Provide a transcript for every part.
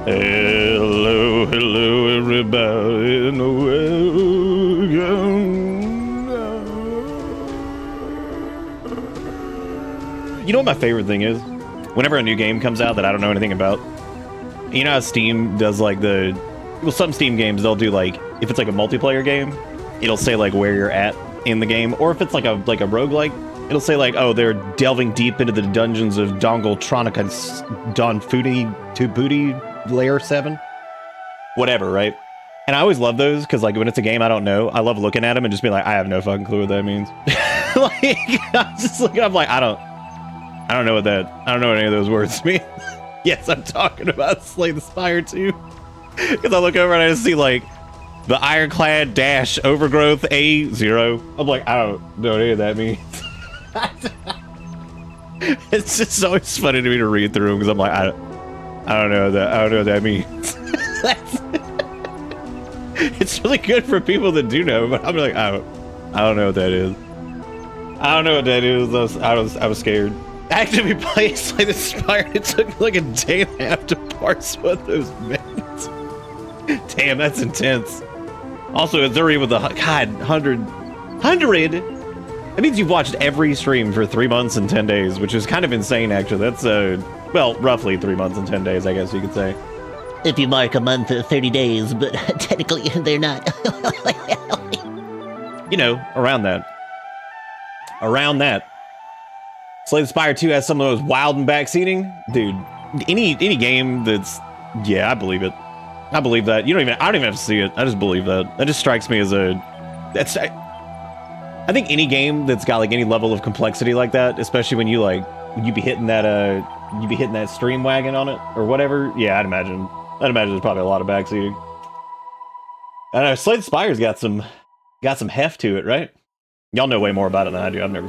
Hello, hello, everybody in the welcome. You know what my favorite thing is? Whenever a new game comes out that I don't know anything about, you know how Steam does like some Steam games, they'll do like, if it's like a multiplayer game, it'll say like where you're at in the game, or if it's like a roguelike, it'll say like, oh, they're delving deep into the dungeons of Dongletronica's Don Foodie to Booty Layer 7. Whatever, right? And I always love those, because like when it's a game I don't know, I love looking at them and just being like, I have no fucking clue what that means. Like, I'm just looking, I'm like, I don't know what any of those words mean. Yes, I'm talking about Slay the Spire 2. Because I look over and I just see like the Ironclad Dash Overgrowth A0. I'm like, I don't know what any of that means. It's just always funny to me to read through them, because I'm like, I don't know what that means. It's really good for people that do know, but I'm like, I don't know what that is. I don't know what that is. I was scared. I actively played Slay the Spire. It took me like a day and a half to parse what those meant. Damn, that's intense. Also, Azuri with the 100. That means you've watched every stream for 3 months and 10 days, which is kind of insane, actually. That's, well, roughly 3 months and 10 days, I guess you could say. If you mark a month at 30 days, but technically they're not. You know, around that. Around that. Slay the Spire 2 has some of those wild and backseating. Dude, any game that's... Yeah, I believe it. I believe that. I don't even have to see it. I just believe that. That just strikes me as a... I think any game that's got like any level of complexity like that, especially when you be hitting that stream wagon on it or whatever. Yeah, I'd imagine there's probably a lot of backseating. I know Slay the Spire's got some heft to it, right? Y'all know way more about it than I do. I've never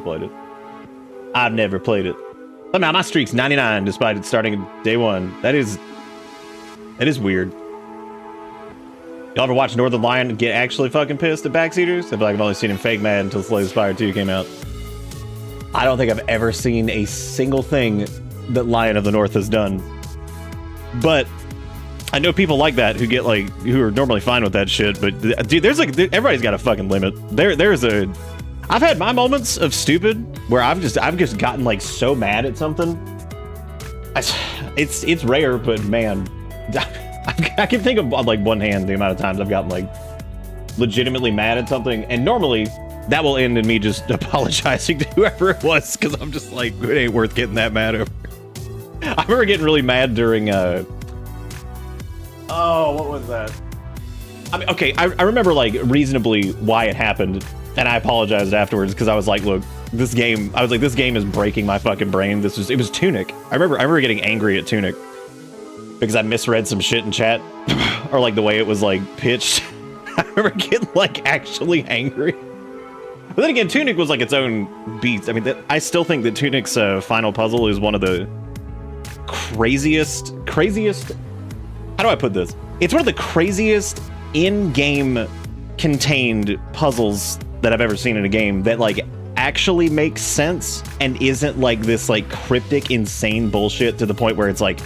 played it. Somehow my streak's 99 despite it starting day one. That is weird. Y'all ever watch Northern Lion get actually fucking pissed at backseaters? I feel like I've only seen him fake mad until Slay the Spire 2 came out. I don't think I've ever seen a single thing that Lion of the North has done. But I know people like that who are normally fine with that shit. But dude, everybody's got a fucking limit. I've had my moments of stupid where I've just gotten like so mad at something. It's rare, but man, I can think of on like one hand the amount of times I've gotten like legitimately mad at something, and normally that will end in me just apologizing to whoever it was, because I'm just like, it ain't worth getting that mad over. I remember getting really mad during what was that? I mean, okay, I remember like reasonably why it happened, and I apologized afterwards, because I was like, look, this game is breaking my fucking brain. It was Tunic. I remember getting angry at Tunic because I misread some shit in chat, or like the way it was like pitched. I remember getting like actually angry. But then again, Tunic was like its own beast. I mean, I still think that Tunic's final puzzle is one of the craziest. How do I put this? It's one of the craziest in-game contained puzzles that I've ever seen in a game that like actually makes sense and isn't like this like cryptic, insane bullshit to the point where it's like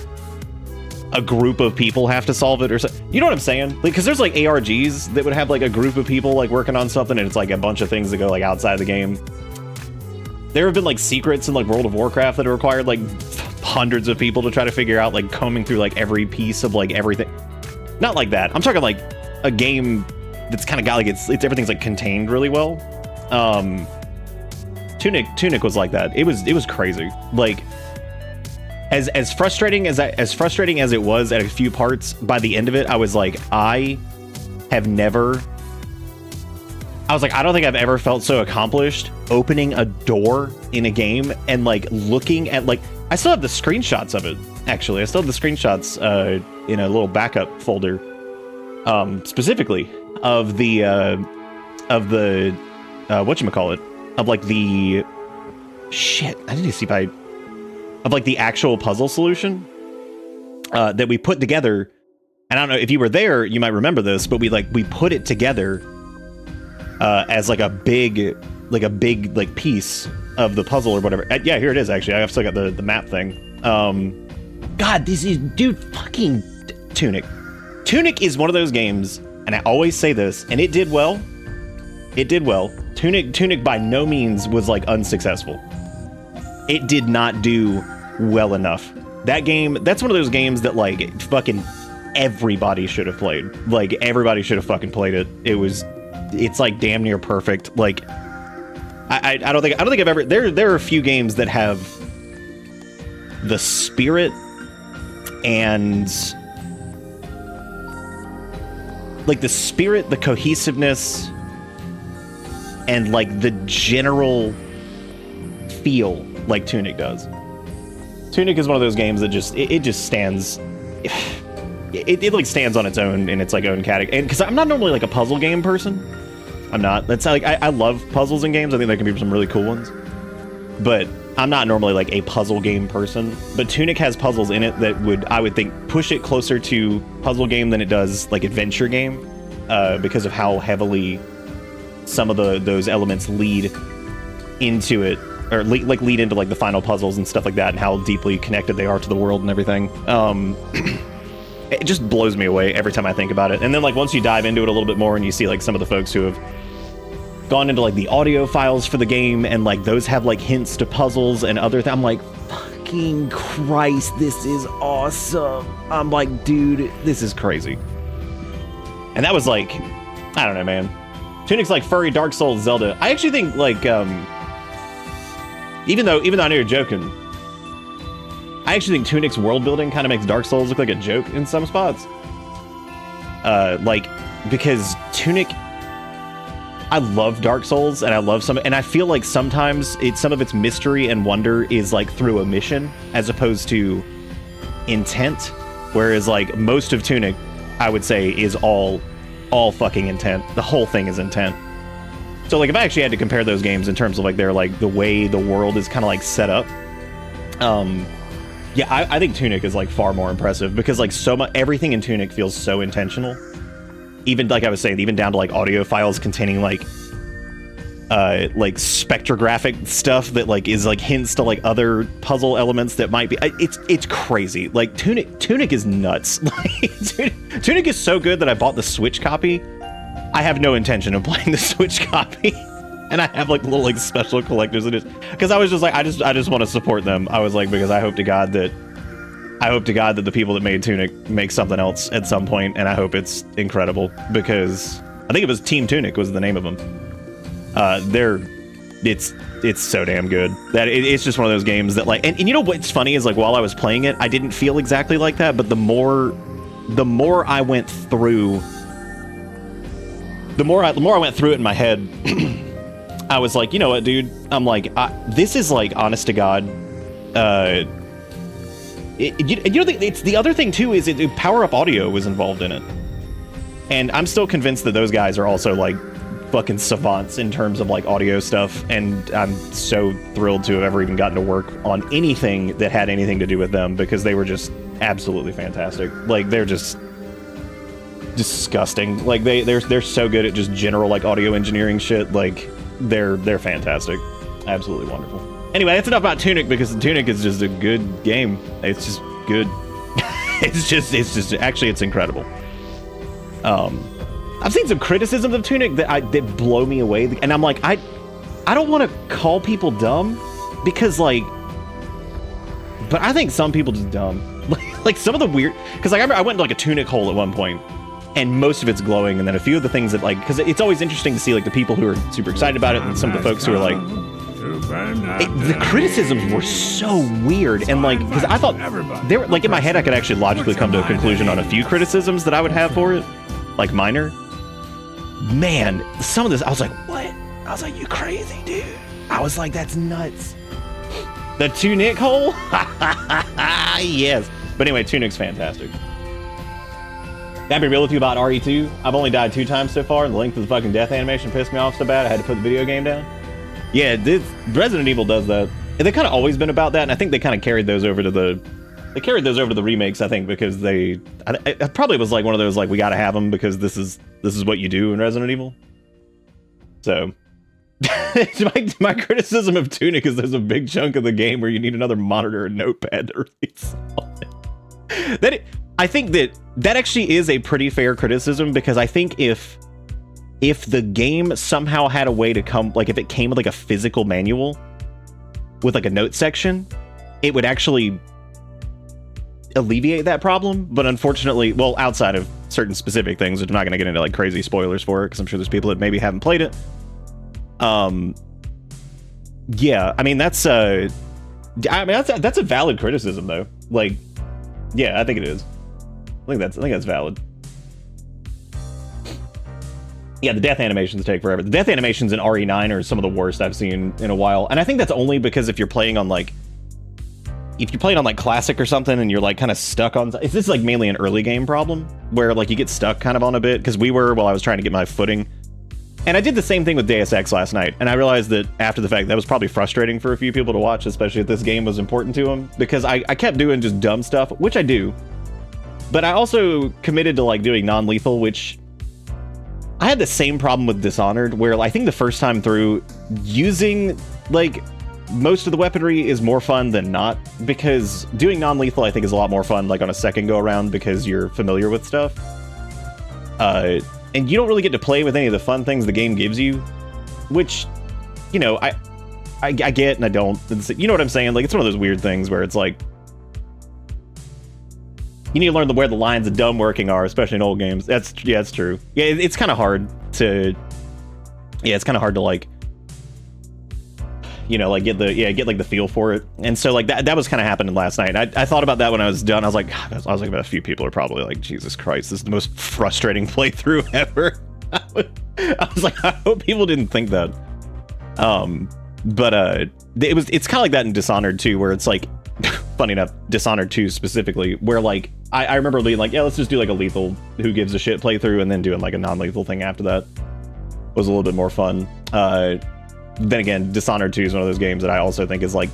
a group of people have to solve it or something. You know what I'm saying? Like, because there's like ARGs that would have like a group of people like working on something, and it's like a bunch of things that go like outside the game. There have been like secrets in like World of Warcraft that have required like hundreds of people to try to figure out, like combing through like every piece of like everything. Not like that. I'm talking like a game that's kind of got like it's everything's like contained really well. Tunic was like that. It was crazy. Like as frustrating as it was at a few parts, by the end of it, I was like, I don't think I've ever felt so accomplished opening a door in a game and like looking at like, I still have the screenshots of it. Actually, I still have the screenshots in a little backup folder, specifically of the whatchamacallit, of like the shit. I need to see if of like the actual puzzle solution that we put together. And I don't know if you were there, you might remember this, but we put it together as like a big piece of the puzzle or whatever. Yeah, here it is. Actually, I've still got the map thing. God, this is, dude, fucking Tunic. Tunic is one of those games, and I always say this, and it did well. It did well. Tunic by no means was like unsuccessful. It did not do well enough. That game, that's one of those games that like fucking everybody should have played. Like everybody should have fucking played it. It's like damn near perfect. Like I don't think I've ever, there are a few games that have the spirit and like the spirit, the cohesiveness, and like the general feel like Tunic does. Tunic is one of those games that just it just stands, it like stands on its own in its like own category. And because I'm not normally like a puzzle game person, I'm not. That's like I love puzzles in games. I think there can be some really cool ones, but I'm not normally like a puzzle game person. But Tunic has puzzles in it that I would think push it closer to puzzle game than it does like adventure game, because of how heavily some of those elements lead into it, or lead into like the final puzzles and stuff like that, and how deeply connected they are to the world and everything. It just blows me away every time I think about it. And then like once you dive into it a little bit more and you see like some of the folks who have gone into like the audio files for the game, and like those have like hints to puzzles and other things, I'm like, fucking Christ, this is awesome. I'm like, dude, this is crazy. And that was like, I don't know, man. Tunic's like furry Dark Souls Zelda. I actually think like even though I know you're joking, I actually think Tunic's world building kind of makes Dark Souls look like a joke in some spots. Like, because Tunic, I love Dark Souls, and I love and I feel like sometimes some of its mystery and wonder is like through a mission as opposed to intent. Whereas like most of Tunic, I would say, is all fucking intent. The whole thing is intent. So like if I actually had to compare those games in terms of like their like the way the world is kind of like set up, yeah, I think Tunic is like far more impressive, because like everything in Tunic feels so intentional. Even like I was saying, even down to like audio files containing like spectrographic stuff that like is like hints to like other puzzle elements that might be. It's crazy. Like Tunic is nuts. Like Tunic is so good that I bought the Switch copy. I have no intention of playing the Switch copy. And I have like little like special collector's edition, because I was just like, I just want to support them. I was like, because I hope to God that the people that made Tunic make something else at some point, and I hope it's incredible, because I think it was Team Tunic was the name of them. It's so damn good that it's just one of those games that like, and you know what's funny is like while I was playing it, I didn't feel exactly like that, but the more I went through, the more I went through it in my head. I was like, you know what, dude? I'm like, this is like, honest to God. You know, it's the other thing too is Power Up Audio was involved in it, and I'm still convinced that those guys are also like fucking savants in terms of like audio stuff. And I'm so thrilled to have ever even gotten to work on anything that had anything to do with them, because they were just absolutely fantastic. Like they're just disgusting. Like they're so good at just general like audio engineering shit. Like they're fantastic, absolutely wonderful. Anyway, that's enough about Tunic, because Tunic is just a good game. It's just good. it's just actually it's incredible. I've seen some criticisms of Tunic that blow me away, and I'm like, I don't want to call people dumb, because like, but I think some people just dumb. Like some of the weird, because like I went into like a Tunic hole at one point, and most of it's glowing, and then a few of the things that like, because it's always interesting to see like the people who are super excited about it, and some of the folks who are like, the criticisms were so weird. And like, because I thought they were like, in my head I could actually logically come to a conclusion on a few criticisms that I would have for it, like minor. Man, some of this I was like, what? I was like, you crazy, dude. I was like, that's nuts. The Tunic hole? Yes. But anyway, Tunic's fantastic. Can I be real with you about RE2? I've only died 2 times so far, and the length of the fucking death animation pissed me off so bad I had to put the video game down. Yeah, Resident Evil does that. And they've kind of always been about that, and I think they kind of carried those over to the remakes, I think, because it probably was like one of those like, we gotta have them because this is what you do in Resident Evil. So my criticism of Tunic is there's a big chunk of the game where you need another monitor and notepad to release. I think that actually is a pretty fair criticism, because I think if the game somehow had a way to come, like if it came with like a physical manual with like a note section, it would actually alleviate that problem. But unfortunately, well, outside of certain specific things, which I'm not going to get into like crazy spoilers for it, because I'm sure there's people that maybe haven't played it. Yeah, I mean that's a valid criticism though. Like, yeah, I think it is. I think that's valid. Yeah, the death animations take forever. The death animations in RE9 are some of the worst I've seen in a while, and I think that's only because if you're playing on like classic or something, and you're like kind of stuck on. This is like mainly an early game problem where like you get stuck kind of on a bit, because while I was trying to get my footing. And I did the same thing with Deus Ex last night, and I realized that after the fact that was probably frustrating for a few people to watch, especially if this game was important to them, because I kept doing just dumb stuff, which I do, but I also committed to like doing non-lethal, which I had the same problem with Dishonored, where I think the first time through, using like most of the weaponry is more fun than not, because doing non-lethal I think is a lot more fun like on a second go around, because you're familiar with stuff. And you don't really get to play with any of the fun things the game gives you, which, you know, I get and I don't. You know what I'm saying? Like, it's one of those weird things where it's like, you need to learn where the lines of dumb working are, especially in old games. That's true. Yeah, it's kind of hard to, like, you know, like get like the feel for it. And so like that was kind of happening last night. I thought about that when I was done. I was like, a few people are probably like, Jesus Christ, this is the most frustrating playthrough ever. I was like, I hope people didn't think that. But it's kind of like that in Dishonored 2, where it's like, funny enough, Dishonored 2 specifically, where like I remember being like, yeah, let's just do like a lethal who gives a shit playthrough, and then doing like a non-lethal thing after that was a little bit more fun. Then again, Dishonored 2 is one of those games that I also think is like,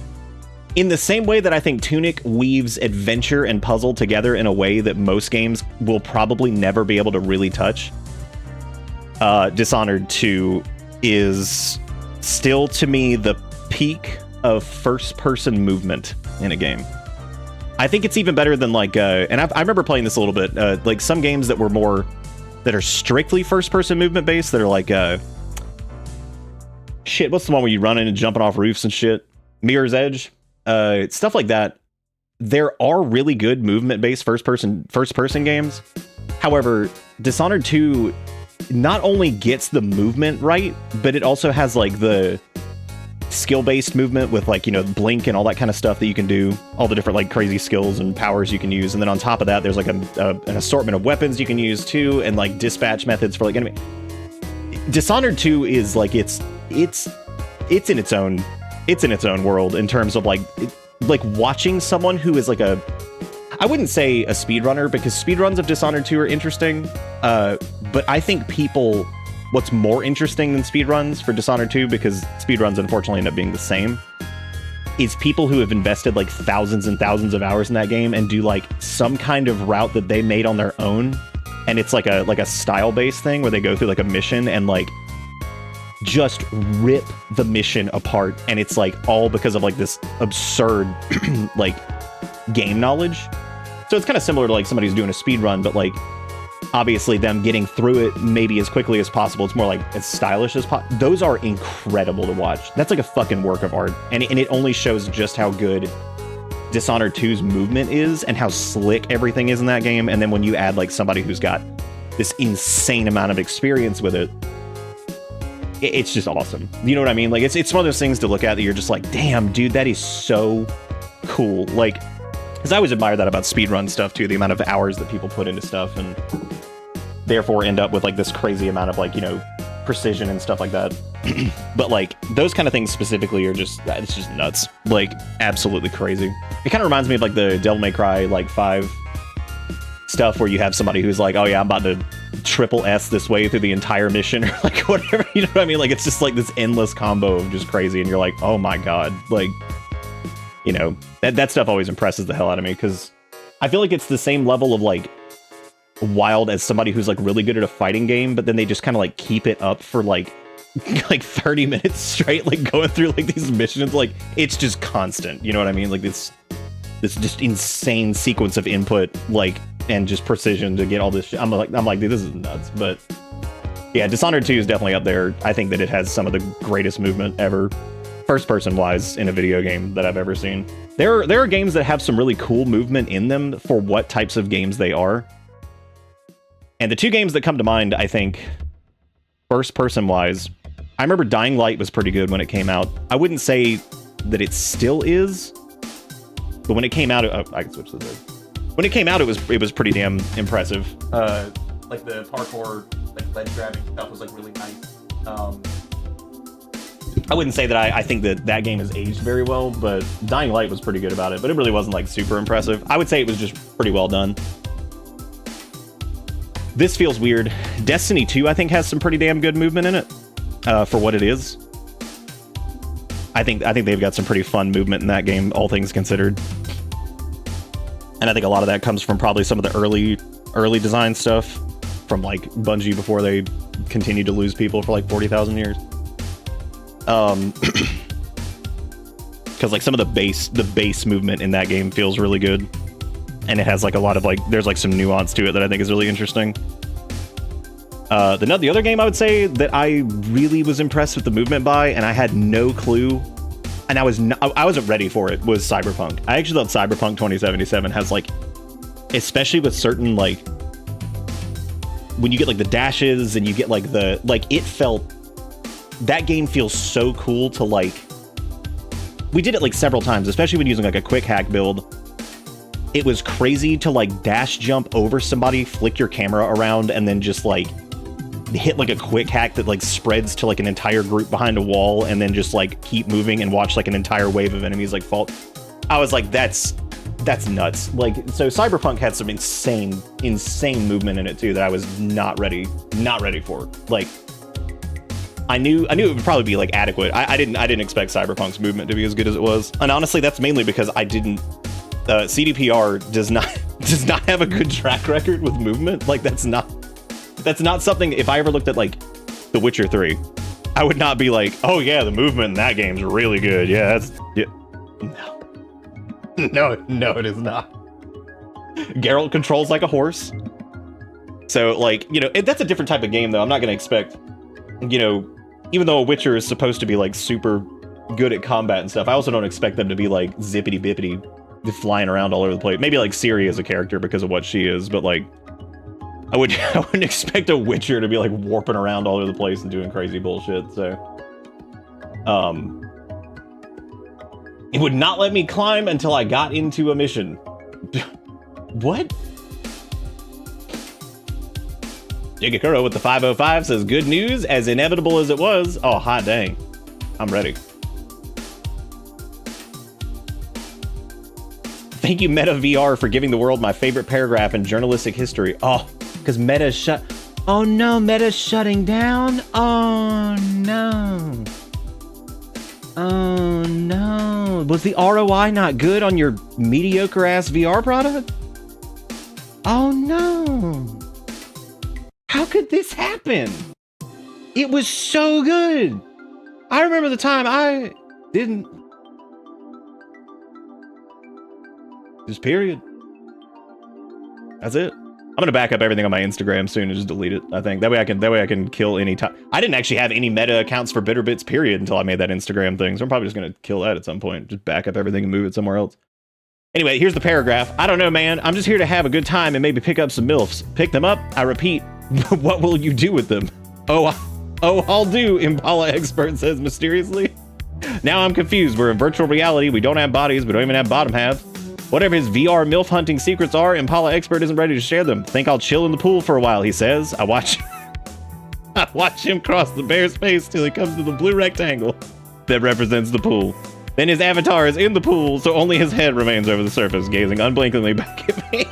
in the same way that I think Tunic weaves adventure and puzzle together in a way that most games will probably never be able to really touch, Dishonored 2 is still, to me, the peak of first-person movement in a game. I think it's even better than like, and I remember playing this a little bit, like some games that are strictly first-person movement based, that are like, shit, what's the one where you run in and jumping off roofs and shit? Mirror's Edge, stuff like that. There are really good movement-based first-person games. However, Dishonored 2 not only gets the movement right, but it also has like the skill-based movement with like, you know, blink and all that kind of stuff that you can do, all the different like crazy skills and powers you can use. And then on top of that, there's like an assortment of weapons you can use too, and like dispatch methods for like enemy. Dishonored 2 is like it's in its own world in terms of like watching someone who is like I wouldn't say a speedrunner, because speedruns of Dishonored 2 are interesting, but I think what's more interesting than speedruns for Dishonored 2, because speedruns unfortunately end up being the same, is people who have invested like thousands and thousands of hours in that game and do like some kind of route that they made on their own, and it's like a style-based thing where they go through like a mission and like just rip the mission apart, and it's like all because of like this absurd like game knowledge. So it's kind of similar to like somebody who's doing a speed run, but like obviously them getting through it maybe as quickly as possible. It's more like as stylish as possible. Those are incredible to watch. That's like a fucking work of art, and it only shows just how good Dishonored 2's movement is and how slick everything is in that game. And then when you add like somebody who's got this insane amount of experience with it, it's just awesome. You know what I mean? Like it's one of those things to look at that you're just like, damn, dude, that is so cool. Like, because I always admire that about speedrun stuff too, the amount of hours that people put into stuff and therefore end up with like this crazy amount of like, you know, precision and stuff like that. But like those kind of things specifically are just, it's just nuts. Like absolutely crazy. It kind of reminds me of like the Devil May Cry like 5 stuff where you have somebody who's like, oh yeah, I'm about to triple S this way through the entire mission, or like whatever, you know what I mean? Like it's just like this endless combo of just crazy, and you're like, oh my god, like, you know, that stuff always impresses the hell out of me, because I feel like it's the same level of like wild as somebody who's like really good at a fighting game, but then they just kind of like keep it up for like 30 minutes straight, like going through like these missions. Like it's just constant, you know what I mean? Like this just insane sequence of input, like and just precision to get all this shit. I'm like, dude, this is nuts. But yeah, Dishonored 2 is definitely up there. I think that it has some of the greatest movement ever, first person wise, in a video game that I've ever seen. There are games that have some really cool movement in them for what types of games they are. And the two games that come to mind, I think, first person wise, I remember Dying Light was pretty good when it came out. I wouldn't say that it still is, but when it came out, I can switch this. When it came out, it was pretty damn impressive. Like the parkour, like ledge grabbing stuff was like really nice. I wouldn't say that I think that game has aged very well, but Dying Light was pretty good about it, but it really wasn't like super impressive. I would say it was just pretty well done. This feels weird. Destiny 2, I think, has some pretty damn good movement in it, for what it is. I think they've got some pretty fun movement in that game, all things considered. And I think a lot of that comes from probably some of the early design stuff from like Bungie before they continued to lose people for like 40,000 years. Because like some of the base movement in that game feels really good, and it has like a lot of like, there's like some nuance to it that I think is really interesting. The other game I would say that I really was impressed with the movement by, and I had no clue, and I wasn't ready for it, was Cyberpunk. I actually thought Cyberpunk 2077 has like, especially with certain like, when you get like the dashes and you get like it felt, that game feels so cool to like, we did it like several times, especially when using like a quick hack build. It was crazy to like dash jump over somebody, flick your camera around, and then just like hit like a quick hack that like spreads to like an entire group behind a wall, and then just like keep moving and watch like an entire wave of enemies like fall. I was like, that's nuts. Like, so Cyberpunk had some insane movement in it too that I was not ready for. Like, I knew it would probably be like adequate. I didn't expect Cyberpunk's movement to be as good as it was, and honestly, that's mainly because I didn't. CDPR does not have a good track record with movement. Like, that's not something. If I ever looked at like The Witcher 3, I would not be like, oh yeah, the movement in that game's really good. Yeah, no, it is not. Geralt controls like a horse. So like, you know, that's a different type of game though. I'm not gonna expect, you know, even though a Witcher is supposed to be like super good at combat and stuff, I also don't expect them to be like zippity bippity flying around all over the place. Maybe like Ciri as a character because of what she is, but like I wouldn't expect a Witcher to be like warping around all over the place and doing crazy bullshit. So it would not let me climb until I got into a mission. What? Jigakuro with the 505 says, good news, as inevitable as it was. Oh, hot dang. I'm ready. Thank you, Meta VR, for giving the world my favorite paragraph in journalistic history. Oh, because Meta's shut. Oh no, Meta's shutting down. Oh no. Oh no. Was the ROI not good on your mediocre ass VR product? Oh no. How could this happen? It was so good. I remember the time I didn't. Just period. That's it. I'm gonna back up everything on my Instagram soon and just delete it. I think that way I can kill any time. I didn't actually have any meta accounts for Bitterbits period until I made that Instagram thing, so I'm probably just gonna kill that at some point. Just back up everything and move it somewhere else. Anyway, here's the paragraph. I don't know, man. I'm just here to have a good time and maybe pick up some MILFs. Pick them up. I repeat. What will you do with them? Oh, I'll do. Impala expert says mysteriously. Now I'm confused. We're in virtual reality. We don't have bodies. We don't even have bottom halves. Whatever his VR MILF hunting secrets are, Impala expert isn't ready to share them. Think I'll chill in the pool for a while, he says. I watch him cross the bare space till he comes to the blue rectangle that represents the pool. Then his avatar is in the pool, so only his head remains over the surface, gazing unblinkingly back at me.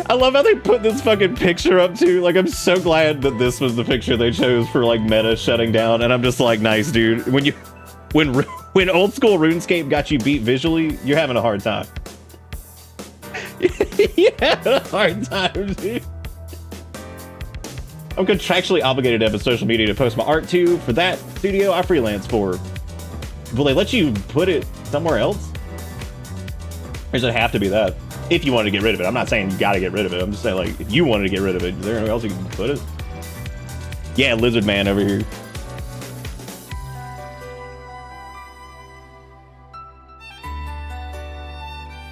I love how they put this fucking picture up too. Like, I'm so glad that this was the picture they chose for like meta shutting down. And I'm just like, nice, dude. When old school RuneScape got you beat visually, you're having a hard time. You're having a hard time, dude. I'm contractually obligated to have a social media to post my art to. For that studio I freelance for. Will they let you put it somewhere else? Or does it have to be that? If you want to get rid of it. I'm not saying you gotta get rid of it. I'm just saying, like, if you wanted to get rid of it, is there anywhere else you can put it? Yeah, Lizard Man over here.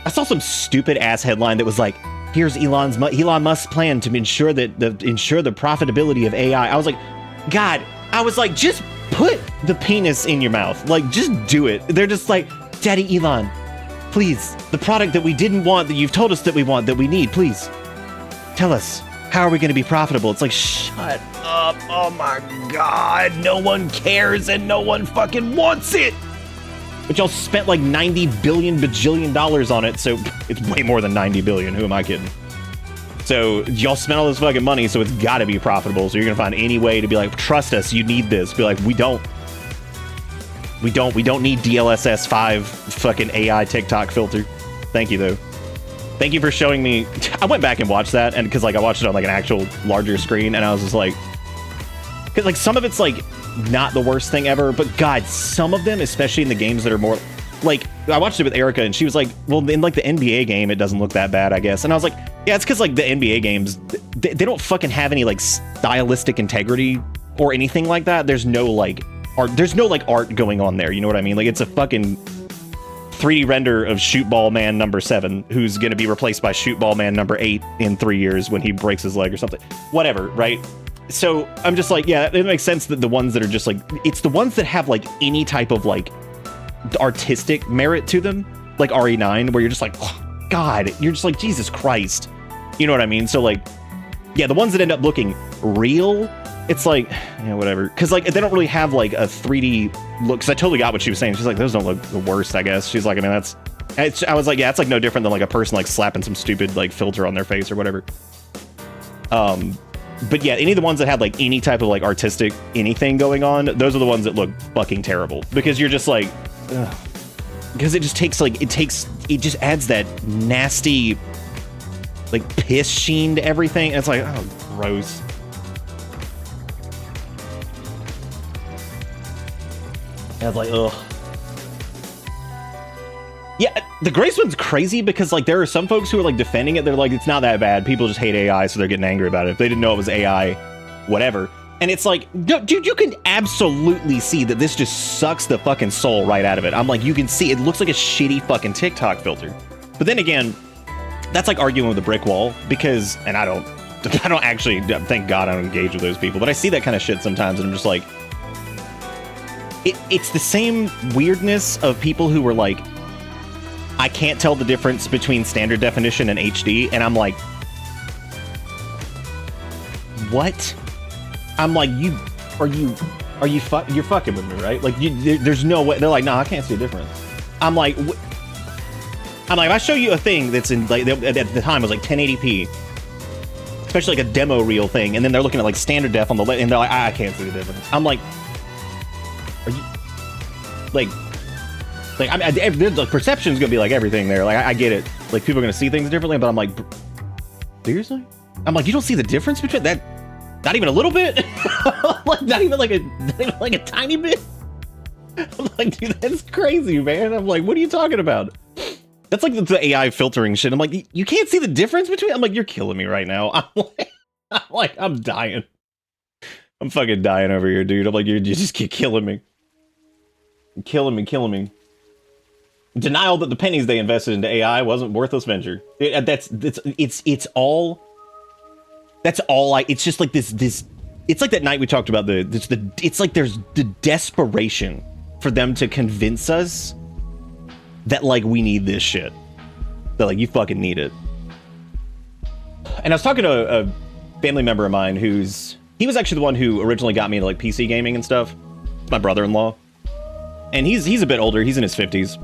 I saw some stupid ass headline that was like, here's Elon Musk's plan to ensure the profitability of AI. I was like, God, I was like, just put the penis in your mouth. Like, just do it. They're just like, Daddy Elon, please, the product that we didn't want, that you've told us that we want, that we need, please, tell us, how are we going to be profitable? It's like, shut up. Oh my God. No one cares and no one fucking wants it. But y'all spent like 90 billion bajillion dollars on it, so it's way more than 90 billion. Who am I kidding? So y'all spent all this fucking money, so it's got to be profitable. So you're gonna find any way to be like, trust us, you need this. Be like, we don't need DLSS 5 fucking AI TikTok filter. Thank you though. Thank you for showing me. I went back and watched that, and because like I watched it on like an actual larger screen, and I was just like, because like some of it's like not the worst thing ever, but God, some of them, especially in the games that are more like, I watched it with Erica and she was like, well, in like the NBA game, it doesn't look that bad, I guess. And I was like, yeah, it's because like the NBA games, they don't fucking have any like stylistic integrity or anything like that. There's no like art, art going on there. You know what I mean? Like, it's a fucking 3D render of Shootball Man number 7, who's going to be replaced by Shootball Man number 8 in 3 years when he breaks his leg or something. Whatever, right? So I'm just like, yeah, it makes sense that the ones that are just like, it's the ones that have like any type of like artistic merit to them, like RE9, where you're just like, oh, God, you're just like, Jesus Christ. You know what I mean? So like, yeah, the ones that end up looking real, it's like, yeah, whatever. Because like, they don't really have like a 3D look. Because I totally got what she was saying. She's like, those don't look the worst, I guess. She's like, I mean, I was like, yeah, it's like no different than like a person like slapping some stupid like filter on their face or whatever. But yeah, any of the ones that had like any type of like artistic anything going on, those are the ones that look fucking terrible, because you're just like, ugh. Because it just takes like, it just adds that nasty like piss sheen to everything. And it's like, oh, gross. And I was like, ugh. Yeah, the Grace one's crazy because like there are some folks who are like defending it. They're like, it's not that bad. People just hate AI, so they're getting angry about it. If they didn't know it was AI, whatever. And it's like, dude, you can absolutely see that this just sucks the fucking soul right out of it. I'm like, you can see it looks like a shitty fucking TikTok filter. But then again, that's like arguing with a brick wall, because, and I don't actually, thank God I don't engage with those people, but I see that kind of shit sometimes, and I'm just like, it's the same weirdness of people who were like, I can't tell the difference between standard definition and HD, and I'm like, what? I'm like, you're fucking with me, right? Like, there's no way. They're like, no, I can't see a difference. I'm like, if I show you a thing that's in like at the time was like 1080p, especially like a demo reel thing, and then they're looking at like standard def on the left, and they're like, I can't see the difference. I'm like, are you like? Like, I mean, the perception's gonna be like everything there. Like, I get it. Like, people are gonna see things differently, but I'm like, seriously? I'm like, you don't see the difference between that? Not even a little bit? Like, not even like a tiny bit? I'm like, dude, that's crazy, man. I'm like, what are you talking about? That's like the AI filtering shit. I'm like, you can't see the difference between? I'm like, you're killing me right now. I'm dying. I'm fucking dying over here, dude. I'm like, you just keep killing me. Killing me. Denial that the pennies they invested into AI wasn't worthless venture. It's all it's just like this it's like that night we talked about it's like there's the desperation for them to convince us that like we need this shit. That like you fucking need it. And I was talking to a family member of mine he was actually the one who originally got me into like PC gaming and stuff. It's my brother-in-law. And he's a bit older, he's in his 50s.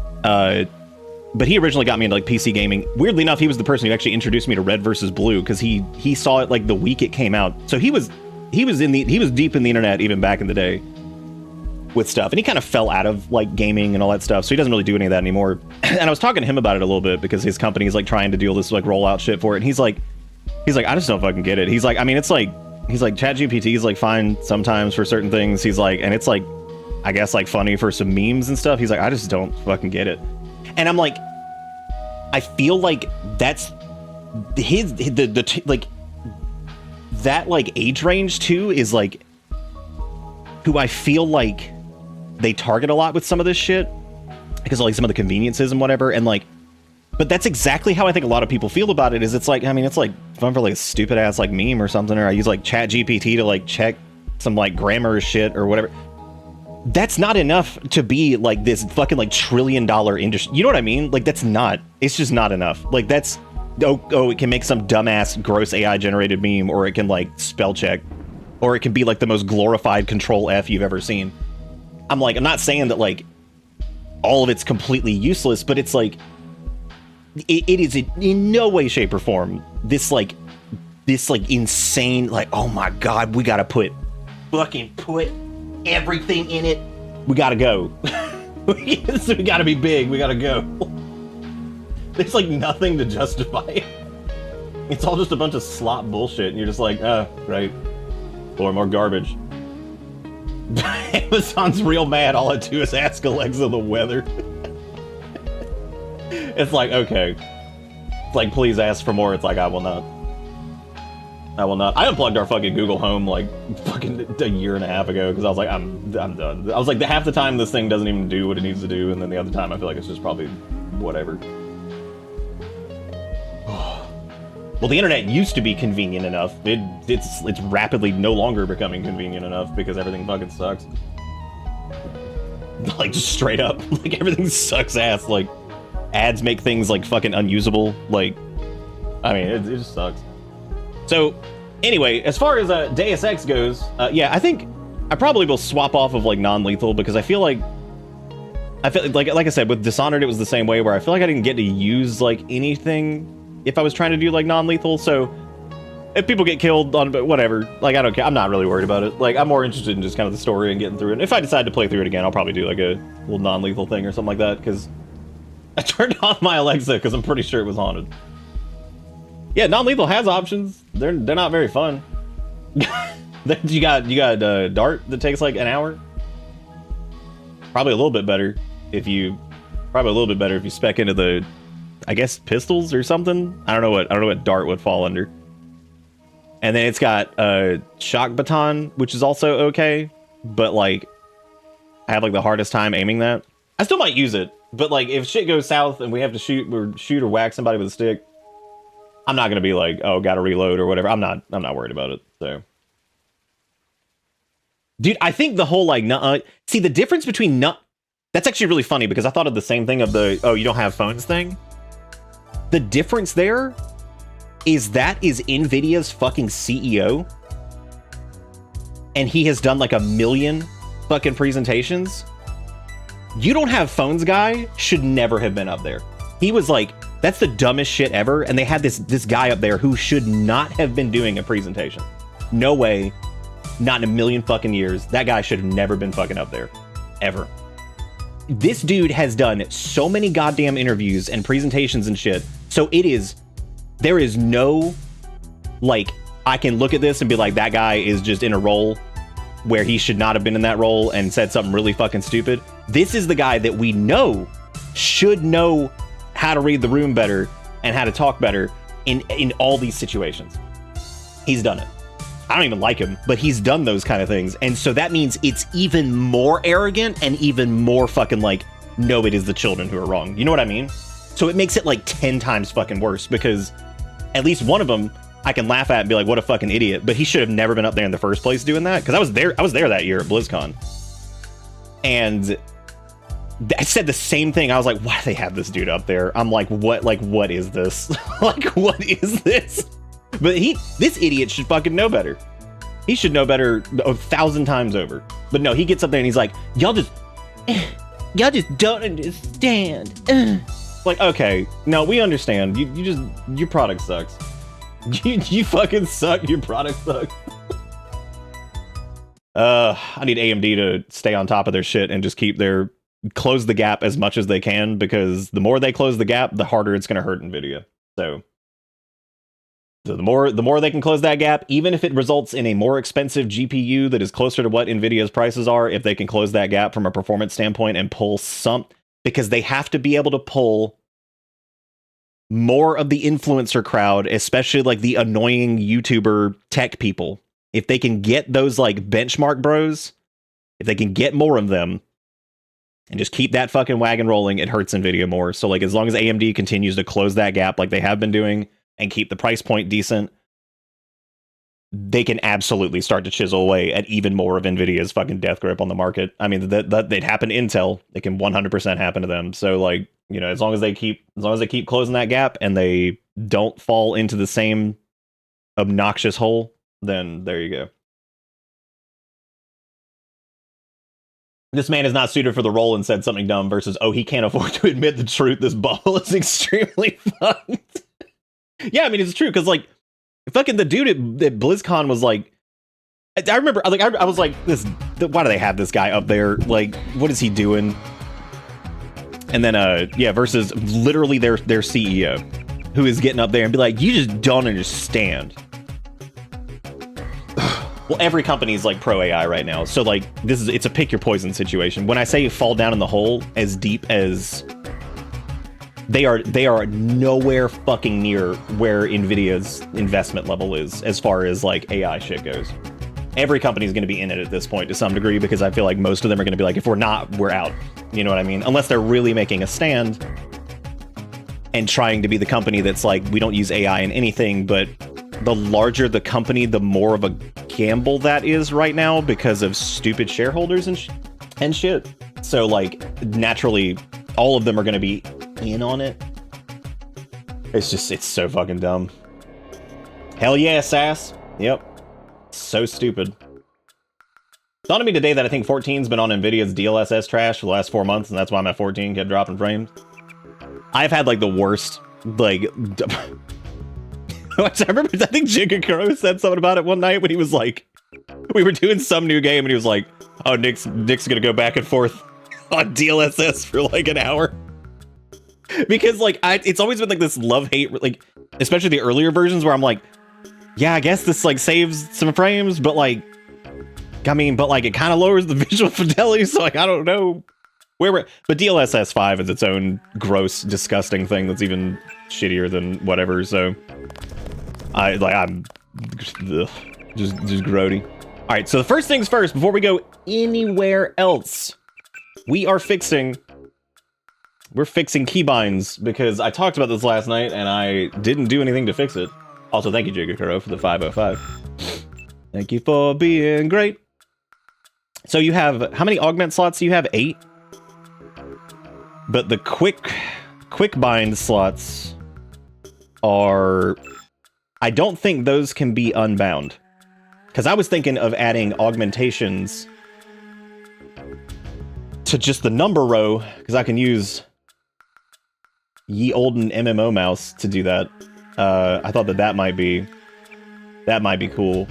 But he originally got me into like PC gaming. Weirdly enough, he was the person who actually introduced me to Red versus Blue, because he saw it like the week it came out. So he was deep in the internet even back in the day with stuff, and he kind of fell out of like gaming and all that stuff. So he doesn't really do any of that anymore. And I was talking to him about it a little bit because his company is like trying to do all this like rollout shit for it. And he's like, I just don't fucking get it. He's like, I mean, it's like, he's like, ChatGPT is like fine sometimes for certain things. He's like, and it's like, I guess, like, funny for some memes and stuff. He's like, I just don't fucking get it. And I'm like, I feel like that's like, that, like, age range, too, is, like, who I feel like they target a lot with some of this shit. Because of, like, some of the conveniences and whatever. And, like, but that's exactly how I think a lot of people feel about it, is it's like, I mean, it's like fun for like a stupid ass like meme or something, or I use like Chat GPT to like check some like grammar shit or whatever. That's not enough to be like this fucking like $1 trillion industry. You know what I mean? Like, that's not, it's just not enough. Like, that's, oh, it can make some dumbass gross AI generated meme, or it can like spell check, or it can be like the most glorified Control F you've ever seen. I'm like, I'm not saying that like all of it's completely useless, but it's like, it is in no way, shape, or form this insane, like, oh my god, we gotta put everything in it. We gotta go. We gotta be big. We gotta go. There's like nothing to justify it. It's all just a bunch of slop bullshit, and you're just like, oh, right. Or more garbage. Amazon's real mad. All I do is ask Alexa the weather. It's like, okay. It's like, please ask for more. It's like, I will not. I will not. I unplugged our fucking Google Home like fucking a year and a half ago because I was like, I'm done. I was like, half the time this thing doesn't even do what it needs to do, and then the other time I feel like it's just probably whatever. Well, the internet used to be convenient enough. It's rapidly no longer becoming convenient enough because everything fucking sucks. Like, just straight up. Like, everything sucks ass. Like, ads make things like fucking unusable. Like, I mean, it just sucks. So anyway, as far as Deus Ex goes, yeah, I think I probably will swap off of like non-lethal, because I feel like like I said, with Dishonored it was the same way, where I feel like I didn't get to use like anything if I was trying to do like non-lethal. So if people get killed on, but whatever, like, I don't care. I'm not really worried about it. Like, I'm more interested in just kind of the story and getting through it. And if I decide to play through it again, I'll probably do like a little non-lethal thing or something like that, because I turned off my Alexa because I'm pretty sure it was haunted. Yeah, non-lethal has options. They're not very fun. You got Dart that takes like an hour. Probably a little bit better if you spec into the, I guess, pistols or something. I don't know what Dart would fall under. And then it's got shock baton, which is also okay, but like I have like the hardest time aiming that. I still might use it, but like if shit goes south and we have to shoot or whack somebody with a stick, I'm not gonna be like, oh, gotta reload or whatever. I'm not worried about it. So, dude, I think the whole like see the difference between that's actually really funny, because I thought of the same thing of the, oh, you don't have phones thing. The difference there is that is NVIDIA's fucking CEO, and he has done like 1 million fucking presentations. You don't have phones guy should never have been up there. He was like, that's the dumbest shit ever, and they had this guy up there who should not have been doing a presentation. No way. Not in 1 million fucking years. That guy should have never been fucking up there. Ever. This dude has done so many goddamn interviews and presentations and shit, so there is no, like, I can look at this and be like, that guy is just in a role where he should not have been in that role and said something really fucking stupid. This is the guy that we know should know how to read the room better and how to talk better in all these situations. He's done it. I don't even like him, but he's done those kind of things. And so that means it's even more arrogant and even more fucking like, no, it is the children who are wrong. You know what I mean? So it makes it like 10 times fucking worse, because at least one of them I can laugh at and be like, what a fucking idiot. But he should have never been up there in the first place doing that, because I was there that year at BlizzCon. And I said the same thing. I was like, why do they have this dude up there? I'm like, what is this? Like, what is this? But this idiot should fucking know better. He should know better 1,000 times over. But no, he gets up there and he's like, y'all just don't understand. Like, okay, no, we understand. Your product sucks. You fucking suck. Your product sucks. I need AMD to stay on top of their shit and just close the gap as much as they can, because the more they close the gap, the harder it's going to hurt NVIDIA. So So the more they can close that gap, even if it results in a more expensive GPU that is closer to what Nvidia's prices are, if they can close that gap from a performance standpoint and pull some, because they have to be able to pull more of the influencer crowd, especially like the annoying YouTuber tech people. If they can get those like benchmark bros, if they can get more of them and just keep that fucking wagon rolling, it hurts Nvidia more. So like as long as AMD continues to close that gap like they have been doing and keep the price point decent, they can absolutely start to chisel away at even more of Nvidia's fucking death grip on the market. I mean, that they'd happen to Intel. It can 100% happen to them. So like, you know, as long as they keep closing that gap and they don't fall into the same obnoxious hole, then there you go. This man is not suited for the role and said something dumb versus, oh, he can't afford to admit the truth. This bubble is extremely fucked. Yeah, I mean, it's true, because, like, fucking the dude at BlizzCon was like, I remember, like, I was like, why do they have this guy up there? Like, what is he doing? And then, yeah, versus literally their CEO, who is getting up there and be like, you just don't understand. Well, every company's like pro AI right now. So like it's a pick your poison situation. When I say fall down in the hole as deep as they are nowhere fucking near where Nvidia's investment level is as far as like AI shit goes. Every company's going to be in it at this point to some degree, because I feel like most of them are going to be like, if we're not, we're out. You know what I mean? Unless they're really making a stand and trying to be the company that's like, we don't use AI in anything, but the larger the company, the more of a gamble that is right now because of stupid shareholders and shit. So like naturally all of them are going to be in on it. It's so fucking dumb. Hell yeah, sass. Yep. So stupid. Dawned on me today that I think 14's been on Nvidia's DLSS trash for the last 4 months, and that's why my 14 kept dropping frames. I've had like the worst, like I remember, I think Jigakuro said something about it one night when he was like, we were doing some new game and he was like, oh, Nick's gonna go back and forth on DLSS for like an hour. Because like, it's always been like this love-hate, like, especially the earlier versions where I'm like, yeah, I guess this like saves some frames, but like, I mean, but like it kind of lowers the visual fidelity, so like, I don't know where we're, but DLSS 5 is its own gross, disgusting thing that's even shittier than whatever, so I'm just grody. All right, so the first things first, before we go anywhere else, we're fixing keybinds, because I talked about this last night and I didn't do anything to fix it. Also, thank you, Jigakuro, for the 505. Thank you for being great. So you have, how many augment slots do you have? 8? But the quick bind slots are, I don't think those can be unbound. Because I was thinking of adding augmentations to just the number row, because I can use ye olden MMO mouse to do that. I thought that might be cool.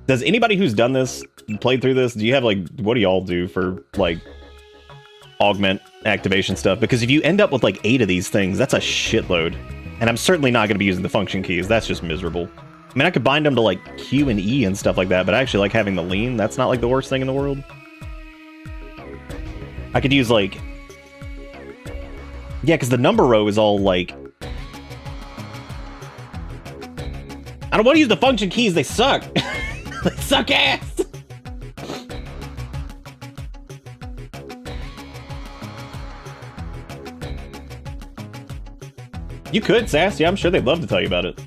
Does anybody who's done this, played through this, do you have like, what do y'all do for like augment activation stuff? Because if you end up with like 8 of these things, that's a shitload. And I'm certainly not going to be using the function keys. That's just miserable. I mean, I could bind them to like Q and E and stuff like that, but I actually like having the lean. That's not like the worst thing in the world. I could use like, yeah, because the number row is all like, I don't want to use the function keys. They suck. They suck ass. You could, Sass. Yeah, I'm sure they'd love to tell you about it.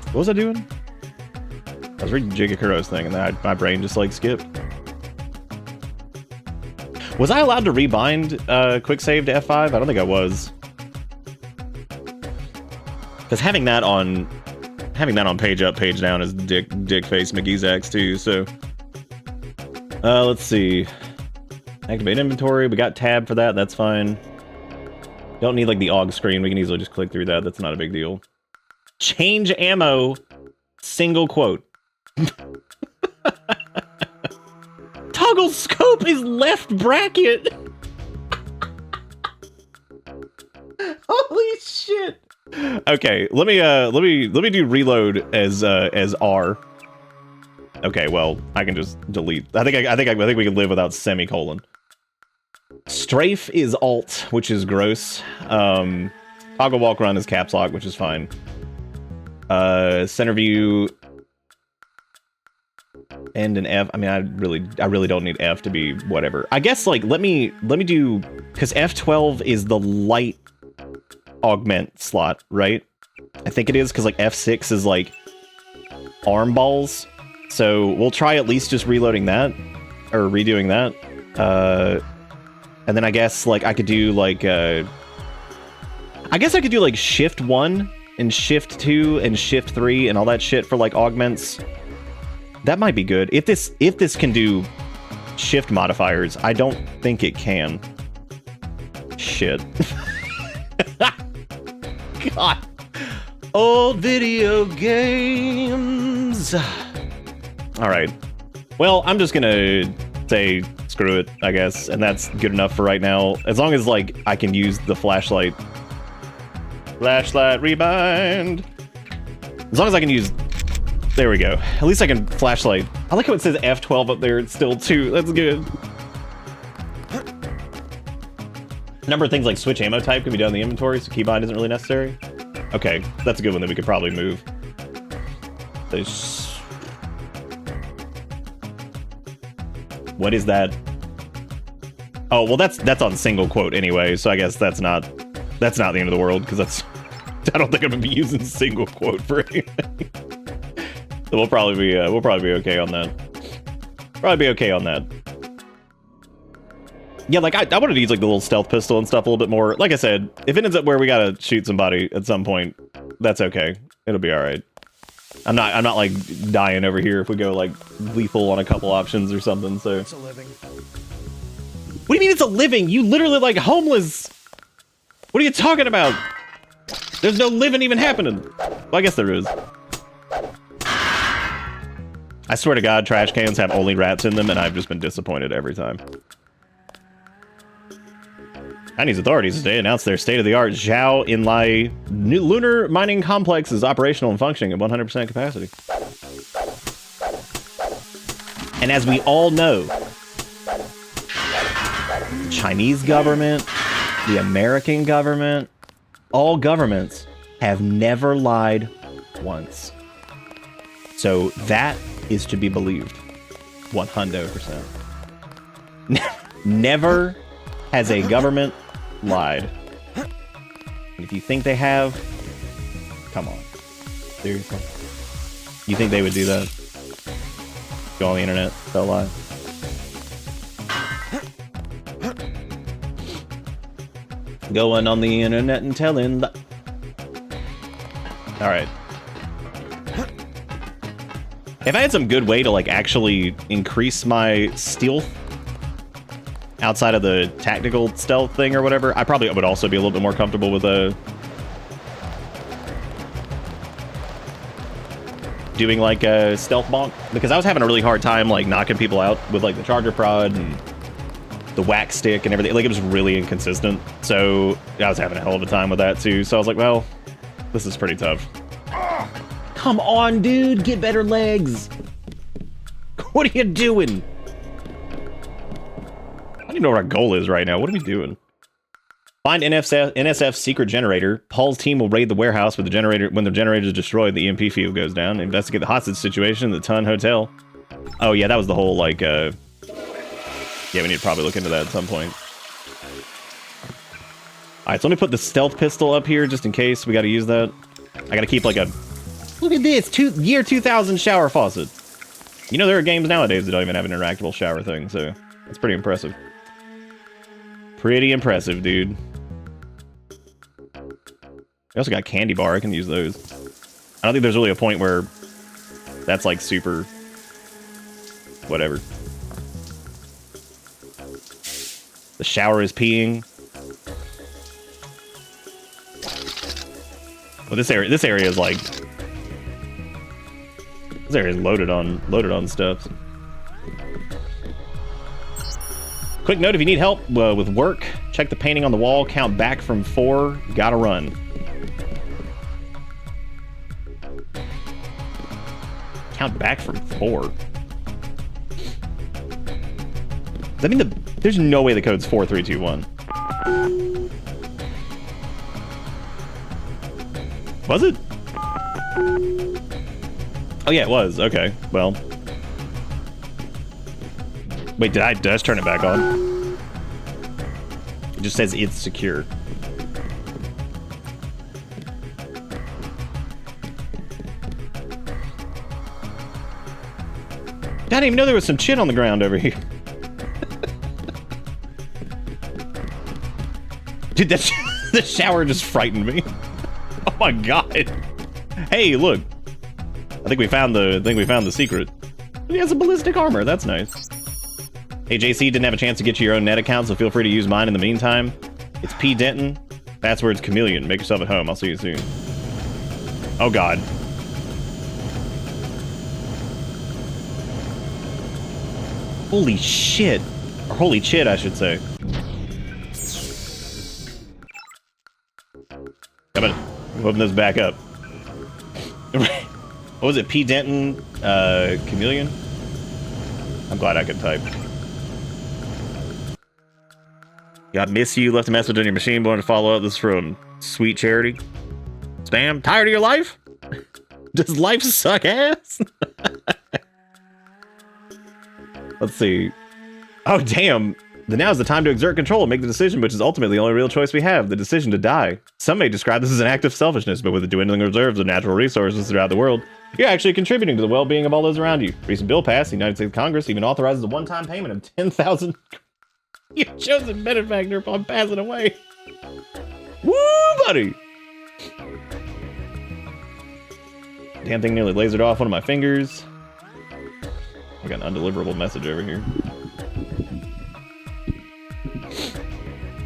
What was I doing? I was reading Jigakuro's thing, and then my brain just like skipped. Was I allowed to rebind quick save to F5? I don't think I was. Because having that on page up, page down is dick face McGee's axe too. So let's see. Activate inventory. We got tab for that. That's fine. Don't need like the AUG screen. We can easily just click through that. That's not a big deal. Change ammo. Single quote. Toggle scope is left bracket. Holy shit. Okay, let me do reload as R. Okay, well, I can just delete. I think we can live without semicolon. Strafe is alt, which is gross. Toggle walk run is caps lock, which is fine. Center view and an F. I mean, I really don't need F to be whatever. I guess like let me do, because F12 is the light augment slot, right? I think it is, because like F6 is like arm balls. So we'll try at least just reloading that or redoing that. And then I guess like I could do like I guess I could do like shift 1 and shift 2 and shift 3 and all that shit for like augments. That might be good. If this can do shift modifiers, I don't think it can. Shit. God. Old video games. All right. Well, I'm just gonna say screw it, I guess, and that's good enough for right now. As long as like I can use the flashlight. Flashlight rebind. As long as I can use. There we go. At least I can flashlight. I like how it says F12 up there. It's still 2. That's good. A number of things like switch ammo type can be done in the inventory, so keybind isn't really necessary. Okay, that's a good one that we could probably move. There's... What is that? Oh, well, that's on single quote anyway, so I guess that's not the end of the world, because that's... I don't think I'm gonna be using single quote for anything. So we'll probably be okay on that. Probably be okay on that. Yeah, like I wanted to use like the little stealth pistol and stuff a little bit more. Like I said, if it ends up where we gotta shoot somebody at some point, that's okay. It'll be all right. I'm not like dying over here if we go like lethal on a couple options or something. So. It's a living. What do you mean it's a living? You literally like homeless. What are you talking about? There's no living even happening. Well, I guess there is. I swear to God, trash cans have only rats in them, and I've just been disappointed every time. Chinese authorities today announced their state-of-the-art Zhao Inlai lunar mining complex is operational and functioning at 100% capacity. And as we all know, the Chinese government, the American government, all governments have never lied once. So that is to be believed 100%. Never has a government lied. And if you think they have, come on. Seriously? You think they would do that? Go on the internet, tell a lie. Going on the internet and telling the... Alright. If I had some good way to like actually increase my stealth outside of the tactical stealth thing or whatever, I probably would also be a little bit more comfortable with doing like a stealth bonk, because I was having a really hard time like knocking people out with like the charger prod and the whack stick and everything. Like it was really inconsistent, so I was having a hell of a time with that too. So I was like, well, this is pretty tough. Come on, dude, get better legs. What are you doing? I don't even know what our goal is right now. What are we doing? Find NSF's secret generator. Paul's team will raid the warehouse with the generator. When the generator is destroyed, the EMP field goes down. Investigate the hostage situation at the Ton Hotel. Oh yeah, that was the whole like. Yeah, we need to probably look into that at some point. All right, so let me put the stealth pistol up here just in case we got to use that. I got to keep like a. Look at this, year 2000 shower faucet. You know there are games nowadays that don't even have an interactable shower thing, so that's pretty impressive. Pretty impressive, dude. I also got a candy bar. I can use those. I don't think there's really a point where that's like super whatever. shower is peeing. Well, this area is like, this area is loaded on stuff. Quick note: if you need help with work, check the painting on the wall. Count back from 4. Gotta run. Count back from 4. Does that mean there's no way the code's 4, 3, 2, 1? Was it? Oh yeah, it was. Okay, well. Wait, did I just turn it back on? It just says it's secure. I didn't even know there was some shit on the ground over here. Dude, the shower just frightened me. Oh my god. Hey, look. I think we found the secret. He has a ballistic armor. That's nice. Hey, JC, didn't have a chance to get you your own net account, so feel free to use mine in the meantime. It's P. Denton. Password's Chameleon. Make yourself at home. I'll see you soon. Oh god. Holy shit. Or holy shit, I should say. I'm gonna open this back up. What was it? P. Denton, Chameleon? I'm glad I could type. God, miss you. Left a message on your machine. Wanted to follow up. This is from Sweet Charity. Spam, tired of your life? Does life suck ass? Let's see. Oh, damn. Now's the time to exert control and make the decision, which is ultimately the only real choice we have, the decision to die. Some may describe this as an act of selfishness, but with the dwindling reserves of natural resources throughout the world, you're actually contributing to the well-being of all those around you. Recent bill passed, the United States Congress even authorizes a one-time payment of 10,000 your chosen benefactor upon passing away. Woo, buddy! Damn thing nearly lasered off one of my fingers. I got an undeliverable message over here.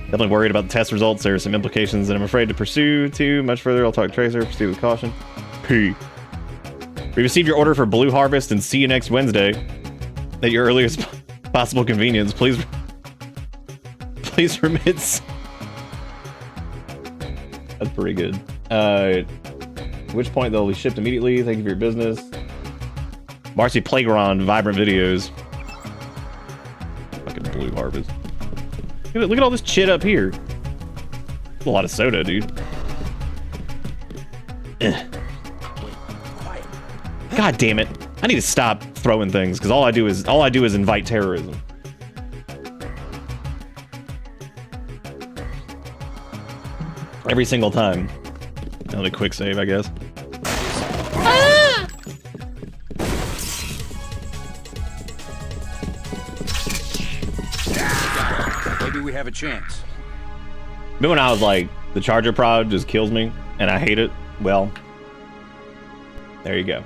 Definitely worried about the test results. There are some implications that I'm afraid to pursue too much further. I'll talk Tracer. Proceed with caution. P. We received your order for Blue Harvest and see you next Wednesday. At your earliest possible convenience, please remit. That's pretty good. At which point they'll be shipped immediately. Thank you for your business. Marcy Playground, vibrant videos. Fucking Blue Harvest. Look at all this shit up here. A lot of soda, dude. Ugh. God damn it! I need to stop throwing things because all I do is invite terrorism. Every single time. Only quick save, I guess. Ah! Maybe we have a chance. Remember when I was like, the charger prod just kills me and I hate it? Well, there you go.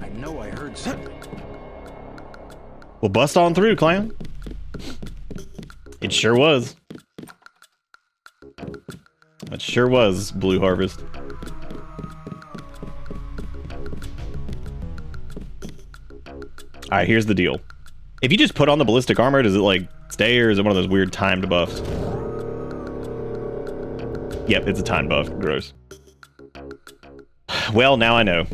I know I heard something. Well, bust on through, clan. It sure was. It sure was, Blue Harvest. Alright, here's the deal. If you just put on the ballistic armor, does it like stay or is it one of those weird timed buffs? Yep, it's a time buff. Gross. Well, now I know.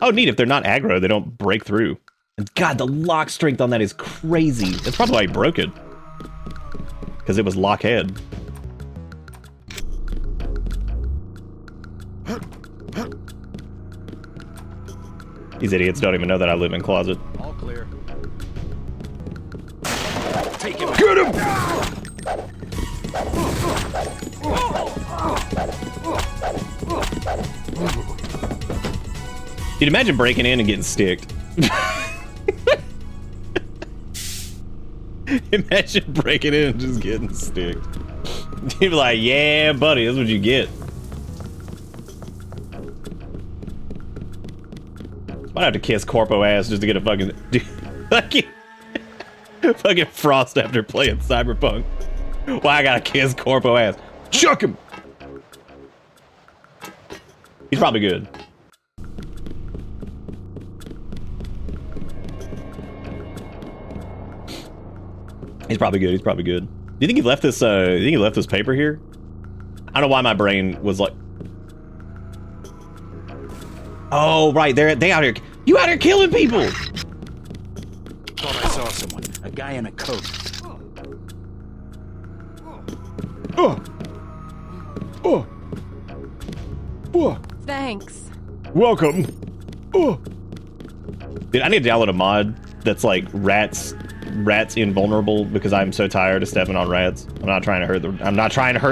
Oh, neat. If they're not aggro, they don't break through. And God, the lock strength on that is crazy. That's probably why he broke it. Because it was lockhead. These idiots don't even know that I live in closet. All clear. Take him. Get him! Dude, imagine breaking in and getting sticked. Imagine breaking in and just getting sticked. You'd be like, yeah, buddy, that's what you get. Might have to kiss Corpo ass just to get a fucking fucking Frost after playing Cyberpunk. Why I gotta kiss Corpo ass? Chuck him. He's probably good. He's probably good. He's probably good. Do you think he left this? Do you think he left this paper here? I don't know why my brain was like. Oh right, they out here. You out here killing people. Thought I saw someone. A guy in a coat. Thanks. Welcome. Dude, I need to download a mod that's like rats invulnerable because I'm so tired of stepping on rats. I'm not trying to hurt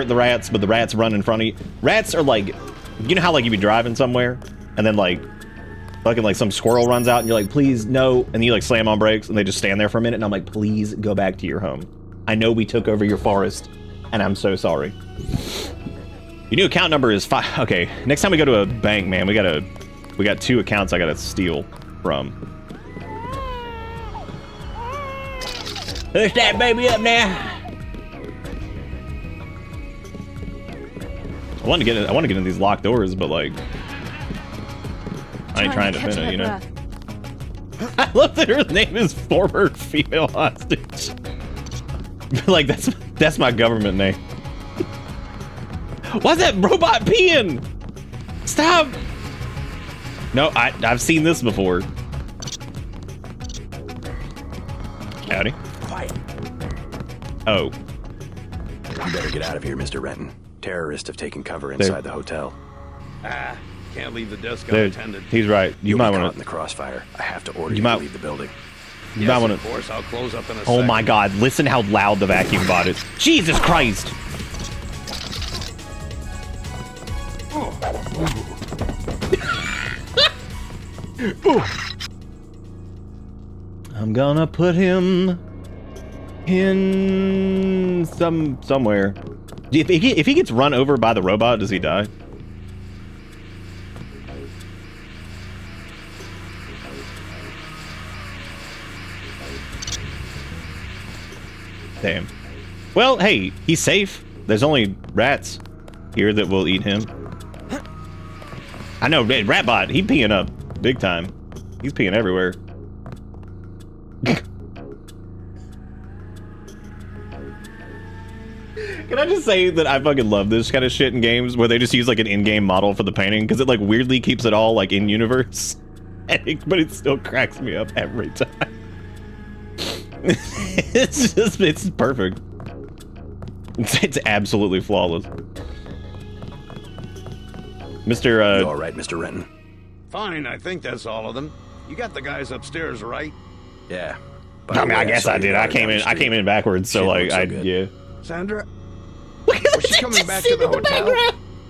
the rats, but the rats run in front of you. Rats are like, you know how like you be driving somewhere and then like fucking like some squirrel runs out and you're like, please no, and you like slam on brakes and they just stand there for a minute and I'm like, please go back to your home. I know we took over your forest and I'm so sorry. Your new account number is 5. Okay, next time we go to a bank, man, we got 2 accounts I gotta steal from. Push that baby up now. I want to get in these locked doors, but like I ain't trying to fit it, you know. I love that her name is former female hostage. Like that's my government name. Why's that robot peeing? Stop! No, I've seen this before. Howdy. Quiet. Oh. You better get out of here, Mr. Renton. Terrorists have taken cover inside the hotel. Can't leave the desk There, unattended. he's right. You You'll might be caught want in the to. crossfire. I have to order you might- to leave the building. You might want Of to. course, I'll close up in a Oh second. my God! Listen how loud the vacuum bot is. Jesus Christ! I'm gonna put him in somewhere. If he gets run over by the robot, does he die? Damn. Well, hey, he's safe. There's only rats here that will eat him. I know, Ratbot, he peeing up big time. He's peeing everywhere. Can I just say that I fucking love this kind of shit in games where they just use like an in-game model for the painting because it like weirdly keeps it all like in universe, but it still cracks me up every time. it's perfect. It's absolutely flawless. Mr. You all right, Mr. Renton? Fine, I think that's all of them. You got the guys upstairs, right? Yeah. I mean, I guess I did. I came in backwards, so Shit like looks so good. yeah. Sandra? Look at Was she coming back to the hotel?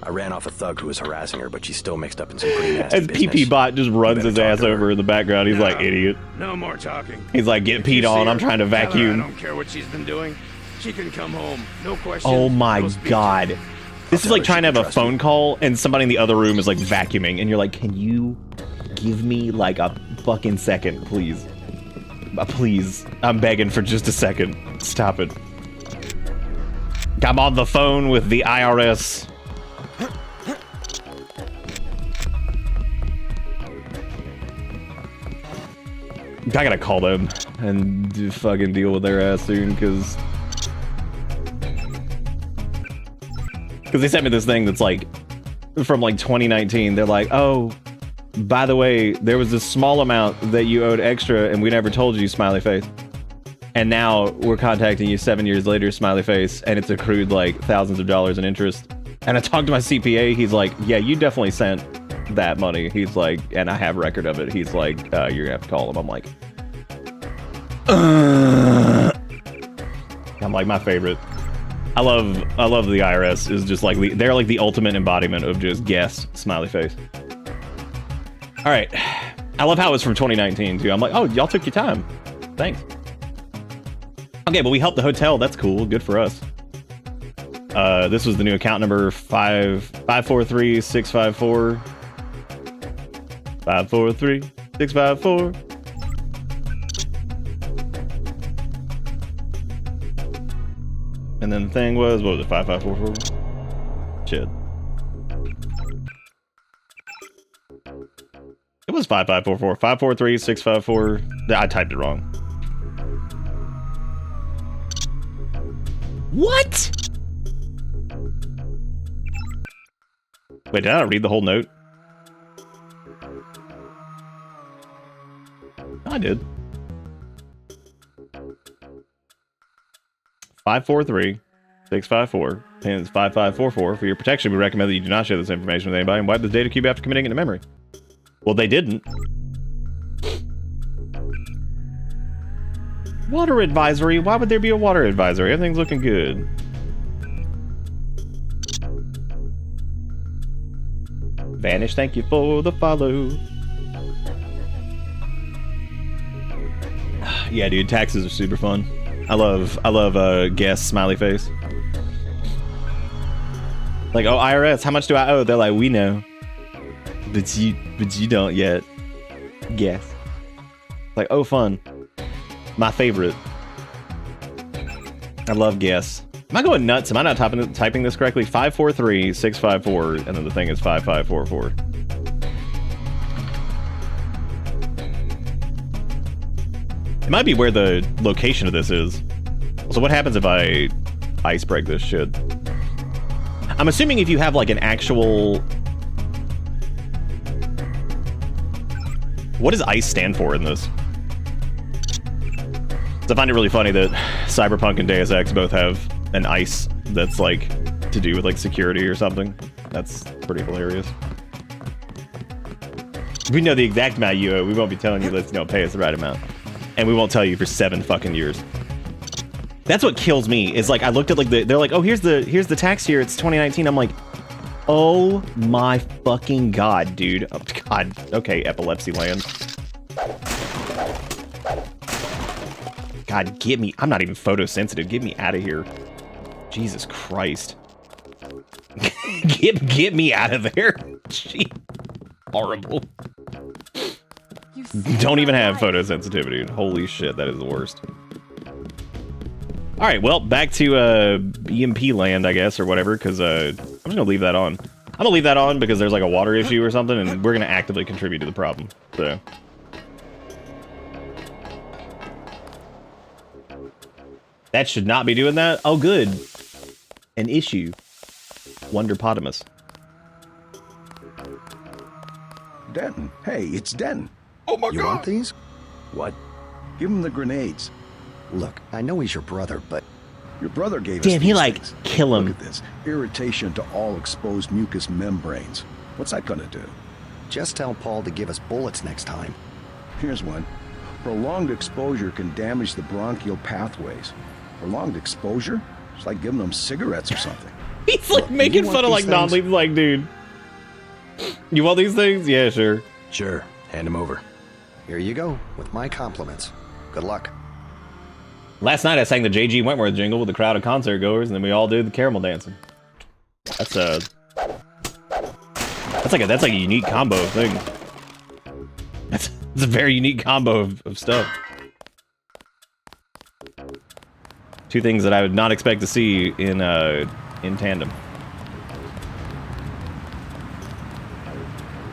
I ran off a thug who was harassing her, but she's still mixed up in some pretty nasty As business. PP Bot just runs better his talk ass to her. over in the background, he's like, No. idiot. No more talking. He's like, get If you peed on, see I'm her, trying to tell her vacuum. I don't care what she's been doing. She can come home. No questions. Oh my no speeches. God. This is tell like her trying she to can have a trust phone me. call and somebody in the other room is like vacuuming and you're like, can you give me like a fucking second, please? Please. I'm begging for just a second. Stop it. I'm on the phone with the IRS. I gotta call them and fucking deal with their ass soon, because they sent me this thing that's like from like 2019. They're like, oh, by the way, there was this small amount that you owed extra and we never told you, smiley face. And now we're contacting you 7 years later, smiley face, and it's accrued like thousands of dollars in interest. And I talked to my CPA, he's like, yeah, you definitely sent that money. He's like, and I have record of it. He's like, you're gonna have to call him. I'm like, I'm like, my favorite. I love the IRS is just like, they're like the ultimate embodiment of just guess, smiley face. All right. I love how it's from 2019 too. I'm like, oh, y'all took your time. Thanks. Okay, but we helped the hotel. That's cool. Good for us. This was the new account number 543654. 543654. 654. And then the thing was, what was it, 5544? Shit. It was 5544. 543 654. I typed it wrong. What? Wait, did I not read the whole note? I did. 543 654 pins 5544. For your protection, we recommend that you do not share this information with anybody and wipe the data cube after committing it to memory. Well, they didn't. Water advisory? Why would there be a water advisory? Everything's looking good. Vanish, thank you for the follow. Yeah, dude, taxes are super fun. I love guest smiley face. Like, oh, IRS, how much do I owe? They're like, we know. But you don't yet. Guess. Like, oh, fun. My favorite. I love guess. Am I going nuts? Am I not typing this correctly? 543 654, and then the thing is 5544. It might be where the location of this is. So what happens if I ice break this shit? I'm assuming if you have like an actual... What does ICE stand for in this? So I find it really funny that Cyberpunk and Deus Ex both have an ICE that's like to do with like security or something. That's pretty hilarious. We know the exact amount you owe. We won't be telling you, let's pay us the right amount. And we won't tell you for 7 fucking years. That's what kills me, is like I looked at like they're like, oh, here's the tax year, it's 2019. I'm like, oh my fucking god, dude. Oh, god. Okay, epilepsy land. God, get me. I'm not even photosensitive. Get me out of here. Jesus Christ. get me out of there. Gee. Horrible. Don't even have photosensitivity. Holy shit, that is the worst. All right, well, back to EMP land, I guess, or whatever, because I'm just gonna leave that on. I'm gonna leave that on because there's like a water issue or something, and we're gonna actively contribute to the problem. So. That should not be doing that. Oh, good. An issue. Wonderpotamus. Denton. Hey, it's Denton. Oh my God! You want these? What? Give him the grenades. Look, I know he's your brother, but Your brother gave us Damn, he these like things. kill him. Look at this. Irritation to all exposed mucous membranes. What's that gonna do? just tell Paul to give us bullets next time. Here's one. Prolonged exposure can damage the bronchial pathways. Prolonged exposure? It's like giving them cigarettes or something. He's like making fun of like non-lethal, like, dude. You want these things? Yeah, sure. Sure. Hand him over. Here you go, with my compliments. Good luck. Last night I sang the J.G. Wentworth jingle with a crowd of concert goers, and then we all did the caramel dancing. That's like a unique combo thing. That's a very unique combo of stuff. Two things that I would not expect to see in tandem.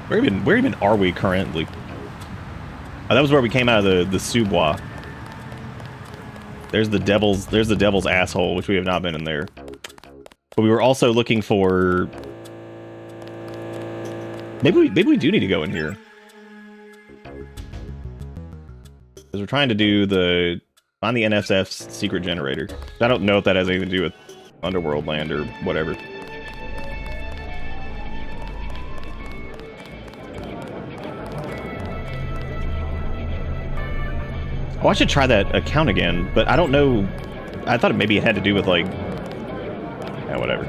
Where even are we currently? Oh, that was where we came out of the Subois. There's the devil's asshole, which we have not been in there. But we were also looking for. Maybe we do need to go in here. Because we're trying to do find the NSF's secret generator. I don't know if that has anything to do with Underworld land or whatever. Oh, I should try that account again, but I don't know. I thought maybe it had to do with like, yeah, whatever.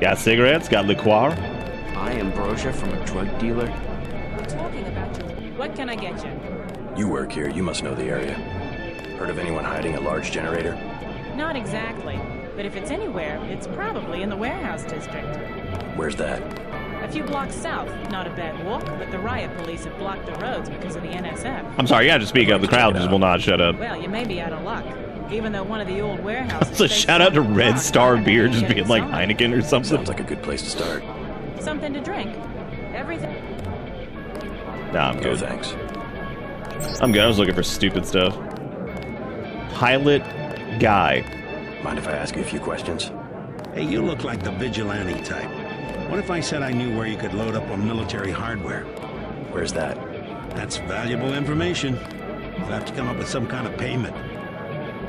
Got cigarettes, got liqueur. I am Brosia from a drug dealer. Talking about you. What can I get you? You work here, you must know the area. Heard of anyone hiding a large generator? Not exactly, but if it's anywhere, it's probably in the warehouse district. Where's that? A few blocks south. Not a bad walk, but the riot police have blocked the roads because of the NSF. I'm sorry, you have to speak up. The crowd just will not shut up. Well, you may be out of luck. Even though one of the old warehouses... So shout out to Red Star Beer just being like Heineken or something. Sounds like a good place to start. Something to drink. Everything... Nah, I'm No good. thanks. I'm good. I was looking for stupid stuff. Pilot guy. Mind if I ask you a few questions? Hey, you look like the vigilante type. What if I said I knew where you could load up on military hardware? Where's that? That's valuable information. You'll have to come up with some kind of payment.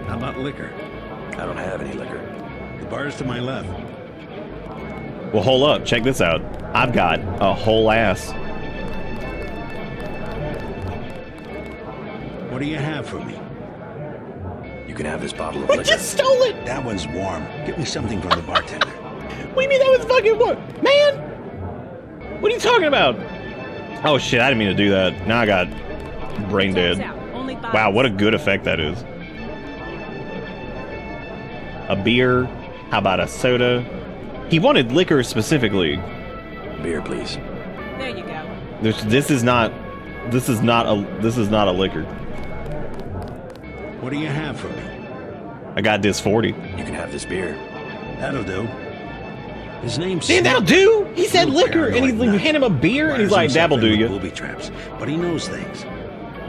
How about liquor? I don't have any liquor. The bar's to my left. Well, hold up. Check this out. I've got a whole ass. What do you have for me? You can have this bottle of We liquor. just stole it! That one's warm. Get me something from the bartender. What do you mean that was fucking what? Man! What are you talking about? Oh shit, I didn't mean to do that. Now I got brain dead. Wow, what a good effect that is. A beer. How about a soda? He wanted liquor specifically. Beer, please. There you go. This is not a liquor. What do you have for me? I got this 40. You can have this beer. That'll do. His name's Damn, that'll do! He said liquor, and you hand him a beer, and he's like, that'll do you. Booby traps, but he knows things.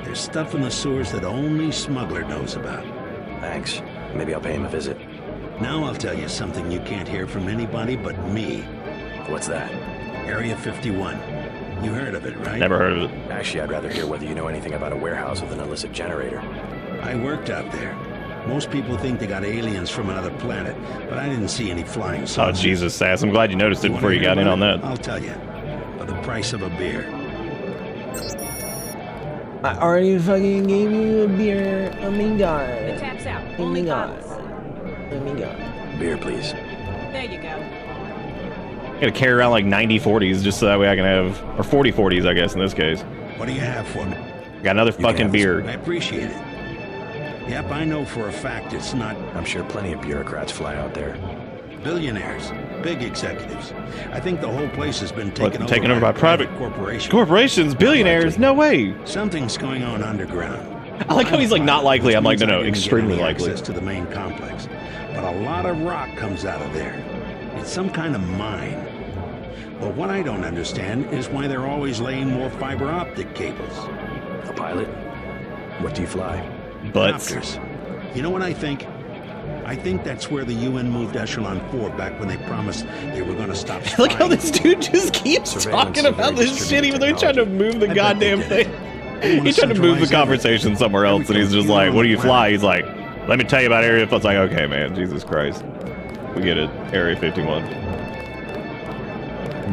There's stuff in the sewers that only smuggler knows about. Thanks. Maybe I'll pay him a visit. Now I'll tell you something you can't hear from anybody but me. What's that? Area 51. You heard of it, right? Never heard of it. Actually, I'd rather hear whether you know anything about a warehouse with an illicit generator. I worked out there. Most people think they got aliens from another planet, but I didn't see any flying Oh, saucers. Jesus, Sass. I'm glad you noticed it before you got in on that. I'll tell you. For the price of a beer. I already fucking gave you a beer. Oh my The god. tap's out. Oh Only my god. bottles. Oh my god. Beer, please. There you go. I gotta carry around like 90 40s just so that way I can have, or 40 40s, I guess, in this case. What do you have for me? Got another can fucking have this. beer. I appreciate it. Yep, I know for a fact it's not I'm sure plenty of bureaucrats fly out there. billionaires, big executives. I think the whole place has been What, taken taken over by private corporations. Corporations, billionaires, no way. Something's going on underground. I like how he's like, not likely. I'm like, no, no, extremely likely. Access to the main complex, but a lot of rock comes out of there. It's some kind of mine. But what I don't understand is why they're always laying more fiber optic cables. A pilot? What do you fly? Butts. Copters. You know what I think? I think that's where the UN moved Echelon 4 back when they promised they were going to stop Look how spying. this dude just keeps Surveillance talking of about very this shit, even though he's distributed trying to move the I bet goddamn they did thing. it. They wanna He's trying to move the centralize conversation somewhere else, and he's just like, what do you fly? He's like, let me tell you about Area 51. It's like, okay, man, Jesus Christ. We get it. Area 51.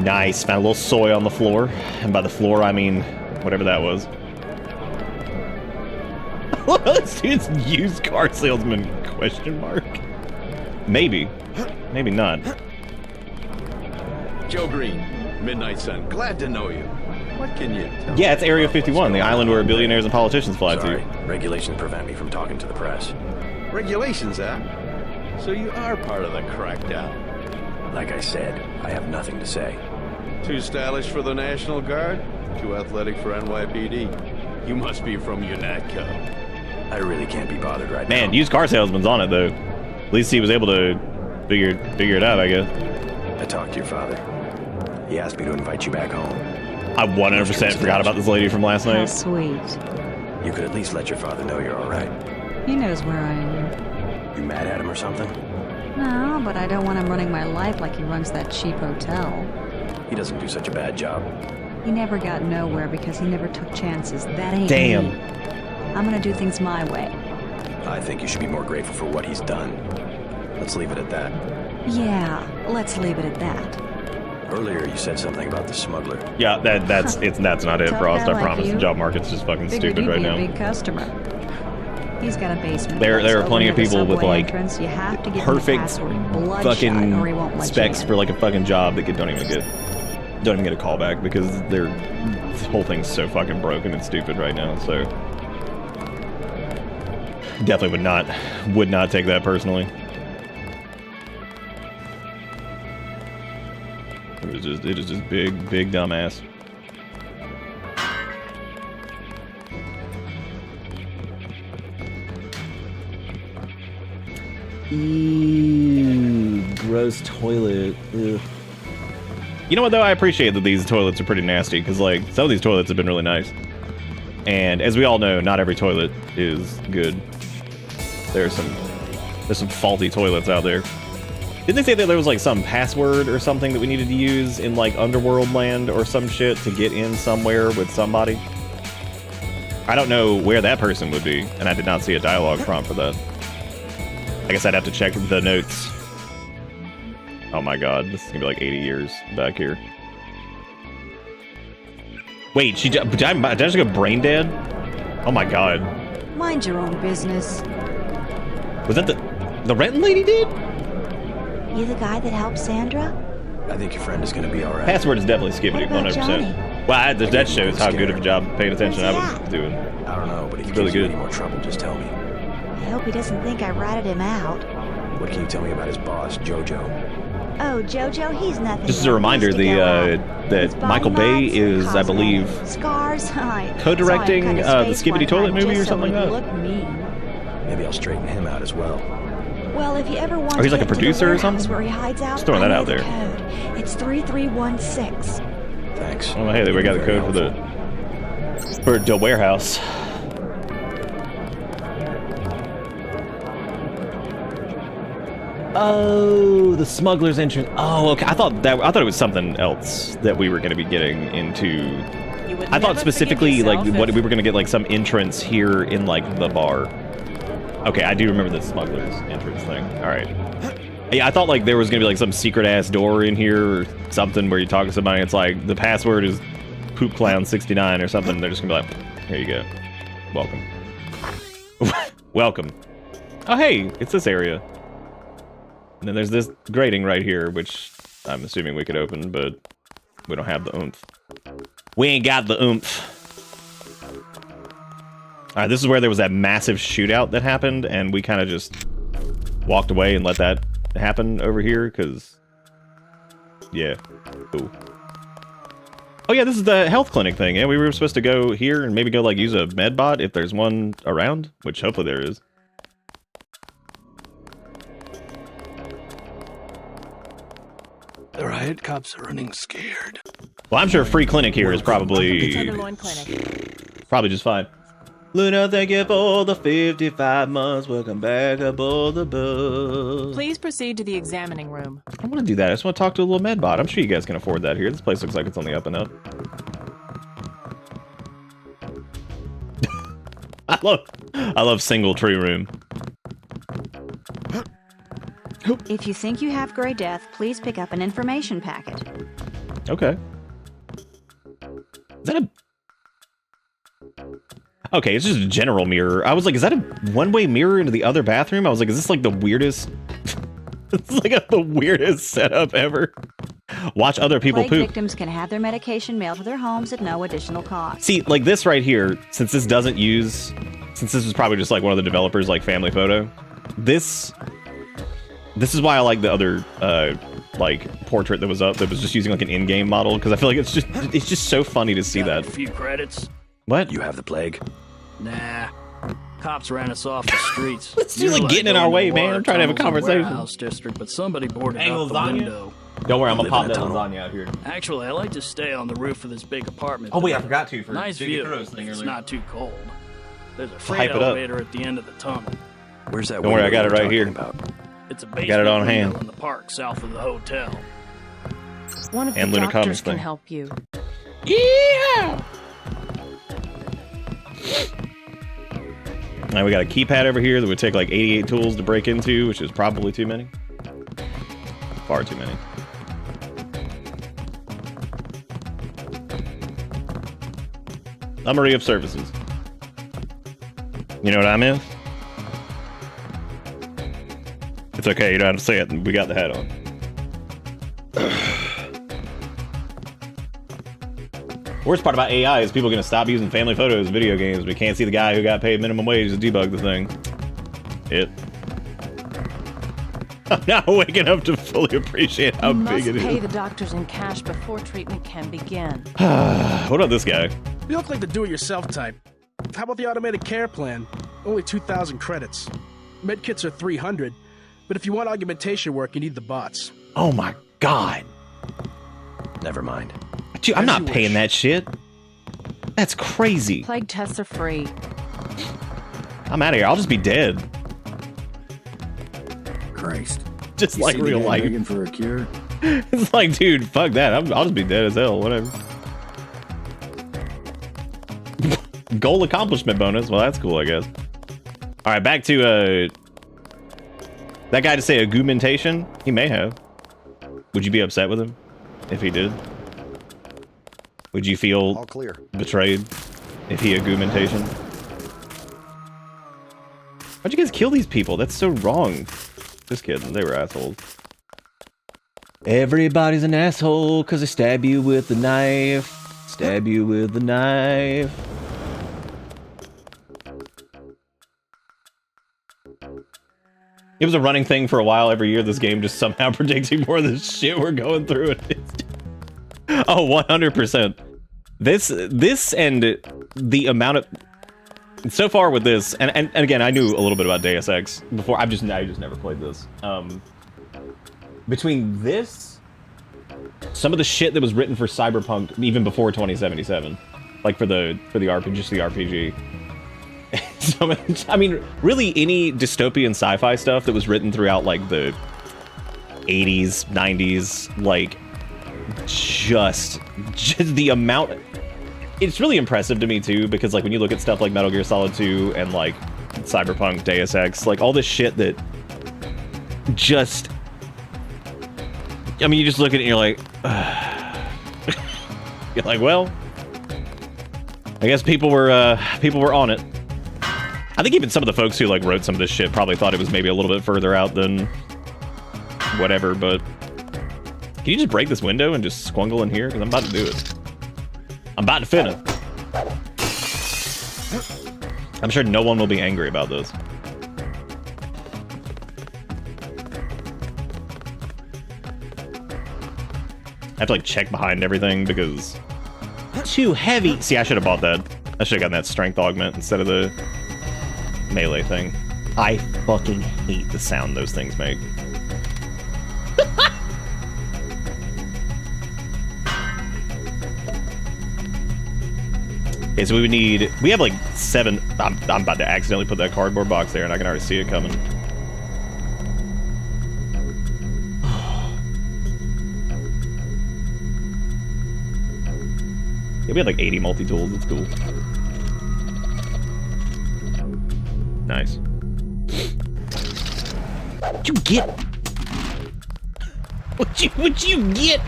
Nice. Found a little soy on the floor. And by the floor, I mean whatever that was. This dude's used car salesman, question mark. Maybe. Maybe not. Joe Green, Midnight Sun. Glad to know you. What can you tell Yeah, it's me Area about 51, what's the going island on where there? billionaires and politicians fly Sorry, to. regulations prevent me from talking to the press. Regulations, huh? So you are part of the crackdown. Like I said, I have nothing to say. Too stylish for the National Guard? Too athletic for NYPD? You must be from UNATCO. I really can't be bothered right Man, now. used car salesman's on it, though. At least he was able to figure it out, I guess. I talked to your father. He asked me to invite you back home. I 100% forgot about this lady from last How night. sweet. You could at least let your father know you're all right. He knows where I am. You mad at him or something? No, but I don't want him running my life like he runs that cheap hotel. He doesn't do such a bad job. He never got nowhere because he never took chances. That ain't Damn. me. I'm gonna do things my way. I think you should be more grateful for what he's done. Let's leave it at that. Yeah, let's leave it at that. Earlier, you said something about the smuggler. Yeah, that's not it, Tough Frost. guy I like promise. you. The job market's just fucking Figured stupid you'd right be now. a big customer. He's got a basement. There that's are plenty of over near the people with subway like entrance. You have to give him the perfect password bloodshot, fucking or he won't let specs you in. for like a fucking job that don't even get a call back because this whole thing's so fucking broken and stupid right now. So definitely would not take that personally. It is just big dumbass. Ew, gross toilet. Ugh. You know what though? I appreciate that these toilets are pretty nasty because like some of these toilets have been really nice. And as we all know, not every toilet is good. There's some faulty toilets out there. Didn't they say that there was like some password or something that we needed to use in like Underworld Land or some shit to get in somewhere with somebody? I don't know where that person would be, and I did not see a dialogue prompt for that. I guess I'd have to check the notes. Oh my god, this is gonna be like 80 years back here. Wait, did I just go brain dead? Oh my god. Mind your own business. Was that the Renton lady did? You the guy that helped Sandra? I think your friend is going to be all right. Password is definitely skipping What about 100%. Well, that shows how good of a job paying attention I was doing. I don't know, but if you really gives you good. any more trouble, just tell me. I hope he doesn't think I ratted him out. What can you tell me about his boss, Jojo? Oh, Jojo, he's nothing. Just as a reminder, that Michael Bay is, I believe, scars. co-directing the Skibbity Toilet movie or something like that. Look mean. Maybe I'll straighten him out as well. Well, if you ever want Or he's to like a get to the producer or warehouse something? where he hides out, Just throwing I that know out the there. Code. It's 3316. Thanks. Oh, hey, we got the code for the warehouse. Oh, the smuggler's entrance. Oh, okay. I thought it was something else that we were going to be getting into. I thought specifically like what we were going to get like some entrance here in like the bar. Okay, I do remember the smuggler's entrance thing. All right. Yeah, I thought like there was going to be like some secret ass door in here or something where you talk to somebody. It's like the password is poopclown69 or something. They're just going to be like, here you go. Welcome. Welcome. Oh, hey, it's this area. And then there's this grating right here, which I'm assuming we could open, but we don't have the oomph. We ain't got the oomph. Alright, this is where there was that massive shootout that happened, and we kind of just walked away and let that happen over here, because... Yeah. Ooh. Oh yeah, this is the health clinic thing. Yeah, we were supposed to go here and maybe go, like, use a med bot if there's one around, which hopefully there is. The riot cops are running scared. Well, I'm sure free clinic here is probably just fine. Luna, thank you for the 55 months. Welcome back aboard the bus. Please proceed to the examining room. I want to do that. I just want to talk to a little med bot. I'm sure you guys can afford that here. This place looks like it's on the up and up. I love single tree room. If you think you have Gray Death, please pick up an information packet. Okay. Is that a... Okay, it's just a general mirror. I was like, is that a one-way mirror into the other bathroom? I was like, is this like the weirdest... It's like the weirdest setup ever. Watch other people Plague poop. victims can have their medication mailed to their homes at no additional cost. See, like this right here, since this doesn't use... Since this was probably just like one of the developers, like family photo, this is why I like the other like portrait that was up that was just using like an in-game model, because I feel like it's just so funny to see that. A few credits. What? You have the plague? Nah. Cops ran us off the streets. Let's do like getting in our way, man. I'm trying to have a conversation. Warehouse district, but somebody boarded Hey, up the lasagna? window. Don't worry, I'm gonna pop Live that in a tunnel. lasagna out here. Actually, I like to stay on the roof of this big apartment. Oh wait, I forgot to for Nice Big view. Churros thing It's earlier. not too cold. There's a hype freight it up. elevator at the end of the tunnel. Where's that Don't worry, I window got it you were right here. talking about? It's a I basement got it on window hand. in the park south of the hotel. One of And the Luna doctors Comics can thing. help you. Yeah! Now we got a keypad over here that would take like 88 tools to break into, which is probably too many. Far too many. Summary of services. You know what I mean? It's okay, you don't have to say it. We got the hat on. Worst part about AI is people are going to stop using family photos in video games. We can't see the guy who got paid minimum wage to debug the thing. I'm not waking up to fully appreciate how big it is. You must pay the doctors in cash before treatment can begin. What about this guy? You look like the do-it-yourself type. How about the automated care plan? Only 2,000 credits. Medkits are 300, but if you want augmentation work, you need the bots. Oh my god. Never mind. Dude, I'm As not you paying wish. that shit. That's crazy. Plague tests are free. I'm out of here. I'll just be dead. Christ. Just You like see the real guy life. begging for a cure? It's like, dude, fuck that. I'll just be dead as hell. Whatever. Goal accomplishment bonus. Well, that's cool, I guess. All right, back to that guy to say augmentation. He may have. Would you be upset with him if he did? Would you feel All clear. betrayed if he augmentation? Why'd you guys kill these people? That's so wrong. Just kidding. They were assholes. Everybody's an asshole because they stab you with a knife. Stab you with a knife. It was a running thing for a while every year. This game just somehow predicting more of the shit we're going through. Oh, 100%. This and the amount of... So far with this, and again, I knew a little bit about Deus Ex before. I just never played this. Between this, some of the shit that was written for Cyberpunk even before 2077, like for the RPG, just the RPG. So, I mean, really any dystopian sci-fi stuff that was written throughout like the 80s, 90s, like just the amount. It's really impressive to me too, because like when you look at stuff like Metal Gear Solid 2 and like Cyberpunk, Deus Ex, like all this shit that just, I mean, you just look at it and you're like, you're like, well, I guess people were on it. I think even some of the folks who like wrote some of this shit probably thought it was maybe a little bit further out than whatever, but can you just break this window and just squungle in here? Because I'm about to do it. I'm about to finna. I'm sure no one will be angry about this. I have to like check behind everything because too heavy. See, I should have bought that. I should have gotten that strength augment instead of the melee thing. I fucking hate the sound those things make. Okay, so we have like 7. I'm about to accidentally put that cardboard box there and I can already see it coming. Yeah, we had like 80 multi-tools. It's cool. Nice. What'd you get? What'd you get?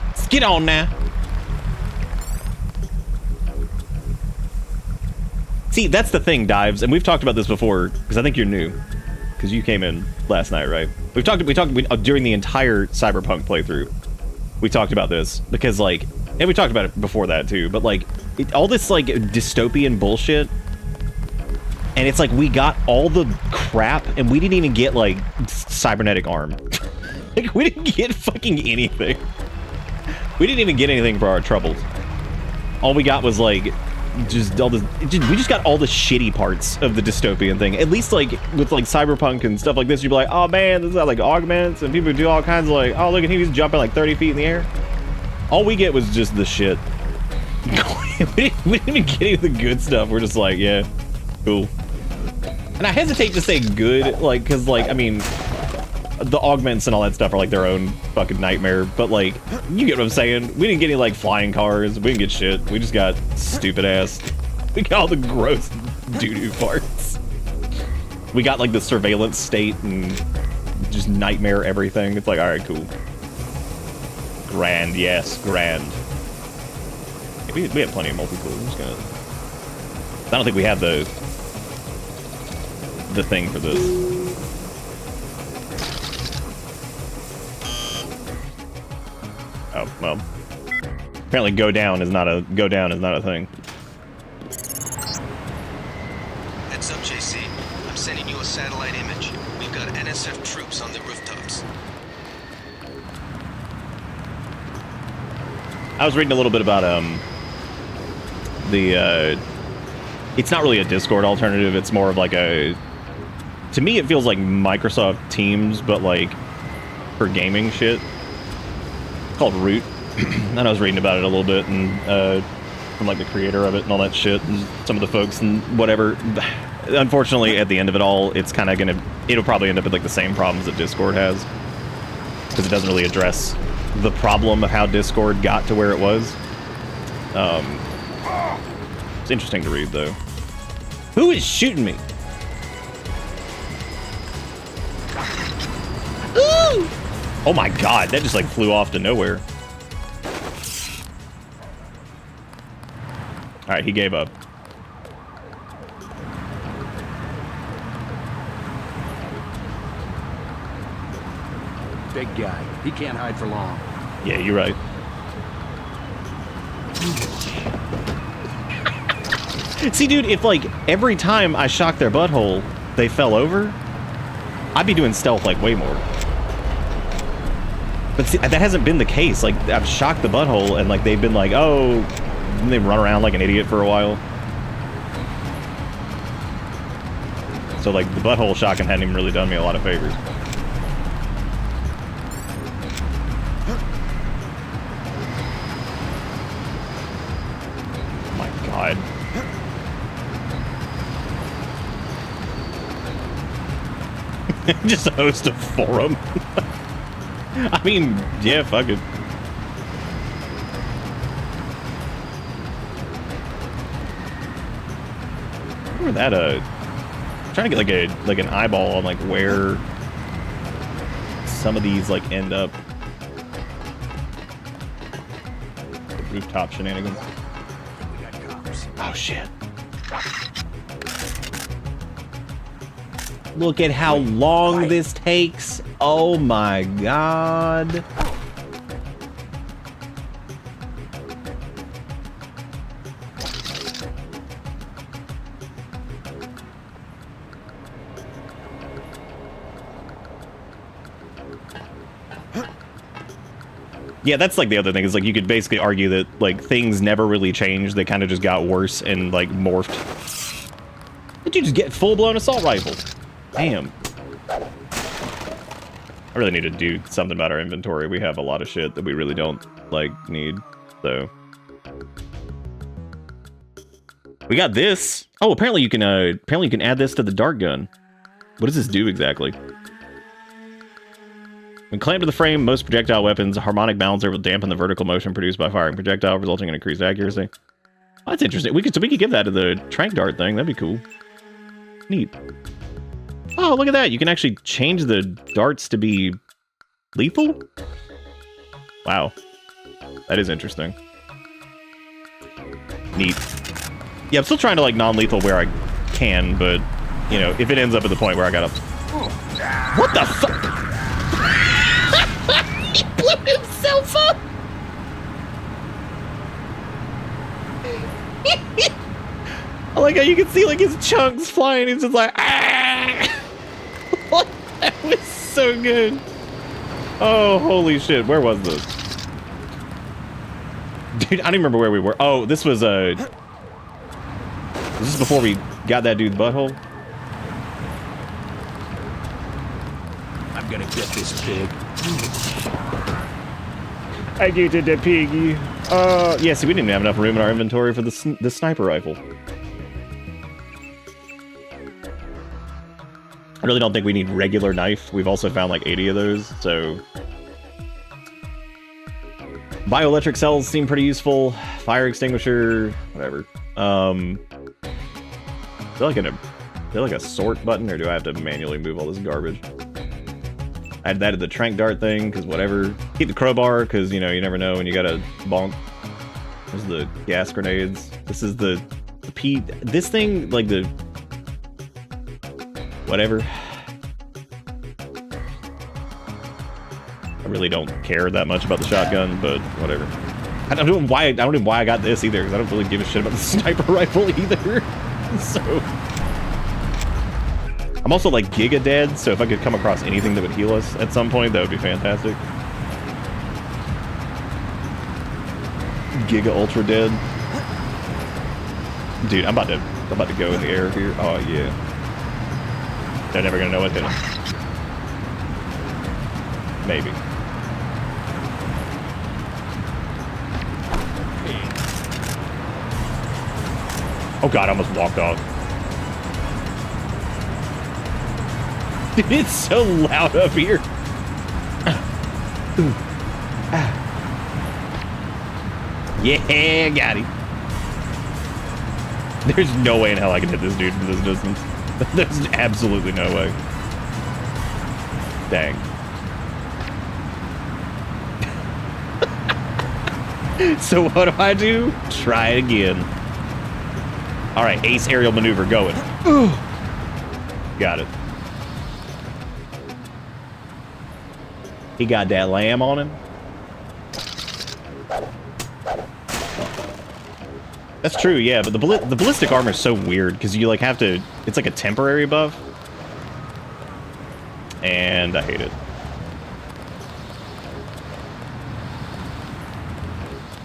Let's get on now. See, that's the thing, Dives, and we've talked about this before, because I think you're new, because you came in last night, right? We talked during the entire Cyberpunk playthrough. We talked about this, because, like, and we talked about it before that, too, but, like, all this, like, dystopian bullshit, and it's like, we got all the crap, and we didn't even get, like, cybernetic arm. Like, we didn't get fucking anything. We didn't even get anything for our troubles. All we got was, like... we just got all the shitty parts of the dystopian thing. At least like with like Cyberpunk and stuff like this, you'd be like, oh man, this is like augments and people do all kinds of like, oh look at him, he's jumping like 30 feet in the air. All we get was just the shit. we didn't even get any of the good stuff. We're just like, yeah, cool. And I hesitate to say good, like, cause like, I mean, the augments and all that stuff are like their own fucking nightmare, but like, you get what I'm saying? We didn't get any like flying cars, we didn't get shit, we just got stupid ass, we got all the gross doo-doo parts. We got like the surveillance state and just nightmare everything. It's like, alright, cool. Grand, yes, grand. Yeah, we have plenty of multi-tools. I'm just gonna... I don't think we have the thing for this. Oh, well. Apparently go down is not a thing. Heads up, JC. I'm sending you a satellite image. We've got NSF troops on the rooftops. I was reading a little bit about it's not really a Discord alternative. It's more of like a, to me it feels like Microsoft Teams, but like for gaming shit. It's called Root. And I was reading about it a little bit, and from like the creator of it and all that shit, and some of the folks and whatever. Unfortunately, at the end of it all, it's kind of it'll probably end up with like the same problems that Discord has, because it doesn't really address the problem of how Discord got to where it was. It's interesting to read, though. Who is shooting me? Ooh! Oh my god, that just like flew off to nowhere. Alright, he gave up. Big guy. He can't hide for long. Yeah, you're right. See, dude, if like every time I shocked their butthole, they fell over, I'd be doing stealth like way more. But see, that hasn't been the case. Like, I've shocked the butthole, and like they've been like, oh, and they run around like an idiot for a while. So like the butthole shocking hadn't even really done me a lot of favors. Oh my god. Just host a forum. I mean, yeah, fuck it. Where that I'm trying to get like an eyeball on like where some of these like end up. The rooftop shenanigans. Oh shit. Look at how long this takes. Oh my god. Yeah, that's like the other thing, is like you could basically argue that like things never really changed. They kind of just got worse and like morphed. Did you just get full-blown assault rifle? Damn. I really need to do something about our inventory. We have a lot of shit that we really don't like need, so. We got this. Oh, apparently you can add this to the dart gun. What does this do exactly? When clamped to the frame, most projectile weapons, a harmonic balancer will dampen the vertical motion produced by firing projectile, resulting in increased accuracy. Oh, that's interesting. We could give that to the trank dart thing. That'd be cool. Neat. Oh, look at that. You can actually change the darts to be lethal? Wow. That is interesting. Neat. Yeah, I'm still trying to like non-lethal where I can, but you know, if it ends up at the point where I gotta... What the fuck? He blew himself up! I like how you can see like his chunks flying. He's just like, ah! What? That was so good. Oh, holy shit. Where was this? Dude, I don't even remember where we were. Oh, this was this before we got that dude's butthole? I'm gonna get this pig. I get the piggy. Yeah, see, we didn't have enough room in our inventory for the sniper rifle. I really don't think we need regular knife. We've also found like 80 of those, so... Bioelectric cells seem pretty useful. Fire extinguisher, whatever. Is there like a sort button, or do I have to manually move all this garbage? I had that at the trank dart thing, because whatever. Keep the crowbar, because, you know, you never know when you gotta bonk. There's the gas grenades. This is the this thing, like the... Whatever. I really don't care that much about the shotgun, but whatever. I don't know why I got this either, because I don't really give a shit about the sniper rifle either. So... I'm also like giga dead, so if I could come across anything that would heal us at some point, that would be fantastic. Giga ultra dead. Dude, I'm about to go in the air here. Oh yeah. They're never gonna know what hit them. Maybe. Oh god, I almost walked off. Dude, it's so loud up here. Yeah, got him. There's no way in hell I can hit this dude from this distance. There's absolutely no way. Dang. So what do? Try it again. All right, ace aerial maneuver going. Got it. He got that lamb on him. That's true, yeah, but the ballistic armor is so weird because you like have to. It's like a temporary buff, and I hate it.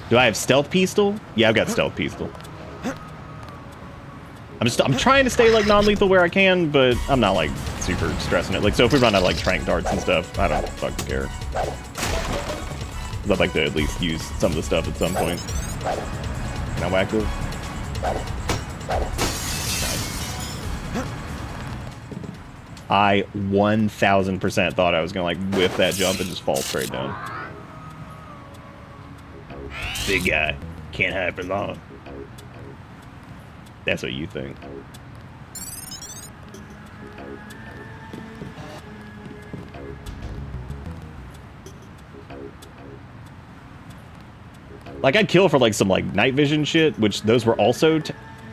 Do I have stealth pistol? Yeah, I've got stealth pistol. I'm trying to stay like non-lethal where I can, but I'm not like super stressing it. Like, so if we run out of like trank darts and stuff, I don't fucking care. 'Cause I'd like to at least use some of the stuff at some point. Can I whack this? I 1000% thought I was gonna like whiff that jump and just fall straight down. Big guy, can't hide for long. That's what you think. Like, I'd kill for like some like night vision shit, which those were also.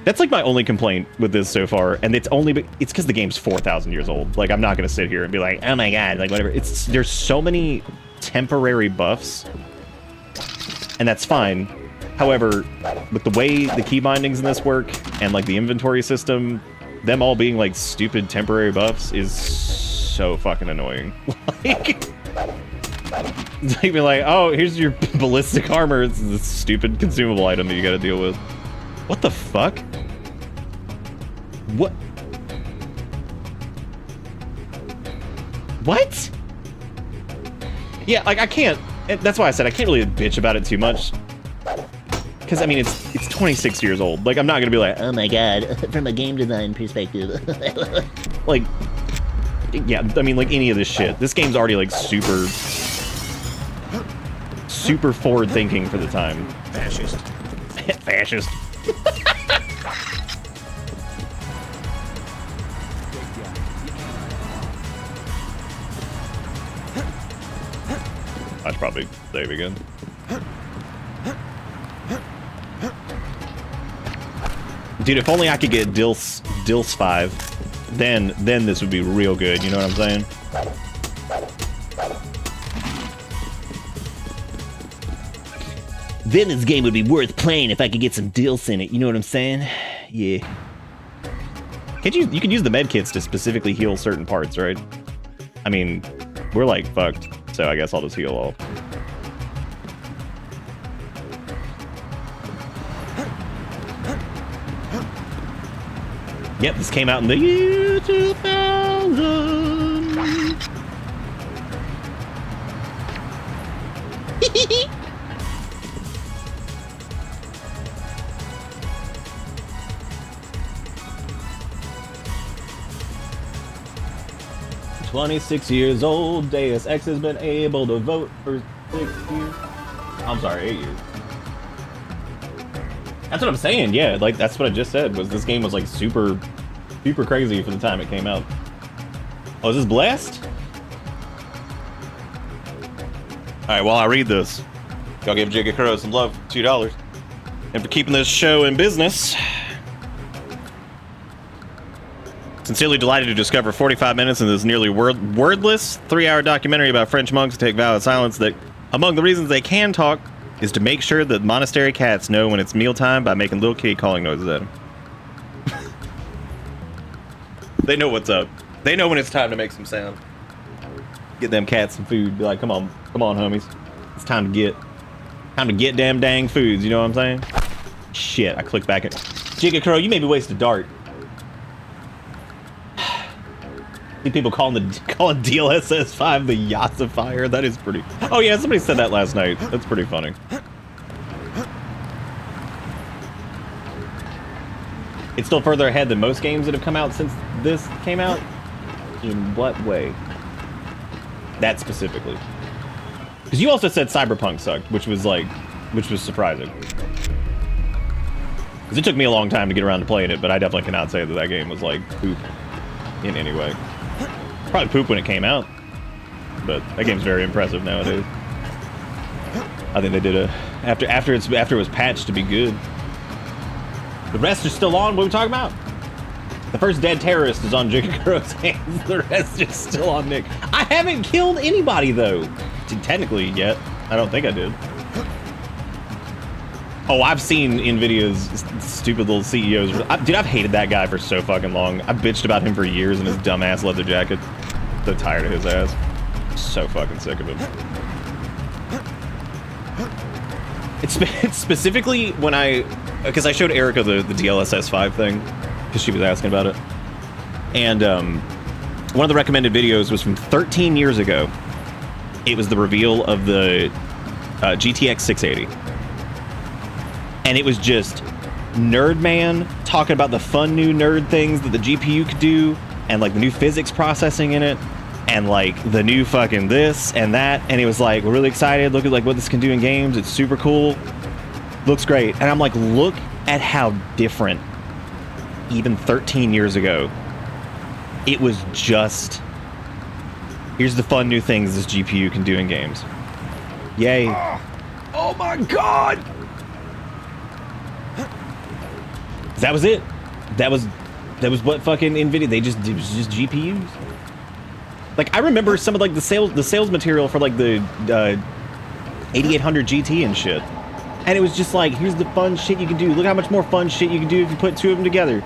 That's like my only complaint with this so far, and it's because the game's 4,000 years old. Like, I'm not gonna sit here and be like, oh my god, like whatever. There's so many temporary buffs, and that's fine. However, with the way the key bindings in this work and like the inventory system, them all being like stupid temporary buffs is so fucking annoying. Like. It's like, oh, here's your ballistic armor. It's this stupid consumable item that you gotta deal with. What the fuck? What? What? Yeah, like, I can't. That's why I said I can't really bitch about it too much. Because, I mean, it's 26 years old. Like, I'm not gonna be like, oh my god, from a game design perspective. Like, yeah, I mean, like any of this shit. This game's already, like, super forward-thinking for the time. Fascist. Fascist. I should probably save again. Dude, if only I could get Dils 5, then this would be real good, you know what I'm saying? Then this game would be worth playing if I could get some Dils in it, you know what I'm saying? Yeah. Can't you can use the med kits to specifically heal certain parts, right? I mean, we're like fucked, so I guess I'll just heal all. Yep, this came out in the year 2000. 26 years old, Deus Ex has been able to vote for 6 years. I'm sorry, 8 years. That's what I'm saying, yeah, like, that's what I just said, was this game was, like, super crazy for the time it came out. Oh, is this blessed? Alright, while I read this, y'all give Jigga Crow some love, $2. And for keeping this show in business. Sincerely delighted to discover 45 minutes in this nearly wordless 3-hour documentary about French monks who take vow of silence that, among the reasons they can talk, is to make sure that monastery cats know when it's mealtime by making little kitty calling noises at them. They know what's up. They know when it's time to make some sound. Get them cats some food. Be like, come on, homies. It's time to get damn dang foods. You know what I'm saying? Shit, I clicked back at Jigga Crow. You made me waste a dart. See people calling DLSS 5 the Yassifier. That is pretty. Oh yeah, somebody said that last night. That's pretty funny. It's still further ahead than most games that have come out since this came out. In what way? That specifically. Because you also said Cyberpunk sucked, which was surprising. Because it took me a long time to get around to playing it, but I definitely cannot say that that game was like poop in any way. Probably poop when it came out, but that game's very impressive nowadays. I think they did after it was patched to be good. The rest are still on. What are we talking about? The first dead terrorist is on Jigga Crow's hands. The rest is still on Nick. I haven't killed anybody though, technically yet. I don't think I did. Oh, I've seen in videos stupid little CEOs. Dude, I've hated that guy for so fucking long. I've bitched about him for years in his dumbass leather jacket. So tired of his ass. So fucking sick of him. It's specifically when because I showed Erica the DLSS 5 thing, because she was asking about it. And one of the recommended videos was from 13 years ago. It was the reveal of the GTX 680. And it was just Nerd Man talking about the fun new nerd things that the GPU could do, and like the new physics processing in it, and like the new fucking this and that. And it was like, we're really excited. Look at like what this can do in games. It's super cool. Looks great. And I'm like, look at how different even 13 years ago. It was just, here's the fun new things this GPU can do in games. Yay. Oh my god! That was it. That was what fucking NVIDIA, it was just GPUs. Like, I remember some of like the sales material for like the 8800 GT and shit. And it was just like, here's the fun shit you can do. Look how much more fun shit you can do if you put two of them together.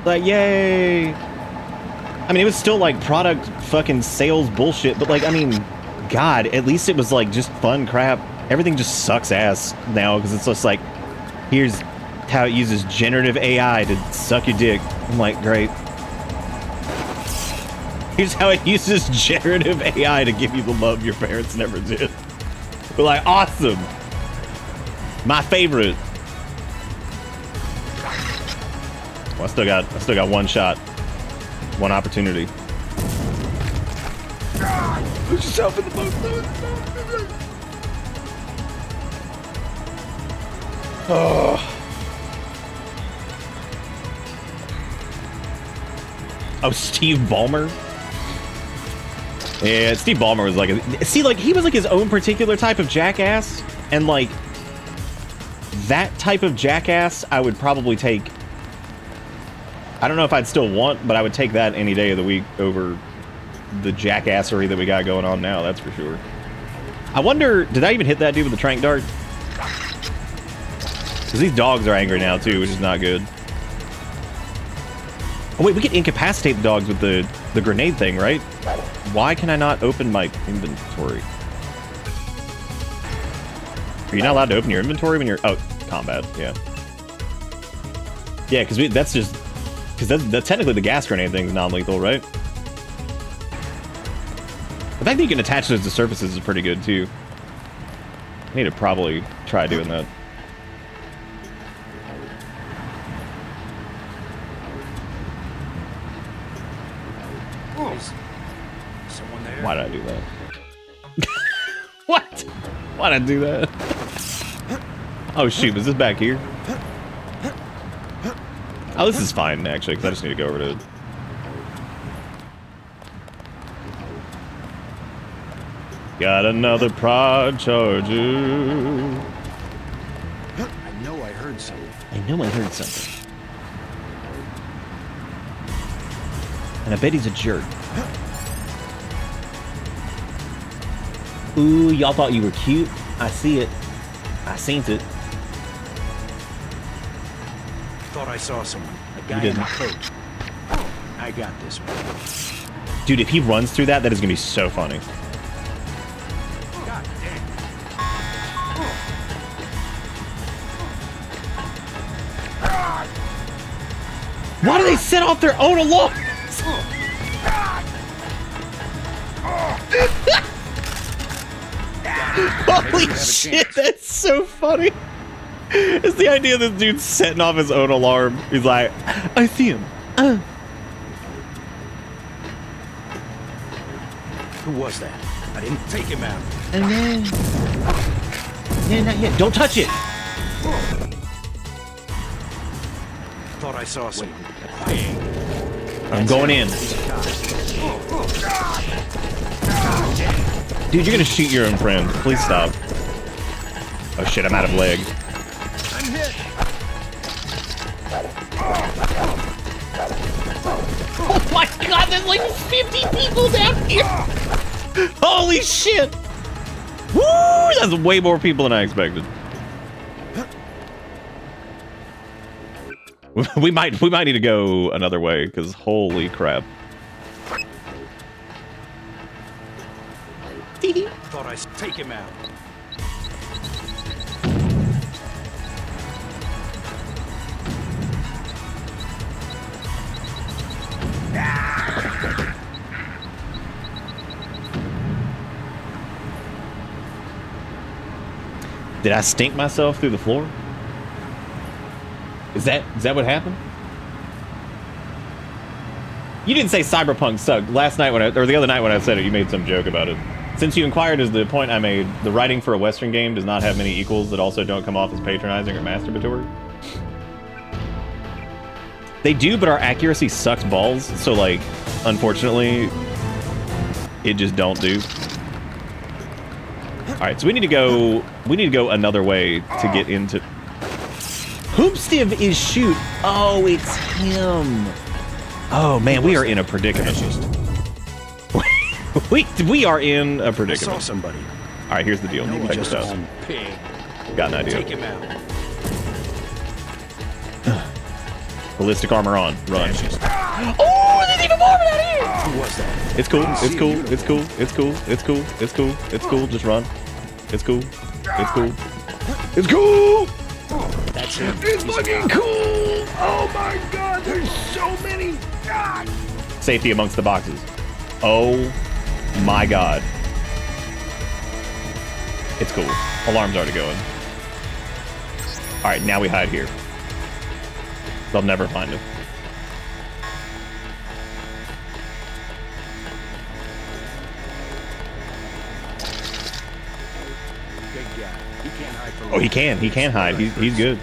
Like, yay. I mean, it was still like product fucking sales bullshit, but like, I mean, God, at least it was like just fun crap. Everything just sucks ass now because it's just like, here's how it uses generative AI to suck your dick. I'm like, great. Here's how it uses generative AI to give you the love your parents never did. We're like, awesome. My favorite. Well, I still got one shot. One opportunity. Put yourself in the boat. Oh. Oh, Steve Ballmer? Yeah, Steve Ballmer was like he was like his own particular type of jackass, and like that type of jackass I would probably take. I don't know if I'd still want, but I would take that any day of the week over the jackassery that we got going on now, that's for sure. I wonder, did I even hit that dude with the trank dart? Because these dogs are angry now too, which is not good. Oh wait, we can incapacitate the dogs with the grenade thing, right? Why can I not open my inventory? Are you not allowed to open your inventory when you're... Oh, combat, yeah. Yeah, because that's just... Because that's technically the gas grenade thing is non-lethal, right? The fact that you can attach those to surfaces is pretty good, too. I need to probably try doing that. Why did I do that? What? Why did I do that? Oh shoot, was this back here? Oh, this is fine actually, because I just need to go over to... Got another prod charger. I know I heard something. And I bet he's a jerk. Ooh, y'all thought you were cute? I see it. I seen it. Thought I saw someone. A guy in a coat. I got this one. Dude, if he runs through that, that is gonna be so funny. Why do they set off their own alarms? Holy shit, that's so funny. It's the idea this dude's setting off his own alarm. He's like, I see him. Who was that? I didn't take him out. And then... Yeah, not yet. Don't touch it! Thought I saw some... I'm going in. Dude, you're gonna shoot your own friend. Please stop. Oh shit, I'm out of leg. I'm hit. Oh my god, there's like 50 people down here! Holy shit! Woo! That's way more people than I expected. We might need to go another way, because holy crap. Thought I take him out. Did I stink myself through the floor? Is that what happened? You didn't say Cyberpunk sucked. Last night or the other night when I said it, you made some joke about it. Since you inquired, is the point I made, the writing for a Western game does not have many equals that also don't come off as patronizing or masturbatory. They do, but our accuracy sucks balls, so like, unfortunately, it just don't do. Alright, so we need to go another way to get into... Hoopstiv is shoot! Oh, it's him! Oh man, we are in a predicament. we are in a predicament. I saw somebody. Alright, here's the deal. Check this out. Got an idea. Take him out. Ballistic armor on. Run. Oh, there's even more out here! Who was that? It's cool. It's cool. It's cool. It's cool. It's cool. It's cool. It's cool. Just run. It's cool. It's cool. It's cool! That's him. It's fucking cool! Oh my god, there's so many! God! Safety amongst the boxes. Oh my god. It's cool. Alarm's already going. Alright, now we hide here. They'll never find him. Big guy. He can't hide from Oh, he can. He can hide. He's good.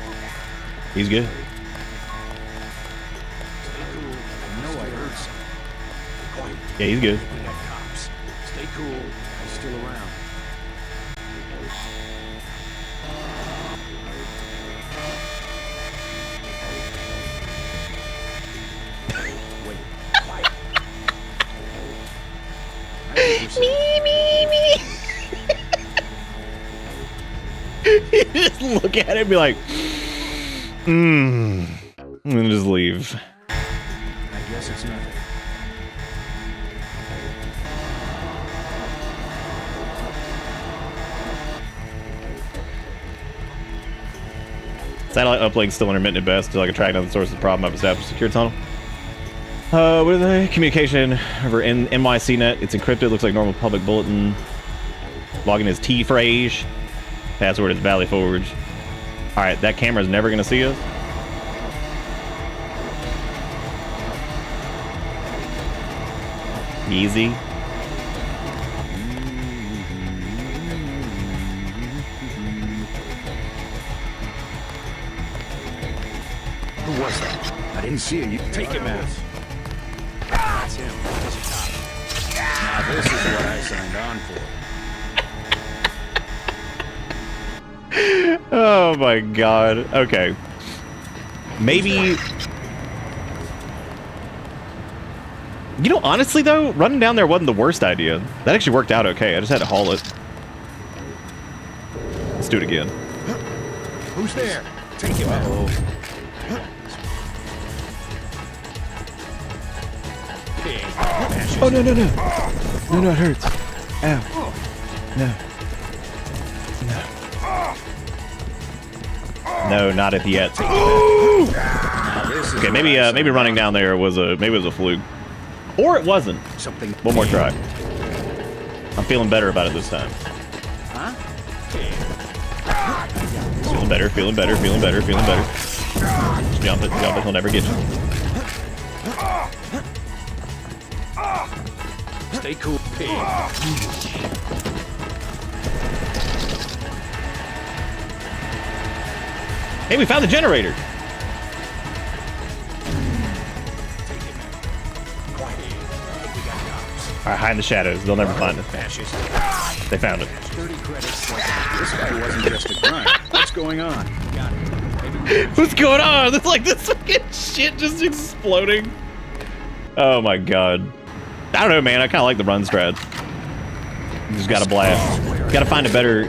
He's good. Stay cool. I know I heard something. Quiet. Yeah, he's good. We got cops. Stay cool. I'm still around. Wait. Quiet. Me. You just look at it and be like, and just leave. I guess it's nothing. Satellite uplink still intermittent at best until I can track down the source of the problem. I've established a secure tunnel. What are they? Communication over NYC net. It's encrypted. Looks like normal public bulletin. Login is T phrase. Password is Valley Forge. All right, that camera's never gonna see us. Easy. Who was that? I didn't see you. Take him out. That's him. He's a cop. Now this is what I signed on for. Oh my god. Okay. Maybe... You know, honestly though, running down there wasn't the worst idea. That actually worked out okay. I just had to haul it. Let's do it again. Who's there? Take him out. Pig. Oh, no, no, no. No, no, it hurts. Ow. No. No. No, not at yet. Okay, maybe running down there was a fluke. Or it wasn't. Something. One more try. I'm feeling better about it this time. Huh? Feeling better, feeling better, feeling better, feeling better. Just jump it, he'll never get you. Stay cool, pig. Hey, we found the generator! Alright, hide in the shadows. They'll never find it. They found it. 30 credits. This guy wasn't just a grunt. What's going on? Got it. What's going on? It's like this fucking shit just exploding. Oh my god. I don't know, man. I kind of like the run strat. You just gotta blast. Gotta find a better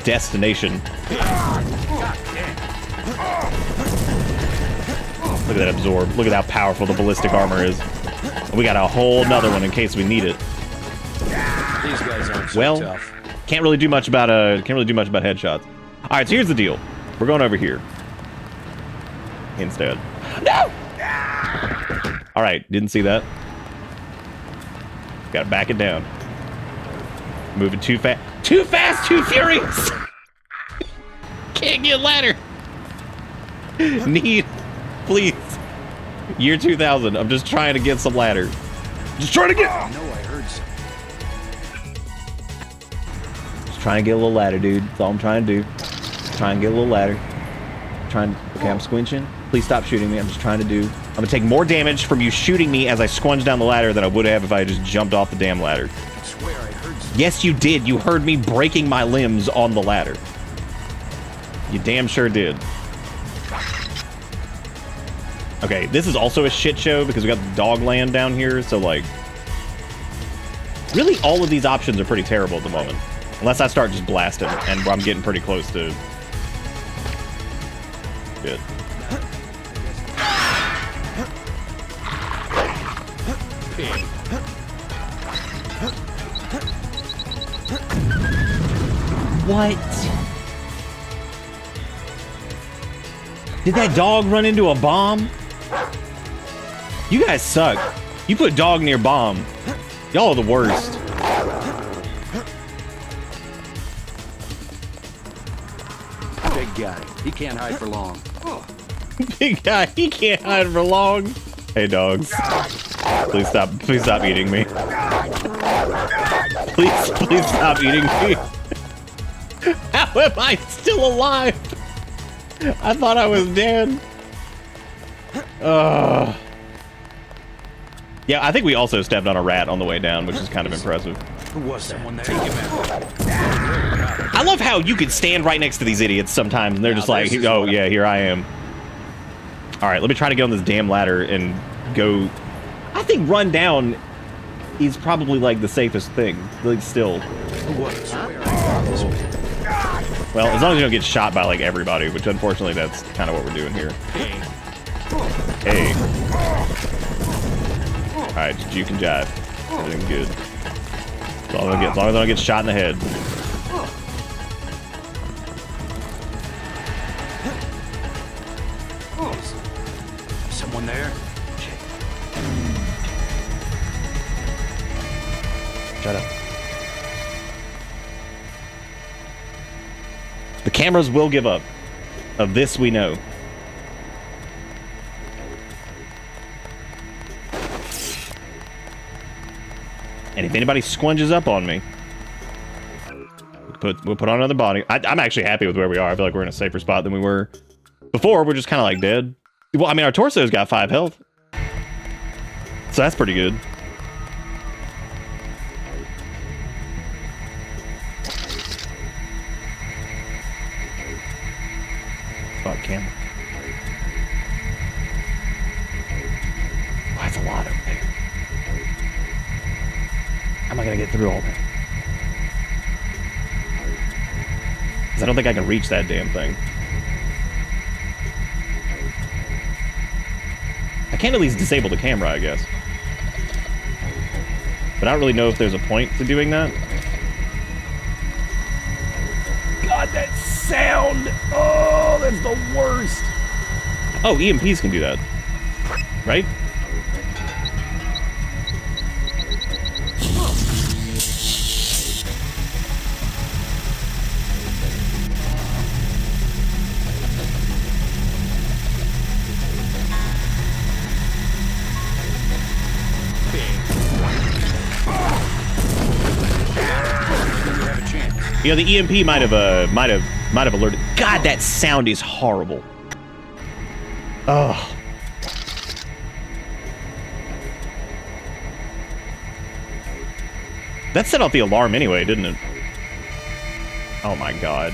destination. Look at that absorb. Look at how powerful the ballistic armor is. We got a whole nother one in case we need it. These guys aren't so Well, tough. can't really do much about headshots. All right, so here's the deal. We're going over here instead. No! All right, didn't see that. Got to back it down. Moving too fast. Too fast, too furious. Can't get a ladder. Need, please. Year 2000. I'm just trying to get some ladder. Just trying to get. I know I heard something. Just trying to get a little ladder, dude. That's all I'm trying to do. Trying to get a little ladder. Okay, I'm squinching. Please stop shooting me. I'm just trying to do. I'm gonna take more damage from you shooting me as I squinch down the ladder than I would have if I just jumped off the damn ladder. I swear I heard something. Yes, you did. You heard me breaking my limbs on the ladder. You damn sure did. Okay, this is also a shit show because we got the dog land down here, so like... Really, all of these options are pretty terrible at the moment. Unless I start just blasting, and I'm getting pretty close to... Good. What? Did that dog run into a bomb? You guys suck. You put dog near bomb. Y'all are the worst. Big guy. He can't hide for long. Big guy, he can't hide for long. Hey dogs. Please stop eating me. Please stop eating me. How am I still alive? I thought I was dead. Yeah, I think we also stepped on a rat on the way down, which is kind of impressive. Who was someone there? Take him out. I love how you could stand right next to these idiots sometimes, and they're just like, oh yeah, here I am. All right, let me try to get on this damn ladder and go. I think run down is probably like the safest thing. Like still. Well, as long as you don't get shot by like everybody, which unfortunately that's kind of what we're doing here. Hey. All right, just juke and jive. Everything good. As long as I don't get shot in the head. Someone there? Shut up. The cameras will give up. Of this we know. And if anybody squinges up on me, we'll put on another body. I'm actually happy with where we are. I feel like we're in a safer spot than we were before. We're just kind of like dead. Well, I mean, our torso's got 5 health. So that's pretty good. Fuck, camera. Oh, that's a lot over there. How am I gonna get through all that? Because I don't think I can reach that damn thing. I can at least disable the camera, I guess. But I don't really know if there's a point to doing that. God, that sound! Oh, that's the worst! Oh, EMPs can do that. Right? You know, the EMP might have alerted. God, that sound is horrible. Ugh. That set off the alarm anyway, didn't it? Oh my god.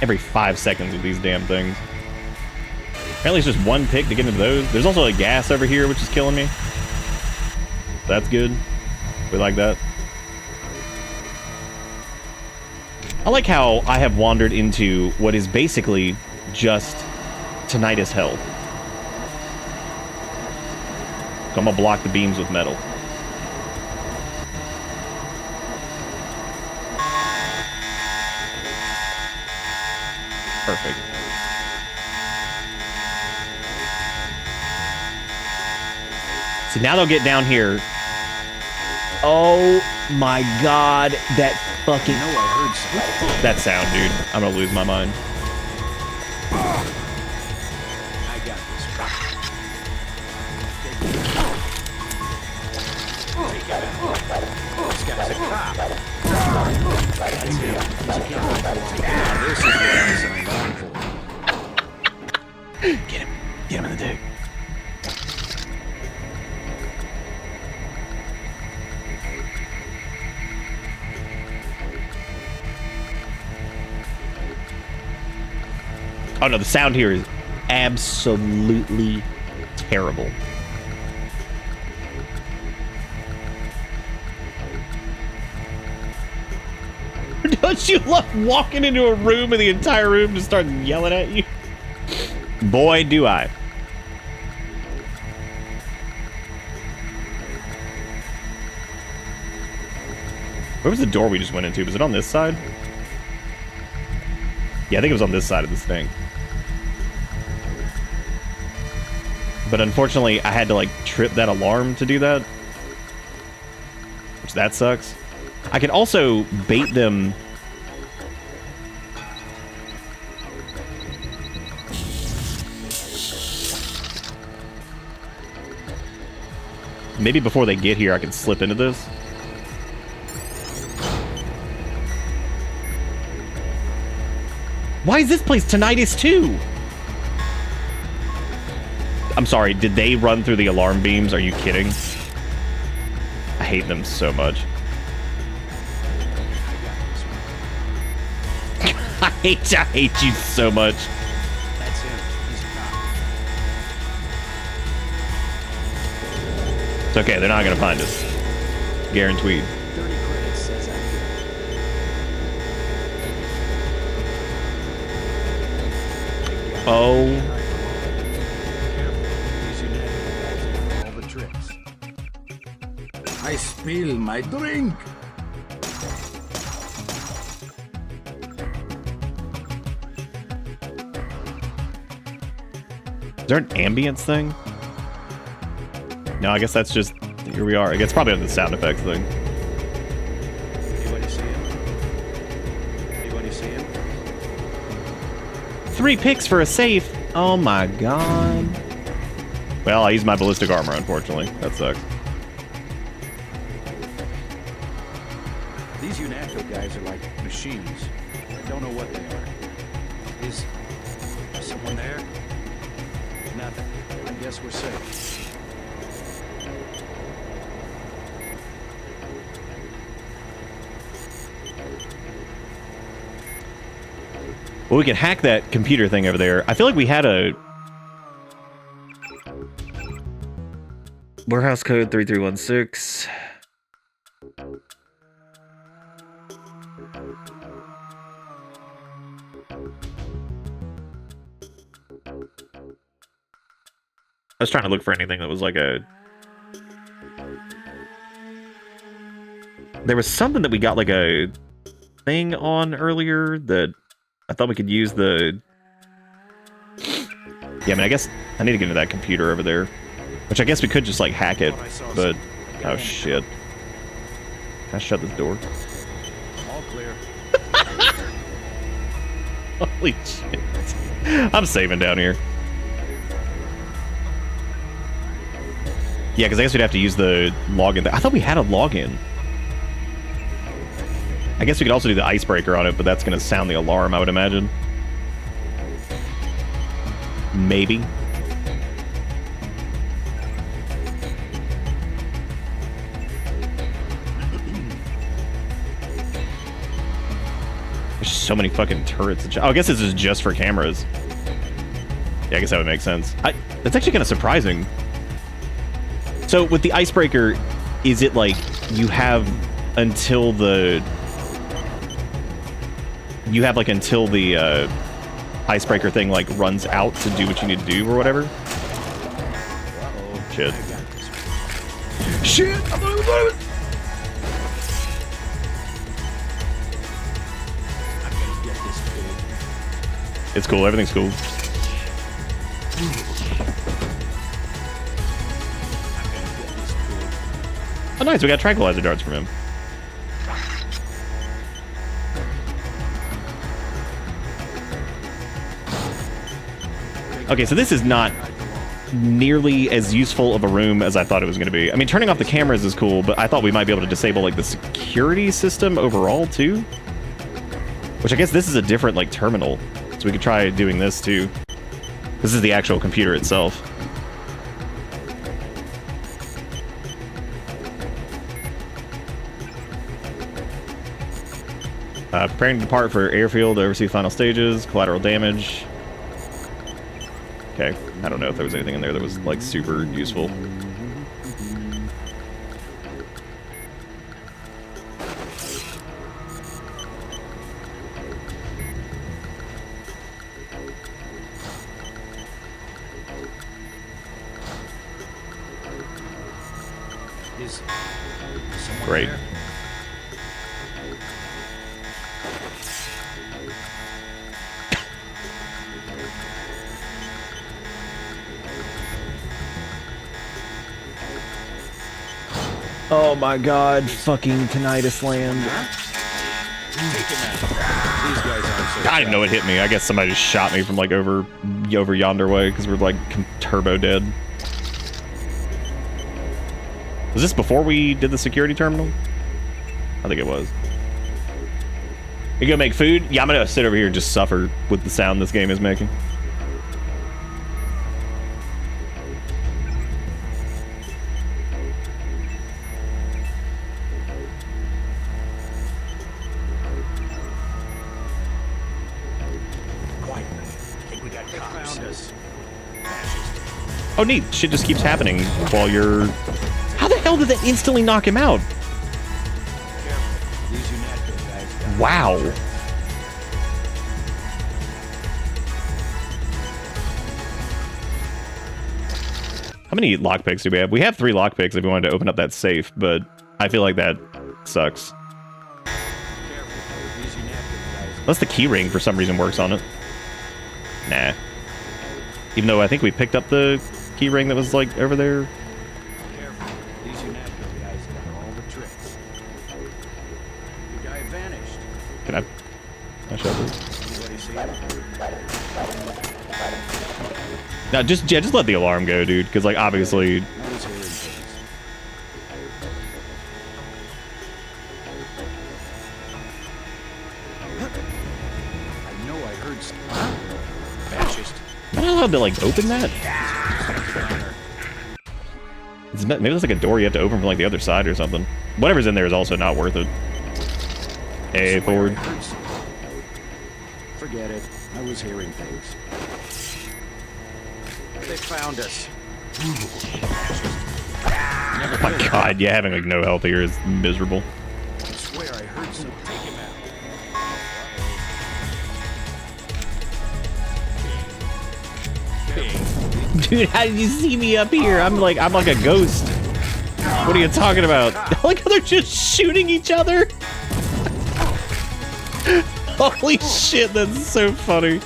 Every 5 seconds with these damn things. Apparently it's just one pick to get into those. There's also a gas over here, which is killing me. That's good. We like that. I like how I have wandered into what is basically just tinnitus hell. So I'm gonna block the beams with metal. Perfect. So now they'll get down here. Oh my god, that fucking... I heard something. That sound, dude. I'm gonna lose my mind. I got this. This guy's a cop. That's him. He's a cop. Now this is what I signed on for. Get him. Get him in the dick. Oh no, the sound here is absolutely terrible. Don't you love walking into a room and the entire room just starts yelling at you? Boy, do I. Where was the door we just went into? Was it on this side? Yeah, I think it was on this side of this thing. But unfortunately, I had to, like, trip that alarm to do that. Which, that sucks. I could also bait them... Maybe before they get here, I can slip into this. Why is this place tinnitus too? I'm sorry, did they run through the alarm beams? Are you kidding? I hate them so much. I hate you so much. That's him. He's a cop. It's okay, they're not gonna find us. Guaranteed. 30 credits says I'm good. Oh. All the tricks. I spill my drink. Is there an ambience thing? No, I guess that's just... Here we are. I guess probably on the sound effects thing. Anybody see him? Anybody see him? 3 picks for a safe. Oh my god. Well, I used my ballistic armor, unfortunately. That sucks. These UNATCO guys are like machines. I don't know what they are. Is someone there? Nothing. I guess we're safe. Well, we can hack that computer thing over there. I feel like we had a... Warehouse code 3316. I was trying to look for anything that was like a... There was something that we got like a thing on earlier that I thought we could use the... Yeah, I mean, I guess I need to get into that computer over there. Which I guess we could just like hack it, but... Oh shit. Can I shut this door? All clear. Holy shit. I'm saving down here. Yeah, because I guess we'd have to use the login. I thought we had a login. I guess we could also do the icebreaker on it, but that's going to sound the alarm, I would imagine. Maybe. There's so many fucking turrets. Oh, I guess this is just for cameras. Yeah, I guess that would make sense. That's actually kind of surprising. So with the icebreaker, is it like you have until the... You have like until the icebreaker thing like runs out to do what you need to do or whatever? Shit. Shit! I'm gonna lose it! It's cool, everything's cool. Oh nice, we got tranquilizer darts from him. Okay, so this is not nearly as useful of a room as I thought it was going to be. I mean, turning off the cameras is cool, but I thought we might be able to disable like the security system overall too. Which I guess this is a different like terminal, so we could try doing this too. This is the actual computer itself. Preparing to depart for airfield to oversee final stages, collateral damage. Okay, I don't know if there was anything in there that was like super useful. Great. Oh my god, fucking tinnitus land. I didn't know it hit me. I guess somebody just shot me from like over yonder way because we're like turbo dead. Was this before we did the security terminal? I think it was. You gonna make food? Yeah, I'm gonna sit over here and just suffer with the sound this game is making. Oh neat, shit just keeps happening while you're... How the hell did that instantly knock him out? Wow. How many lockpicks do we have? We have 3 lockpicks if we wanted to open up that safe, but I feel like that sucks. Unless the key ring for some reason works on it. Nah. Even though I think we picked up the key ring that was like over there. These United guys got all the tricks. The guy vanished. Can I show this? Anybody see him? No, just let the alarm go, dude. Because like obviously. I know I heard some. Fascist. Am I allowed to like open that? Maybe there's like a door you have to open from like the other side or something. Whatever's in there is also not worth it. Hey, forward. Forget it. I was hearing things. They found us. Oh my god, yeah, having like no health here is miserable. I swear I heard some. Take him out. Dude, how did you see me up here? I'm like a ghost. What are you talking about? Like how they're just shooting each other. Holy shit, that's so funny.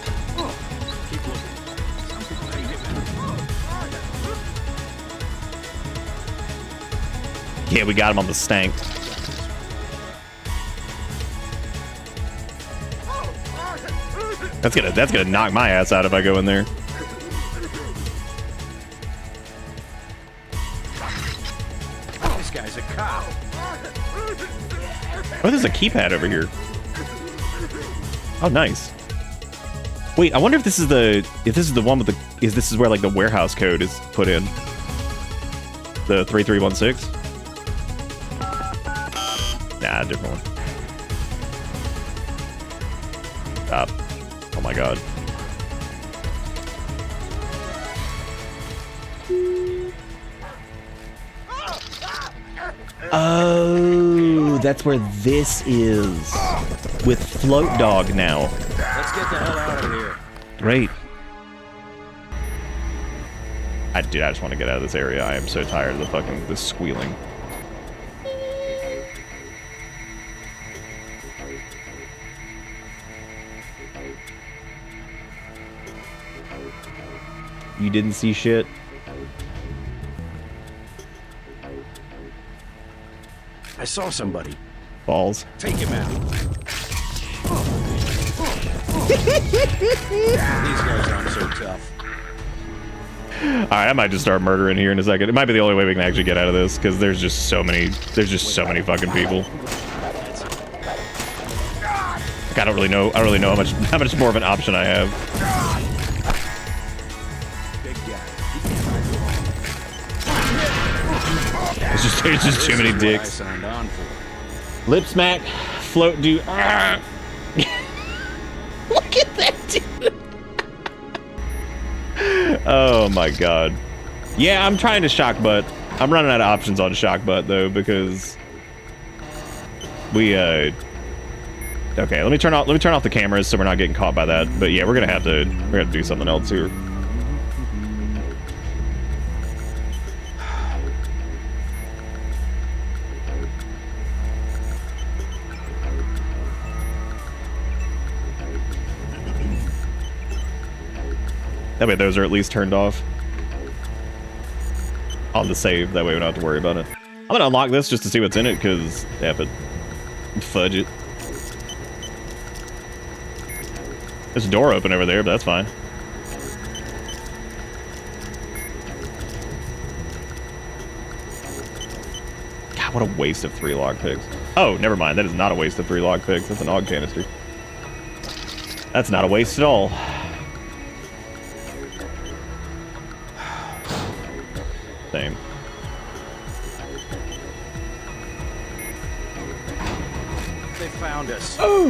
Yeah, we got him on the stank. That's gonna knock my ass out if I go in there. This guy's a cop. Oh, there's a keypad over here. Oh, nice. Wait, I wonder if this is the one with the this is where like the warehouse code is put in. The 3316. Nah, different one. Stop. Oh my god. Oh, that's where this is. With Float Dog now. Let's get the hell out of here. Great. Dude, I just want to get out of this area. I am so tired of the squealing. You didn't see shit? I saw somebody. Balls. Take him out. These guys aren't so tough. Alright, I might just start murdering here in a second. It might be the only way we can actually get out of this, because there's just so many fucking people. Like, I don't really know how much more of an option I have. There's just too many dicks. Lip smack, float, do. Look at that dude. Oh my god. Yeah, I'm trying to shock butt. I'm running out of options on shock butt though because we okay, let me turn off the cameras so we're not getting caught by that. But yeah, we're gonna have to do something else here. That way those are at least turned off on the save. That way we don't have to worry about it. I'm gonna unlock this just to see what's in it, because F it. Fudge it. There's a door open over there, but that's fine. God, what a waste of 3 lockpicks. Oh, never mind. That is not a waste of 3 lockpicks. That's an AUG canister. That's not a waste at all. Same. They found us. Oh!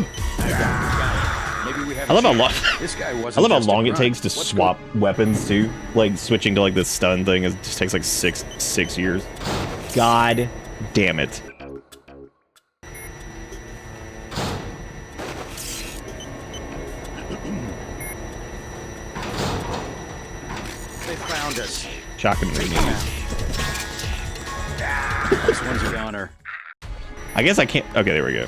Maybe we have I love how long. This guy I wasn't love how just a long it grunt. takes to swap weapons too. Like switching to like this stun thing is just takes like six years. God damn it. They found us. Shocking me. This one's a goner. I guess I can't. Okay, there we go.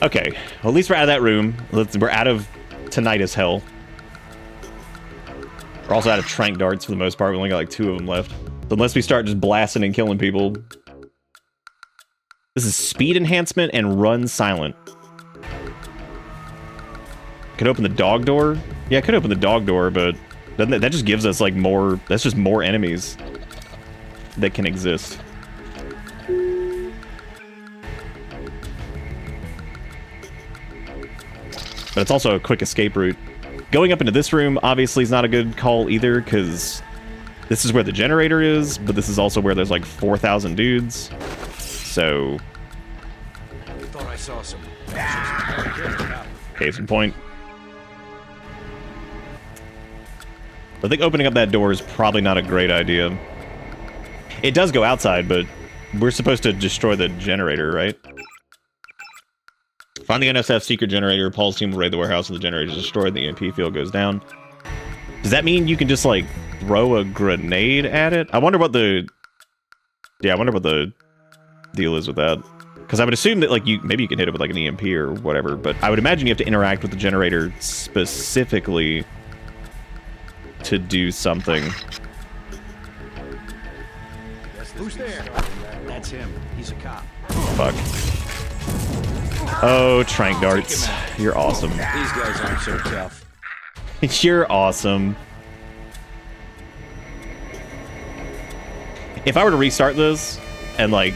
Okay, well, at least we're out of that room. We're out of tinnitus hell. We're also out of trank darts for the most part. We only got like 2 of them left. So unless we start just blasting and killing people. This is speed enhancement and run silent. Could open the dog door. Yeah, I could open the dog door, but doesn't that just gives us like more. That's just more enemies that can exist. But it's also a quick escape route. Going up into this room obviously is not a good call either, because this is where the generator is, but this is also where there's like 4,000 dudes. So Thought I saw some. case in point. I think opening up that door is probably not a great idea. It does go outside, but we're supposed to destroy the generator, right? Find the NSF secret generator. Paul's team will raid the warehouse and the generator is destroyed. The EMP field goes down. Does that mean you can just, like, throw a grenade at it? I wonder what the... Yeah, I wonder what the deal is with that. Because I would assume that, like, maybe you can hit it with, like, an EMP or whatever, but I would imagine you have to interact with the generator specifically to do something. Who's there? That's him. He's a cop. Fuck. Oh, trank darts. You're awesome. These guys aren't so tough. You're awesome. If I were to restart this and, like,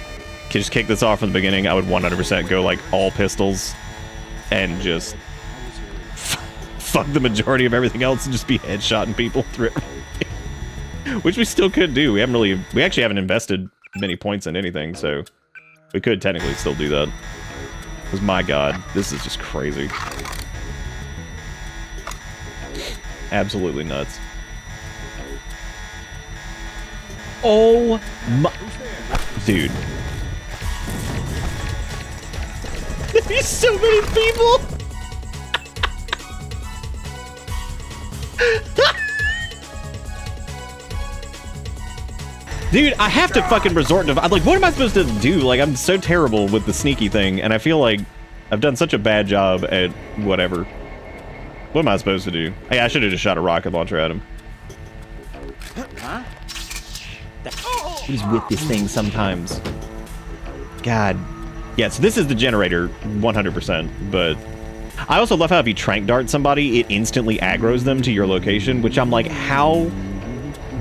just kick this off from the beginning, I would 100% go, like, all pistols and just fuck the majority of everything else and just be headshotting people through it. Which we still could do. We actually haven't invested many points in anything, so we could technically still do that. Because, my god, this is just crazy. Absolutely nuts. Oh my... Dude. There's so many people! Dude, I have to fucking resort to... I'm like, what am I supposed to do? Like, I'm so terrible with the sneaky thing, and I feel like I've done such a bad job at whatever. What am I supposed to do? Hey, I should have just shot a rocket launcher at him. Huh? What is with this thing sometimes? God. Yeah, so this is the generator, 100%, but... I also love how if you trank dart somebody, it instantly aggroes them to your location, which I'm like, how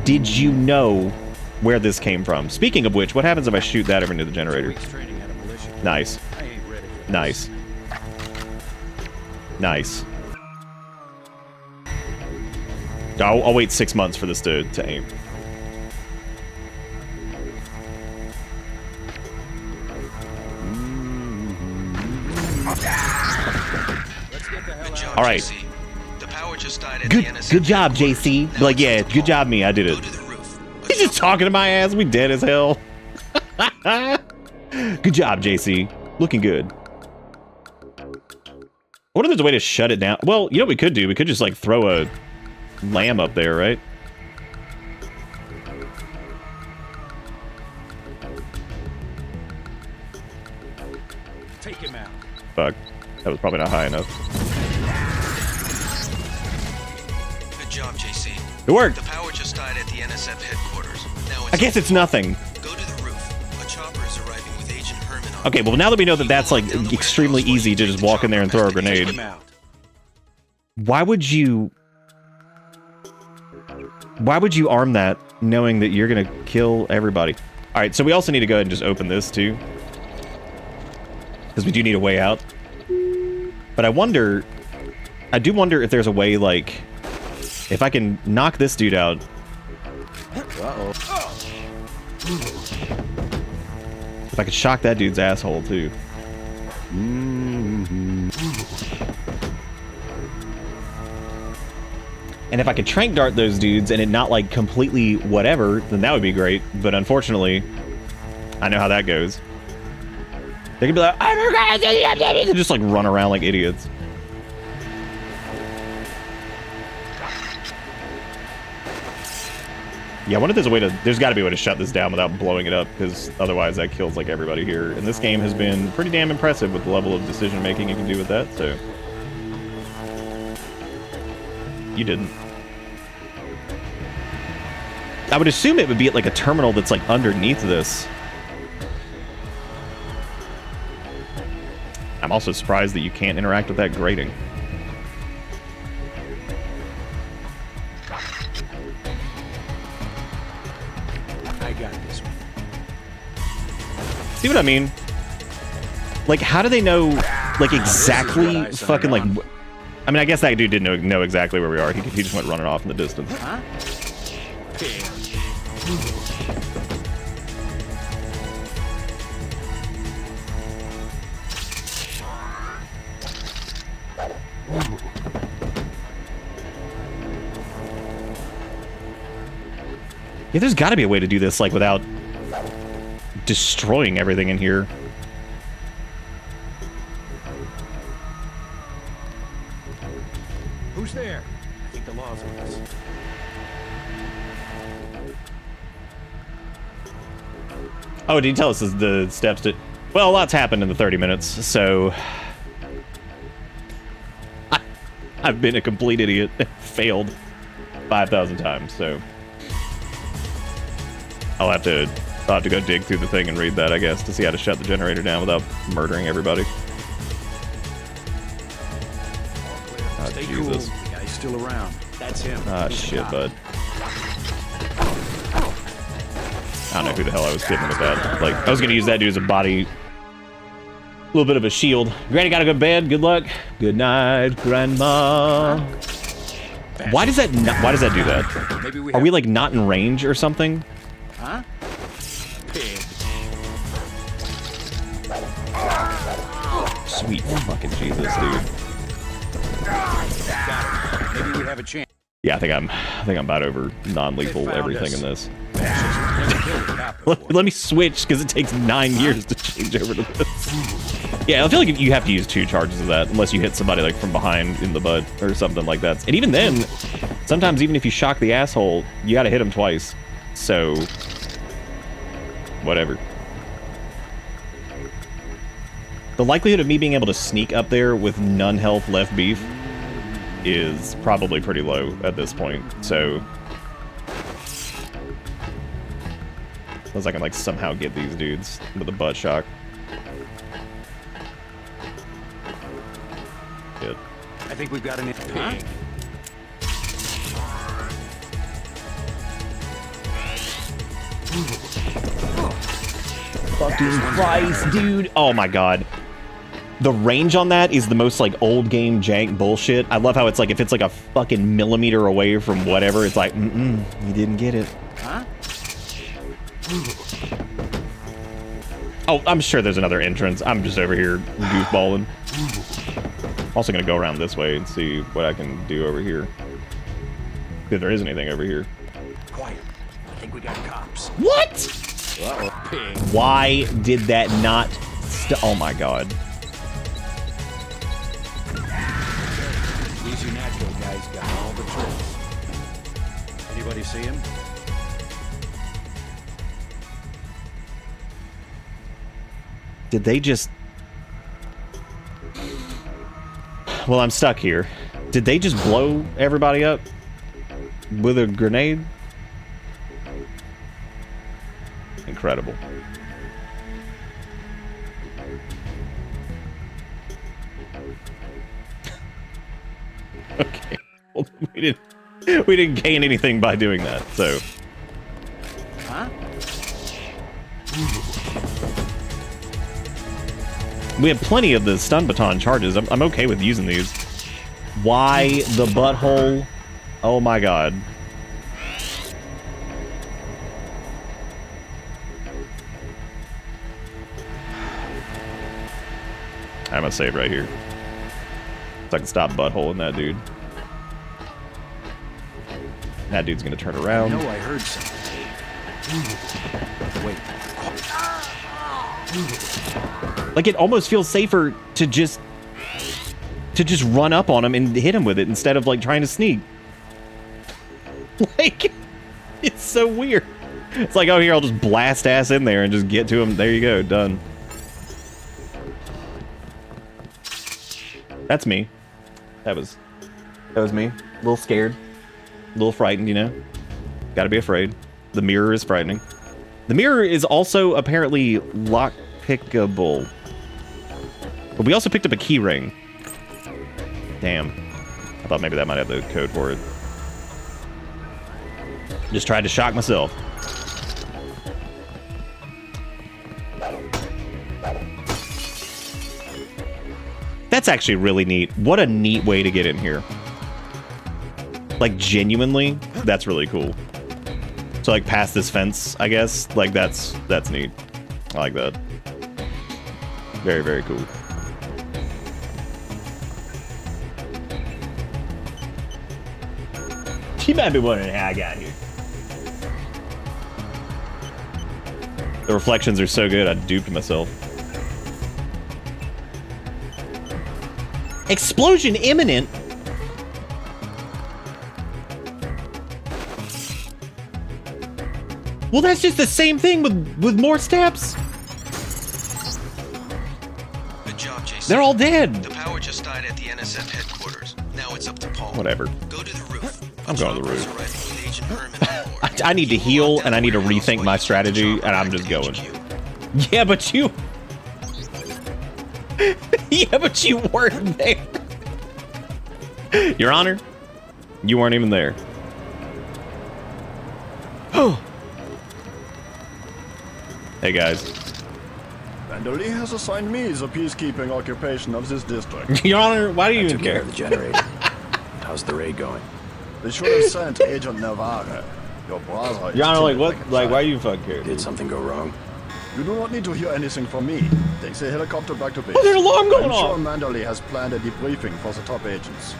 did you know where this came from? Speaking of which, what happens if I shoot that over into the generator? Nice. Nice. Nice. I'll wait 6 months for this to aim. All right. The power just died at Good job, JC. Like, yeah, good job, me. I did it. He's just talking to my ass. We dead as hell. Good job, JC. Looking good. I wonder if there's a way to shut it down. Well, you know what we could do? We could just, like, throw a lamb up there, right? Take him out. Fuck. That was probably not high enough. Good job, JC. It worked. The power just died at the NSF headquarters. Now I guess it's nothing. Go to the roof. A chopper is arriving with Agent Herman on. Okay, well, now that we know that that's, like, extremely easy to just walk in there and throw a grenade. Why would you arm that knowing that you're gonna kill everybody? All right, so we also need to go ahead and just open this too, because we do need a way out. But I do wonder if there's a way, like, if I can knock this dude out. Uh-oh. If I could shock that dude's asshole too. And if I could trank dart those dudes and it not, like, completely whatever, then that would be great. But unfortunately, I know how that goes. They can be like, and just, like, run around like idiots. Yeah, I wonder if there's a way to... There's got to be a way to shut this down without blowing it up, because otherwise that kills, like, everybody here. And this game has been pretty damn impressive with the level of decision-making you can do with that, so... You didn't. I would assume it would be at, like, a terminal that's, like, underneath this. I'm also surprised that you can't interact with that grating. I got this one. See what I mean? Like, how do they know, like, exactly fucking, like... I mean, I guess that dude didn't know exactly where we are. He just went running off in the distance. Huh? Yeah, there's got to be a way to do this, like, without destroying everything in here. Who's there? I think the law's with us. Oh, did he tell us the steps to... Well, a lot's happened in the 30 minutes, so... I've been a complete idiot. Failed 5,000 times, so... I'll have to go dig through the thing and read that, I guess, to see how to shut the generator down without murdering everybody. Oh, Stay Jesus. cool. The guy's still around. That's him. Ah, shit, bud. I don't know who the hell I was kidding with that. Like, I was gonna use that dude as a body... A little bit of a shield. Granny gotta go to bed. Good luck. Good night, Grandma. Why does that do that? Are we, like, not in range or something? Huh? Pig. Sweet fucking Jesus, dude. Maybe we have a chance. Yeah, I think I'm about over non-lethal everything in this. Let me switch because it takes 9 years to change over to this. Yeah, I feel like you have to use 2 charges of that unless you hit somebody like from behind in the butt or something like that. And even then, sometimes even if you shock the asshole, you got to hit him twice. So, whatever. The likelihood of me being able to sneak up there with none health left beef is probably pretty low at this point. So, unless I can like somehow get these dudes with a butt shock. Good. I think we've got an pig. Fucking Christ, dude. Oh my god. The range on that is the most like old game jank bullshit. I love how it's like if it's like a fucking millimeter away from whatever, it's like, you didn't get it. Huh? Oh, I'm sure there's another entrance. I'm just over here goofballing. Also gonna go around this way and see what I can do over here. If there is anything over here. Quiet. I think we got cops. What? Uh-oh, pig. Why did that not oh my god. Easy natural guy's got all the tricks. Anybody see him? Did they just... Well, I'm stuck here. Did they just blow everybody up with a grenade? Incredible. Okay. Well, we didn't gain anything by doing that, so... Huh? We have plenty of the stun baton charges. I'm okay with using these. Why the butthole? Oh my god. I'm gonna save right here. So I can stop buttholing that dude. That dude's gonna turn around. I know I heard something. Wait. Like, it almost feels safer to just run up on him and hit him with it instead of, like, trying to sneak. Like, it's so weird. It's like, oh, here, I'll just blast ass in there and just get to him. There you go, done. That's me. That was me. A little scared. A little frightened, you know? Gotta be afraid. The mirror is frightening. The mirror is also apparently lock-pickable. But we also picked up a key ring. Damn. I thought maybe that might have the code for it. Just tried to shock myself. That's actually really neat. What a neat way to get in here. Like, genuinely, that's really cool. So, like, past this fence, I guess. Like, that's neat. I like that. Very, very cool. You might be wondering how I got here. The reflections are so good, I duped myself. Explosion imminent? Well, that's just the same thing with more steps. Good job, Jason. They're all dead. The power just died at the NSF headquarters. Now it's up to Paul. Whatever. Go to the roof. I'm going to the roof. Arriving with Agent Herman. I need to heal and I need to rethink my strategy, and I'm just going. Yeah, but you. Yeah, but you weren't there. Your Honor, you weren't even there. Oh. Hey guys. Manderley has assigned me the peacekeeping occupation of this district. Your Honor, why do you even care? The generator. How's the raid going? They should have sent Agent Navarre. Your brother. Your Honor, like what? Like why do you fuck care? Did something go wrong? You do not need to hear anything from me. Take the helicopter back to base. Oh, there's an alarm going off! I'm sure Manderley has planned a debriefing for the top agents.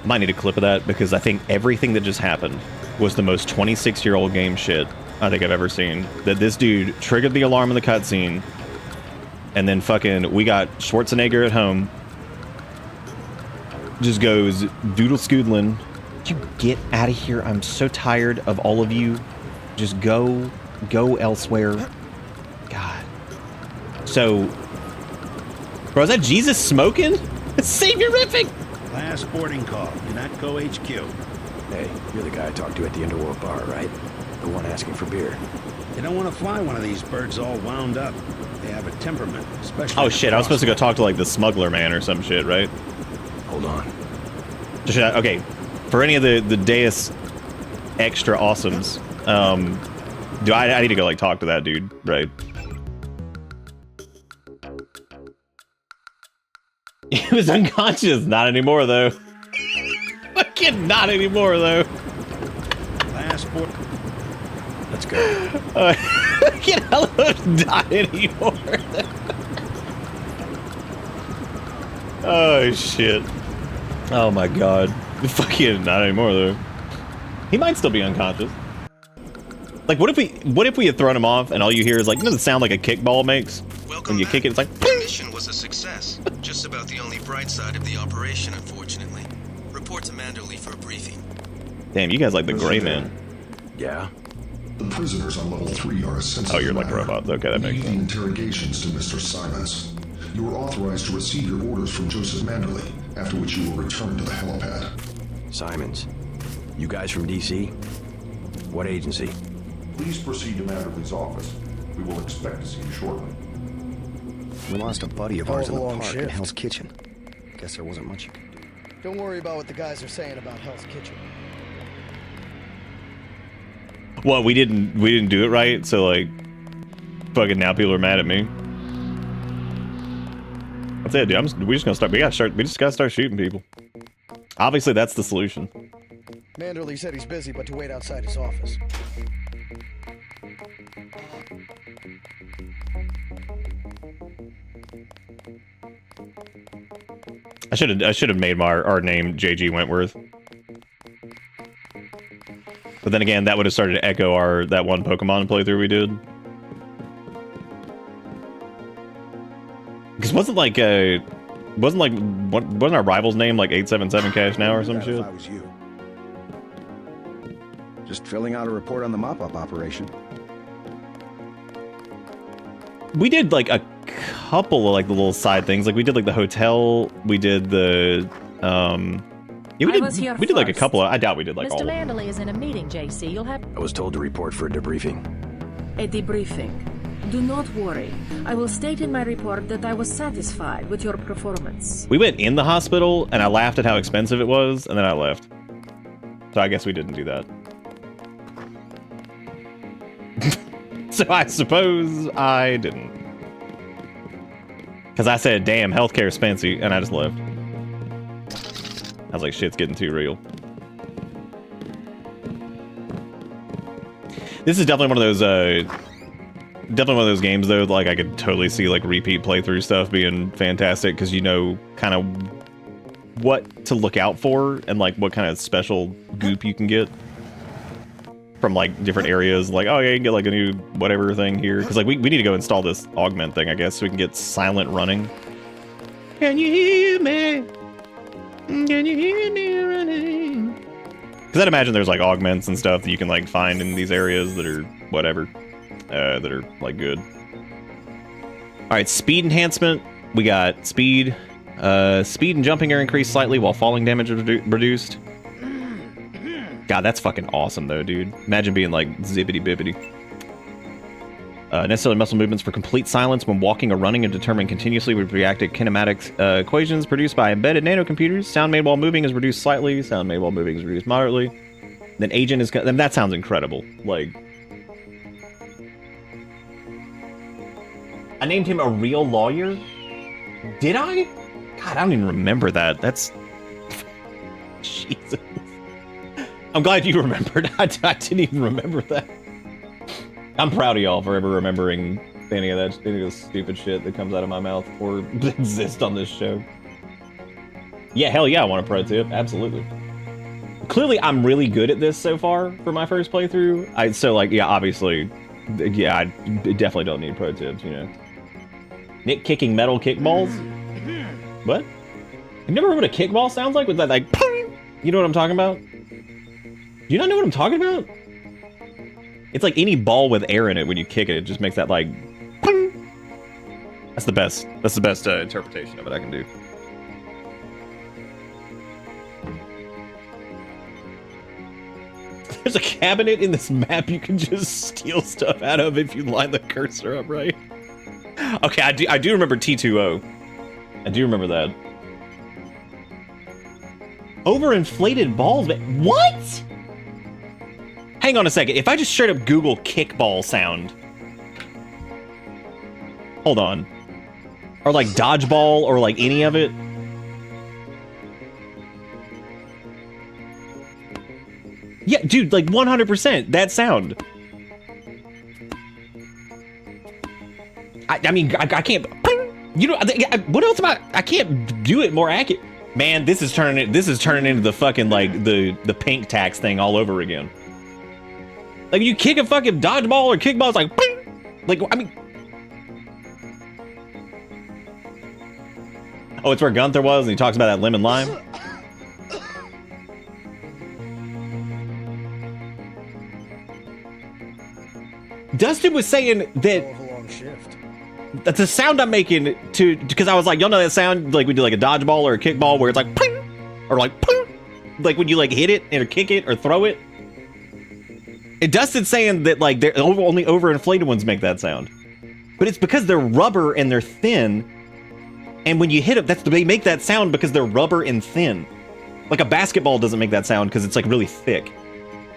Might need a clip of that because I think everything that just happened was the most 26-year-old game shit I think I've ever seen. That this dude triggered the alarm in the cutscene, and then fucking we got Schwarzenegger at home. Just goes doodle scoodlin'. You get out of here. I'm so tired of all of you. Just go elsewhere. God. So, bro, is that Jesus smoking? It's saviorific. Last boarding call, Unatco HQ. Hey, you're the guy I talked to at the Underworld bar, right? The one asking for beer. They don't want to fly one of these birds all wound up. They have a temperament, especially... Oh shit, I was supposed to go talk to like the smuggler man or some shit, right? Hold on. Okay, for any of the Deus extra awesomes, do I need to go like talk to that dude, right? He was unconscious. Not anymore, though. Fucking not anymore, though. Last board. Let's go. Fucking hell, not anymore. Oh shit. Oh my god. Fucking not anymore, though. He might still be unconscious. Like, what if we had thrown him off and all you hear is like, you know the sound like a kickball makes? When you kick it, it's like... The mission was a success. Just about the only bright side of the operation, unfortunately. Report to Manderley for a briefing. Damn, you guys like the gray man. Yeah? The prisoners on level 3 are a sensitive. Oh, you're like robots. Okay, that makes sense. Interrogations to Mr. Simons. You are authorized to receive your orders from Joseph Manderley, after which you will return to the helipad. Simons. You guys from DC? What agency? Please proceed to Manderley's office. We will expect to see you shortly. We lost a buddy of ours in the park in Hell's Kitchen. Guess there wasn't much you could do. Don't worry about what the guys are saying about Hell's Kitchen. What, we didn't do it right, so like fucking now people are mad at me. That's it, dude. We just gotta start shooting people. Obviously that's the solution. Manderley said he's busy, but to wait outside his office. I should have made our name JG Wentworth. But then again, that would have started to echo that one Pokemon playthrough we did. Because wasn't our rival's name like 877 Cash Now or some shit? If I was you. Just filling out a report on the mop-up operation. We did like a couple of like the little side things. Like we did like the hotel. We did the yeah, we did like a couple of. I doubt we did like all Mr. of them. Manderley is in a meeting, JC. You'll have I was told to report for a debriefing. a debriefing. Do not worry. I will state in my report that I was satisfied with your performance. We went in the hospital and I laughed at how expensive it was, and then I left. So I guess we didn't do that. So I suppose I didn't. Because I said, damn, healthcare's fancy, and I just left. I was like, shit's getting too real. This is definitely one of those games, though, like I could totally see like repeat playthrough stuff being fantastic, because you know kind of what to look out for and like what kind of special goop you can get. from like different areas. Like, oh yeah, you can get like a new whatever thing here. Because like we need to go install this augment thing, I guess, so we can get silent running. Can you hear me? Can you hear me running? Because I'd imagine there's like augments and stuff that you can like find in these areas that are whatever, that are like good. All right, speed enhancement. We got speed. Speed and jumping are increased slightly while falling damage is reduced. God, that's fucking awesome though, dude. Imagine being like zippity bippity. Necessary muscle movements for complete silence when walking or running and determined continuously with reactive kinematic equations produced by embedded nanocomputers. Sound made while moving is reduced slightly. Sound made while moving is reduced moderately. Then agent is... Then that sounds incredible. Like... I named him a real lawyer? Did I? God, I don't even remember that. That's... Jesus. I'm glad you remembered. I didn't even remember that. I'm proud of y'all for ever remembering any of that stupid shit that comes out of my mouth or exist on this show. Yeah, hell yeah, I want a pro tip. Absolutely. Clearly, I'm really good at this so far for my first playthrough. So, like, yeah, obviously, yeah, I definitely don't need pro tips, you know. Nick kicking metal kickballs? What? You never heard what a kickball sounds like? With that, like, you know what I'm talking about? Do you not know what I'm talking about? It's like any ball with air in it. When you kick it, it just makes that like... That's the best. That's the best interpretation of it I can do. There's a cabinet in this map you can just steal stuff out of if you line the cursor up right. Okay, I do remember T2O. I do remember that. Overinflated balls, man. What? Hang on a second. If I just straight up Google kickball sound. Hold on. Or like dodgeball or like any of it. Yeah, dude, like 100% that sound. I mean, I can't. You know, what else about? I can't do it more accurate. Man, this is turning into the fucking like the pink tax thing all over again. Like, you kick a fucking dodgeball or kickball, it's like, ping! Like, I mean... Oh, it's where Gunther was, and he talks about that lemon lime? Dustin was saying that the sound I'm making because I was like, y'all know that sound, like we do like a dodgeball or a kickball where it's like, ping! Or like, ping! Like when you like hit it, or kick it, or throw it. And Dustin's saying that like only overinflated ones make that sound, but it's because they're rubber and they're thin. And when you hit it, they make that sound because they're rubber and thin. Like a basketball doesn't make that sound because it's like really thick.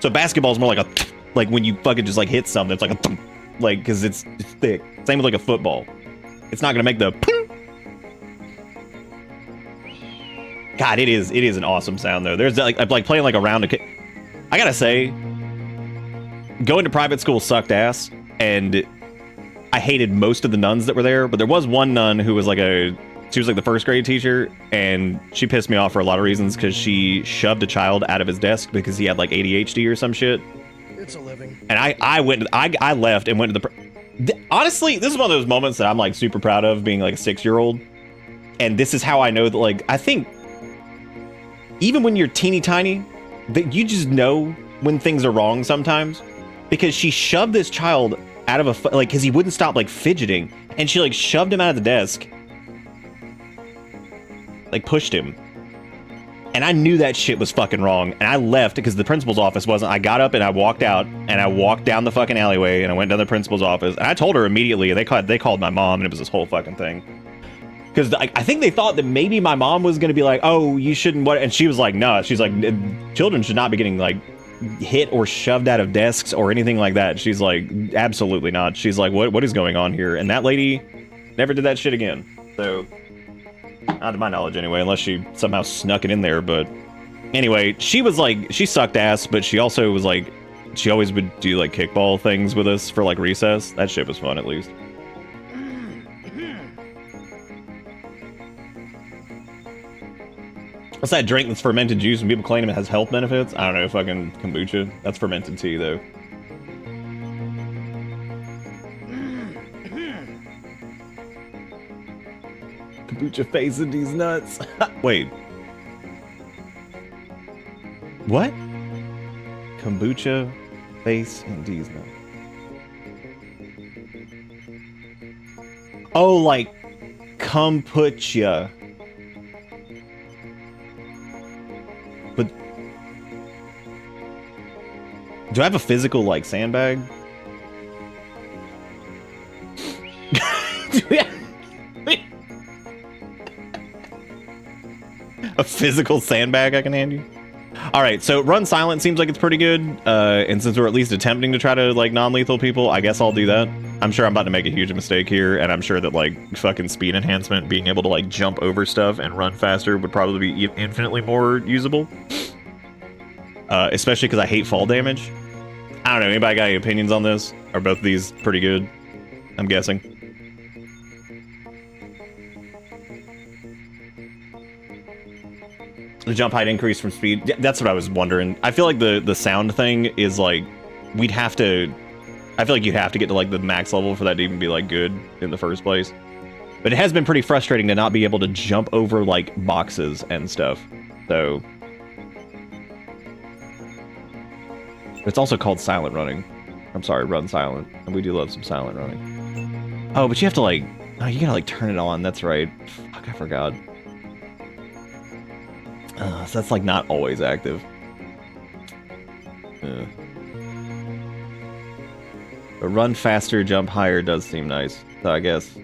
So basketball is more like a like when you fucking just like hit something, it's like a like because it's thick. Same with like a football. It's not gonna make the. God, it is an awesome sound though. There's like playing like a round of. I gotta say. Going to private school sucked ass, and I hated most of the nuns that were there, but there was one nun who was like she was like the first grade teacher, and she pissed me off for a lot of reasons because she shoved a child out of his desk because he had like ADHD or some shit. It's a living. And I left and went to honestly, this is one of those moments that I'm like super proud of being like a 6-year-old, and this is how I know that like I think even when you're teeny tiny, that you just know when things are wrong sometimes. Because she shoved this child out of like, because he wouldn't stop like fidgeting, and she like shoved him out of the desk, like pushed him, and I knew that shit was fucking wrong, and I left because the principal's office wasn't. I got up and I walked out, and I walked down the fucking alleyway, and I went down the principal's office, and I told her immediately. They called my mom, and it was this whole fucking thing. Because I think they thought that maybe my mom was gonna be like, oh, you shouldn't what, and she was like, no, she's like, children should not be getting like hit or shoved out of desks or anything like that. She's like, absolutely not. She's like, what is going on here? And that lady never did that shit again. So, not to my knowledge anyway, unless she somehow snuck it in there. But anyway, she was like, she sucked ass, but she also was like, she always would do like kickball things with us for like recess. That shit was fun at least. What's that drink that's fermented juice and people claim it has health benefits? I don't know, fucking kombucha. That's fermented tea, though. Kombucha face and these nuts. Wait. What? Kombucha face and these nuts. Oh, like kombucha. But do I have a physical like sandbag? A physical sandbag I can hand you? All right, so Run Silent seems like it's pretty good. And since we're at least attempting to try to like non-lethal people, I guess I'll do that. I'm sure I'm about to make a huge mistake here, and I'm sure that like fucking speed enhancement, being able to like jump over stuff and run faster would probably be infinitely more usable. Especially because I hate fall damage. I don't know, anybody got any opinions on this? Are both of these pretty good? I'm guessing. The jump height increase from speed. Yeah, that's what I was wondering. I feel like the sound thing is like, we'd have to, I feel like you'd have to get to like the max level for that to even be like good in the first place. But it has been pretty frustrating to not be able to jump over like boxes and stuff. So. It's also called silent running. I'm sorry, Run Silent. And we do love some silent running. Oh, but you have to like, oh, you gotta like turn it on. That's right. Fuck, I forgot. So that's like not always active. But run faster, jump higher does seem nice. So I guess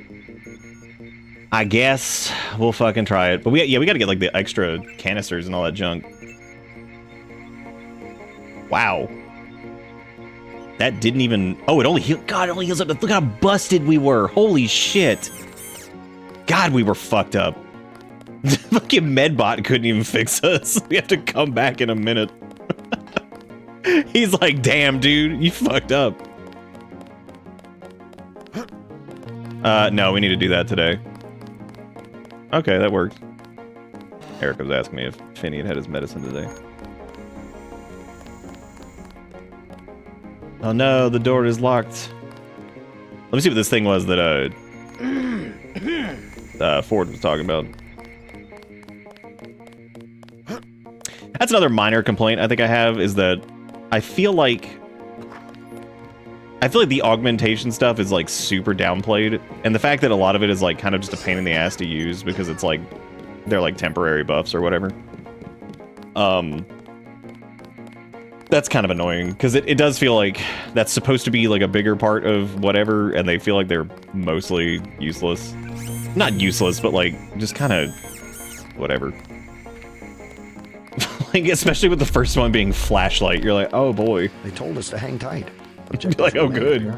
we'll fucking try it. But we gotta get like the extra canisters and all that junk. Wow. That didn't even, oh, it only healed, God, it only heals up to, look how busted we were. Holy shit. God, we were fucked up. The fucking medbot couldn't even fix us. We have to come back in a minute. He's like, damn, dude, you fucked up. No, we need to do that today. Okay, that works. Eric was asking me if Finney had his medicine today. Oh no, the door is locked. Let me see what this thing was that Ford was talking about. That's another minor complaint I think I have, is that I feel like the augmentation stuff is like super downplayed, and the fact that a lot of it is like kind of just a pain in the ass to use because it's like they're like temporary buffs or whatever. That's kind of annoying, because it does feel like that's supposed to be like a bigger part of whatever, and they feel like they're mostly useless. Not useless, but like just kind of whatever. Like, especially with the first one being flashlight, you're like, oh boy. They told us to hang tight. You're like, oh good.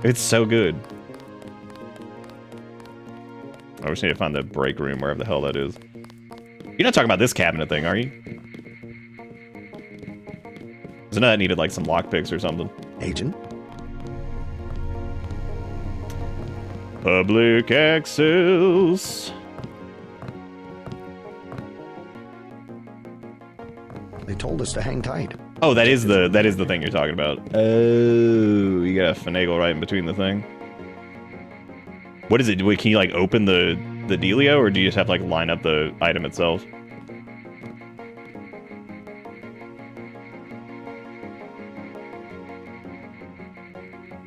It's so good. I just need to find the break room, wherever the hell that is. You're not talking about this cabinet thing, are you? So now that needed like some lockpicks or something. Agent? Public access. They told us to hang tight. Oh, that is the thing you're talking about. Oh, you gotta finagle right in between the thing. What is it? Wait, can you like open the dealio, or do you just have to like line up the item itself?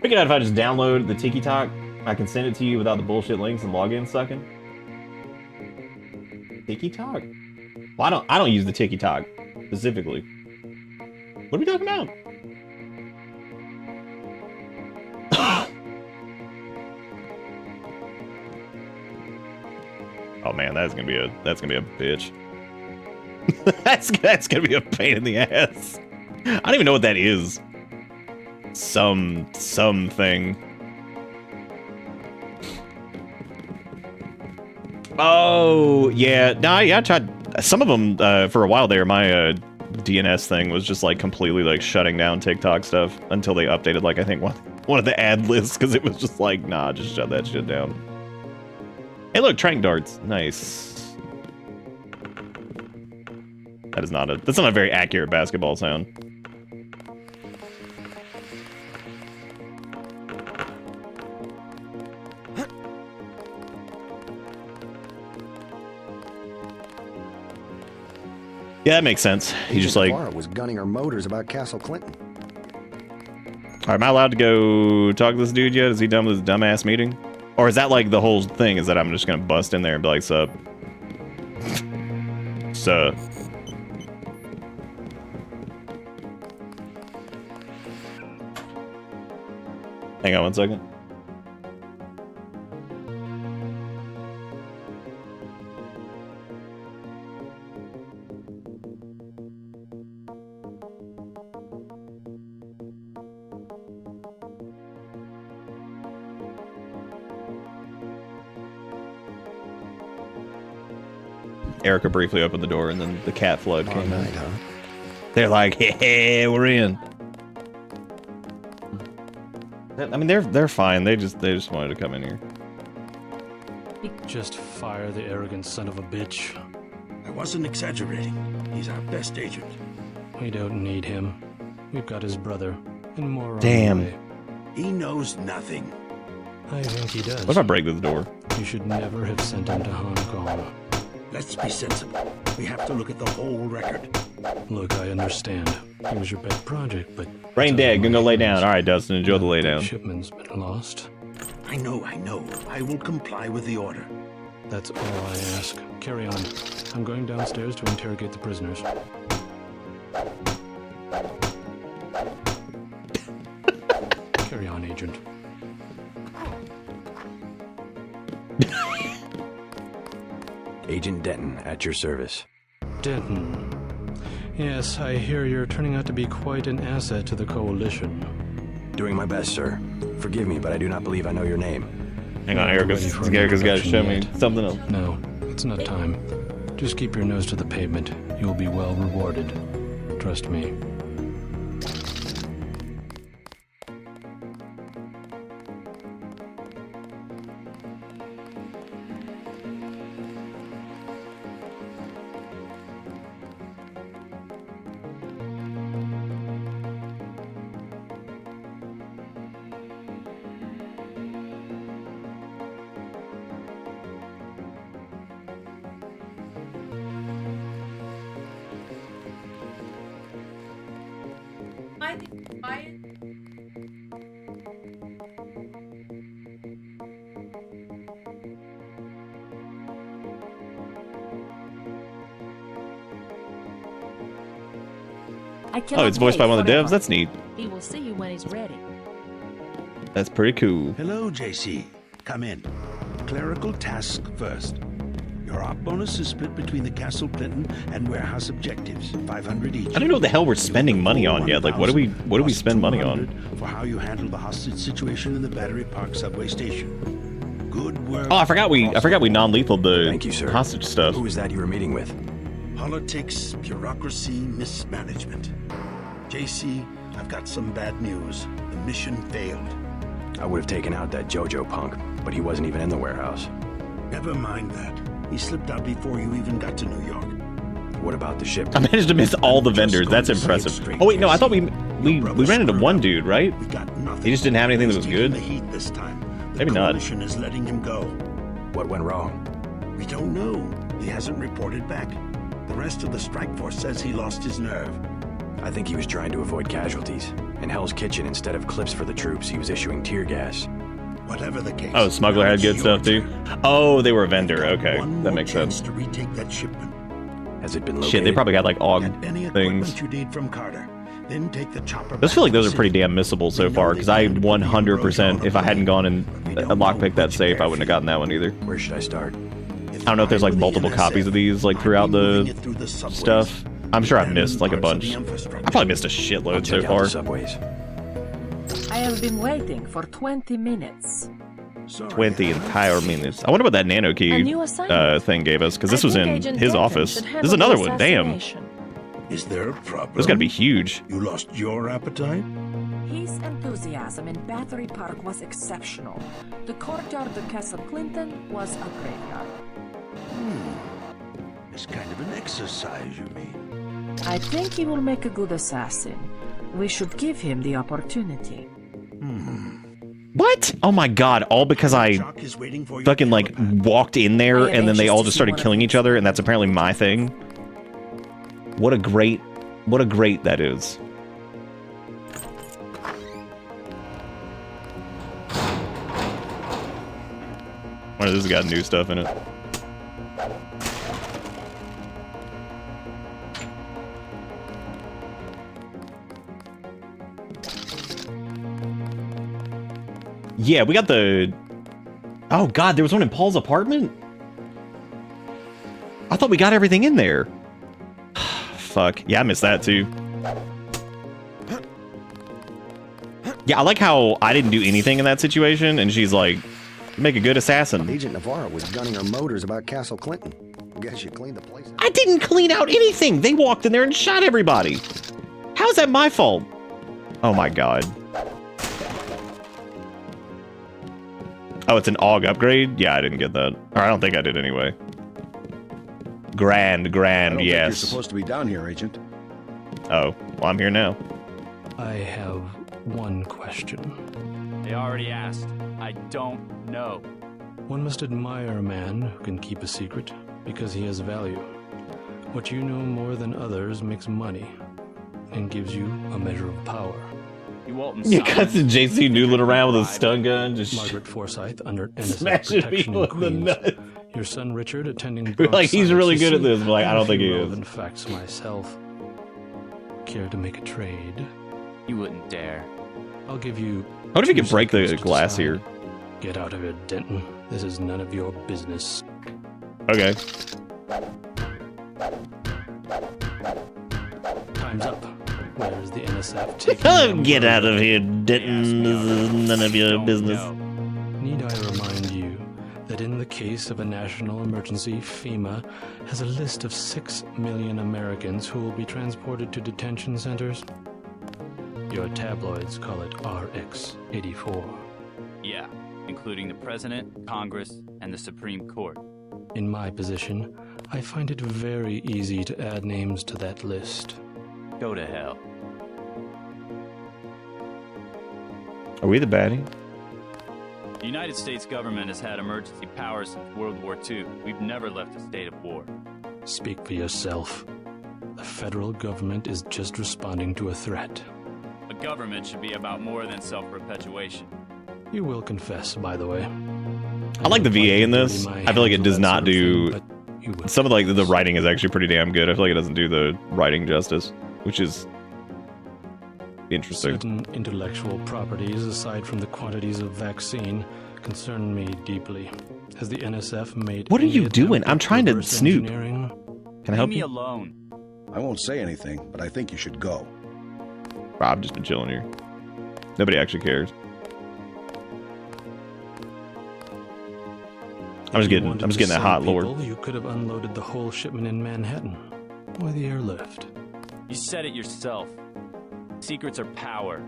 Figure out if I just download the TikTok, I can send it to you without the bullshit links and login sucking. TikTok? Well, I don't use the TikTok specifically. What are we talking about? Oh man, that's gonna be a bitch. that's gonna be a pain in the ass. I don't even know what that is. Some thing. Oh yeah, no, yeah, I tried some of them for a while there. My DNS thing was just like completely like shutting down TikTok stuff until they updated like I think one of the ad lists, because it was just like, nah, just shut that shit down. Hey look, trank darts, nice. That's not a very accurate basketball sound. Yeah, that makes sense. He's just like, Clara was gunning her motors about Castle Clinton. all right, am I allowed to go talk to this dude yet? Is he done with his dumbass meeting? Or is that like the whole thing? Is that I'm just gonna bust in there and be like, sup? Sup? Hang on one second. Erica briefly opened the door, and then the cat flood came in. Huh? They're like, hey, we're in. I mean, they're fine. They just wanted to come in here. Just fire the arrogant son of a bitch. I wasn't exaggerating. He's our best agent. We don't need him. We've got his brother and more. Damn. He knows nothing. I think he does. What if I break this door? You should never have sent him to Hong Kong. Let's be sensible. We have to look at the whole record. Look, I understand. It was your pet project, but... Brain dead, gonna go lay down. Alright, Dustin, enjoy the lay down. Shipment's been lost. I know. I will comply with the order. That's all I ask. Carry on. I'm going downstairs to interrogate the prisoners. Carry on, Agent. Agent Denton, at your service. Denton. Yes, I hear you're turning out to be quite an asset to the Coalition. Doing my best, sir. Forgive me, but I do not believe I know your name. Hang on, Erica's got to show me something else. No, it's not time. Just keep your nose to the pavement. You'll be well rewarded. Trust me. Oh, it's voiced by one of the devs? That's neat. He will see you when he's ready. That's pretty cool. Hello, JC. Come in. Clerical task first. Your op bonus is split between the Castle Clinton and warehouse objectives, 500 each. I don't know what the hell we're spending money on yet. Like, what do we spend money on? For how you handle the hostage situation in the Battery Park subway station. Good work. Oh, I forgot we non-lethal the Thank you, sir. hostage stuff. Who is that you were meeting with? Politics, bureaucracy, mismanagement. JC, I've got some bad news. The mission failed. I would have taken out that JoJo punk, but he wasn't even in the warehouse. Never mind that. He slipped out before you even got to New York. What about the ship? I managed to miss all the vendors. That's impressive. Oh wait, no, I thought we ran into one dude, right? We got nothing. He just didn't have anything that was good. The heat this time. Maybe not. The Coalition is letting him go. What went wrong? We don't know. He hasn't reported back. The rest of the strike force says he lost his nerve. I think he was trying to avoid casualties. In Hell's Kitchen, instead of clips for the troops, he was issuing tear gas. Whatever the case. Oh, Smuggler had good stuff too. Oh, they were a vendor. Okay, that makes sense. To retake that shipment. Has it been located? Shit, they probably got like AUG Any things. equipment you need from Carter. Then take the chopper. I just feel like those are pretty damn missable so far, because I 100%, if I hadn't gone and lockpicked that safe, I wouldn't have gotten that one either. Where should I start? I don't know if there's like multiple copies of these like throughout the stuff. I'm sure I've missed like a bunch. I probably missed a shitload so far. Subways. I have been waiting for 20 minutes. 20 entire minutes. I wonder what that nano key thing gave us, because this was in his office. This is another one. Damn. Is there a problem? This got to be huge. You lost your appetite? His enthusiasm in Battery Park was exceptional. The courtyard of Castle Clinton was a graveyard. It's kind of an exercise, you mean? I think he will make a good assassin. We should give him the opportunity. What? Oh my god, all because I fucking like walked in there and then they all just started killing each other and that's apparently my thing? What a great that is. Why does this got new stuff in it? Yeah, we got the... Oh god, there was one in Paul's apartment? I thought we got everything in there. Fuck. Yeah, I missed that too. Yeah, I like how I didn't do anything in that situation, and she's like, make a good assassin. Agent Navarro was gunning her motors about Castle Clinton. Guess you cleaned the place out. I didn't clean out anything! They walked in there and shot everybody! How's that my fault? Oh my god. Oh, it's an AUG upgrade? Yeah, I didn't get that. Or I don't think I did anyway. Grand, I don't think yes. you're supposed to be down here, Agent. Oh, well, I'm here now. I have one question. They already asked. I don't know. One must admire a man who can keep a secret because he has value. What you know more than others makes money and gives you a measure of power. You cut to JC noodling around with a stun gun, just Margaret Forsyth under NSF smashing protection people in in the Queens. nuts. Your son Richard attending Like, he's really good at this, but like, I don't think he is. Relevant facts myself. Care to make a trade? You wouldn't dare. I'll give you. What if we 2 could break the seconds to glass decide. here? Get out of here, Denton. This is none of your business. Okay. Time's up. Where's the NSF taking? Get out of here, Denton. This is none of your business. Need I remind you that in the case of a national emergency, FEMA has a list of 6 million Americans who will be transported to detention centers? Your tabloids call it RX-84. Yeah, including the President, Congress, and the Supreme Court. In my position, I find it very easy to add names to that list. Go to hell. Are we the baddie? The United States government has had emergency powers since World War II. We've never left a state of war. Speak for yourself. The federal government is just responding to a threat. A government should be about more than self-perpetuation. You will confess, by the way. I like the VA in this. I feel like it does not do... Some of the writing is actually pretty damn good. I feel like it doesn't do the writing justice, which is interesting. Certain intellectual properties, aside from the quantities of vaccine, concern me deeply. Has the NSF made... What are any you attempt doing? I'm at trying to reverse snoop. engineering? Can I help Leave me you? alone. I won't say anything, but I think you should go. I've just been chilling here. Nobody actually cares. I'm just getting that hot lord. You could have unloaded the whole shipment in Manhattan. Why the airlift? You said it yourself. Secrets are power.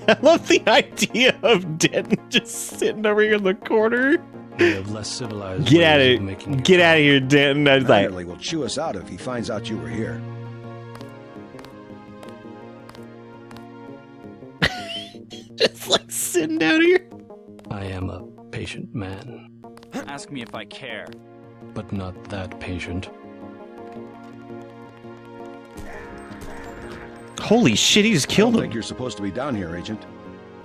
I love the idea of Denton just sitting over here in the corner. We have less civilized Get out ways of making Get out of here, Denton. I was like, Manderley will chew us out if he finds out you were here. just like sitting down here. I am a patient man, Ask me if I care. but not that patient. Holy shit, he just I killed don't him. think you're supposed to be down here, Agent.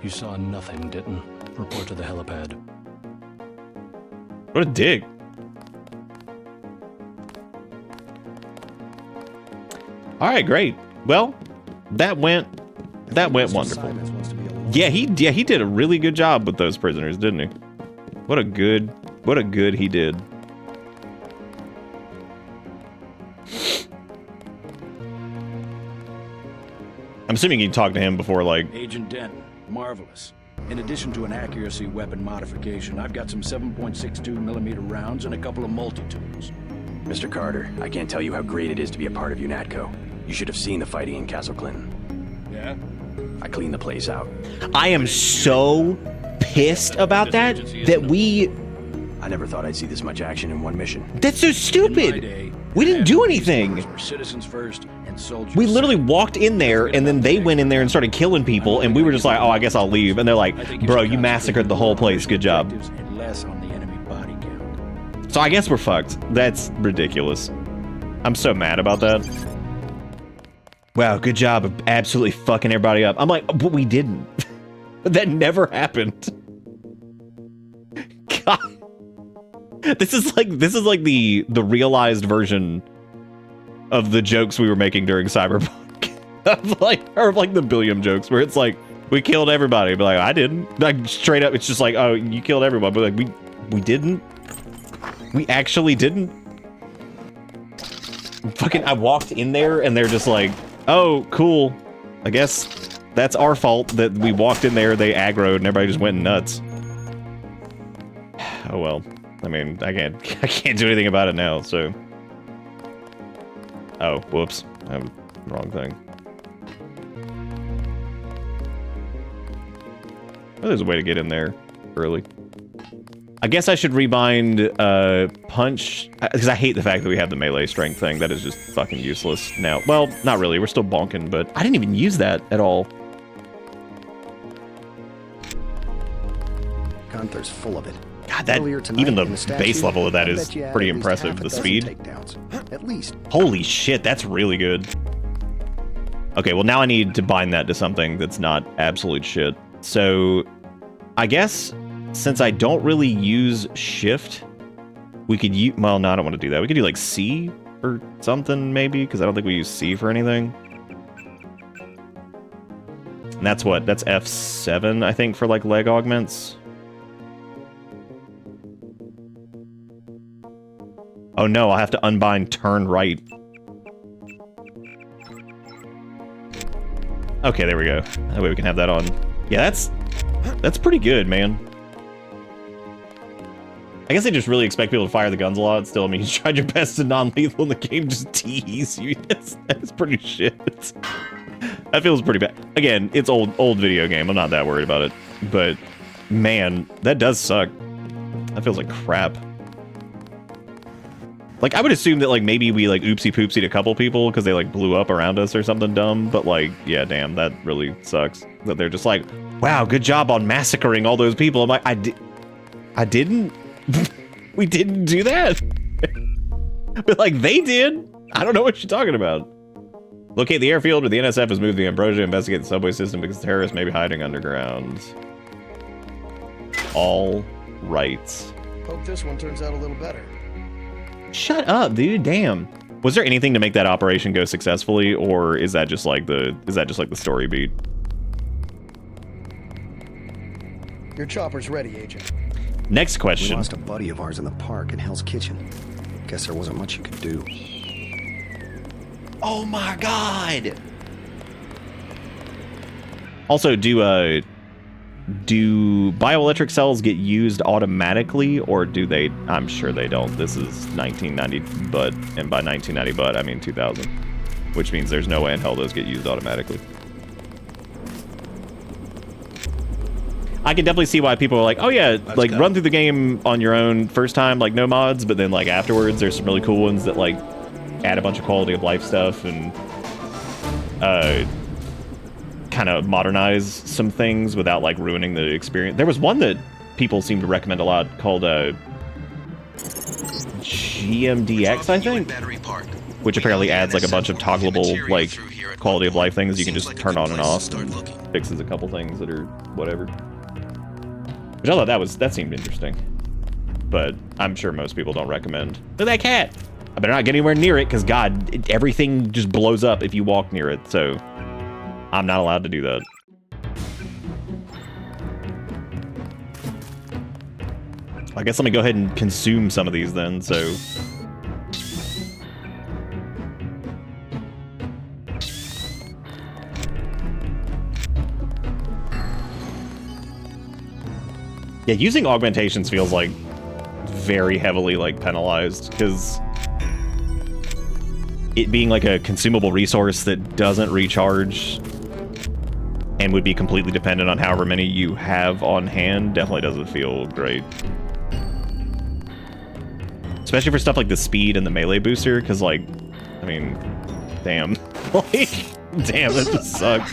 You saw nothing, Denton. Report to the helipad. What a dick. Alright, great. Well, that went wonderful. Yeah, he did a really good job with those prisoners, didn't he? What a good he did. I'm assuming you talked to him before, like... Agent Denton, marvelous. In addition to an accuracy weapon modification, I've got some 7.62mm rounds and a couple of multi-tools. Mr. Carter, I can't tell you how great it is to be a part of UNATCO. You should have seen the fighting in Castle Clinton. Yeah? I cleaned the place out. I am so pissed about that we... I never thought I'd see this much action in one mission. That's so stupid! We didn't do anything! Citizens first and soldiers. We literally walked in there, and then they went in there and started killing people, and we were just like, oh, I guess I'll leave. And they're like, bro, you massacred the whole place. Good job. success on the enemy body count. So I guess we're fucked. That's ridiculous. I'm so mad about that. Wow, good job of absolutely fucking everybody up. I'm like, but we didn't. That never happened. God. This is like the realized version of the jokes we were making during Cyberpunk. or like the Billiam jokes where it's like, we killed everybody, but like, I didn't. Like, straight up, it's just like, oh, you killed everyone, but like, we didn't. We actually didn't. Fucking, I walked in there and they're just like, oh, cool. I guess that's our fault that we walked in there, they aggroed, and everybody just went nuts. Oh well. I mean, I can't do anything about it now, so. Oh, whoops. I'm wrong thing. Oh, there's a way to get in there early. I guess I should rebind punch, because I hate the fact that we have the melee strength thing. That is just fucking useless now. Well, not really. We're still bonking, but I didn't even use that at all. Gunther's full of it. God, that even the base level of that is pretty impressive. The speed. At least. Holy shit, that's really good. Okay, well now I need to bind that to something that's not absolute shit. So, I guess since I don't really use shift, we could use, well, no, I don't want to do that. We could do like C or something maybe, because I don't think we use C for anything. And that's what? That's F7, I think, for like leg augments. Oh no, I'll have to unbind turn right. Okay, there we go. That way we can have that on. Yeah, that's pretty good, man. I guess they just really expect people to fire the guns a lot. Still, I mean, you tried your best to non-lethal and the game just tease you. That's pretty shit. That feels pretty bad. Again, it's old video game. I'm not that worried about it. But, man, that does suck. That feels like crap. Like, I would assume that, like, maybe we, like, oopsie-poopsied a couple people because they, like, blew up around us or something dumb. But, like, yeah, damn, that really sucks. That they're just like, wow, good job on massacring all those people. I'm like, I didn't? We didn't do that. But, like, they did. I don't know what you're talking about. Locate the airfield where the NSF has moved the Ambrosia. Investigate the subway system because terrorists may be hiding underground. All right. Hope this one turns out a little better. Shut up, dude. Damn. Was there anything to make that operation go successfully, or is that just like the story beat? Your chopper's ready, Agent. Next question. We lost a buddy of ours in the park in Hell's Kitchen. Guess there wasn't much you could do. Oh my god. Also, do bioelectric cells get used automatically, or do they? I'm sure they don't. This is 1990, but, and by 1990, but I mean 2000, which means there's no way in hell those get used automatically. I can definitely see why people are like, oh yeah, like run through the game on your own first time, like no mods, but then like afterwards, there's some really cool ones that like add a bunch of quality of life stuff and kind of modernize some things without like ruining the experience. There was one that people seem to recommend a lot called GMDX, I think, which apparently adds like a bunch of toggleable like quality of life things you can just turn on and off. Fixes a couple things that are whatever. Which I thought that seemed interesting. But I'm sure most people don't recommend. Look at that cat! I better not get anywhere near it, because God, everything just blows up if you walk near it, so I'm not allowed to do that. I guess let me go ahead and consume some of these then, so. Yeah, using augmentations feels like very heavily like penalized, because it being like a consumable resource that doesn't recharge and would be completely dependent on however many you have on hand definitely doesn't feel great. Especially for stuff like the speed and the melee booster, because like, I mean, damn. Like, damn, that just sucks.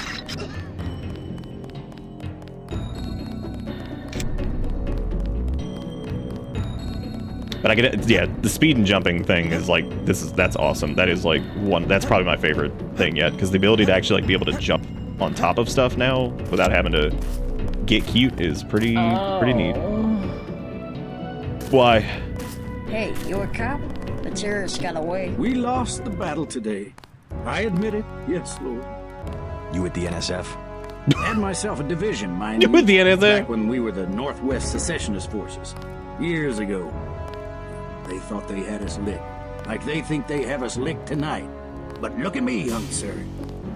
But I get it. Yeah, the speed and jumping thing is like that's awesome. That is like that's probably my favorite thing yet, because the ability to actually like be able to jump on top of stuff now without having to get cute is pretty neat. Why? Hey, you a cop? The terrorists got away. We lost the battle today. I admit it. Yes, Lord. You with the NSF? Had myself a division, mind You with the NSF? Back when we were the Northwest Secessionist Forces. Years ago. They thought they had us licked. Like they think they have us licked tonight. But look at me, young sir.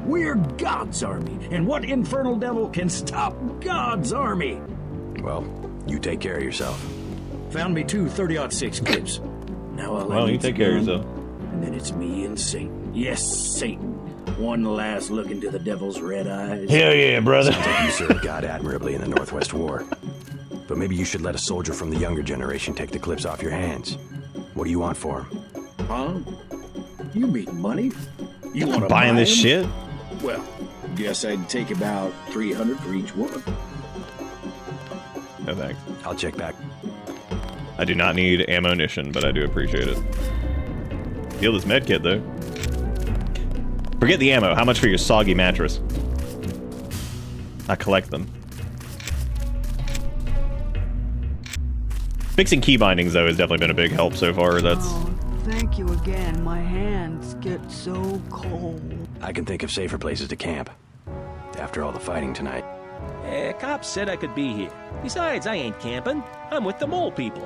We're God's army. And what infernal devil can stop God's army? Well, you take care of yourself. Found me two 30-06 clips. Now I'll Well, you take care of yourself. And then it's me and Satan. Yes, Satan. One last look into the devil's red eyes. Hell yeah, brother. Sounds like you served God admirably in the Northwest War. But maybe you should let a soldier from the younger generation take the clips off your hands. What do you want for him? Huh? You mean money? You want to buying buy this him? shit? Well, guess I'd take about 300 for each one. No thanks. I'll check back. I do not need ammunition, but I do appreciate it. Steal this med kit though. Forget the ammo. How much for your soggy mattress? I collect them. Fixing key bindings though has definitely been a big help so far. That's Thank you again. My hands get so cold. I can think of safer places to camp. After all the fighting tonight. Cops said I could be here. Besides, I ain't camping. I'm with the mole people.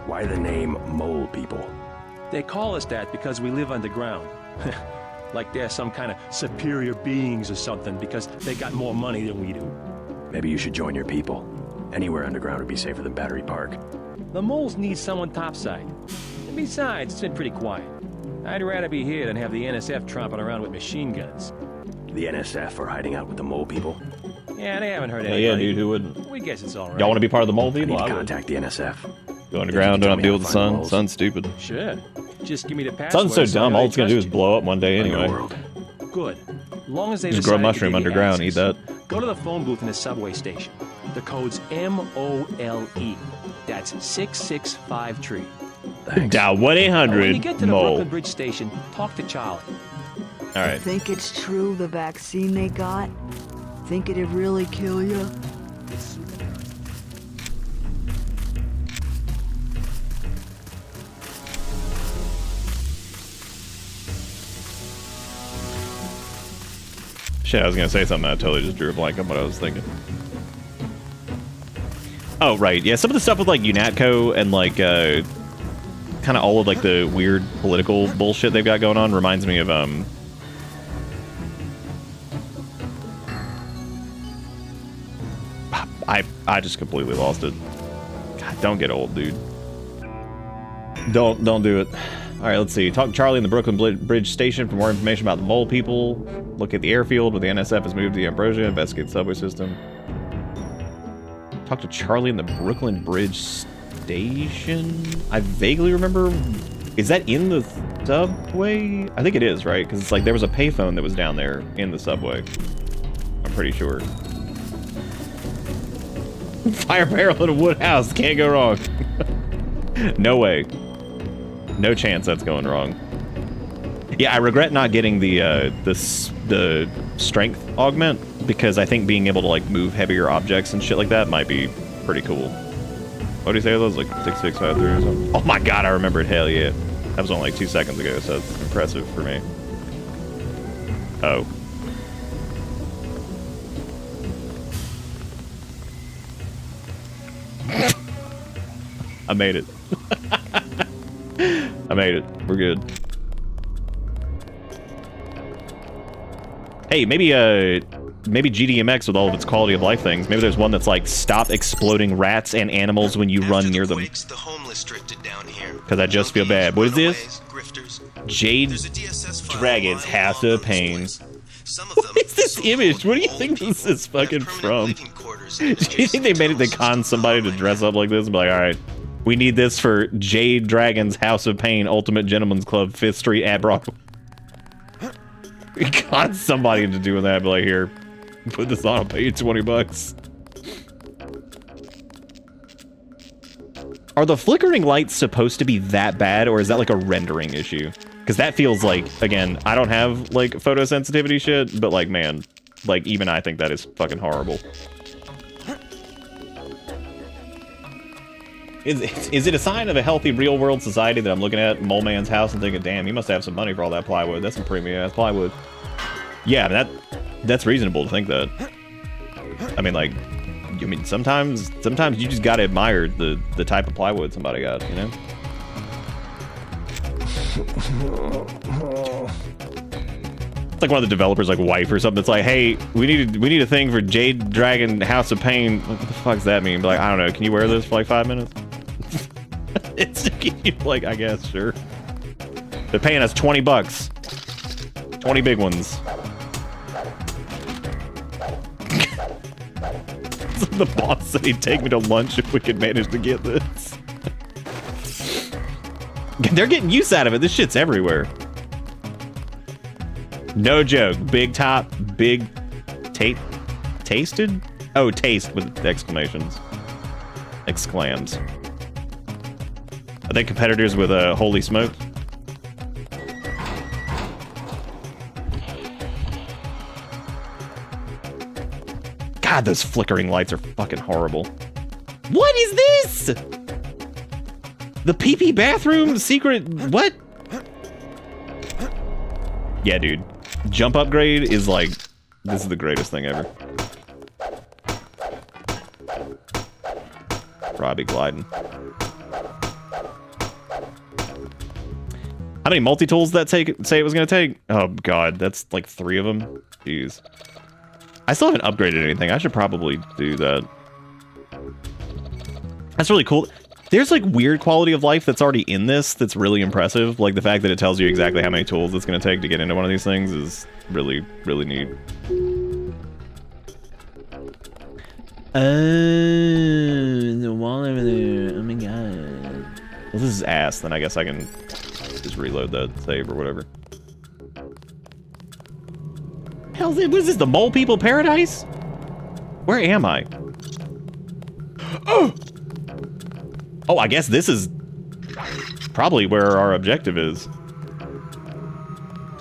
Why the name Mole People? They call us that because we live underground. Like they're some kind of superior beings or something because they got more money than we do. Maybe you should join your people. Anywhere underground would be safer than Battery Park. The moles need someone topside. And besides, it's been pretty quiet. I'd rather be here than have the NSF tromping around with machine guns. The NSF are hiding out with the Mole People? Yeah, they haven't heard yeah, anybody. dude, who wouldn't? We guess it's all right. Y'all want to be part of the mole I people? need to I would. contact the NSF. Go underground, don't have to deal with the sun. Sun's stupid. Sure. Just give me the password. Sun's so dumb, all it's gonna do is blow up one day anyway. Good. Long as they Just grow a decide to mushroom give me underground, eat access. that. Go to the phone booth in the subway station. The code's MOLE. That's 6653. Dial When you 1-800 get to the mole. Brooklyn Bridge station, talk to Charlie. All right. Think it's true the vaccine they got? Think it'd really kill you? Shit, I was gonna say something. I totally just drew a blank on what I was thinking. Oh, right. Yeah, some of the stuff with like UNATCO and like kind of all of like the weird political bullshit they've got going on reminds me of I just completely lost it. God, don't get old, dude. Don't do it. All right, let's see. Talk to Charlie in the Brooklyn Bridge station for more information about the mole people. Look at the airfield where the NSF has moved to the Ambrosia. Investigate the subway system. Talk to Charlie in the Brooklyn Bridge station. I vaguely remember. Is that in the subway? I think it is, right? Because it's like there was a payphone that was down there in the subway. I'm pretty sure. Fire barrel in a wood house. Can't go wrong. No way. No chance that's going wrong. Yeah, I regret not getting the strength augment because I think being able to like move heavier objects and shit like that might be pretty cool. What do you say? Those like 6653 or something? Oh my god, I remember it. Hell yeah. That was only like 2 seconds ago, so it's impressive for me. Oh. I made it. I made it. We're good. Hey, maybe GDMX with all of its quality of life things. Maybe there's one that's like stop exploding rats and animals when you run near them. Because I just feel bad. What is this? Jade Dragon's House of Pain. What is this image? What do you think this is fucking from? Do you think they made it to con somebody to dress up like this and be like, alright, we need this for Jade Dragon's House of Pain Ultimate Gentleman's Club 5th Street at Broadway. We con somebody into doing that, be like, here, put this on, I'll pay you $20. Are the flickering lights supposed to be that bad, or is that like a rendering issue? Because that feels like, again, I don't have like photosensitivity shit, but like, man, like even I think that is fucking horrible. Is it a sign of a healthy real-world society that I'm looking at Mole Man's house and thinking, damn, he must have some money for all that plywood. That's some premium-ass plywood. Yeah, that's reasonable to think that. I mean, like, sometimes you just gotta admire the type of plywood somebody got, you know? It's like one of the developers, like wife or something. That's like, hey, we need a thing for Jade Dragon House of Pain. What the fuck does that mean? But like, I don't know. Can you wear this for like 5 minutes? It's like, I guess, sure. They're paying us $20. 20 big ones. The boss said he'd take me to lunch if we could manage to get this. They're getting use out of it. This shit's everywhere. No joke. Big top, big tasted? Oh, taste with exclamations. Exclams. Are they competitors with Holy Smoke? God, those flickering lights are fucking horrible. What is this? The pee-pee bathroom secret, what? Yeah, dude. Jump upgrade is like, this is the greatest thing ever. Robbie gliding. How many multi-tools did that say it was gonna take? Oh god, that's like 3 of them. Jeez. I still haven't upgraded anything. I should probably do that. That's really cool. There's like weird quality of life that's already in this that's really impressive. Like the fact that it tells you exactly how many tools it's going to take to get into one of these things is really, really neat. The wall over there. Oh my god. Well, this is ass. Then I guess I can just reload that save or whatever. Hell, what is this? The Mole People Paradise? Where am I? Oh! Oh, I guess this is probably where our objective is.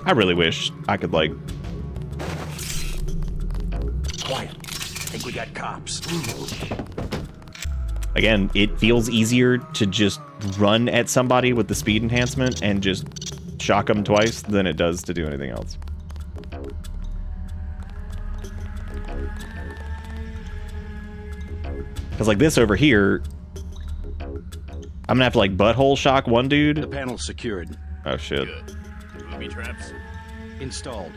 I really wish I could, like... Quiet. I think we got cops. Again, it feels easier to just run at somebody with the speed enhancement and just shock them twice than it does to do anything else. Because like this over here... I'm gonna have to like butthole shock one dude. The panel's secured. Oh shit. Good. Booby traps installed.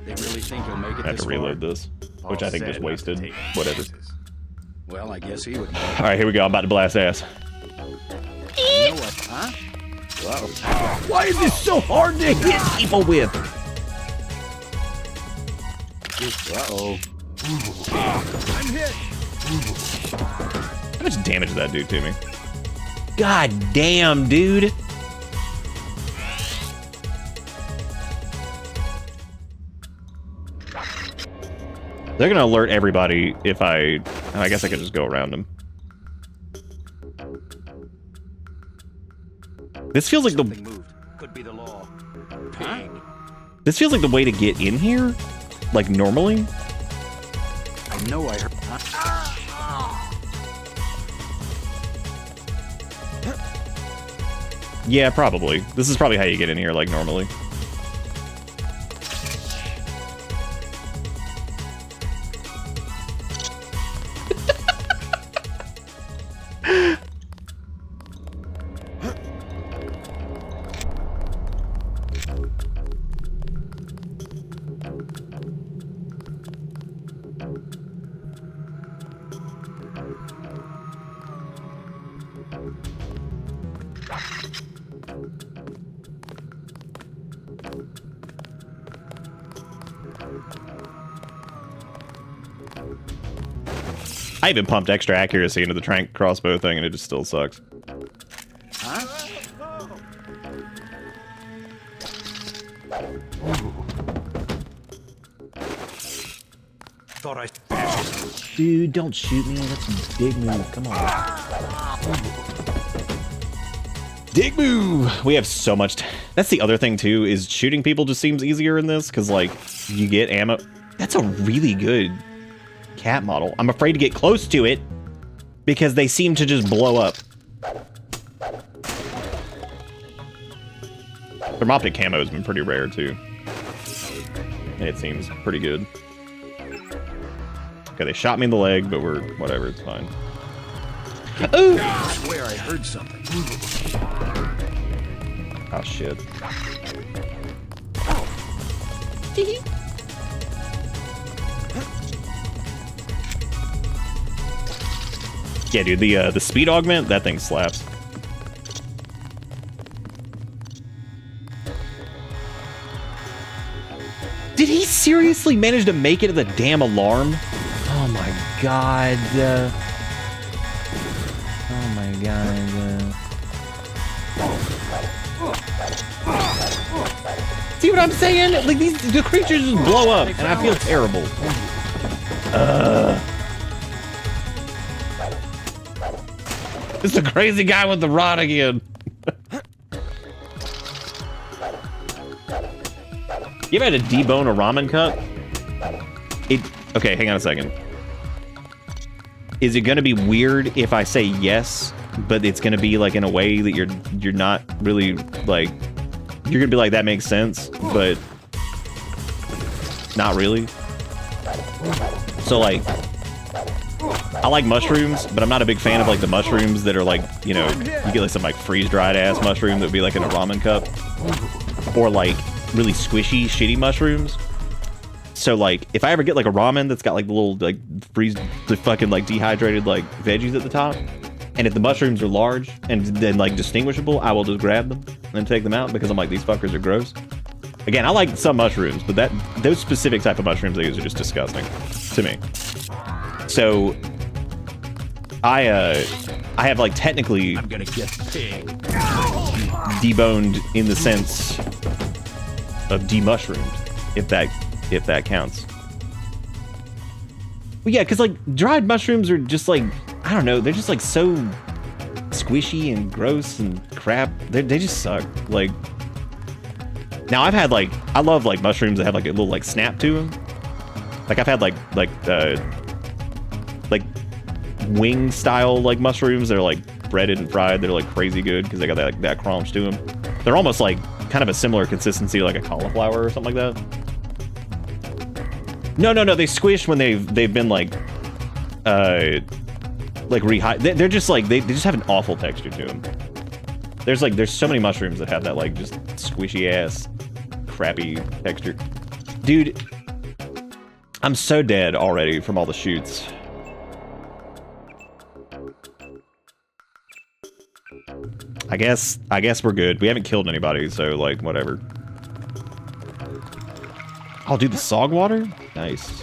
They really think he'll make it. I have to reload this, which I think just wasted. Whatever. Well, I guess he would. All right, here we go. I'm about to blast ass. You know what? Huh? Uh-oh. Why is this so hard to hit people with? Uh-oh. I'm hit. How much damage did that do to me? God damn, dude. They're gonna alert everybody if I guess I could just go around them. This feels like Could be the law. This feels like the way to get in here, like normally. I know I heard. Yeah, probably. This is probably how you get in here, like normally. I even pumped extra accuracy into the trank crossbow thing, and it just still sucks. Huh? Thought I... Dude, don't shoot me. That's a big move. Come on. Dig move. We have so much. That's the other thing too, is shooting people just seems easier in this because like you get ammo. That's a really good cat model. I'm afraid to get close to it because they seem to just blow up. Thermoptic camo has been pretty rare too. And it seems pretty good. Okay, they shot me in the leg, but we're whatever, it's fine. Ooh! I swear I heard something. Oh shit. Yeah, dude, the speed augment, that thing slaps. Did he seriously manage to make it to the damn alarm? Oh my god. Oh my god. See what I'm saying? Like the creatures just blow up, and I feel terrible. It's the crazy guy with the rod again. You ever had to debone a ramen cup? Okay, hang on a second. Is it gonna be weird if I say yes, but it's gonna be like in a way that you're not really like, you're gonna be like, that makes sense, but not really? So like, I like mushrooms, but I'm not a big fan of like the mushrooms that are like, you know, you get like some like freeze-dried ass mushroom that would be like in a ramen cup. Or like really squishy, shitty mushrooms. So like, if I ever get like a ramen that's got like the little like the fucking like dehydrated like veggies at the top, and if the mushrooms are large and then like distinguishable, I will just grab them and take them out because I'm like, these fuckers are gross. Again, I like some mushrooms, but those specific type of mushrooms I use are just disgusting to me. So I have like technically I'm gonna get big. deboned in the sense of demushroomed, if that counts. Well, yeah, because like dried mushrooms are just like, I don't know, they're just like so squishy and gross and crap. They just suck. Like, now I've had like, I love like mushrooms that have like a little like snap to them. Like I've had like wing style like mushrooms that are like breaded and fried. They're like crazy good because they got that crunch to them. They're almost like kind of a similar consistency to like a cauliflower or something like that. No, they squish when they've been like they're just like they just have an awful texture to them. There's so many mushrooms that have that like just squishy ass crappy texture. Dude, I'm so dead already from all the shoots. I guess we're good. We haven't killed anybody, so like whatever. I'll do the sog water. Nice.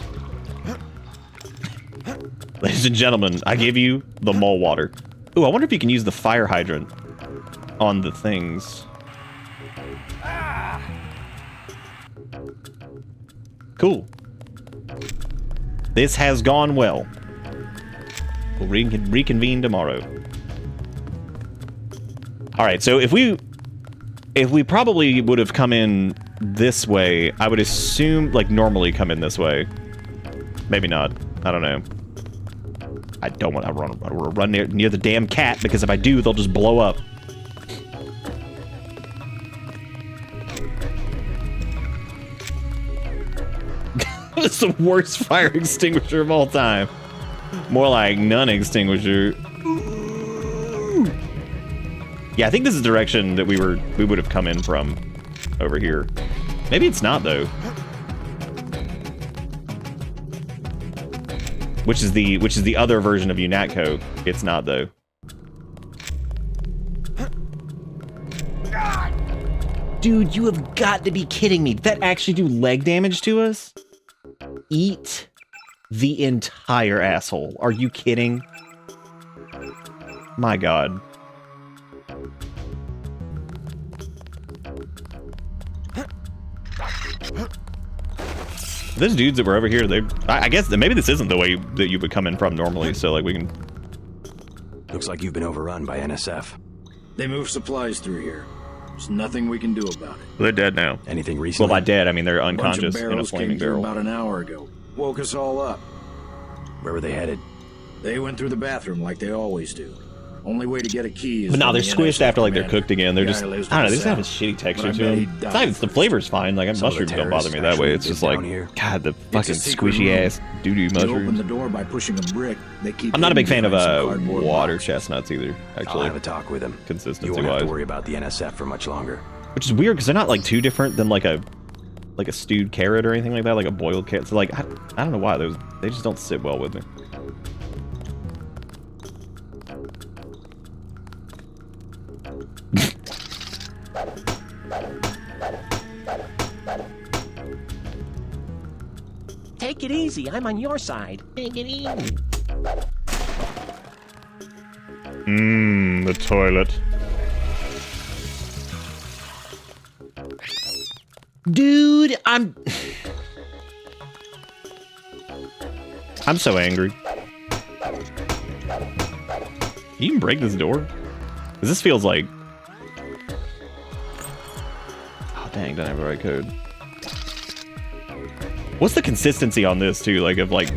Ladies and gentlemen, I give you the mole water. Ooh, I wonder if you can use the fire hydrant on the things. Cool. This has gone well. We'll reconvene tomorrow. All right, so if we probably would have come in this way, I would assume, like, normally come in this way. Maybe not. I don't know. I don't want to run near the damn cat, because if I do, they'll just blow up. It's the worst fire extinguisher of all time. More like none extinguisher. Yeah, I think this is the direction that we would have come in from over here. Maybe it's not though. Which is the other version of UNATCO. It's not though. Dude, you have got to be kidding me. Did that actually do leg damage to us? Eat the entire asshole. Are you kidding? My god. Those dudes that were over here, I guess maybe this isn't the way that you would come in from normally, so like we can... Looks like you've been overrun by NSF. They move supplies through here. There's nothing we can do about it. They're dead now. Anything recently? Well, by dead, I mean they're A bunch of unconscious in a barrels flaming came through barrel. about an hour ago. Woke us all up. Where were they headed? They went through the bathroom like they always do. Only way to get a key is. But no, from they're the squished NSF after like they're commander. cooked again. They're Guy just, I lives don't know, to they the just have a south. shitty texture But I to bet them. he It's died not even, the flavor's fine. Like Some of the mushrooms don't bother me that way. It's just like, down here. God, the a fucking secret squishy room. ass doo-doo You open mushrooms. the door by pushing a brick. They keep. I'm not a big fan of hidden behind some cardboard water boxes. chestnuts either, I'll actually. have a talk with him. You Consistency won't have to wise. worry about the NSF for much longer. Which is weird because they're not like too different than like a stewed carrot or anything like that, like a boiled carrot. So like I don't know why they just don't sit well with me. Take it easy. I'm on your side. Take it easy. The toilet. Dude, I'm so angry. You can break this door? 'Cause this feels like... Oh dang, don't have the right code. What's the consistency on this too? Like of like...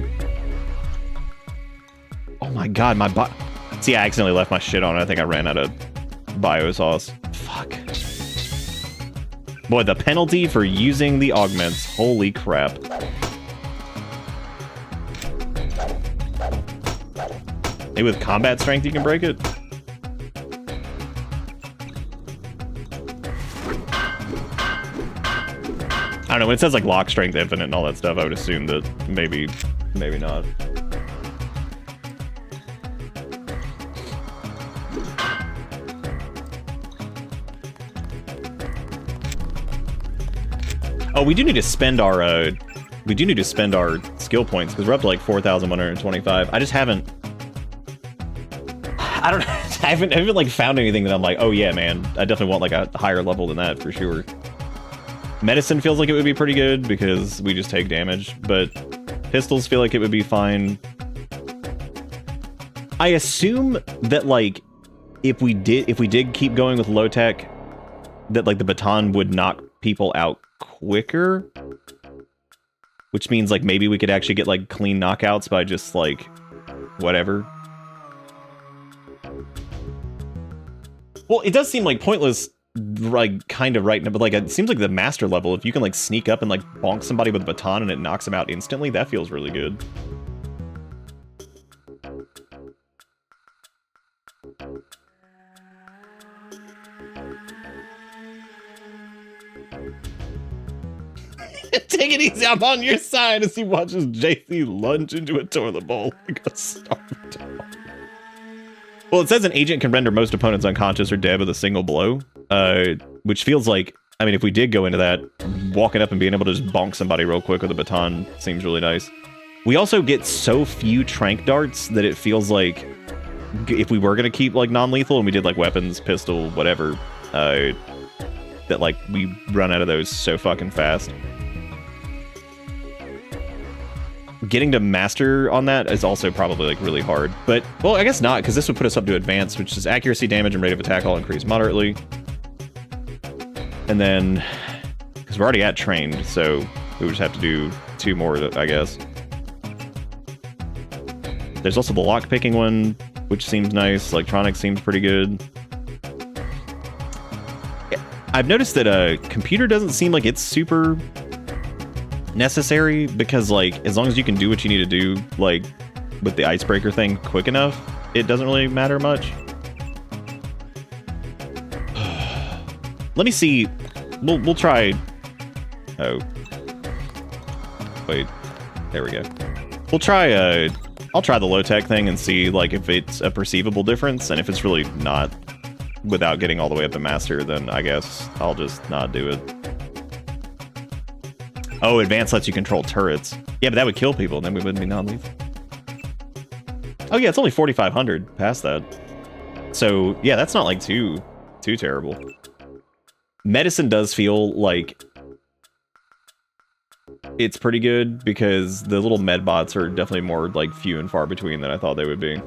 Oh my god, my See, I accidentally left my shit on it. I think I ran out of bio sauce. Fuck. Boy, the penalty for using the augments. Holy crap. Maybe with combat strength you can break it? I don't know, when it says like lock strength infinite and all that stuff, I would assume that maybe not. Oh, we do need to spend our skill points because we're up to like 4,125. I just haven't. I don't know. I haven't like found anything that I'm like, oh yeah, man, I definitely want like a higher level than that for sure. Medicine feels like it would be pretty good because we just take damage, but pistols feel like it would be fine. I assume that like if we did keep going with low tech, that like the baton would knock people out quicker, which means like maybe we could actually get like clean knockouts by just like whatever. Well, it does seem like pointless, like kind of right now, but like it seems like the master level, if you can like sneak up and like bonk somebody with a baton and it knocks them out instantly, that feels really good. Take it easy, I'm on your side as he watches JC lunge into a toilet bowl like a starved dog. Well, it says an agent can render most opponents unconscious or dead with a single blow, which feels like, I mean, if we did go into that, walking up and being able to just bonk somebody real quick with a baton seems really nice. We also get so few tranq darts that it feels like if we were going to keep like non-lethal and we did like weapons, pistol, whatever, that like we run out of those so fucking fast. Getting to master on that is also probably like really hard, but well, I guess not, because this would put us up to advanced, which is accuracy, damage, and rate of attack all increase moderately. And then, because we're already at trained, so we would just have to do 2 more, I guess. There's also the lock picking one, which seems nice. Electronics seems pretty good. I've noticed that a computer doesn't seem like it's super necessary, because like as long as you can do what you need to do, like with the icebreaker thing quick enough, it doesn't really matter much. Let me see. We'll try. Oh, wait, there we go. We'll try I'll try the low tech thing and see like if it's a perceivable difference, and if it's really not, without getting all the way up to master, then I guess I'll just not do it. Oh, advanced lets you control turrets. Yeah, but that would kill people, and then we wouldn't be non-lethal. Oh yeah, it's only 4,500 past that. So yeah, that's not like too terrible. Medicine does feel like it's pretty good, because the little med bots are definitely more like few and far between than I thought they would be.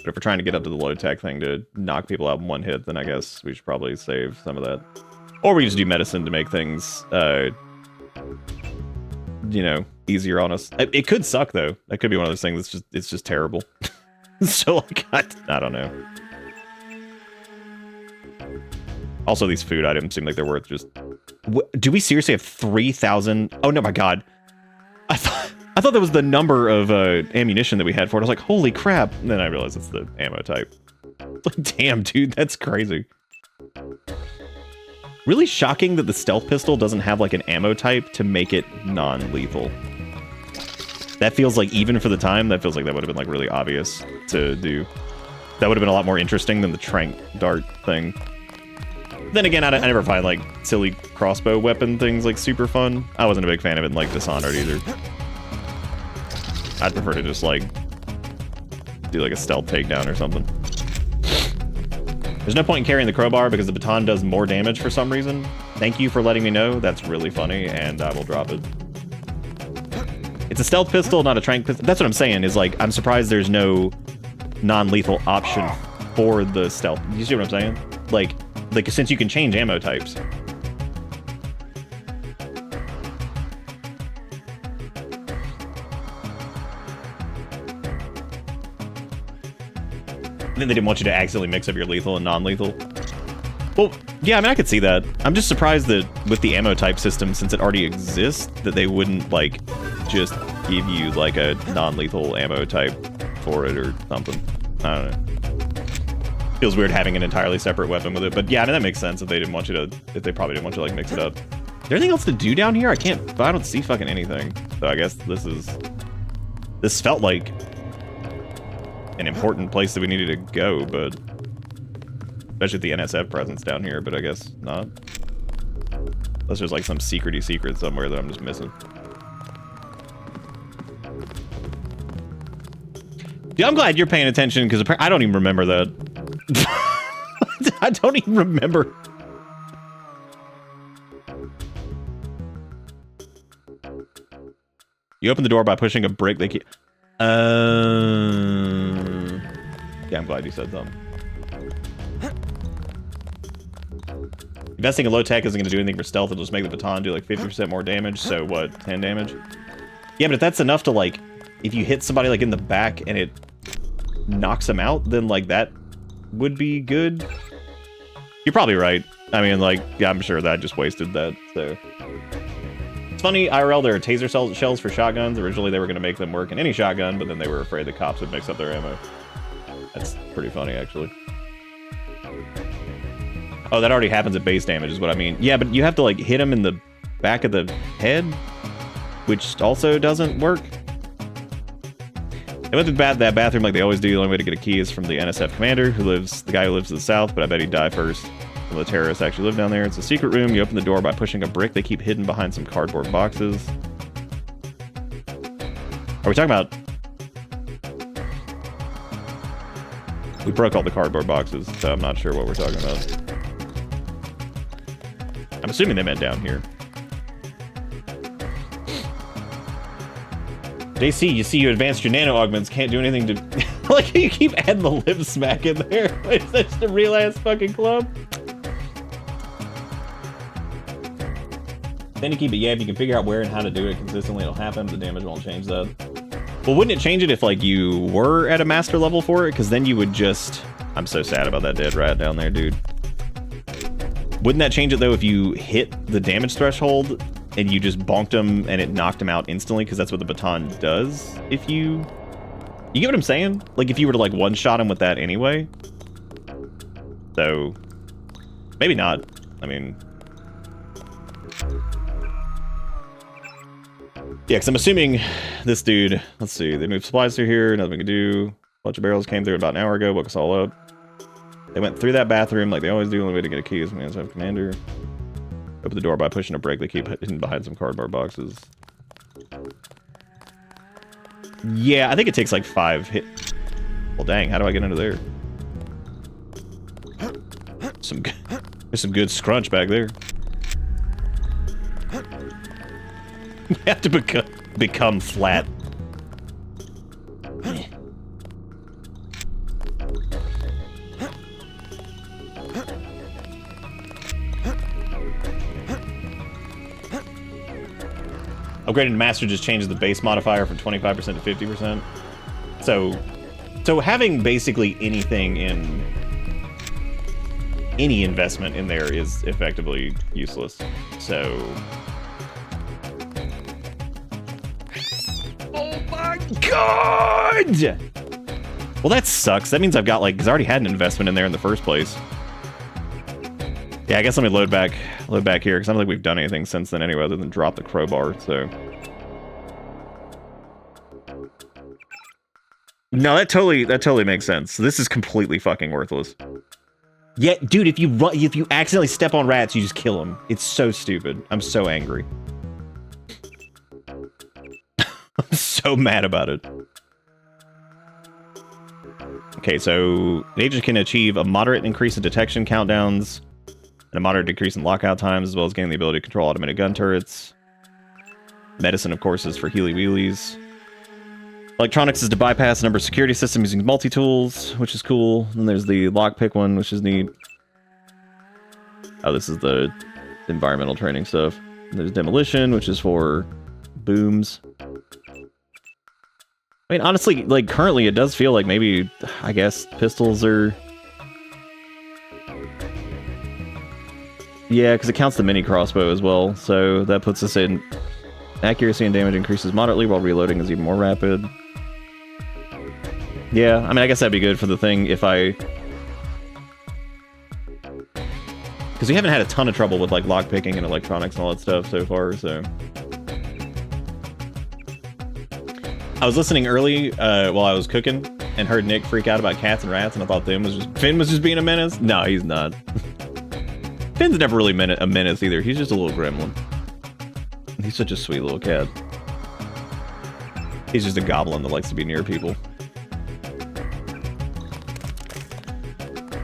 But if we're trying to get up to the low-tech thing to knock people out in one hit, then I guess we should probably save some of that. Or we just do medicine to make things, you know, easier on us. It could suck, though. That could be one of those things that's it's just terrible. So, like, I don't know. Also, these food items seem like they're worth just... Do we seriously have 3,000? Oh, no, my God. I thought that was the number of ammunition that we had for it. I was like, holy crap. And then I realized it's the ammo type. It's like, damn, dude, that's crazy. Really shocking that the stealth pistol doesn't have, like, an ammo type to make it non-lethal. That feels like, even for the time, that feels like that would have been, like, really obvious to do. That would have been a lot more interesting than the tranq dart thing. Then again, I never find, like, silly crossbow weapon things, like, super fun. I wasn't a big fan of it in, like, Dishonored either. I'd prefer to just, like, do, like, a stealth takedown or something. There's no point in carrying the crowbar because the baton does more damage for some reason. Thank you for letting me know. That's really funny, and I will drop it. It's a stealth pistol, not a tranq pistol. That's what I'm saying, is, like, I'm surprised there's no non-lethal option for the stealth. You see what I'm saying? Like, since you can change ammo types. And then they didn't want you to accidentally mix up your lethal and non-lethal. Well, yeah, I mean, I could see that. I'm just surprised that with the ammo type system, since it already exists, that they wouldn't, like, just give you, like, a non-lethal ammo type for it or something. I don't know. Feels weird having an entirely separate weapon with it, but yeah, I mean, that makes sense if they didn't want you to, if they probably didn't want you to, like, mix it up. Is there anything else to do down here? I don't see fucking anything. So I guess this felt like an important place that we needed to go, but especially the NSF presence down here, but I guess not. Unless there's like some secrety secret somewhere that I'm just missing. Yeah, I'm glad you're paying attention because I don't even remember that. I don't even remember. You open the door by pushing a brick. They keep. Yeah, I'm glad you said something. Investing in low tech isn't going to do anything for stealth. It'll just make the baton do like 50% more damage. So what? 10 damage? Yeah, but if that's enough to like, if you hit somebody like in the back and it knocks them out, then like that would be good. You're probably right. I mean, like, yeah, I'm sure that I just wasted that. So it's funny, IRL, there are taser shells for shotguns. Originally, they were going to make them work in any shotgun, but then they were afraid the cops would mix up their ammo. That's pretty funny, actually. Oh, that already happens at base damage is what I mean. Yeah, but you have to, like, hit them in the back of the head, which also doesn't work. They went to that bathroom like they always do. The only way to get a key is from the NSF commander, the guy who lives to the south, but I bet he'd die first. Some of the terrorists actually live down there. It's a secret room. You open the door by pushing a brick. They keep hidden behind some cardboard boxes. Are we talking about... We broke all the cardboard boxes, so I'm not sure what we're talking about. I'm assuming they meant down here. JC, you see you advanced your nano augments, can't do anything to... Like, you keep adding the lip smack in there. Is that just a real-ass fucking club? Then you keep it, yeah, if you can figure out where and how to do it consistently, it'll happen, the damage won't change that. Well, wouldn't it change it if, like, you were at a master level for it? Because then you would just... I'm so sad about that dead rat down there, dude. Wouldn't that change it, though, if you hit the damage threshold and you just bonked him and it knocked him out instantly? Because that's what the baton does if you... You get what I'm saying? Like, if you were to, like, one-shot him with that anyway? So... Maybe not. I mean... Yeah, because I'm assuming this dude... Let's see. They moved supplies through here. Nothing we can do. A bunch of barrels came through about an hour ago. Woke us all up. They went through that bathroom like they always do. The only way to get a key is when you have commander. Open the door by pushing a brick. They keep hidden behind some cardboard boxes. Yeah, I think it takes like 5 hit. Well, dang, how do I get into there? There's some good scrunch back there. You have to become flat. Upgrading to Master just changes the base modifier from 25% to 50%. So having basically anything in any investment in there is effectively useless. So... Oh my god! Well, that sucks. That means I've got, like, because I already had an investment in there in the first place. Yeah, I guess let me load back here, because I don't think we've done anything since then anyway, other than drop the crowbar, so... No, that totally makes sense. This is completely fucking worthless. Yeah, dude, if you accidentally step on rats, you just kill them. It's so stupid. I'm so angry. I'm so mad about it. Okay, so the agent can achieve a moderate increase in detection countdowns and a moderate decrease in lockout times, as well as gaining the ability to control automated gun turrets. Medicine, of course, is for healy-wheelies. Electronics is to bypass a number of security systems using multi-tools, which is cool. And there's the lockpick one, which is neat. Oh, this is the environmental training stuff. And there's demolition, which is for booms. I mean, honestly, like, currently it does feel like maybe, I guess, pistols are... Yeah, because it counts the mini crossbow as well, so that puts us in... Accuracy and damage increases moderately, while reloading is even more rapid. Yeah, I mean, I guess that'd be good for the thing if I... Because we haven't had a ton of trouble with, like, lockpicking and electronics and all that stuff so far, so... I was listening early while I was cooking and heard Nick freak out about cats and rats, and I thought Finn was just being a menace. No, he's not. Finn's never really a menace either. He's just a little gremlin. He's such a sweet little cat. He's just a goblin that likes to be near people.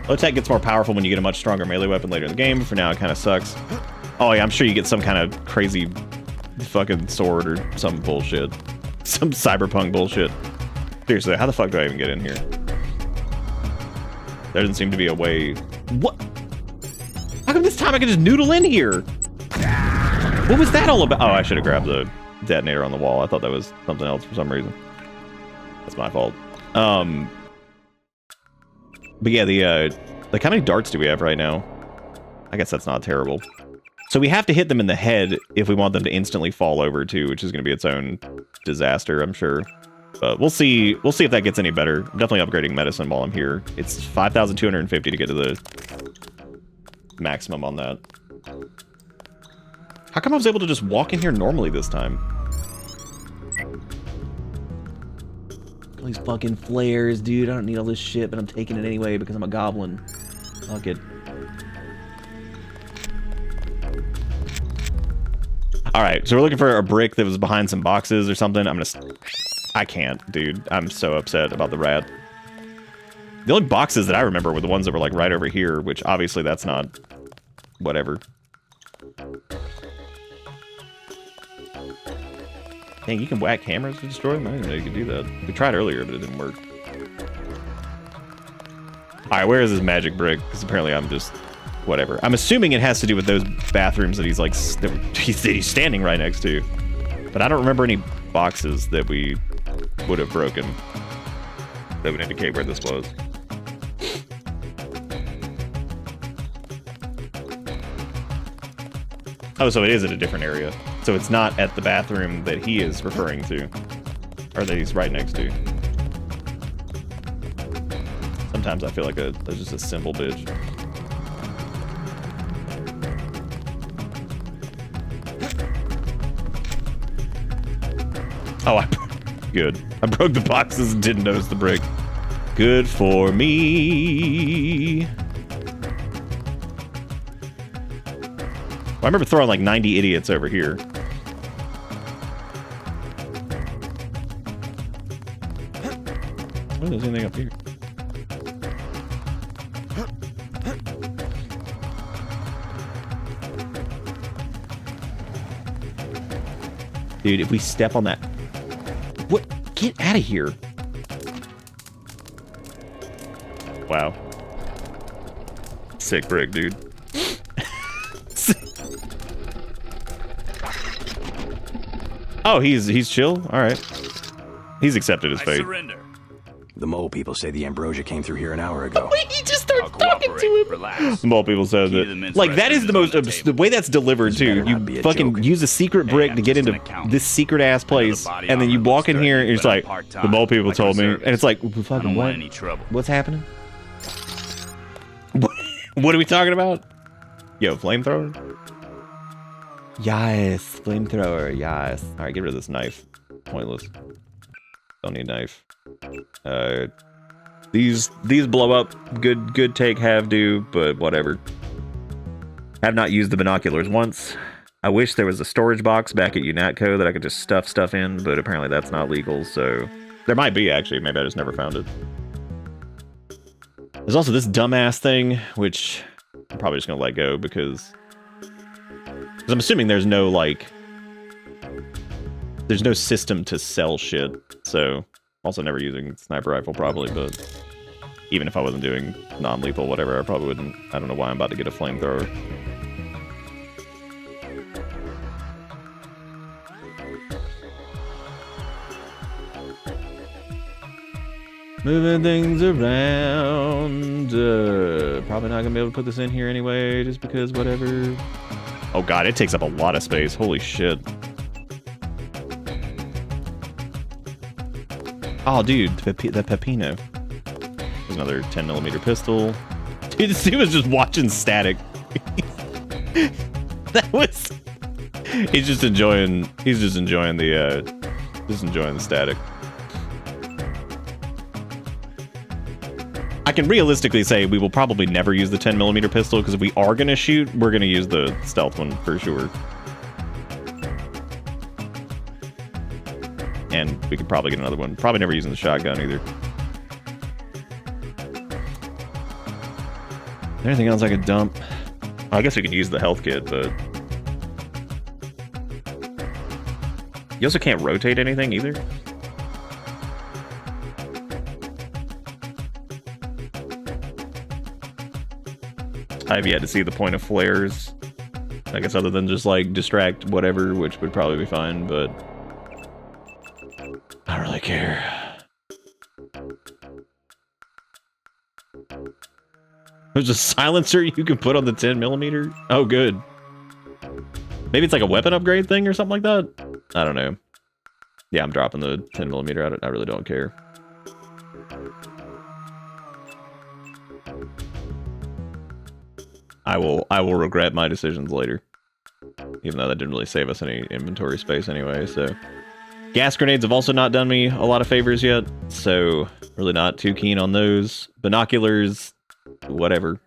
Low tech gets more powerful when you get a much stronger melee weapon later in the game. For now, it kind of sucks. Oh yeah, I'm sure you get some kind of crazy fucking sword or some bullshit. Some cyberpunk bullshit. Seriously, how the fuck do I even get in here? There doesn't seem to be a way... What? How come this time I can just noodle in here? What was that all about? Oh, I should have grabbed the detonator on the wall. I thought that was something else for some reason. That's my fault. But yeah, like, how many darts do we have right now? I guess that's not terrible. So we have to hit them in the head if we want them to instantly fall over too, which is going to be its own disaster, I'm sure. But we'll see. We'll see if that gets any better. I'm definitely upgrading medicine while I'm here. It's 5,250 to get to the maximum on that. How come I was able to just walk in here normally this time? All these fucking flares, dude. I don't need all this shit, but I'm taking it anyway because I'm a goblin. Fuck it. Alright, so we're looking for a brick that was behind some boxes or something. I can't, dude. I'm so upset about the rat. The only boxes that I remember were the ones that were, like, right over here, which obviously that's not... whatever. Dang, you can whack hammers to destroy them? I didn't know you could do that. We tried earlier, but it didn't work. Alright, where is this magic brick? Because apparently I'm just... whatever. I'm assuming it has to do with those bathrooms that he's like he's standing right next to. But I don't remember any boxes that we would have broken that would indicate where this was. Oh, so it is at a different area. So it's not at the bathroom that he is referring to. Or that he's right next to. Sometimes I feel like that's just a simple bitch. Oh, good. I broke the boxes and didn't notice the brick. Good for me. Well, I remember throwing like 90 idiots over here. Oh, there's anything up here. Dude, if we step on that... What? Get out of here. Wow. Sick brick, dude. Oh, he's chill? Alright. He's accepted his fate. The mole people say the ambrosia came through here an hour ago. He just starts talking to him. Relax. The mole people said that. Like, that is the most... The way that's delivered, too. You fucking use a secret brick to get into this secret-ass place, and then you walk in here, and it's like, the mole people told me. And it's like, fucking what? What's happening? What are we talking about? Yo, flamethrower? Yes, flamethrower, yes. Alright, get rid of this knife. Pointless. Don't need a knife. These blow up. Good take, have do, but whatever. Have not used the binoculars once. I wish there was a storage box back at UNATCO that I could just stuff stuff in, but apparently that's not legal, so... There might be, actually. Maybe I just never found it. There's also this dumbass thing, which I'm probably just gonna let go because I'm assuming there's no, like... There's no system to sell shit, so... Also never using sniper rifle, probably, but... Even if I wasn't doing non-lethal, whatever, I probably wouldn't... I don't know why I'm about to get a flamethrower. Moving things around. Probably not gonna be able to put this in here anyway, just because whatever. Oh god, it takes up a lot of space. Holy shit. Oh dude, the Pepino. There's another 10mm pistol. Dude, this dude was just watching static. That was... He's just enjoying the static. I can realistically say we will probably never use the 10mm pistol, because if we are going to shoot, we're going to use the stealth one for sure. And we could probably get another one. Probably never using the shotgun either. Is there anything else I could dump? Oh, I guess we could use the health kit, but... You also can't rotate anything either? I've yet to see the point of flares. I guess other than just like distract whatever, which would probably be fine, but I don't really care. There's a silencer you can put on the 10mm. Oh, good. Maybe it's like a weapon upgrade thing or something like that. I don't know. Yeah, I'm dropping the 10mm. I really don't care. I will regret my decisions later. Even though that didn't really save us any inventory space anyway, so... Gas grenades have also not done me a lot of favors yet, so really not too keen on those. Binoculars, whatever.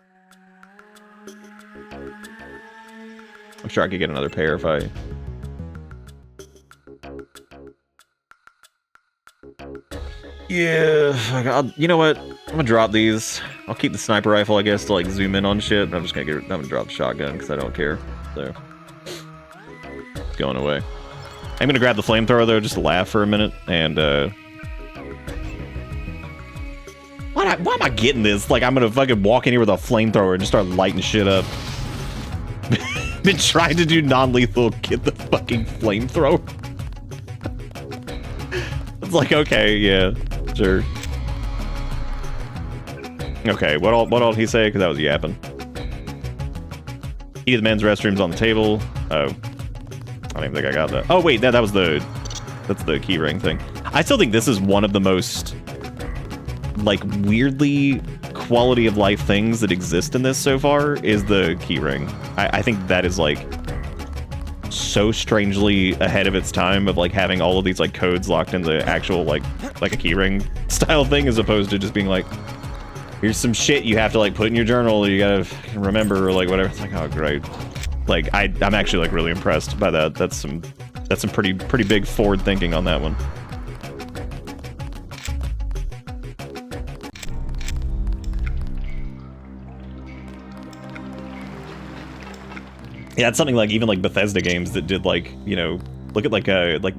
I'm sure I could get another pair if I... Yeah, you know what? I'm gonna drop these. I'll keep the sniper rifle, I guess, to like zoom in on shit. But I'm gonna drop the shotgun because I don't care. So it's going away. I'm gonna grab the flamethrower though, just to laugh for a minute. And why am I getting this? Like I'm gonna fucking walk in here with a flamethrower and just start lighting shit up. Been trying to do non-lethal, get the fucking flamethrower. It's like, okay, yeah, sure. Okay, what all did he say? Because I was yapping. Key to the men's restrooms on the table. Oh, I don't even think I got that. Oh wait, that's the keyring thing. I still think this is one of the most like weirdly quality of life things that exist in this so far is the keyring. I think that is like so strangely ahead of its time of like having all of these like codes locked in the actual like a keyring style thing, as opposed to just being like, here's some shit you have to like put in your journal, you gotta remember, or like whatever. It's like, oh great. Like I'm actually like really impressed by that. That's some pretty big forward thinking on that one. Yeah, it's something like even like Bethesda games that did like, you know, look at like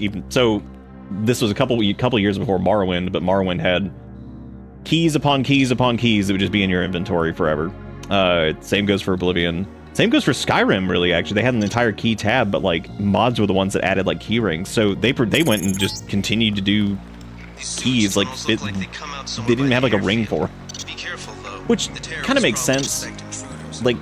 even so this was a couple years before Morrowind, but Morrowind had keys upon keys upon keys that would just be in your inventory forever. Same goes for Oblivion. Same goes for Skyrim, really, actually. They had an entire key tab, but, like, mods were the ones that added, like, key rings. So they went and just continued to do keys, like, they didn't even have, like, a ring for. Be careful, though. Which kind of makes sense. Like,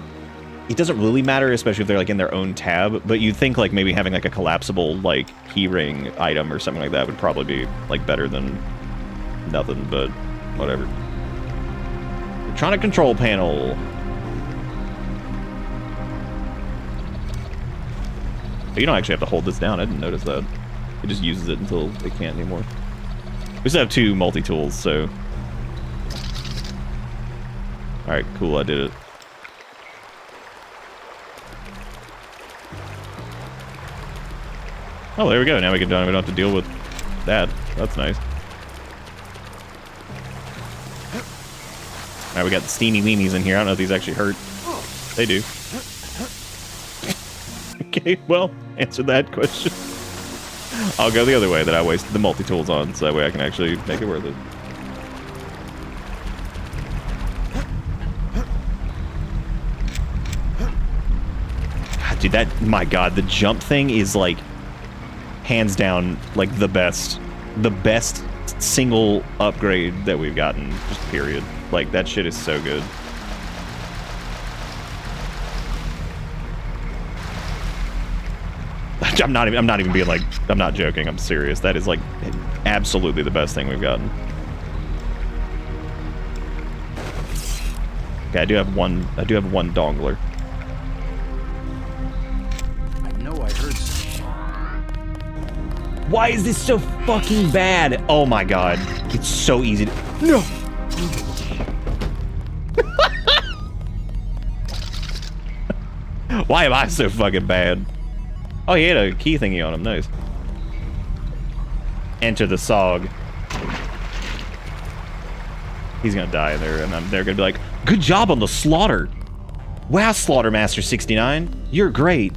it doesn't really matter, especially if they're, like, in their own tab, but you'd think, like, maybe having, like, a collapsible, like, key ring item or something like that would probably be, like, better than nothing, but whatever. Electronic control panel. You don't actually have to hold this down. I didn't notice that. It just uses it until it can't anymore. We still have 2 multi-tools, so... Alright, cool, I did it. Oh, there we go. Now we don't have to deal with that. That's nice. Alright, we got the steamy weenies in here. I don't know if these actually hurt. They do. Okay, well, answer that question. I'll go the other way that I wasted the multi-tools on, so that way I can actually make it worth it. God, dude, that, my God, the jump thing is like, hands down, like the best single upgrade that we've gotten, just period. Like, that shit is so good. I'm not even being like, I'm not joking, I'm serious. That is like absolutely the best thing we've gotten. Okay, I do have one dongler. I know I heard something. Why is this so fucking bad? Oh my God. It's so easy to... No! Why am I so fucking bad? Oh, he had a key thingy on him. Nice. Enter the SOG. He's gonna die there, and they're gonna be like, good job on the slaughter. Wow, Slaughtermaster 69. You're great.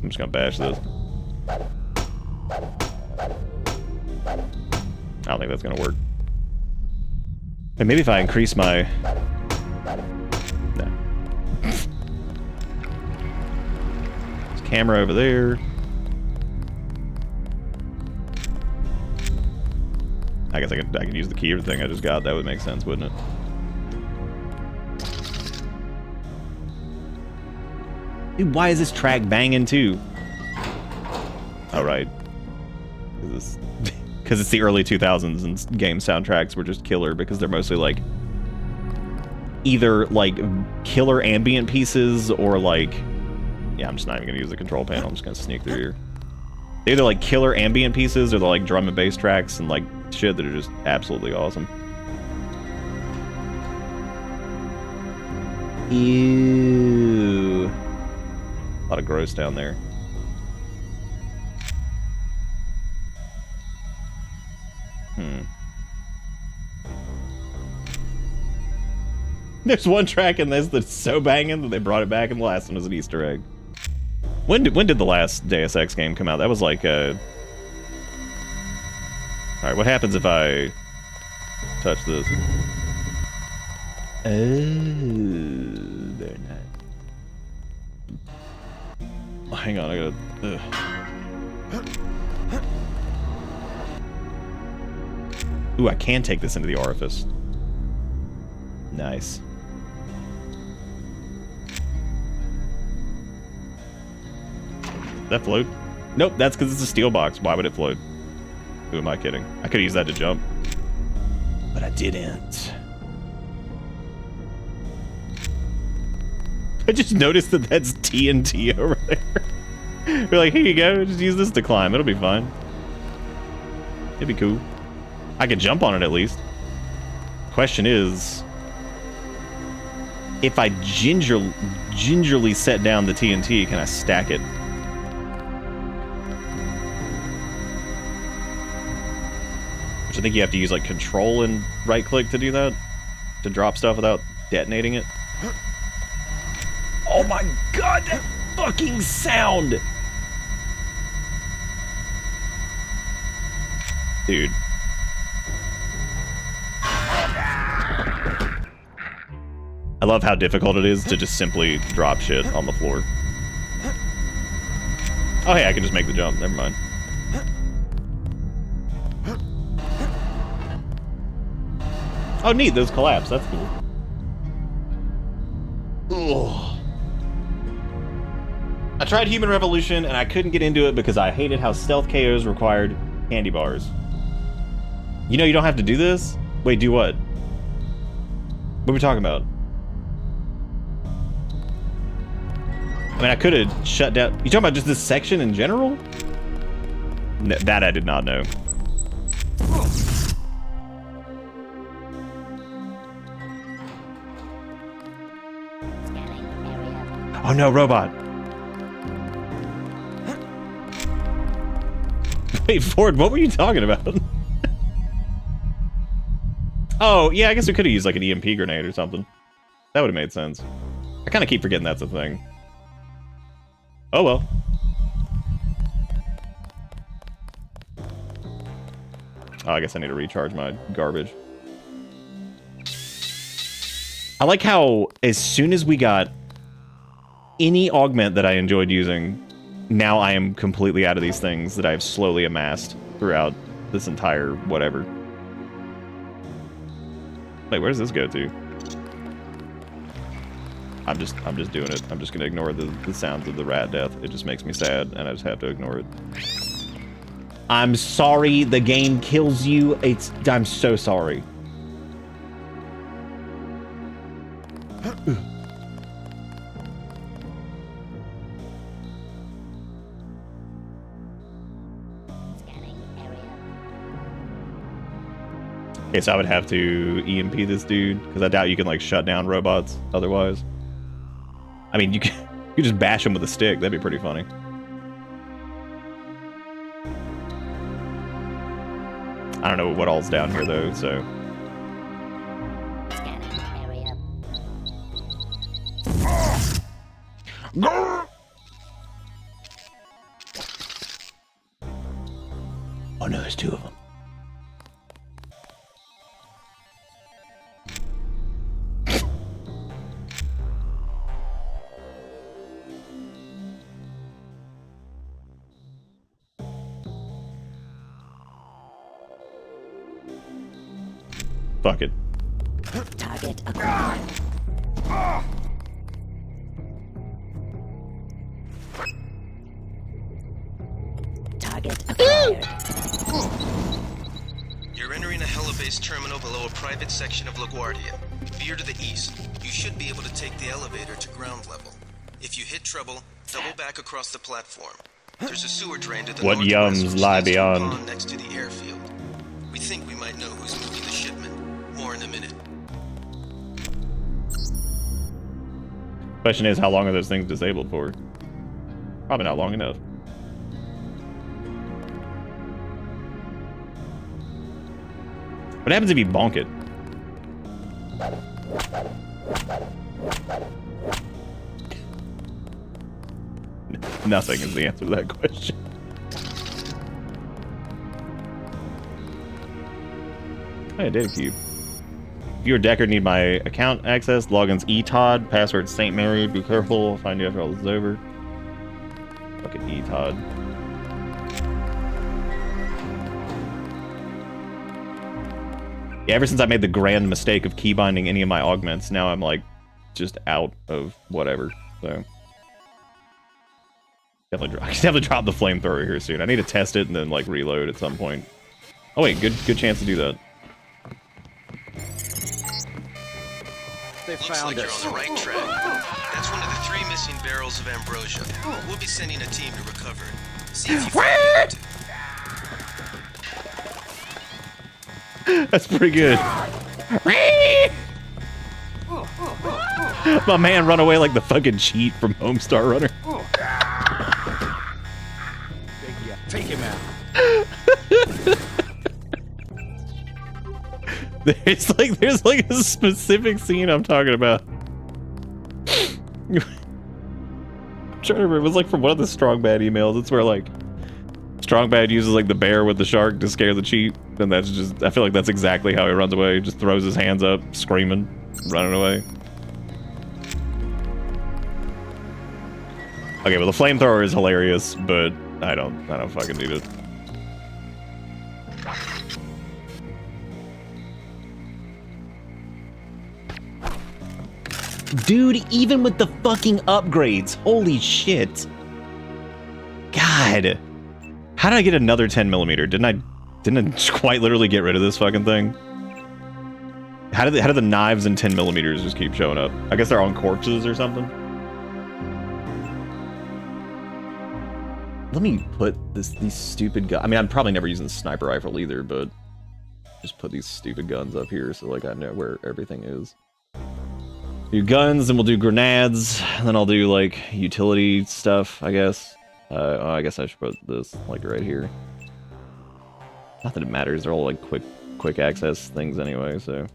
I'm just gonna bash this. I don't think that's gonna work. And maybe if I increase my... No. Camera over there. I guess I could use the key or thing I just got. That would make sense, wouldn't it? Dude, why is this track banging too? All right, because it's the early 2000s and game soundtracks were just killer because they're mostly like either like killer ambient pieces or like. Yeah, I'm just not even gonna use the control panel. I'm just gonna sneak through here. They're either like killer ambient pieces or they're like drum and bass tracks and like shit that are just absolutely awesome. Ew. A lot of gross down there. There's one track in this that's so banging that they brought it back in the last one as an Easter egg. When did the last Deus Ex game come out? That was like Alright, what happens if I touch this? Oh, very nice. Oh, hang on, I gotta... Ooh, I can take this into the orifice. Nice. That float? Nope, that's because it's a steel box. Why would it float? Who am I kidding? I could use that to jump. But I didn't. I just noticed that that's TNT over there. We're like, here you go. Just use this to climb. It'll be fine. It'd be cool. I could jump on it at least. Question is... if I gingerly set down the TNT, can I stack it? Which I think you have to use like control and right click to do that. To drop stuff without detonating it. Oh my God, that fucking sound! Dude. I love how difficult it is to just simply drop shit on the floor. Oh, hey, I can just make the jump. Never mind. Oh, neat. Those collapse. That's cool. Ugh. I tried Human Revolution, and I couldn't get into it because I hated how stealth KOs required candy bars. You know you don't have to do this? Wait, do what? What are we talking about? I mean, I could have shut down... You talking about just this section in general? That I did not know. Oh no, robot. Wait, Ford, what were you talking about? Oh, yeah, I guess we could have used like an EMP grenade or something. That would have made sense. I kind of keep forgetting that's a thing. Oh well. Oh, I guess I need to recharge my garbage. I like how as soon as we got any augment that I enjoyed using, now I am completely out of these things that I've slowly amassed throughout this entire whatever. Wait, where does this go to? I'm just doing it. I'm just gonna ignore the sounds of the rat death. It just makes me sad, and I just have to ignore it. I'm sorry the game kills you. I'm so sorry. Okay, so I would have to EMP this dude, because I doubt you can, like, shut down robots otherwise. I mean, you can just bash him with a stick. That'd be pretty funny. I don't know what all's down here, though, so... Oh no, there's two of them. Fuck it. Target acquired. Target acquired. You're entering a helibase terminal below a private section of LaGuardia. Veer to the east. You should be able to take the elevator to ground level. If you hit trouble, double back across the platform. There's a sewer drain to the What yums lie beyond? Next to the airfield. We think we might know who's moving the shipment. More in a minute. Question is, how long are those things disabled for? Probably not long enough. What happens if you bonk it? Nothing is the answer to that question. Hey, data cube. If you or Decker need my account access, logins ETOD, password St. Mary. Be careful, I'll find you after all this is over. Fucking ETOD. Yeah, ever since I made the grand mistake of keybinding any of my augments, now I'm like just out of whatever. So definitely drop the flamethrower here soon. I need to test it and then like reload at some point. Oh wait, good chance to do that. They found us. You're on the right track. That's one of the 3 missing barrels of ambrosia. We'll be sending a team to recover it. See if you find it. That's pretty good. My man run away like the fucking cheat from Homestar Runner. Take him out. There's like a specific scene I'm talking about. I'm trying to remember. It was like from one of the Strong Bad emails. It's where like Strong Bad uses like the bear with the shark to scare the cheat, and that's just, I feel like that's exactly how he runs away. He just throws his hands up, screaming, running away. Okay, well the flamethrower is hilarious, but I don't fucking need it. Dude, even with the fucking upgrades, holy shit. God. How did I get another 10mm? Didn't I quite literally get rid of this fucking thing? How did the knives and 10mm just keep showing up? I guess they're on corpses or something. Let me put these stupid guns. I mean, I'm probably never using the sniper rifle either, but just put these stupid guns up here so like I know where everything is. Do guns, then we'll do grenades, and then I'll do like utility stuff, I guess. I guess I should put this like right here. Not that it matters, they're all like quick access things anyway, so.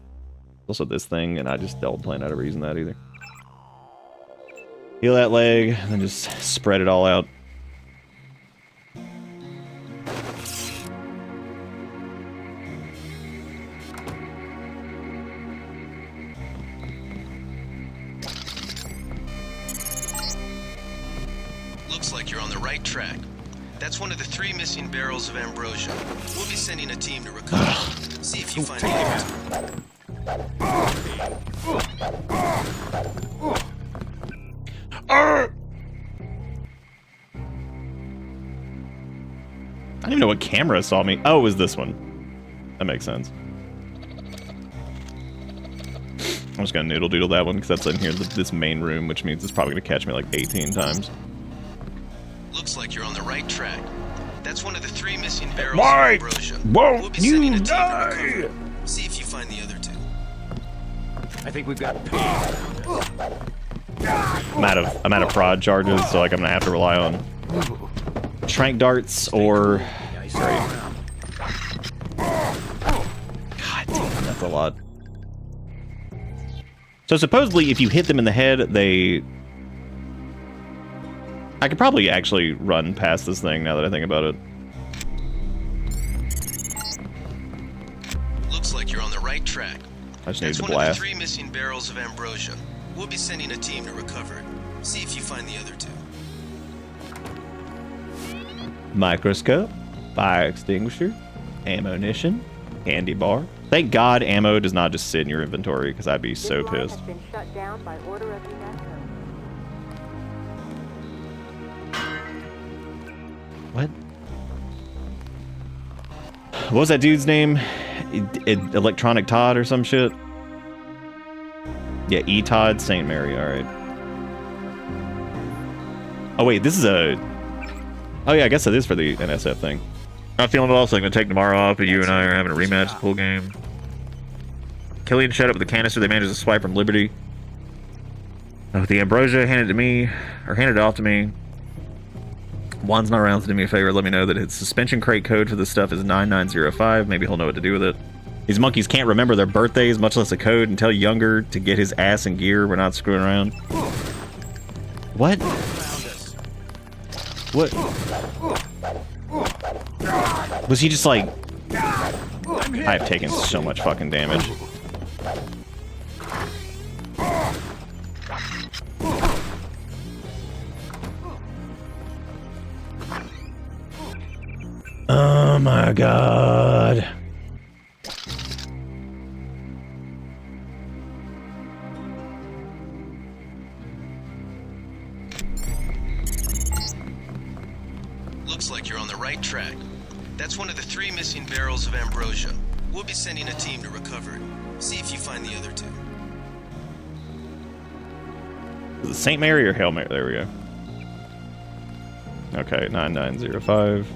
Also this thing, and I just don't plan on ever using that either. Heal that leg, and then just spread it all out. Looks like you're on the right track. That's one of the 3 missing barrels of ambrosia. We'll be sending a team to recover. See if you find the other two. I don't even know what camera saw me. Oh, it was this one. That makes sense. I'm just gonna noodle doodle that one because that's in here, this main room, which means it's probably gonna catch me like 18 times. Looks like you're on the right track. That's one of the 3 missing barrels of ambrosia. Won't you die? See if you find the other two. I think we've got I'm out of prod charges, so like I'm gonna have to rely on trank darts or great. God damn, that's a lot. So supposedly if you hit them in the head, I could probably actually run past this thing now that I think about it. Looks like you're on the right track. I just need to That's one blast. of the 3 missing barrels of ambrosia. We'll be sending a team to recover it. See if you find the other two. Microscope, fire extinguisher, ammunition, candy bar. Thank God ammo does not just sit in your inventory, because I'd be so pissed. Been shut down by order of UNESCO. What? What was that dude's name? Electronic Todd or some shit? Yeah, E. Todd St. Mary, alright. Oh wait, this is a... Oh yeah, I guess it is for the NSF thing. Not feeling well, so I'm gonna take tomorrow off, but you and I are having a rematch full game. Killian shut up with the canister they managed to swipe from Liberty. Oh, the ambrosia handed it off to me. Juan's not around to do me a favor. Let me know that his suspension crate code for this stuff is 9905. Maybe he'll know what to do with it. These monkeys can't remember their birthdays, much less a code, and tell Younger to get his ass in gear. We're not screwing around. What? What? Was he just like... I have taken so much fucking damage. Oh my god. Looks like you're on the right track. That's one of the 3 missing barrels of ambrosia. We'll be sending a team to recover it. See if you find the other two. Is it St. Mary or Hail Mary? There we go. Okay, 9905.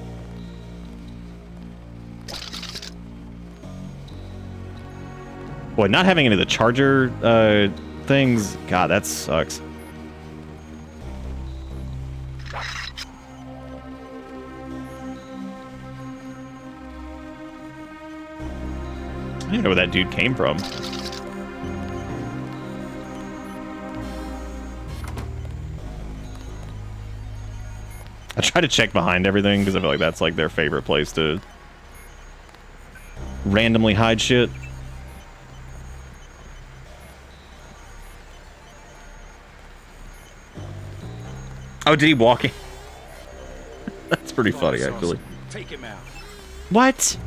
Boy, not having any of the charger things, God, that sucks. I don't even know where that dude came from. I try to check behind everything because I feel like that's like their favorite place to randomly hide shit. Oh, did he walk in? That's pretty funny, actually. Take him out. What?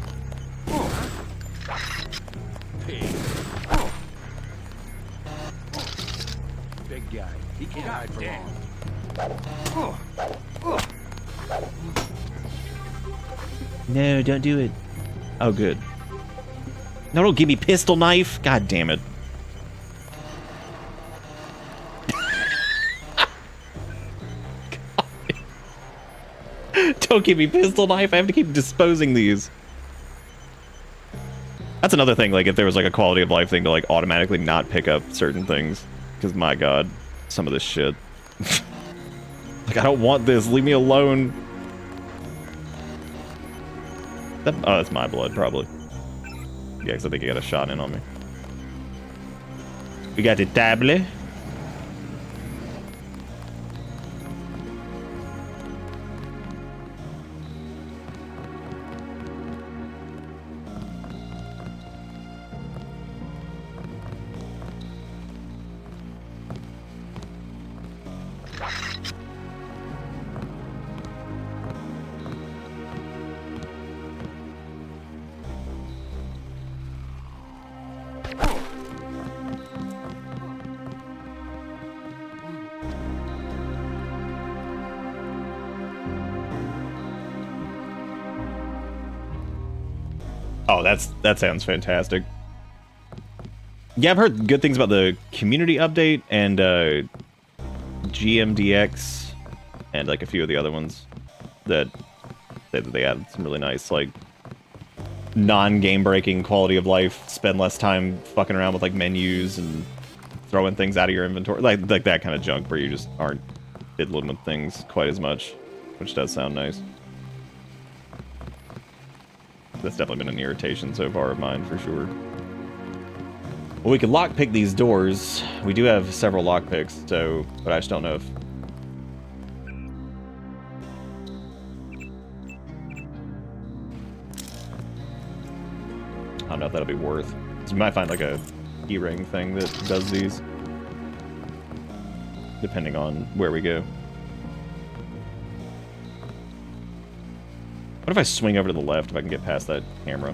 Big guy. He can't hide for long. No, don't do it. Oh, good. No, don't give me pistol knife. God damn it. Don't give me pistol knife. I have to keep disposing these. That's another thing, like, if there was, like, a quality of life thing to, like, automatically not pick up certain things. Because, my god, some of this shit. Like, I don't want this. Leave me alone. Oh, that's my blood, probably. Yeah, because I think he got a shot in on me. We got the tablet. Oh, that sounds fantastic. Yeah, I've heard good things about the community update and GMDX and like a few of the other ones that say that they added some really nice like non-game breaking quality of life. Spend less time fucking around with like menus and throwing things out of your inventory, like that kind of junk where you just aren't fiddling with things quite as much, which does sound nice. That's definitely been an irritation so far of mine, for sure. Well, we could lockpick these doors. We do have several lockpicks, so... But I just don't know if... I don't know if that'll be worth. So we might find, like, a key-ring thing that does these. Depending on where we go. What if I swing over to the left if I can get past that camera?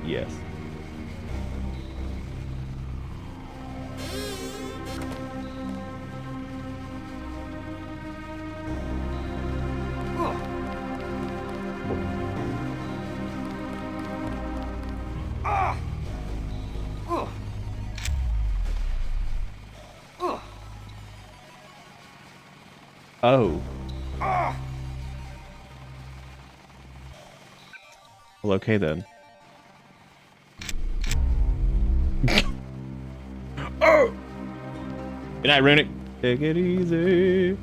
Yes. Oh. Well, okay then. Oh! Good night, Runic. Take it easy.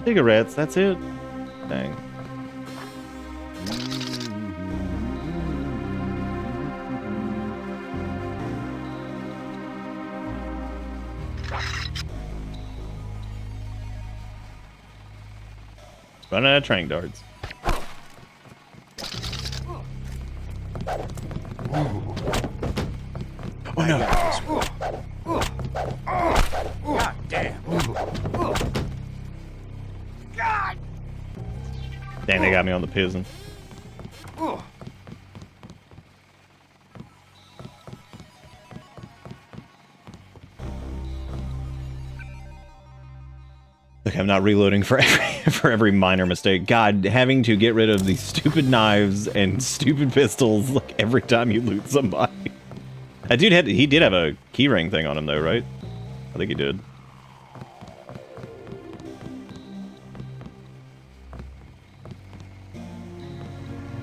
Cigarettes, that's it? Dang. Run out of train darts. Oh no. God damn. Dang, they got me on the piston. Look, I'm not reloading for every minor mistake. God, having to get rid of these stupid knives and stupid pistols like every time you loot somebody. That dude he did have a keyring thing on him though, right? I think he did.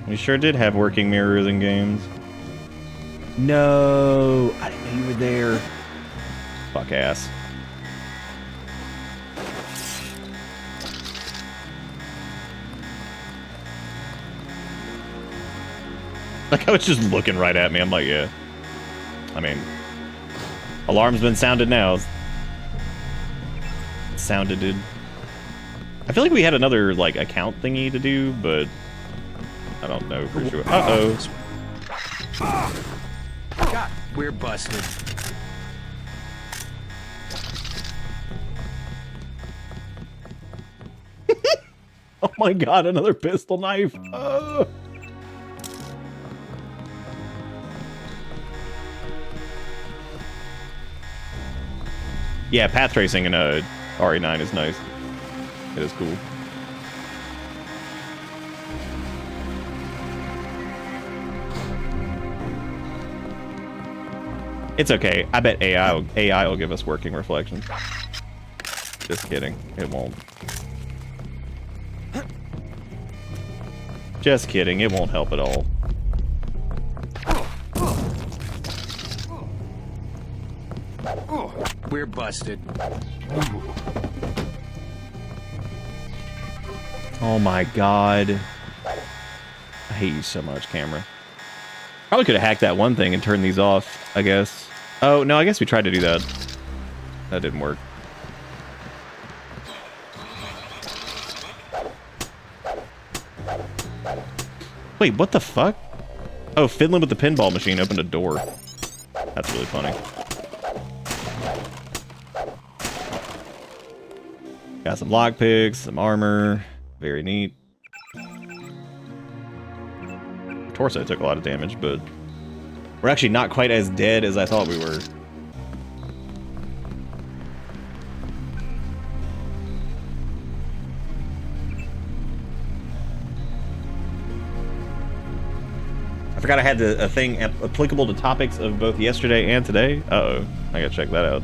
We sure did have working mirrors in games. No, I didn't know you were there. Fuck ass. Like, I was just looking right at me. I'm like, yeah. I mean, alarm's been sounded now. Sounded, dude. I feel like we had another, like, account thingy to do, but I don't know for sure. Uh-oh. God, we're busted. Oh my god, another pistol knife. Oh. Yeah, path tracing in a RE9 is nice. It is cool. It's okay. I bet AI will give us working reflections. Just kidding. It won't. Just kidding. It won't help at all. We're busted. Oh my god. I hate you so much, camera. Probably could have hacked that one thing and turned these off, I guess. Oh, no, I guess we tried to do that. That didn't work. Wait, what the fuck? Oh, fiddling with the pinball machine opened a door. That's really funny. Got some lockpicks, some armor. Very neat. Torso took a lot of damage, but we're actually not quite as dead as I thought we were. I forgot I had a thing applicable to topics of both yesterday and today. Uh-oh. I gotta check that out.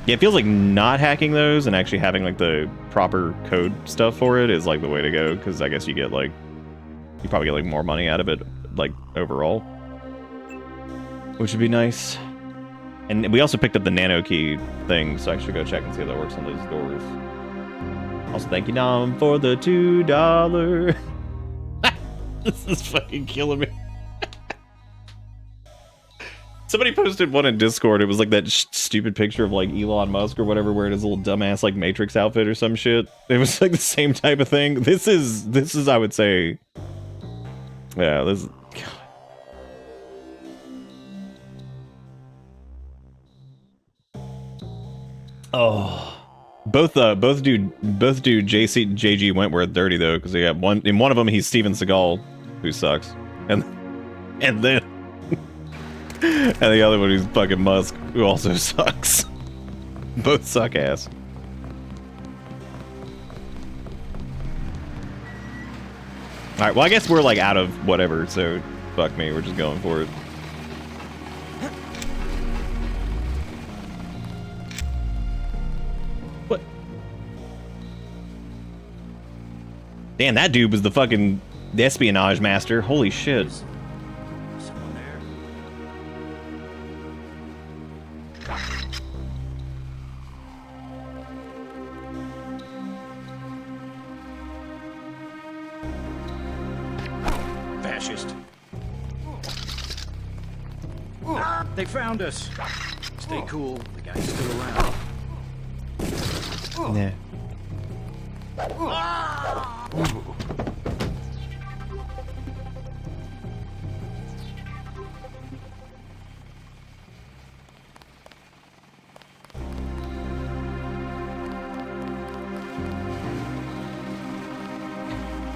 Yeah, it feels like not hacking those and actually having like the proper code stuff for it is like the way to go, because I guess you get like, you probably get like more money out of it, like overall, which would be nice. And we also picked up the nano key thing, so I should go check and see how that works on these doors. Also, thank you, Nam, for the $2. This is fucking killing me. Somebody posted one in Discord. It was like that stupid picture of like Elon Musk or whatever wearing his little dumbass like Matrix outfit or some shit. It was like the same type of thing. This is I would say, yeah, this is, oh, both do JG Wentworth dirty though, because they got one in one of them he's Steven Seagal, who sucks, and then. And the other one is fucking Musk, who also sucks. Both suck ass. Alright, well I guess we're like out of whatever, so fuck me, we're just going for it. What? Damn, that dude was the fucking espionage master. Holy shit. They found us. Stay cool. The guy's still around. Yeah.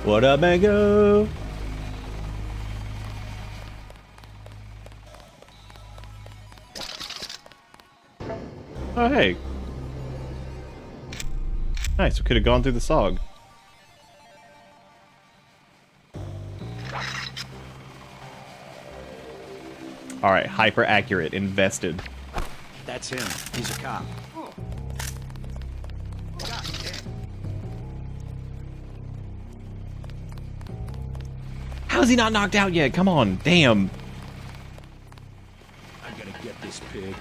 What up, Mango? Oh, hey. Nice, we could have gone through the SOG. Alright, hyper accurate, invested. That's him. He's a cop. is he not knocked out yet? Come on, damn. I gotta get this pig.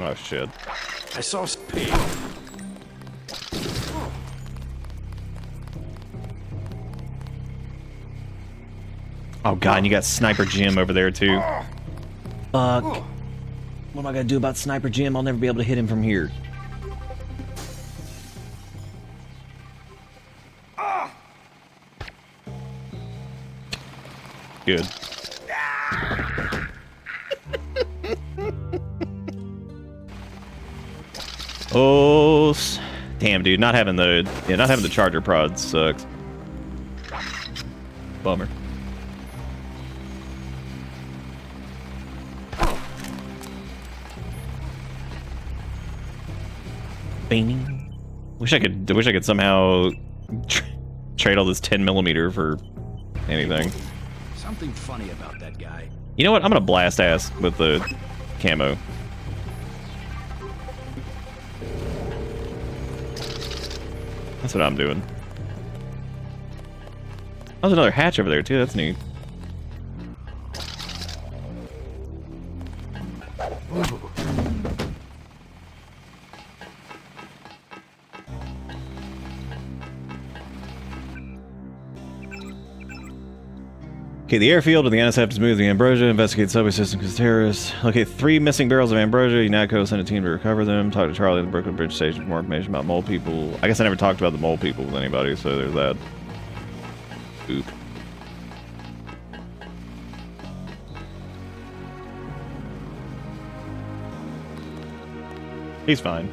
Oh shit. I saw a pig. Oh god, and you got Sniper Jim over there too. Fuck. What am I gonna do about Sniper Jim? I'll never be able to hit him from here. Good. Oh, damn, dude! Not having the charger prod sucks. Bummer. Bing. Wish I could somehow trade all this 10mm for anything. Something funny about that guy. You know what? I'm gonna blast ass with the camo. That's what I'm doing. There's another hatch over there too. That's neat. Okay, the airfield of the NSF to move the ambrosia, investigate subway system because terrorists. Okay, 3 missing barrels of ambrosia. UNATCO sent a team to recover them. Talk to Charlie at the Brooklyn Bridge Station for more information about mole people. I guess I never talked about the mole people with anybody, so there's that. Oop. He's fine.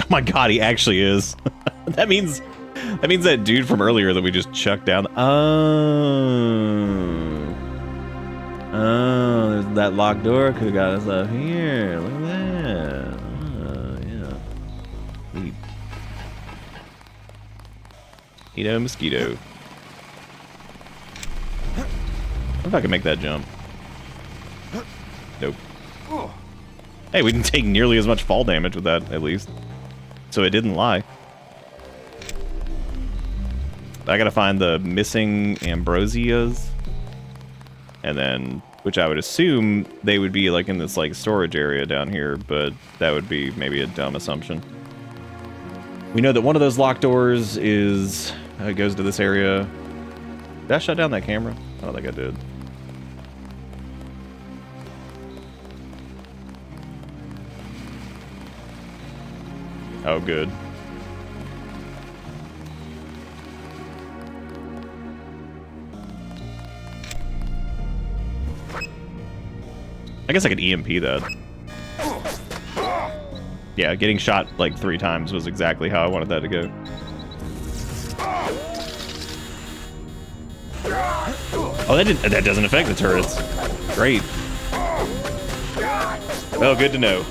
Oh my god, he actually is. That means that dude from earlier that we just chucked down. Oh, there's that locked door could got us up here. Look at that. Oh, yeah. Neat. Mosquito. I wonder if I can make that jump. Nope. Hey, we didn't take nearly as much fall damage with that, at least. So it didn't lie. I gotta find the missing ambrosias. And then, which I would assume they would be like in this like storage area down here, but that would be maybe a dumb assumption. We know that one of those locked doors is, goes to this area. Did I shut down that camera? I don't think I did. Oh, good. I guess I could EMP that. Yeah, getting shot like 3 times was exactly how I wanted that to go. Oh, that doesn't affect the turrets. Great. Well, good to know.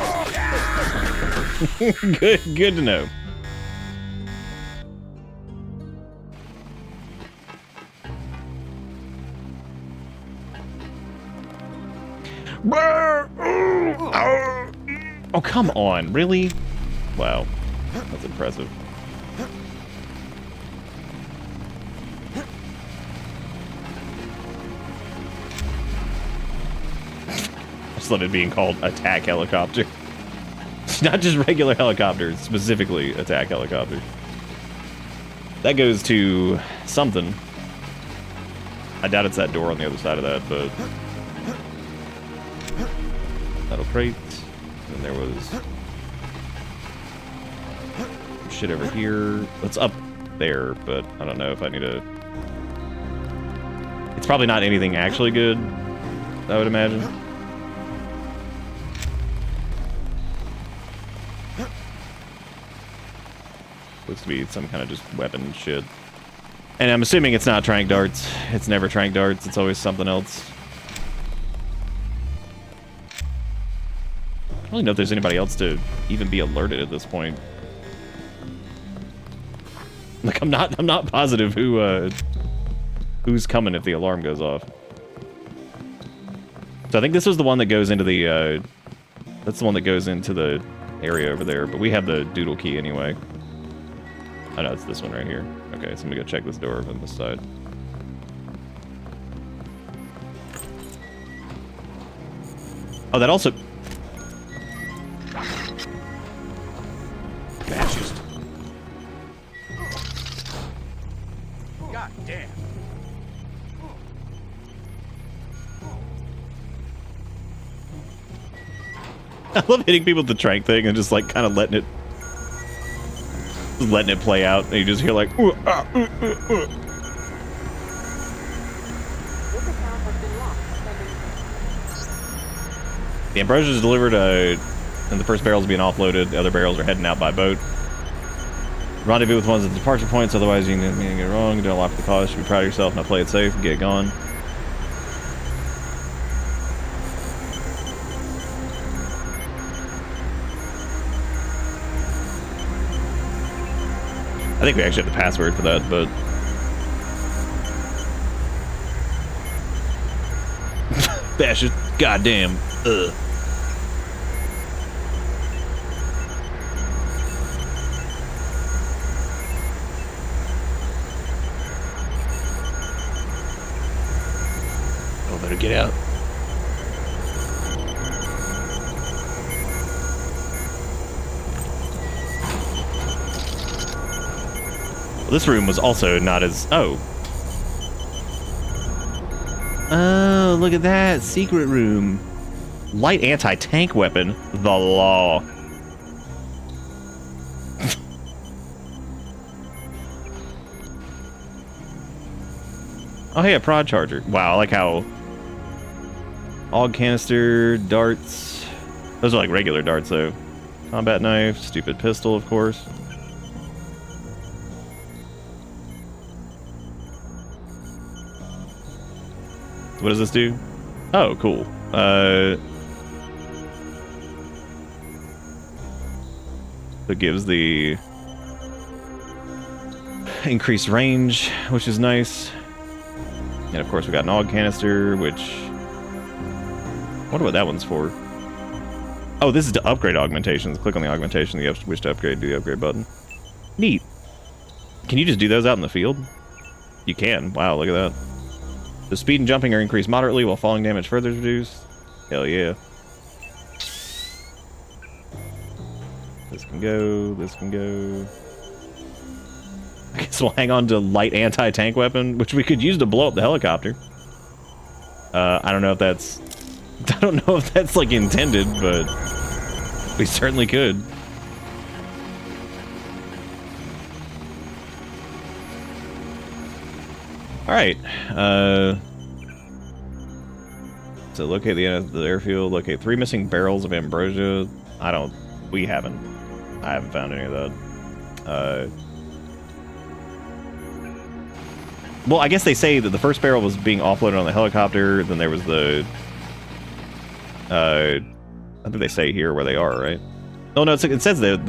good to know. Oh, come on. Really? Wow. That's impressive. I just love it being called attack helicopter. Not just regular helicopters, specifically attack helicopter. That goes to something. I doubt it's that door on the other side of that, but... Metal crate. And there was... shit over here. It's up there, but I don't know if I need to... It's probably not anything actually good, I would imagine. Looks to be some kind of just weapon shit. And I'm assuming it's not trank darts. It's never trank darts. It's always something else. I don't really know if there's anybody else to even be alerted at this point. Like, I'm not positive who's coming if the alarm goes off. So I think this was the one that goes into the that's the one that goes into the area over there, but we have the doodle key anyway. Oh no, it's this one right here. Okay, so let me go check this door on this side. Oh, that also... Fascist. God damn. I love hitting people with the trank thing and just like kind of letting it play out. And you just hear like, The ambrosia is delivered, and the first barrel's being offloaded. The other barrels are heading out by boat. Rendezvous with ones at the departure points, otherwise you can get it wrong. Don't lock the cause. You should be proud of yourself. Now play it safe and get gone. I think we actually have the password for that, but... Fascist. Goddamn. Ugh. Oh, better get out. Well, this room was also not as... Oh. Oh, look at that. Secret room. Light anti-tank weapon. The law. Oh, hey, a prod charger. Wow, I like how... AUG canister, darts. Those are like regular darts, though. Combat knife, stupid pistol, of course. What does this do? Oh, cool. It gives the increased range, which is nice. And of course we got an AUG canister, which... I wonder what that one's for. Oh, this is to upgrade augmentations. Click on the augmentation you wish to upgrade, do the upgrade button. Neat. Can you just do those out in the field? You can. Wow, look at that. The speed and jumping are increased moderately while falling damage further is reduced. Hell yeah. This can go, this can go. I guess we'll hang on to light anti-tank weapon, which we could use to blow up the helicopter. I don't know if that's... I don't know if that's, like, intended, but... we certainly could. Alright, so locate the end of the airfield, locate 3 missing barrels of ambrosia. I haven't found any of that. Well, I guess they say that the first barrel was being offloaded on the helicopter, then there was the, I think they say here where they are, right? Oh no, it says that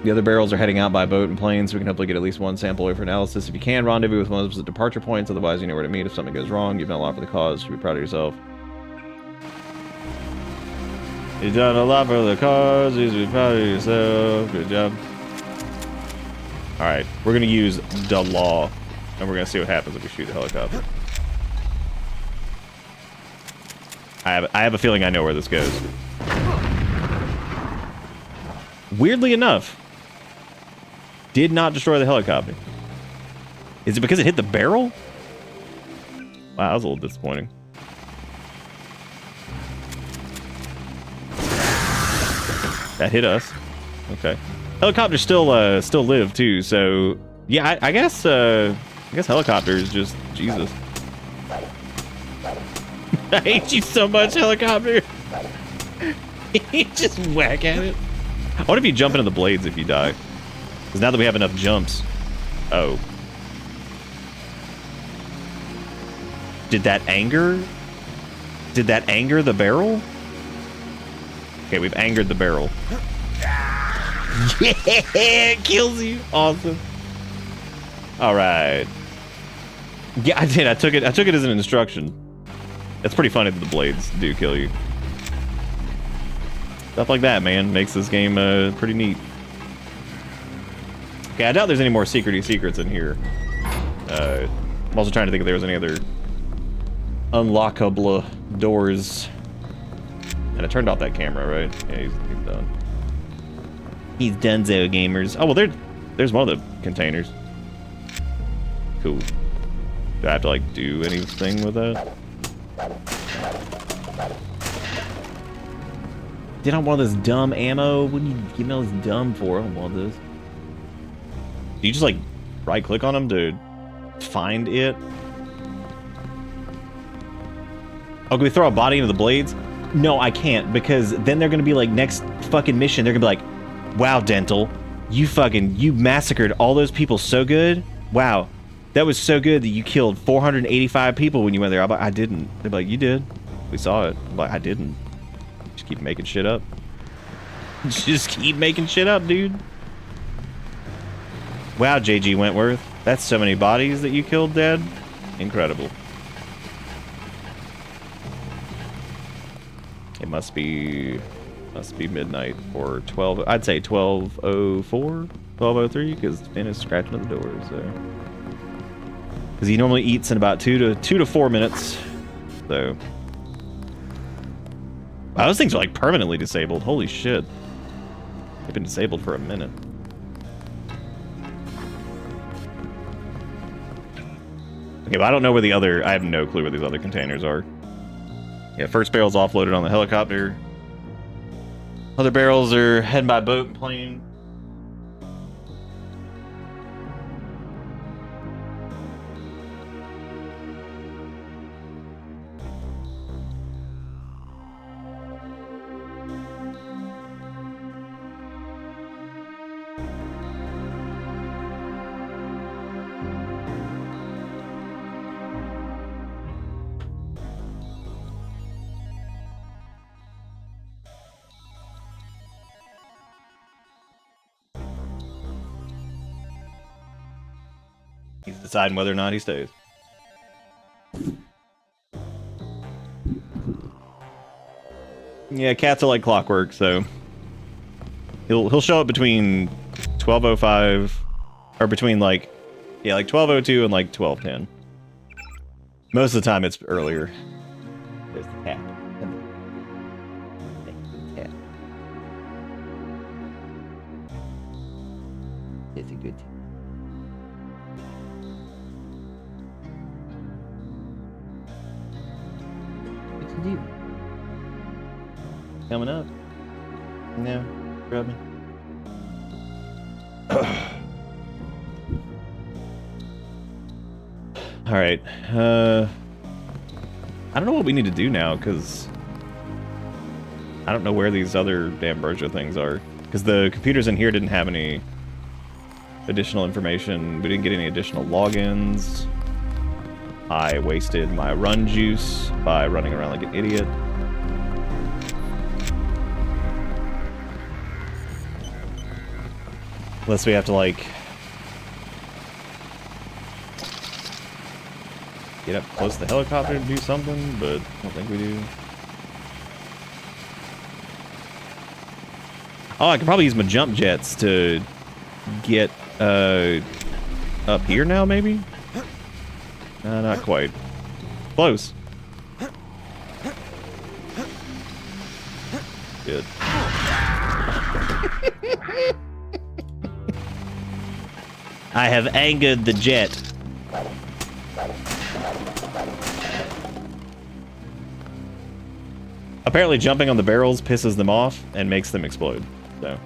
the other barrels are heading out by boat and plane, so we can hopefully get at least one sample away for analysis. If you can, rendezvous with one of the departure points, otherwise you know where to meet. If something goes wrong, you've done a lot for the cause. You should be proud of yourself. You've done a lot for the cause. You should be proud of yourself. Good job. Alright, we're going to use the law, and we're going to see what happens if we shoot the helicopter. I have a feeling I know where this goes. Weirdly enough, did not destroy the helicopter. Is it because it hit the barrel? Wow, that was a little disappointing. That hit us. Okay. Helicopters still live too, so yeah, I guess helicopters just Jesus. I hate you so much, helicopter. You just whack at it. I wonder if you jump into the blades if you die. Because now that we have enough jumps. Oh. Did that anger? Did that anger the barrel? Okay, we've angered the barrel. Yeah, it kills you. Awesome. All right. Yeah, I did. I took it as an instruction. It's pretty funny that the blades do kill you. Stuff like that, man, makes this game pretty neat. Okay, I doubt there's any more secrety secrets in here. I'm also trying to think if there was any other unlockable doors. And I turned off that camera, right? Yeah, he's done. He's donezo, gamers. Oh, well, there's one of the containers. Cool. Do I have to, like, do anything with that? Did I want this dumb ammo? What do you give me all this dumb for? I don't want this. Do you just, like, right-click on them to find it? Oh, can we throw a body into the blades? No, I can't, because then they're gonna be like, next fucking mission, they're gonna be like, wow, Dental, you massacred all those people so good. Wow, that was so good that you killed 485 people when you went there. I'm like, I didn't. They're like, you did. We saw it. I'm like, I didn't. Just keep making shit up. Just keep making shit up, dude. Wow, JG Wentworth. That's so many bodies that you killed, Dad. Incredible. It must be midnight or 12. I'd say 12:04, 12:03, because Finn is scratching at the door. So, because he normally eats in about 2 to 4 minutes. So, wow, those things are like permanently disabled. Holy shit! They've been disabled for a minute. Okay, but I don't know where the other. I have no clue where these other containers are. Yeah, first barrel's offloaded on the helicopter. Other barrels are heading by boat and plane. He's deciding whether or not he stays. Yeah, cats are like clockwork, so he'll show up between 12:05 or between like 12:02 and like 12:10. Most of the time it's earlier. There's the cat. Cat. It's a good. Coming up. No, grab me. All right. I don't know what we need to do now, because I don't know where these other damn Berger things are. Because the computers in here didn't have any additional information. We didn't get any additional logins. I wasted my run juice by running around like an idiot. Unless we have to, like, get up close to the helicopter to do something, but I don't think we do. Oh, I could probably use my jump jets to get up here now, maybe? Not quite. Close. Good. I have angered the jet. Apparently jumping on the barrels pisses them off and makes them explode, so.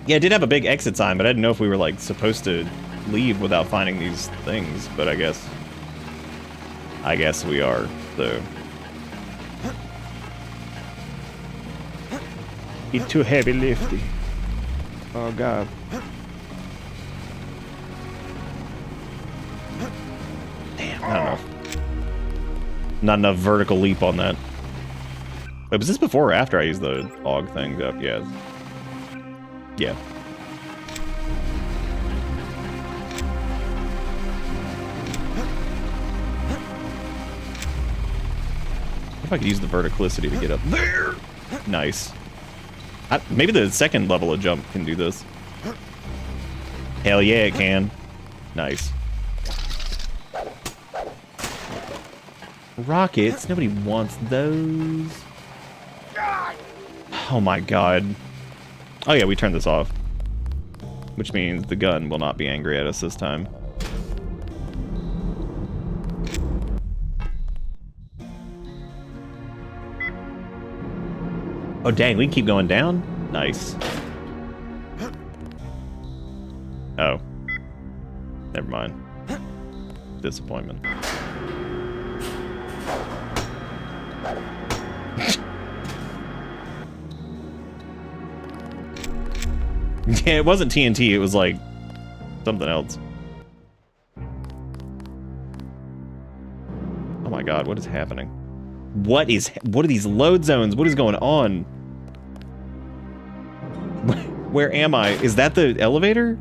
Yeah, it did have a big exit time, but I didn't know if we were, like, supposed to leave without finding these things, but I guess we are, so. It's too heavy lifting. Oh god. Damn, not enough. Not enough vertical leap on that. Wait, was this before or after I used the AUG thing? Yeah. Yeah. If I could use the verticality to get up there. Nice. Maybe the second level of jump can do this. Hell yeah, it can. Nice. Rockets? Nobody wants those. Oh my god. Oh yeah, we turned this off. Which means the gun will not be angry at us this time. Oh dang, we can keep going down? Nice. Oh. Never mind. Disappointment. Yeah, it wasn't TNT, it was like something else. Oh my god, what is happening? What are these load zones? What is going on? Where am I? Is that the elevator?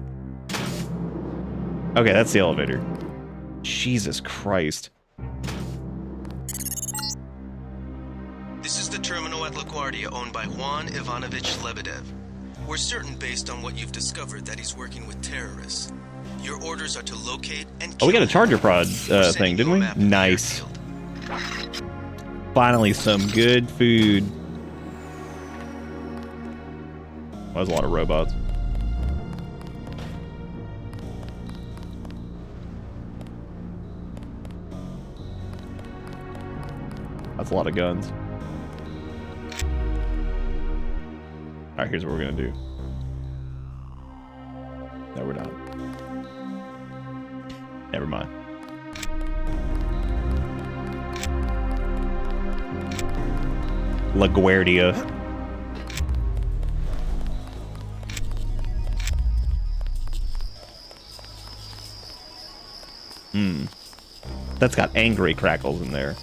Okay, that's the elevator. Jesus Christ. This is the terminal at LaGuardia owned by Juan Ivanovich Lebedev. We're certain, based on what you've discovered, that he's working with terrorists. Your orders are to locate and kill Oh, we got a him. charger prod thing, didn't we? Nice. Finally, some good food. Well, there's a lot of robots. That's a lot of guns. Alright, here's what we're gonna do. No, we're not. Never mind. LaGuardia. That's got angry crackles in there.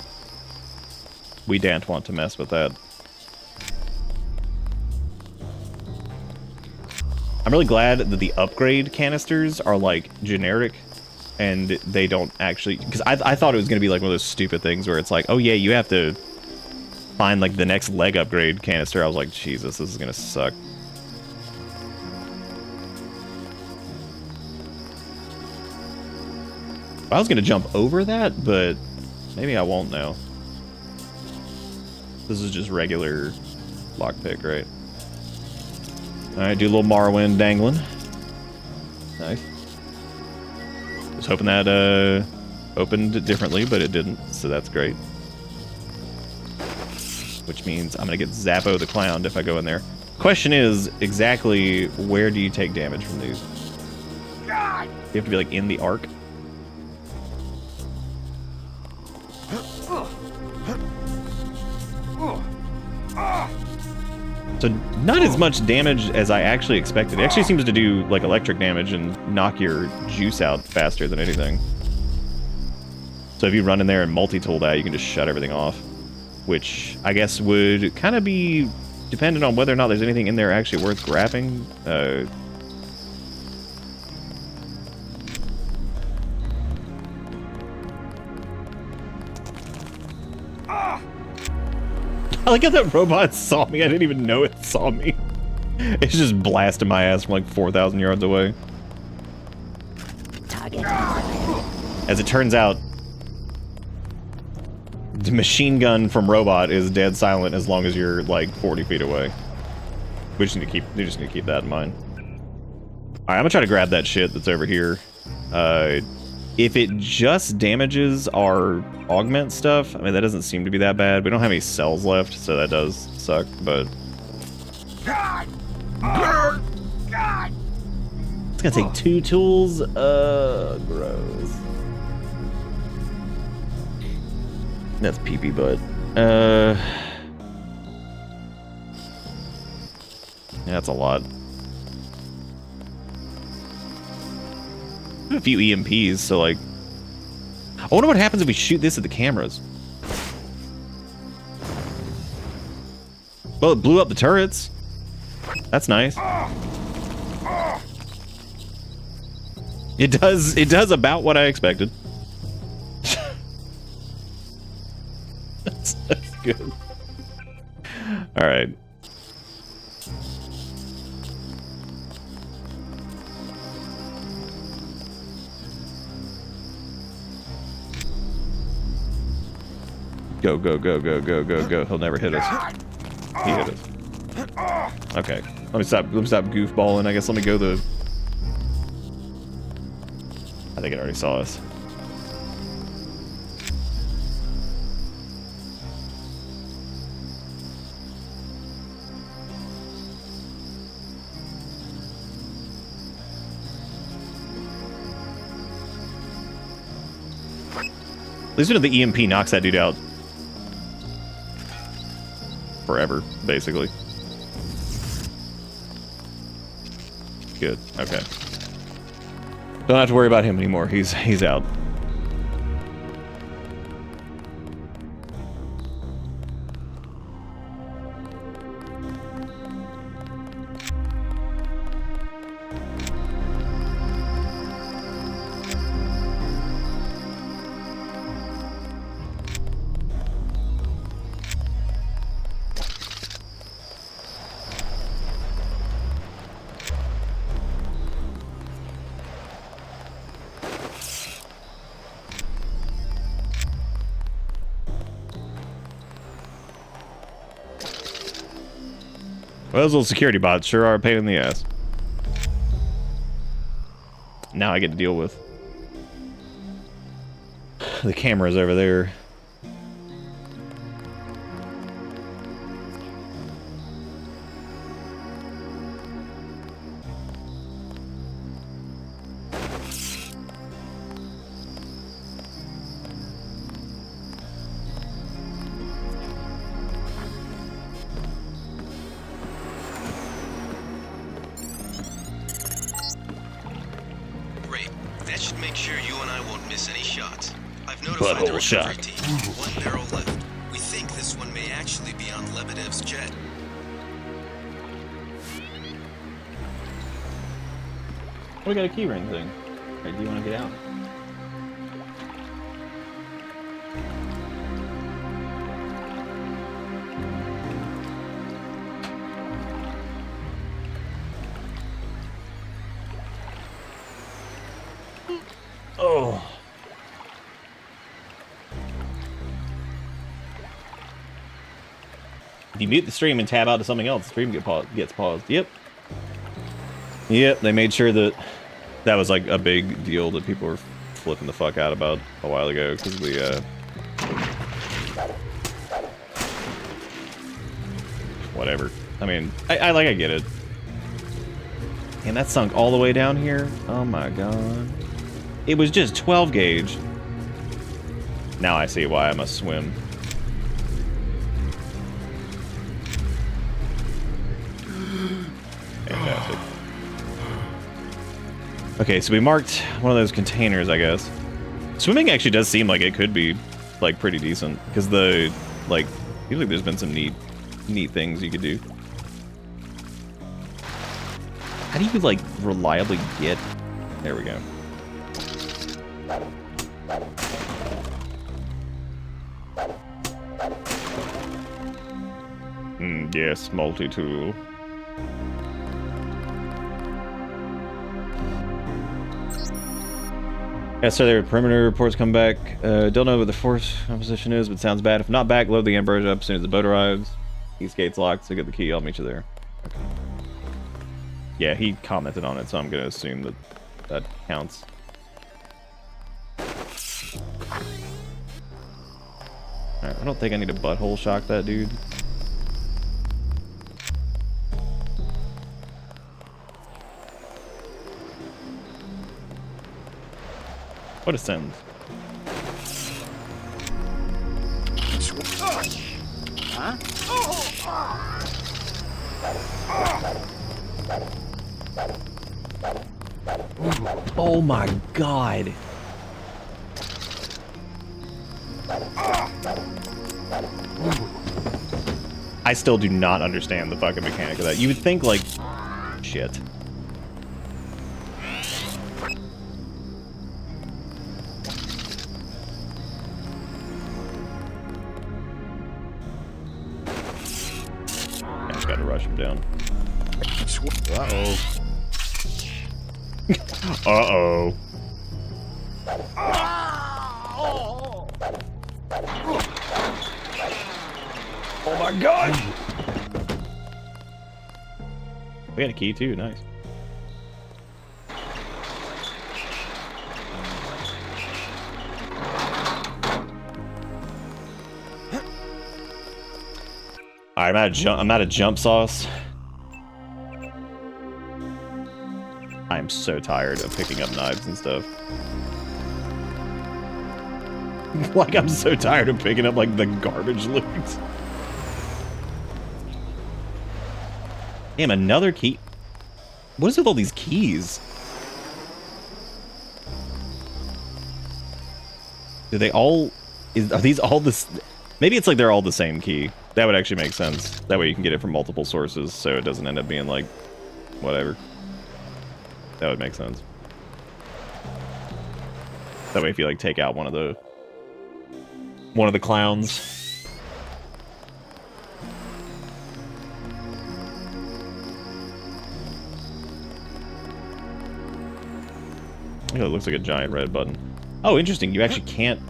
We don't want to mess with that. I'm really glad that the upgrade canisters are like generic and they don't actually, because I thought it was going to be like one of those stupid things where it's like, oh yeah, you have to find like the next leg upgrade canister. I was like, Jesus, this is going to suck. I was going to jump over that, but maybe I won't now. This is just regular lockpick, right? Alright, do a little Morrowind dangling. Nice. Was hoping that opened differently, but it didn't, so that's great. Which means I'm gonna get Zappo the Clown if I go in there. Question is, exactly where do you take damage from these? You have to be like in the arc? So not as much damage as I actually expected. It actually seems to do like electric damage and knock your juice out faster than anything. So if you run in there and multi-tool that, you can just shut everything off. Which I guess would kind of be dependent on whether or not there's anything in there actually worth grabbing. I like how that robot saw me. I didn't even know it saw me. It's just blasting my ass from like 4,000 yards away. As it turns out, the machine gun from robot is dead silent as long as you're like 40 feet away. We just need to keep that in mind. Alright, I'm gonna try to grab that shit that's over here. If it just damages our augment stuff, I mean, that doesn't seem to be that bad. We don't have any cells left, so that does suck, but... It's gonna take 2 tools? Gross. That's pee-pee butt. Yeah, that's a lot. A few EMPs, so like... I wonder what happens if we shoot this at the cameras. Well, it blew up the turrets. That's nice. It does about what I expected. That's good. Alright. Go, go, go, go, go, go, go. He'll never hit us. He hit us. Okay. Let me stop goofballing. I guess let me go the... I think it already saw us. At least the EMP knocks that dude out. Forever, basically. Good. Okay. Don't have to worry about him anymore. He's out. Well, those little security bots sure are a pain in the ass. Now I get to deal with the cameras over there. That should make sure you and I won't miss any shots. I've notified the recovery team. One barrel left. We think this one may actually be on Lebedev's jet. We got a key ring thing. Hey, do you want to get out? Oh. If you mute the stream and tab out to something else, the stream gets paused. Yep. Yep, they made sure that that was like a big deal that people were flipping the fuck out about a while ago because of the whatever. I mean, I get it. And that sunk all the way down here. Oh my god. It was just 12 gauge. Now I see why I must swim. Fantastic. Okay, so we marked one of those containers, I guess. Swimming actually does seem like it could be, like, pretty decent. Because the, like, feels like there's been some neat things you could do. How do you, like, reliably get... There we go. Yes, multi-tool. Yes, sir, there are perimeter reports come back. Don't know what the force composition is, but sounds bad. If not back, load the Ambrosia up as soon as the boat arrives. East gate's locked, so get the key. I'll meet you there. Okay. Yeah, he commented on it, so I'm going to assume that that counts. Alright, I don't think I need to butthole shock that dude. What a sentence. Huh? Oh my god. I still do not understand the fucking mechanic of that. You would think, like, shit. I just gotta rush him down. Uh-oh. Uh-oh. Oh my god! We got a key too, nice. Alright, I'm out of jump sauce. I'm so tired of picking up knives and stuff. Like, I'm so tired of picking up, like, the garbage loot. Damn, another key. What is with all these keys? Do they all... Are these all this... Maybe it's like they're all the same key. That would actually make sense. That way you can get it from multiple sources, so it doesn't end up being, like, whatever. That would make sense. That way if you, like, take out one of the clowns. Oh, it looks like a giant red button. Oh, interesting. You actually can't...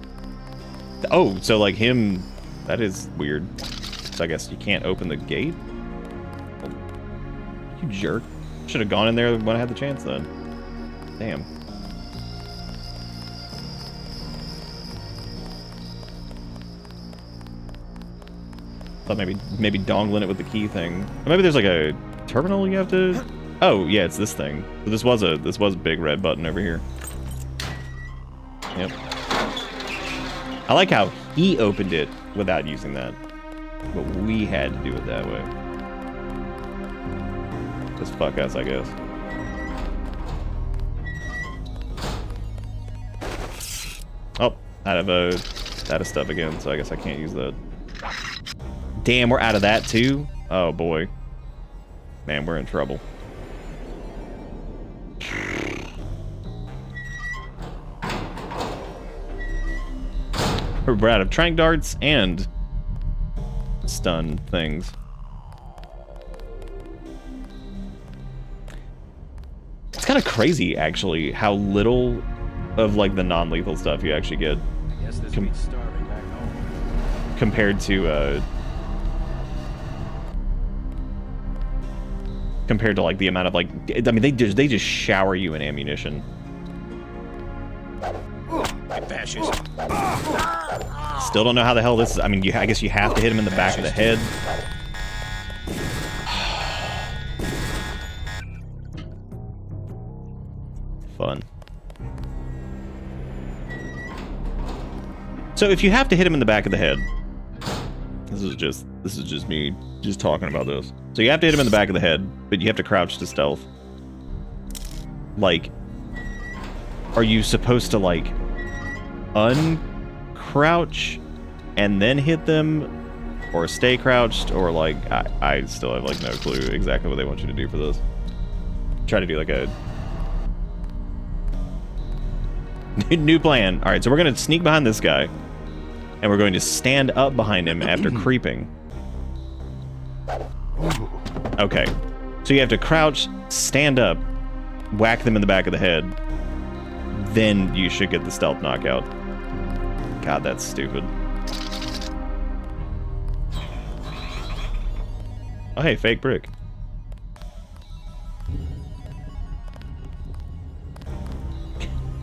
Oh, so like him... That is weird. So I guess you can't open the gate? You jerk. Should have gone in there when I had the chance then. Damn. Thought maybe dongling it with the key thing. Or maybe there's like a terminal you have to... Oh, yeah, it's this thing. So this was a big red button over here. Yep. I like how he opened it without using that. But we had to do it that way. Just fuck us, I guess. Oh, out of stuff again, so I guess I can't use that. Damn, we're out of that too? Oh boy. Man, we're in trouble. We're out of trank darts and stun things. It's kind of crazy, actually, how little of like the non-lethal stuff you actually get compared to like the amount of like, I mean, they just shower you in ammunition. Still don't know how the hell this is. I mean, I guess you have to hit him in the back of the head. Fun. So if you have to hit him in the back of the head, this is just me just talking about this. So you have to hit him in the back of the head, but you have to crouch to stealth. Like, are you supposed to like uncrouch and then hit them, or stay crouched, or like I still have like no clue exactly what they want you to do for this. Try to do like a new plan. All right, so we're gonna sneak behind this guy, and we're going to stand up behind him after creeping. Okay, so you have to crouch, stand up, whack them in the back of the head, then you should get the stealth knockout. God, that's stupid. Oh, hey, fake brick.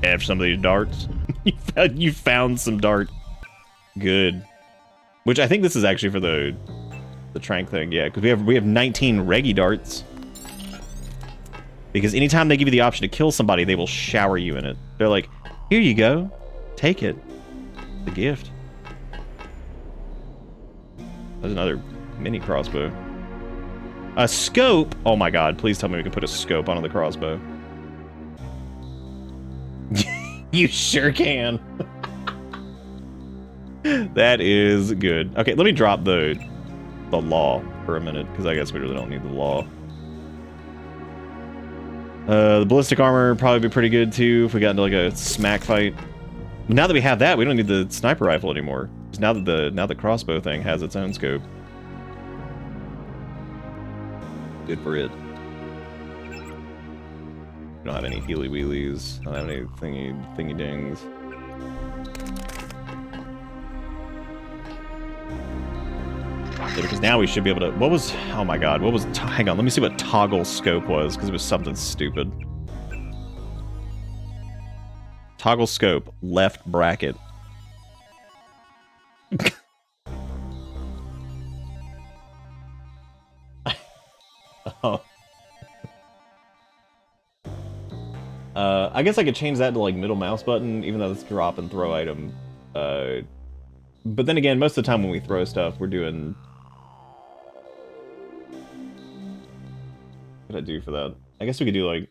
Have some of these darts. You found some dart. Good. Which I think this is actually for the trank thing, yeah, because we have 19 reggie darts. Because anytime they give you the option to kill somebody, they will shower you in it. They're like, here you go, take it. The gift. There's another mini crossbow. A scope? Oh my god, please tell me we can put a scope onto the crossbow. You sure can. That is good. Okay, let me drop the law for a minute, because I guess we really don't need the law. The ballistic armor would probably be pretty good too if we got into like a smack fight. But now that we have that, we don't need the sniper rifle anymore. Because now that the crossbow thing has its own scope. Good for it. We don't have any healy wheelies. Don't have any thingy dings. it, because now we should be able to... What was... Oh my god, what was... Hang on, let me see what toggle scope was, because it was something stupid. Toggle scope, left bracket. Oh. I guess I could change that to like middle mouse button, even though it's drop and throw item. But then again, most of the time when we throw stuff, we're doing... What did I do for that? I guess we could do like...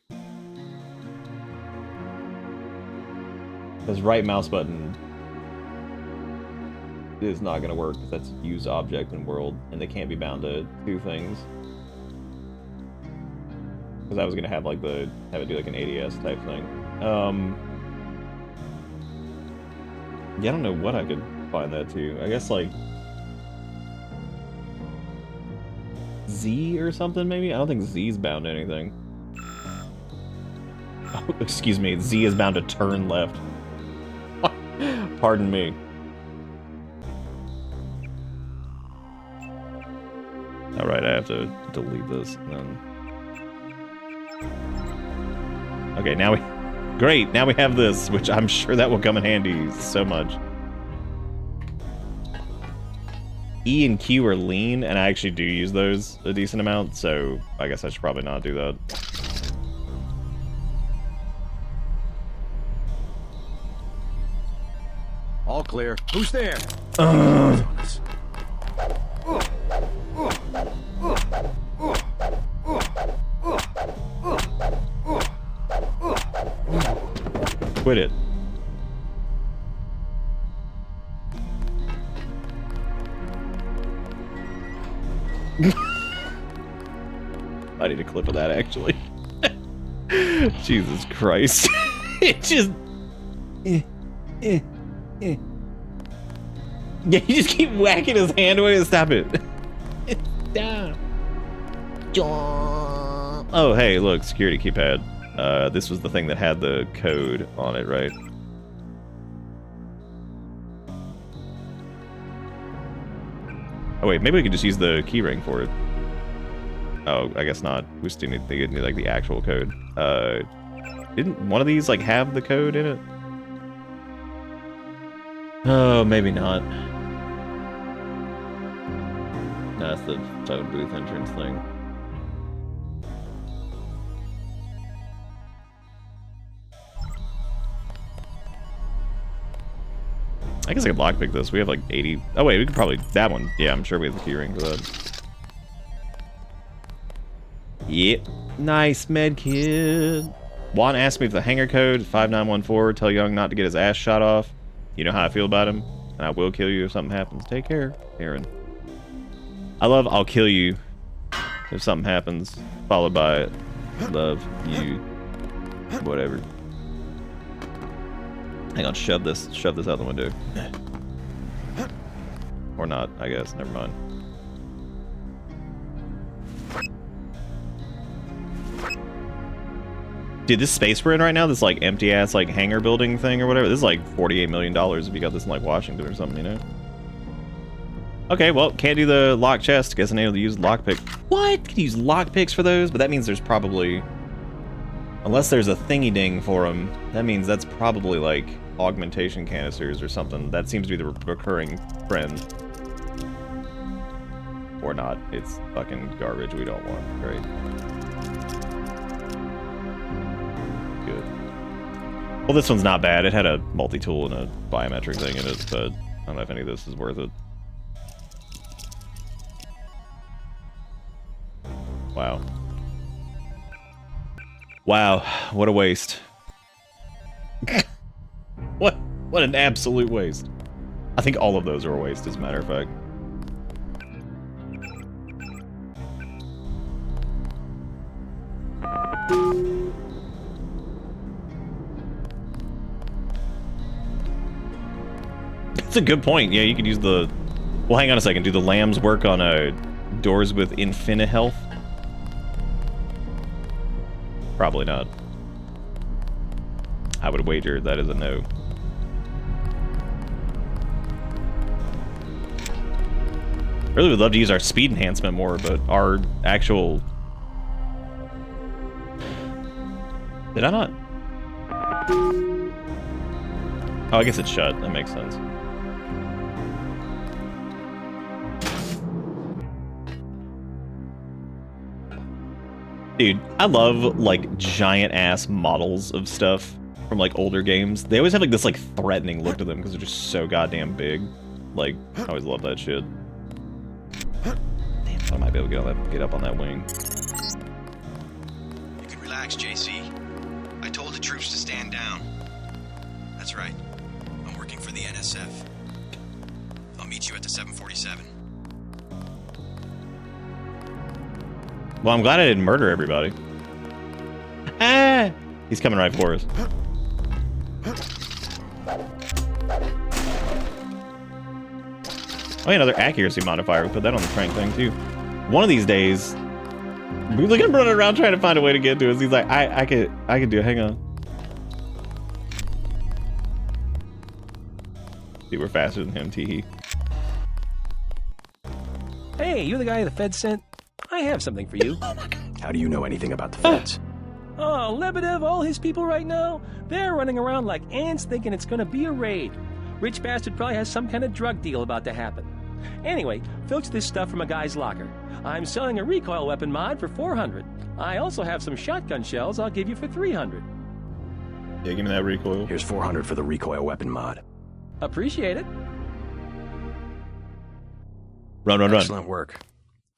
This right mouse button is not going to work, because that's use object in world, and they can't be bound to two things. Because I was going to have like have it do like an ADS type thing. Yeah, I don't know what I could find that to. I guess like Z or something maybe? I don't think Z's bound to anything. Oh, excuse me, Z is bound to turn left. Pardon me. Alright, I have to delete this then. Okay, now we... Great, now we have this, which I'm sure that will come in handy so much. E and Q are lean, and I actually do use those a decent amount, so I guess I should probably not do that. All clear. Who's there? Quit it. I need a clip of that, actually. Jesus Christ. It just... Yeah, you just keep whacking his hand away. Stop it. Down. Oh, hey, look, security keypad. This was the thing that had the code on it, right? Oh wait, maybe we could just use the keyring for it. Oh, I guess not. We still need like the actual code. Didn't one of these like have the code in it? Oh, maybe not. No, that's the phone booth entrance thing. I guess I could lockpick this. We have like 80. Oh wait, we could probably... That one. Yeah, I'm sure we have the keyring for that. Yep. Nice medkit. Juan asked me if the hangar code 5914. Tell Young not to get his ass shot off. You know how I feel about him, and I will kill you if something happens. Take care, Aaron. I love I'll kill you if something happens, followed by love you, whatever. Hang on, shove this out the window. Or not, I guess. Never mind. Dude, this space we're in right now, this like empty ass like hangar building thing or whatever, this is like $48 million if you got this in like Washington or something, you know? Okay, well, can't do the lock chest. Guess I need to use lockpick. What? Can you use lockpicks for those? But that means there's probably... Unless there's a thingy ding for them, that means that's probably like augmentation canisters or something. That seems to be the recurring trend. Or not. It's fucking garbage we don't want. Great. Good. Well, this one's not bad. It had a multi-tool and a biometric thing in it, but I don't know if any of this is worth it. Wow. Wow, what a waste. What an absolute waste. I think all of those are a waste, as a matter of fact. That's a good point. Yeah, you could use the... Well, hang on a second. Do the lambs work on doors with infinite health? Probably not. I would wager that is a no. Really would love to use our speed enhancement more, but our actual... Did I not? Oh, I guess it's shut. That makes sense. Dude, I love, like, giant-ass models of stuff from, like, older games. They always have, like, this, like, threatening look to them because they're just so goddamn big. Like, I always love that shit. Damn, I might be able to get up on that wing. You can relax, JC. I told the troops to stand down. That's right. I'm working for the NSF. I'll meet you at the 747. Well, I'm glad I didn't murder everybody. Ah! He's coming right for us. Oh, yeah, another accuracy modifier. We put that on the crank thing, too. One of these days, we look at him running around trying to find a way to get to us. He's like, I could do it. Hang on. See, we're faster than him, teehee. Hey, you're the guy the Fed sent? I have something for you. How do you know anything about the feds? Oh, Lebedev, all his people right now, they're running around like ants thinking it's gonna be a raid. Rich bastard probably has some kind of drug deal about to happen. Anyway, filch this stuff from a guy's locker. I'm selling a recoil weapon mod for 400. I also have some shotgun shells I'll give you for 300. Yeah, give me that recoil. Here's 400 for the recoil weapon mod. Appreciate it. Run. Excellent work.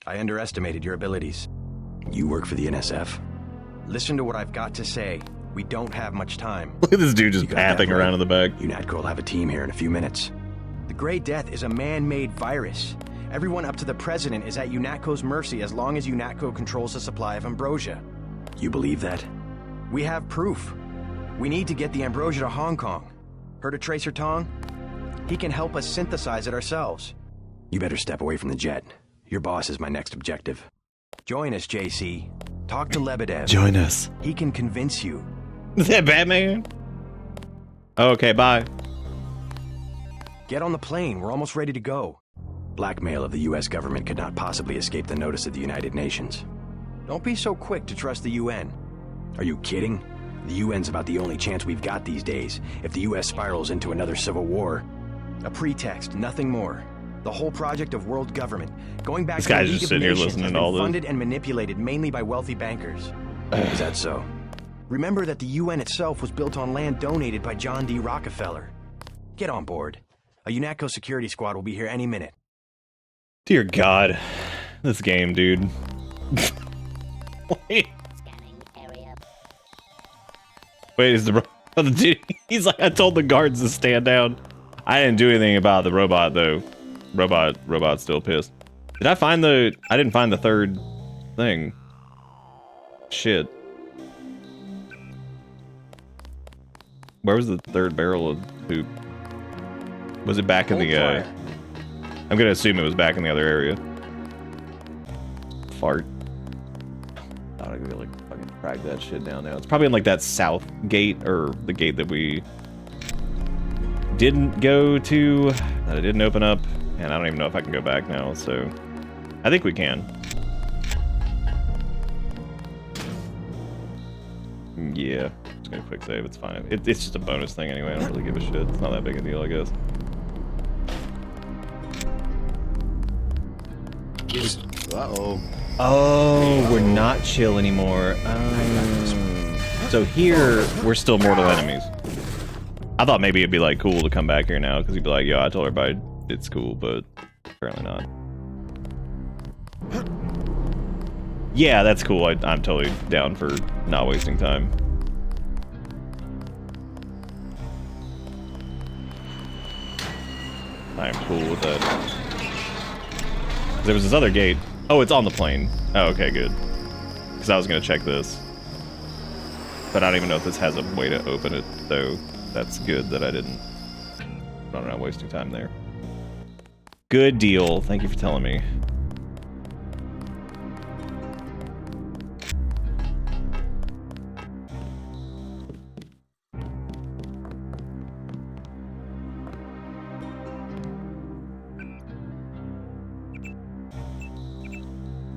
I underestimated your abilities. You work for the NSF? Listen to what I've got to say. We don't have much time. Look at this dude just pathing around in the back. UNATCO will have a team here in a few minutes. The Grey Death is a man-made virus. Everyone up to the president is at UNATCO's mercy as long as UNATCO controls the supply of ambrosia. You believe that? We have proof. We need to get the ambrosia to Hong Kong. Heard of Tracer Tong? He can help us synthesize it ourselves. You better step away from the jet. Your boss is my next objective. Join us, JC. Talk to Lebedev. Join us. He can convince you. Is that Batman? Okay, bye. Get on the plane. We're almost ready to go. Blackmail of the U.S. government could not possibly escape the notice of the United Nations. Don't be so quick to trust the UN. Are you kidding? The UN's about the only chance we've got these days. If the U.S. spirals into another civil war... A pretext, nothing more. The whole project of world government, going back this to the guy's League just of sitting here Nations, listening has to all been this. funded and manipulated mainly by wealthy bankers. Is that so? Remember that the UN itself was built on land donated by John D. Rockefeller. Get on board. A UNATCO security squad will be here any minute. Dear God. This game, dude. Wait, is the dude? He's like, I told the guards to stand down. I didn't do anything about the robot, though. Robot's still pissed. Did I find the... I didn't find the third thing. Shit. Where was the third barrel of poop? Was it back in the, I'm gonna assume it was back in the other area. Fart. I don't really fucking crack that shit down now. It's probably in like that south gate, or the gate that we didn't go to, that I didn't open up, and I don't even know if I can go back now, so I think we can. Yeah, just gonna quick save, it's fine. It's just a bonus thing anyway, I don't really give a shit. It's not that big a deal, I guess. Uh-oh. Oh, we're not chill anymore. So here, we're still mortal enemies. I thought maybe it'd be like cool to come back here now, because he'd be like, yo, I told everybody it's cool, but apparently not. Yeah, that's cool. I'm totally down for not wasting time. I'm cool with that. There was this other gate. Oh, it's on the plane. Oh, okay, good. Because I was going to check this. But I don't even know if this has a way to open it, so that's good that I didn't. I'm not wasting time there. Good deal. Thank you for telling me.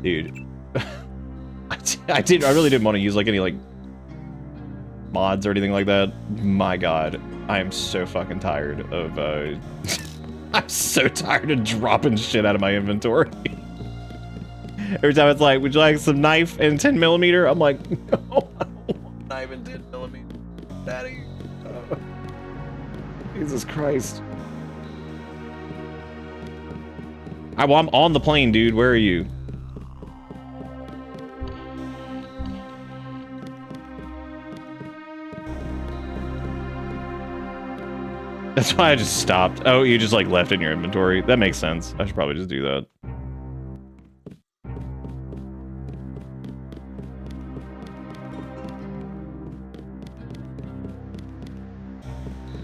Dude. I really didn't want to use like any like mods or anything like that. My god. I am so fucking tired of I'm so tired of dropping shit out of my inventory. Every time it's like, would you like some knife and 10mm? I'm like, no, I don't want knife and 10mm. Daddy. Jesus Christ. Well, I'm on the plane, dude. Where are you? That's why I just stopped. Oh, you just like left in your inventory. That makes sense. I should probably just do that.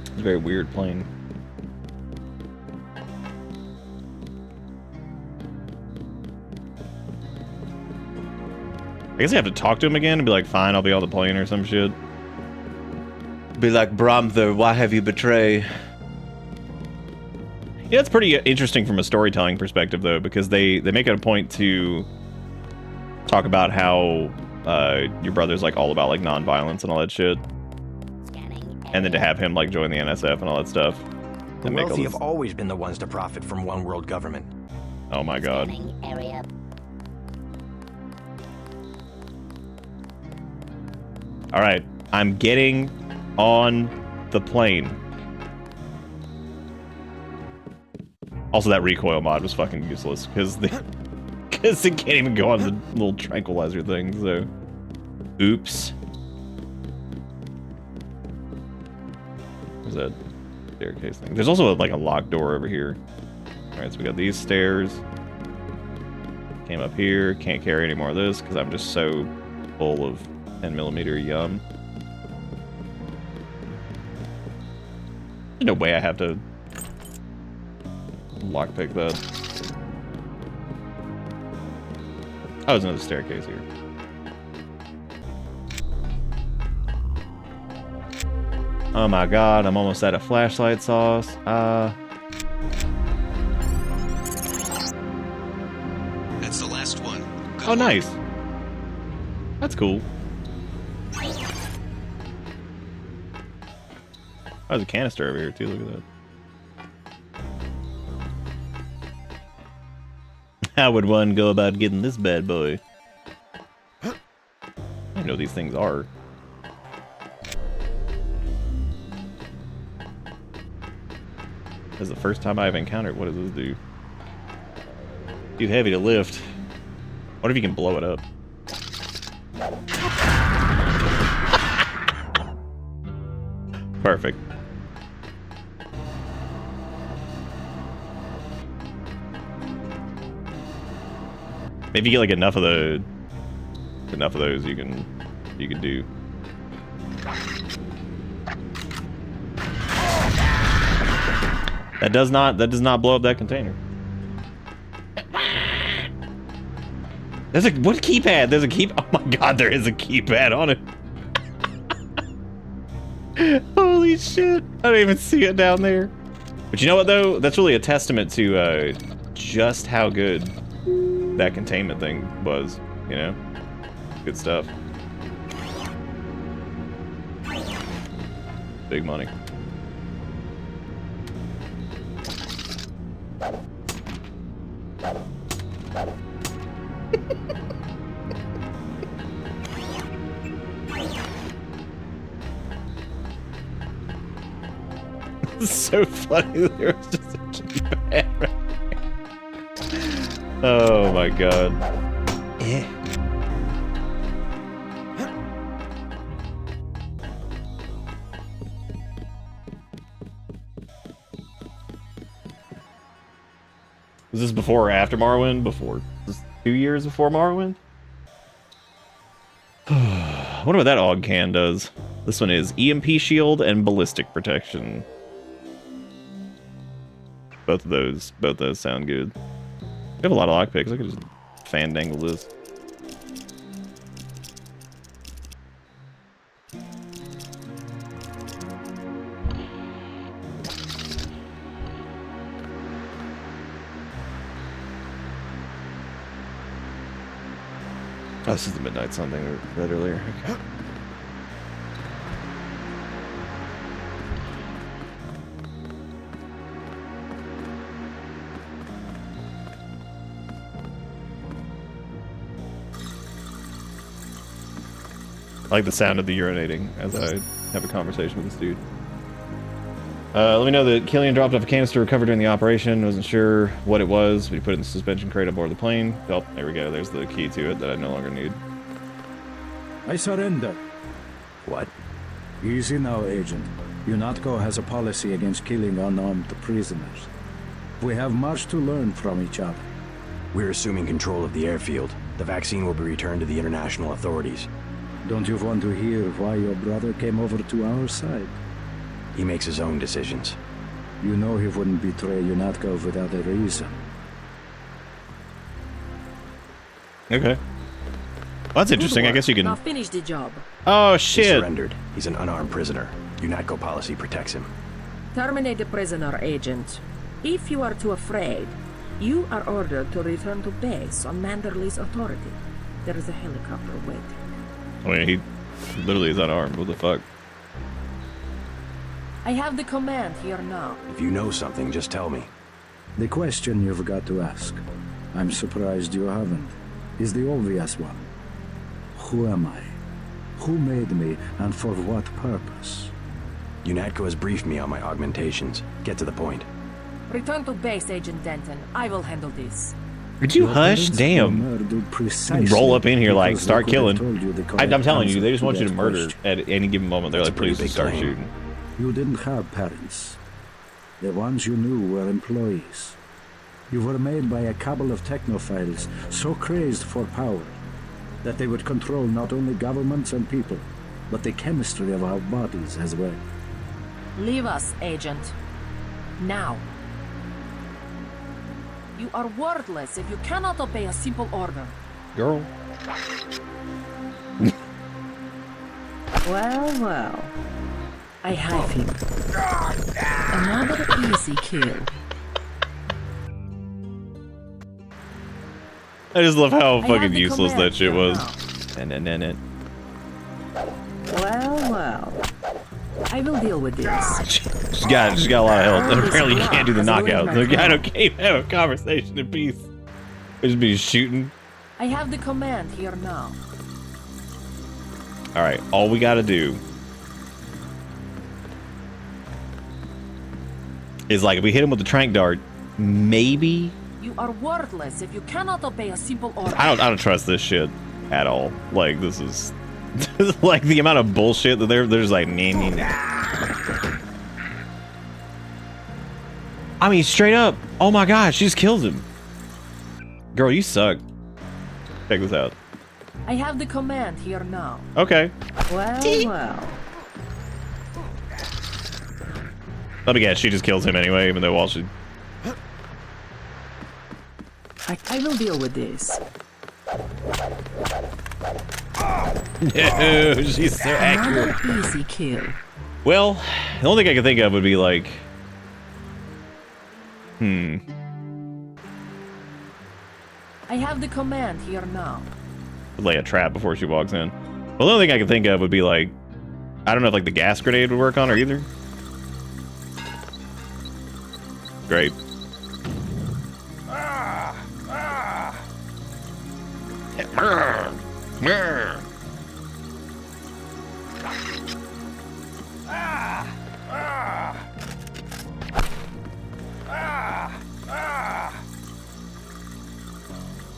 It's a very weird plane. I guess I have to talk to him again and be like, fine, I'll be on the plane or some shit. Be like, Bromther, why have you betrayed? Yeah, it's pretty interesting from a storytelling perspective, though, because they make it a point to talk about how your brother's like all about like non-violence and all that shit, and then to have him like join the NSF and all that stuff. The wealthy have always been the ones to profit from one world government. Oh my god. All right, I'm getting on the plane. Also, that recoil mod was fucking useless because it can't even go on the little tranquilizer thing. So, oops. Where's that staircase thing? There's also like a locked door over here. All right, so we got these stairs. Came up here. Can't carry any more of this because I'm just so full of 10mm yum. There's no way I have to lockpick that. Oh, there's another staircase here. Oh my god, I'm almost out of flashlight sauce. That's the last one. Good Oh, nice. That's cool. Oh, there's a canister over here too, look at that. How would one go about getting this bad boy? I don't know what these things are. This is the first time I've encountered. What does this do? Too heavy to lift. What if you can blow it up? Perfect. If you get like enough of those, you can do. That does not blow up that container. There's a what keypad? There's a key. Oh my god, there is a keypad on it. Holy shit! I don't even see it down there. But you know what though? That's really a testament to just how good that containment thing was. You know, good stuff. Big money. It's so funny. There was just a keypad right there. Oh my god. Was this before or after Morrowind? Before. Was this 2 years before Morrowind? I wonder what that AUG can does. This one is EMP shield and ballistic protection. Both those sound good. We have a lot of lockpicks. I could just fandangle this. Oh, this is the midnight something I read earlier. Okay. I like the sound of the urinating as I have a conversation with this dude. Let me know that Killian dropped off a canister recovered during the operation. Wasn't sure what it was, but he put it in the suspension crate aboard the plane. Oh, there we go. There's the key to it that I no longer need. I surrender. What? Easy now, Agent. UNATCO has a policy against killing unarmed prisoners. We have much to learn from each other. We're assuming control of the airfield. The vaccine will be returned to the international authorities. Don't you want to hear why your brother came over to our side? He makes his own decisions. You know he wouldn't betray UNATCO without a reason. Okay. Well, that's interesting. I guess you can... Now finish the job. Oh, He shit. surrendered. He's an unarmed prisoner. UNATCO policy protects him. Terminate the prisoner, Agent. If you are too afraid, you are ordered to return to base on Manderley's authority. There is a helicopter waiting. I mean, he literally is unarmed. What the fuck? I have the command here now. If you know something, just tell me. The question you've got to ask, I'm surprised you haven't, is the obvious one. Who am I? Who made me, and for what purpose? UNATCO has briefed me on my augmentations. Get to the point. Return to base, Agent Denton. I will handle this. Could you hush? Damn. Roll up in here like, start killing. I'm telling you, they just want you to murder at any given moment. They're like, please just start shooting. You didn't have parents. The ones you knew were employees. You were made by a cabal of technophiles so crazed for power that they would control not only governments and people, but the chemistry of our bodies as well. Leave us, Agent. Now. You are worthless if you cannot obey a simple order. Girl. Well. I have him. Another easy kill. I just love how fucking useless that shit was. And. Well. I will deal with this. She's got a lot of health, and apparently you can't do the knockout. The guy can't have a conversation in peace. Just be shooting. I have the command here now. All right, all we gotta do is like if we hit him with the trank dart, maybe. You are worthless if you cannot obey a simple order. I don't trust this shit at all. Like this is like the amount of bullshit that they're just like nah. I mean, straight up. Oh my god, she just kills him. Girl, you suck. Check this out. I have the command here now. Okay. Well. Let me guess, she just kills him anyway, even though while she... I will deal with this. No, she's so accurate. Another easy kill. Well, the only thing I can think of would be like... I have the command here now. Lay a trap before she walks in. Well, the only thing I can think of would be like... I don't know if like the gas grenade would work on her either. Great.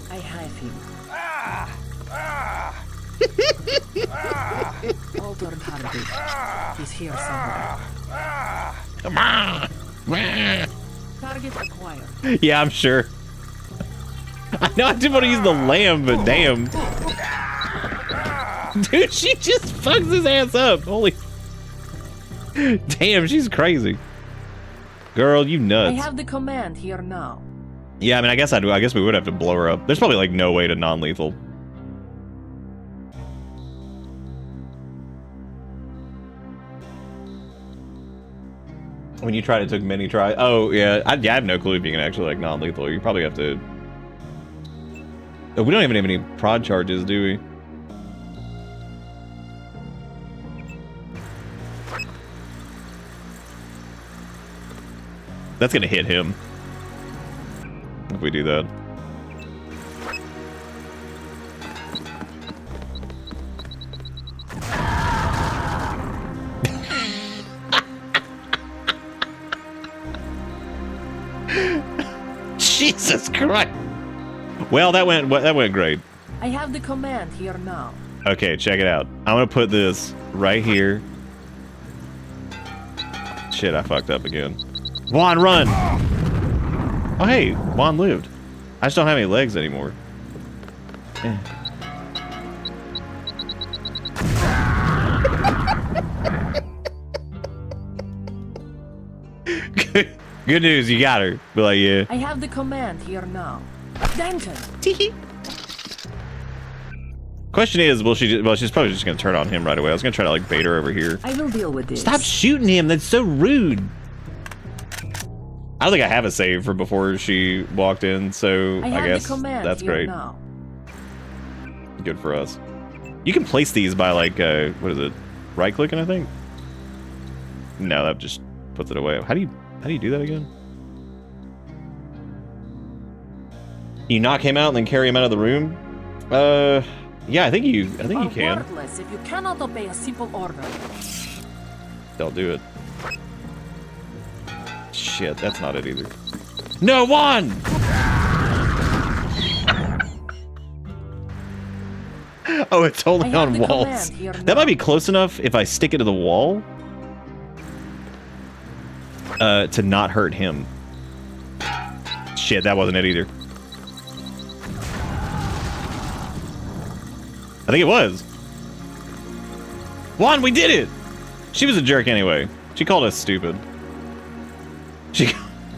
I have him. Altered heartbeat. He's here somewhere. Come on! Target acquired. Yeah, I'm sure. I know I didn't want to use the lamb, but damn. Dude, she just fucks his ass up. Holy. Damn, she's crazy. Girl, you nuts. I have the command here now. Yeah, I mean, I guess I guess we would have to blow her up. There's probably like no way to non-lethal. When you tried, it took many tries. Oh yeah, I have no clue if you can actually like non-lethal. You probably have to. We don't even have any prod charges, do we? That's gonna hit him if we do that. Jesus Christ! Well, that went great. I have the command here now. Okay, check it out. I'm gonna put this right here. Shit, I fucked up again. Juan, run! Oh, hey, Juan lived. I just don't have any legs anymore. Eh. Good news, you got her. Be like, yeah. I have the command here now. Denton! Question is, will she? Well, she's probably just gonna turn on him right away. I was gonna try to like bait her over here. I will deal with this. Stop shooting him. That's so rude. I don't think I have a save for before she walked in, so I guess that's great. Now. Good for us. You can place these by like, what is it? Right clicking, I think. No, that just puts it away. How do you do that again? You knock him out and then carry him out of the room? Yeah, I think you can. Worthless if you cannot obey a simple order. They'll do it. Shit, that's not it either. No, Juan! Oh, it's only on walls. That might be close enough if I stick it to the wall to not hurt him. Shit, that wasn't it either. I think it was. Juan, we did it! She was a jerk anyway. She called us stupid.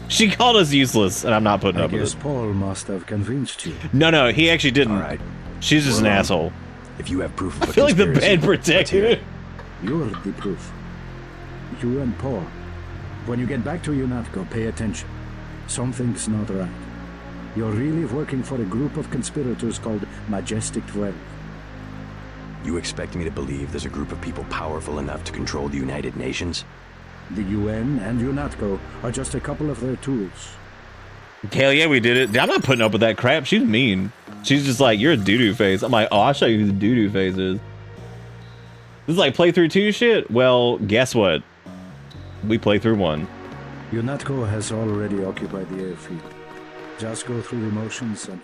She called us useless, and I'm not putting up with it. I guess Paul must have convinced you. No, he actually didn't. All right. She's just an asshole. If you have proof of I feel like the bed protected. You're the proof. You and Paul. When you get back to UNATCO, pay attention. Something's not right. You're really working for a group of conspirators called Majestic 12. You expect me to believe there's a group of people powerful enough to control the United Nations? The UN and UNATCO are just a couple of their tools. Hell yeah, we did it. I'm not putting up with that crap. She's mean. She's just like, you're a doo-doo face. I'm like, oh, I'll show you who the doo-doo face is. This is like playthrough 2 shit? Well, guess what? We play through 1. UNATCO has already occupied the airfield. Just go through the motions and...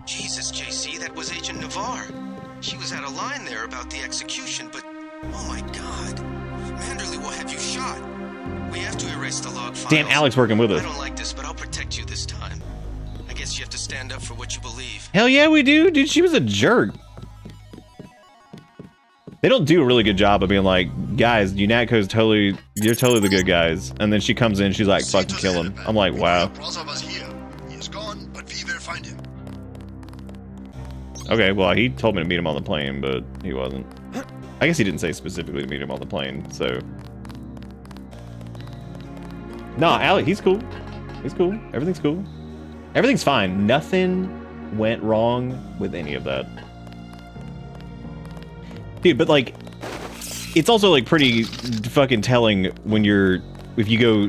Jesus, JC, that was Agent Navarre. She was out of line there about the execution, but... Oh my god. Manderley will have you shot. We have to erase the log files. Damn, Alex working with us. I don't like this, but I'll protect you this time. I guess you have to stand up for what you believe. Hell yeah, we do. Dude, she was a jerk. They don't do a really good job of being like, guys, UNATCO's totally, you're totally the good guys. And then she comes in, she's like, fucking kill him. I'm like, wow. Brother was here. He's gone, but we will find him. Okay, well, he told me to meet him on the plane, but he wasn't. I guess he didn't say specifically to meet him on the plane, so. Nah, Alec, he's cool. He's cool. Everything's cool. Everything's fine. Nothing went wrong with any of that. Dude, but like, it's also like pretty fucking telling when you're, if you go,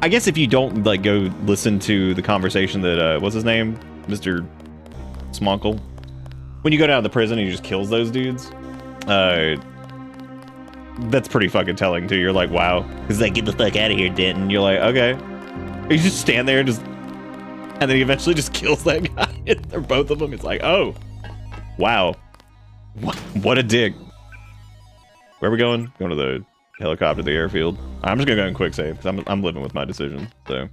I guess if you don't like go listen to the conversation that, what's his name? Mr. Smonkle. When you go down to the prison and he just kills those dudes, that's pretty fucking telling too. You're like, wow. He's like, get the fuck out of here, Denton. You're like, okay. You just stand there and just, and then he eventually just kills that guy. They're both of them. It's like, oh, wow. What a dick. Where are we going? Going to the helicopter, the airfield. I'm just gonna go in quick save because I'm living with my decision. So.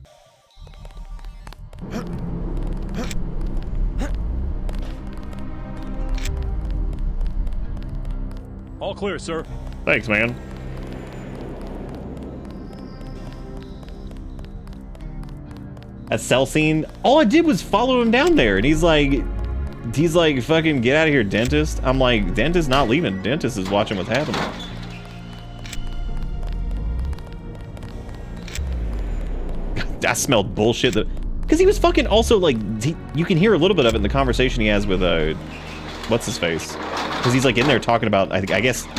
All clear, sir. Thanks, man. That cell scene, all I did was follow him down there, and he's like, fucking get out of here, dentist. I'm like, dentist not leaving. Dentist is watching what's happening. I smelled bullshit. That Because he was fucking also, like, you can hear a little bit of it in the conversation he has with, what's his face? Because he's, like, in there talking about, I guess I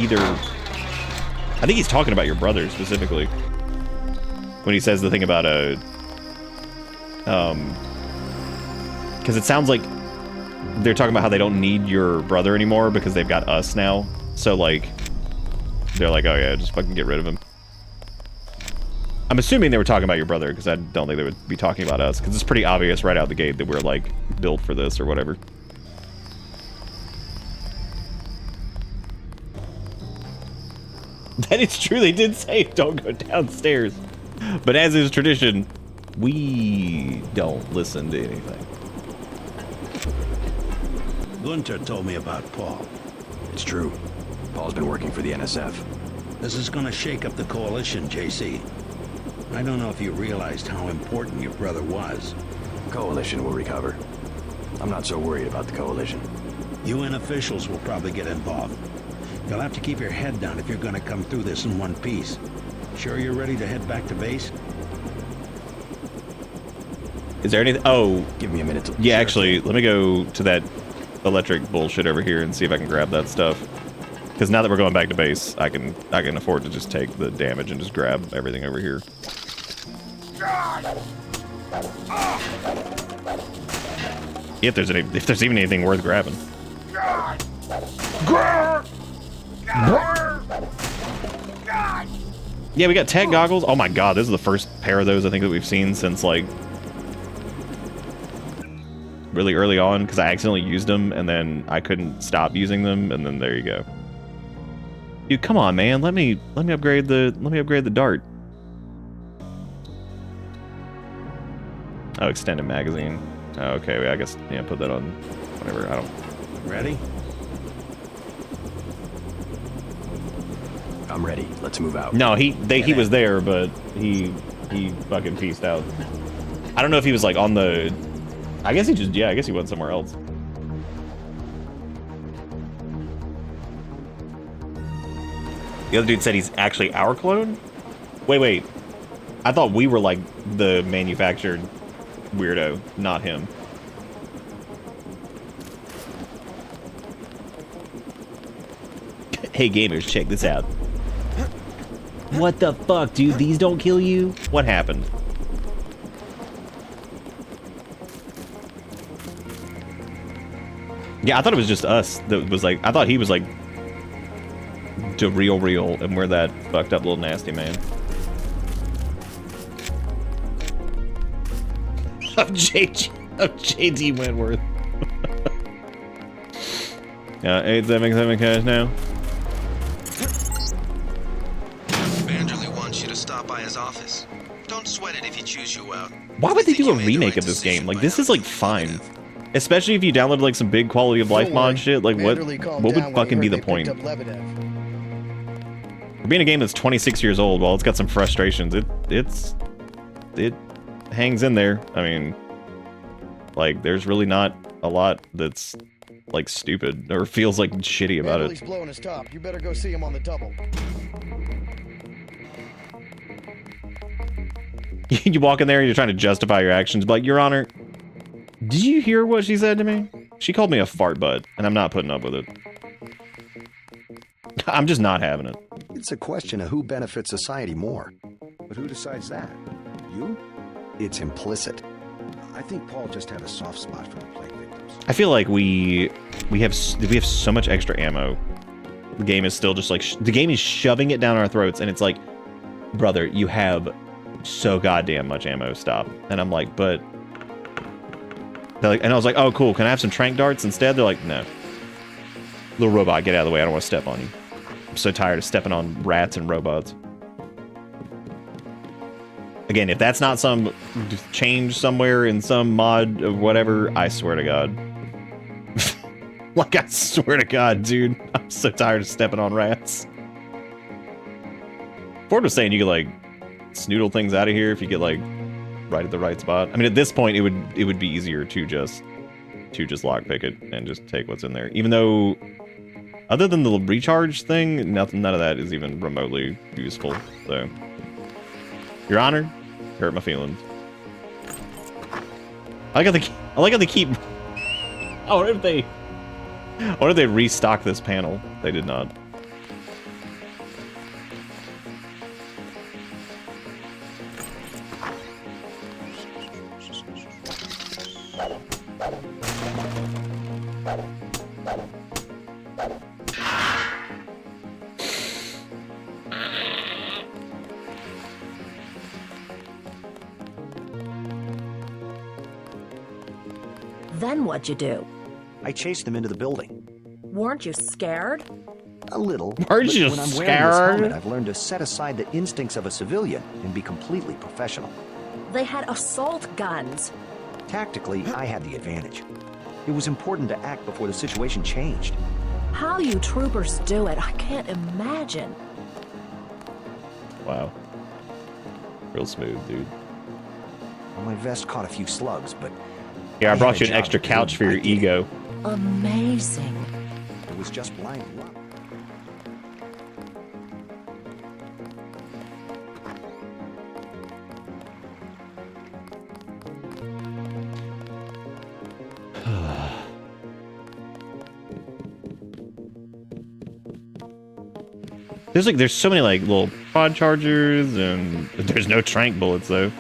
think he's talking about your brother, specifically. When he says the thing about, because it sounds like they're talking about how they don't need your brother anymore because they've got us now. So, like, they're like, oh yeah, just fucking get rid of him. I'm assuming they were talking about your brother because I don't think they would be talking about us because it's pretty obvious right out the gate that we're, like, built for this or whatever. That is true, they did say don't go downstairs. But as is tradition, we don't listen to anything. Gunter told me about Paul. It's true. Paul's been working for the NSF. This is gonna shake up the coalition, JC. I don't know if you realized how important your brother was. Coalition will recover. I'm not so worried about the coalition. UN officials will probably get involved. You'll have to keep your head down if you're gonna come through this in one piece. Sure you're ready to head back to base? Is there anything? Oh, give me a minute to... Yeah, actually, let me go to that electric bullshit over here and see if I can grab that stuff. Because now that we're going back to base, I can afford to just take the damage and just grab everything over here. If there's even anything worth grabbing. Yeah, we got tech goggles. Oh my god, this is the first pair of those I think that we've seen since, like, really early on, because I accidentally used them and then I couldn't stop using them, and then there you go. Dude, come on, man. Let me upgrade the dart. Oh, extended magazine. Oh, okay, I guess, yeah, put that on whatever. I don't. Ready? I'm ready. Let's move out. No, he was there, but he fucking peaced out. I don't know if he was, like, on the... I guess he went somewhere else. The other dude said he's actually our clone? Wait. I thought we were, like, the manufactured weirdo, not him. Hey, gamers, check this out. What the fuck, dude? These don't kill you? What happened? Yeah, I thought it was just us that was like... I thought he was like... the real, and we're that fucked up little nasty man. Of JD Wentworth. Yeah, 877 cash now. Vanderlei wants you to stop by his office. Don't sweat it if he chews you out. Why would they do a remake of this game? Like, this is, like, fine. Especially if you download, like, some big quality of life mod shit. Like, what would fucking be the point? For being a game that's 26 years old, well, it's got some frustrations. It hangs in there. I mean, like, there's really not a lot that's, like, stupid or feels, like, shitty about it. He's blowing his top. You better go see him on the double. You walk in there and you're trying to justify your actions, but, Your Honor, did you hear what she said to me? She called me a fart butt, and I'm not putting up with it. I'm just not having it. It's a question of who benefits society more. But who decides that? You? It's implicit. I think Paul just had a soft spot for the plague victims. I feel like we have so much extra ammo. The game is still just like the game is shoving it down our throats, and it's like, brother, you have so goddamn much ammo. Stop. And I'm like, but they're like, and I was like, oh cool, can I have some tranq darts instead? They're like, no. Little robot, get out of the way. I don't want to step on you. I'm so tired of stepping on rats and robots. Again, if that's not some change somewhere in some mod of whatever, I swear to God. Like, I swear to God, dude. I'm so tired of stepping on rats. Ford was saying you could, like, snoodle things out of here if you get, like, right at the right spot. I mean, at this point, it would be easier to just lockpick it and just take what's in there. Even though, other than the recharge thing, none of that is even remotely useful. So, Your Honor, hurt my feelings. I like how they keep. I wonder if they restock this panel. They did not. Then what'd you do? I chased them into the building. Weren't you scared? A little. Aren't you when I'm wearing this scared? helmet, I've learned to set aside the instincts of a civilian and be completely professional. They had assault guns. Tactically, I had the advantage. It was important to act before the situation changed. How you troopers do it, I can't imagine. Wow. Real smooth, dude. Well, my vest caught a few slugs, but... Yeah, I brought you an extra couch for your ego. Amazing. It was just blind luck. There's so many like little pod chargers, and there's no tranq bullets though.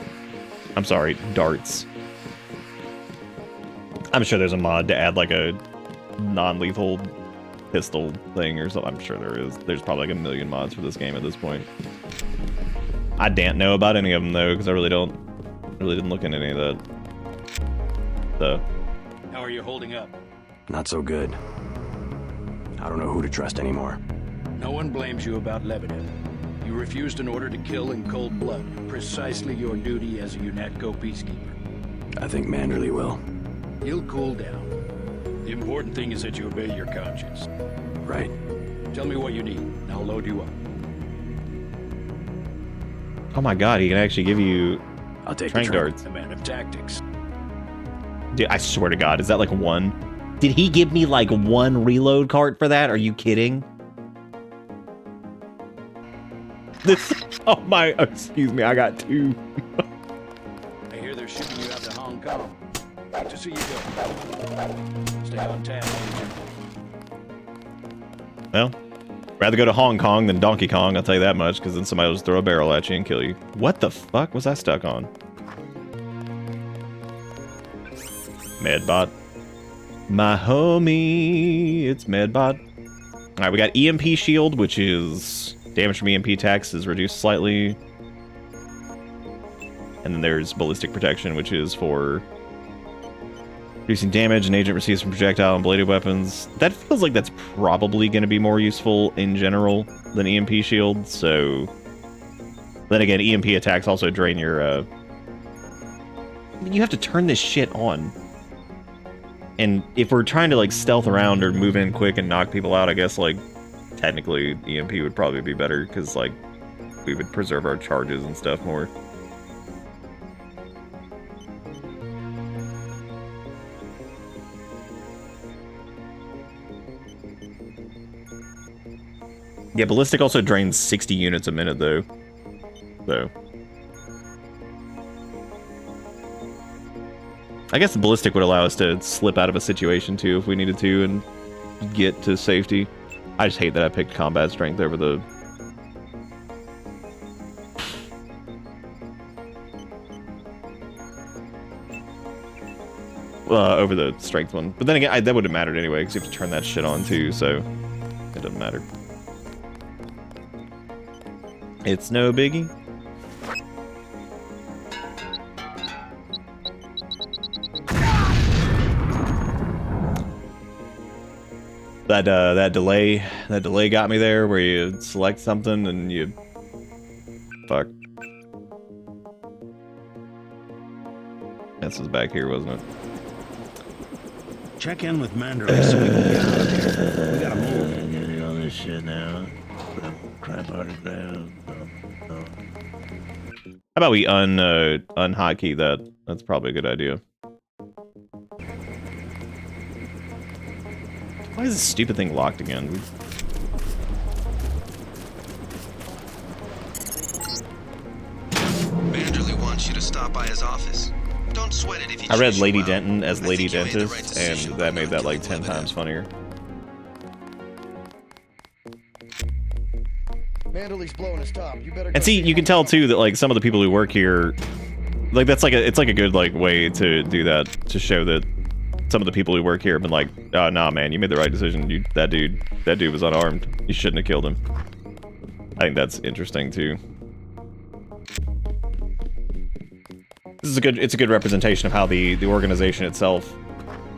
I'm sorry, darts. I'm sure there's a mod to add like a non-lethal pistol thing or something. I'm sure there is. There's probably like a million mods for this game at this point. I don't know about any of them though, because I really didn't look into any of that. So. How are you holding up? Not so good. I don't know who to trust anymore. No one blames you about Lebedev. You refused an order to kill in cold blood, precisely your duty as a UNATCO peacekeeper. I think Manderley will. He'll cool down. The important thing is that you obey your conscience. Right. Tell me what you need, and I'll load you up. Oh my god, he can actually give you I'll take tranq darts. A man of tactics. Dude, I swear to god, is that like one? Did he give me like one reload cart for that? Are you kidding? This, oh my, excuse me, I got two. I hear they're shipping you out to Hong Kong. Hate to see you go. Stay on task, Agent. Well, rather go to Hong Kong than Donkey Kong, I'll tell you that much, because then somebody will just throw a barrel at you and kill you. What the fuck was I stuck on? Medbot. My homie, it's Medbot. Alright, we got EMP shield, which is damage from EMP attacks is reduced slightly. And then there's ballistic protection, which is for reducing damage an agent receives from projectile and bladed weapons. That feels like that's probably going to be more useful in general than EMP shield, so... Then again, EMP attacks also drain your, You have to turn this shit on. And if we're trying to, like, stealth around or move in quick and knock people out, I guess, like, technically EMP would probably be better, because, like, we would preserve our charges and stuff more. Yeah, ballistic also drains 60 units a minute, though. So. I guess the ballistic would allow us to slip out of a situation, too, if we needed to, and get to safety. I just hate that I picked combat strength over the... over the strength one. But then again, that wouldn't have mattered anyway, because you have to turn that shit on, too, so... It doesn't matter. It's no biggie. That delay got me there, where you select something and you... Fuck. This was back here, wasn't it? Check in with Manderley so we can get out of here. We gotta move. Getting all this shit now. Crap out of ground. How about we unhotkey that? That's probably a good idea. Why is this stupid thing locked again? Manderley wants you to stop by his office. Don't Don't sweat it if you I read choose Lady well. Denton as I Lady think you made the right Dentist, decision and by that made not that like killing 10 times funnier. Manderley's blowing his top. You better And go see, you can tell too that like some of the people who work here, like that's like it's like a good like way to do that, to show that some of the people who work here have been like, oh, nah, man, you made the right decision. That dude was unarmed. You shouldn't have killed him. I think that's interesting too. This is it's a good representation of how the organization itself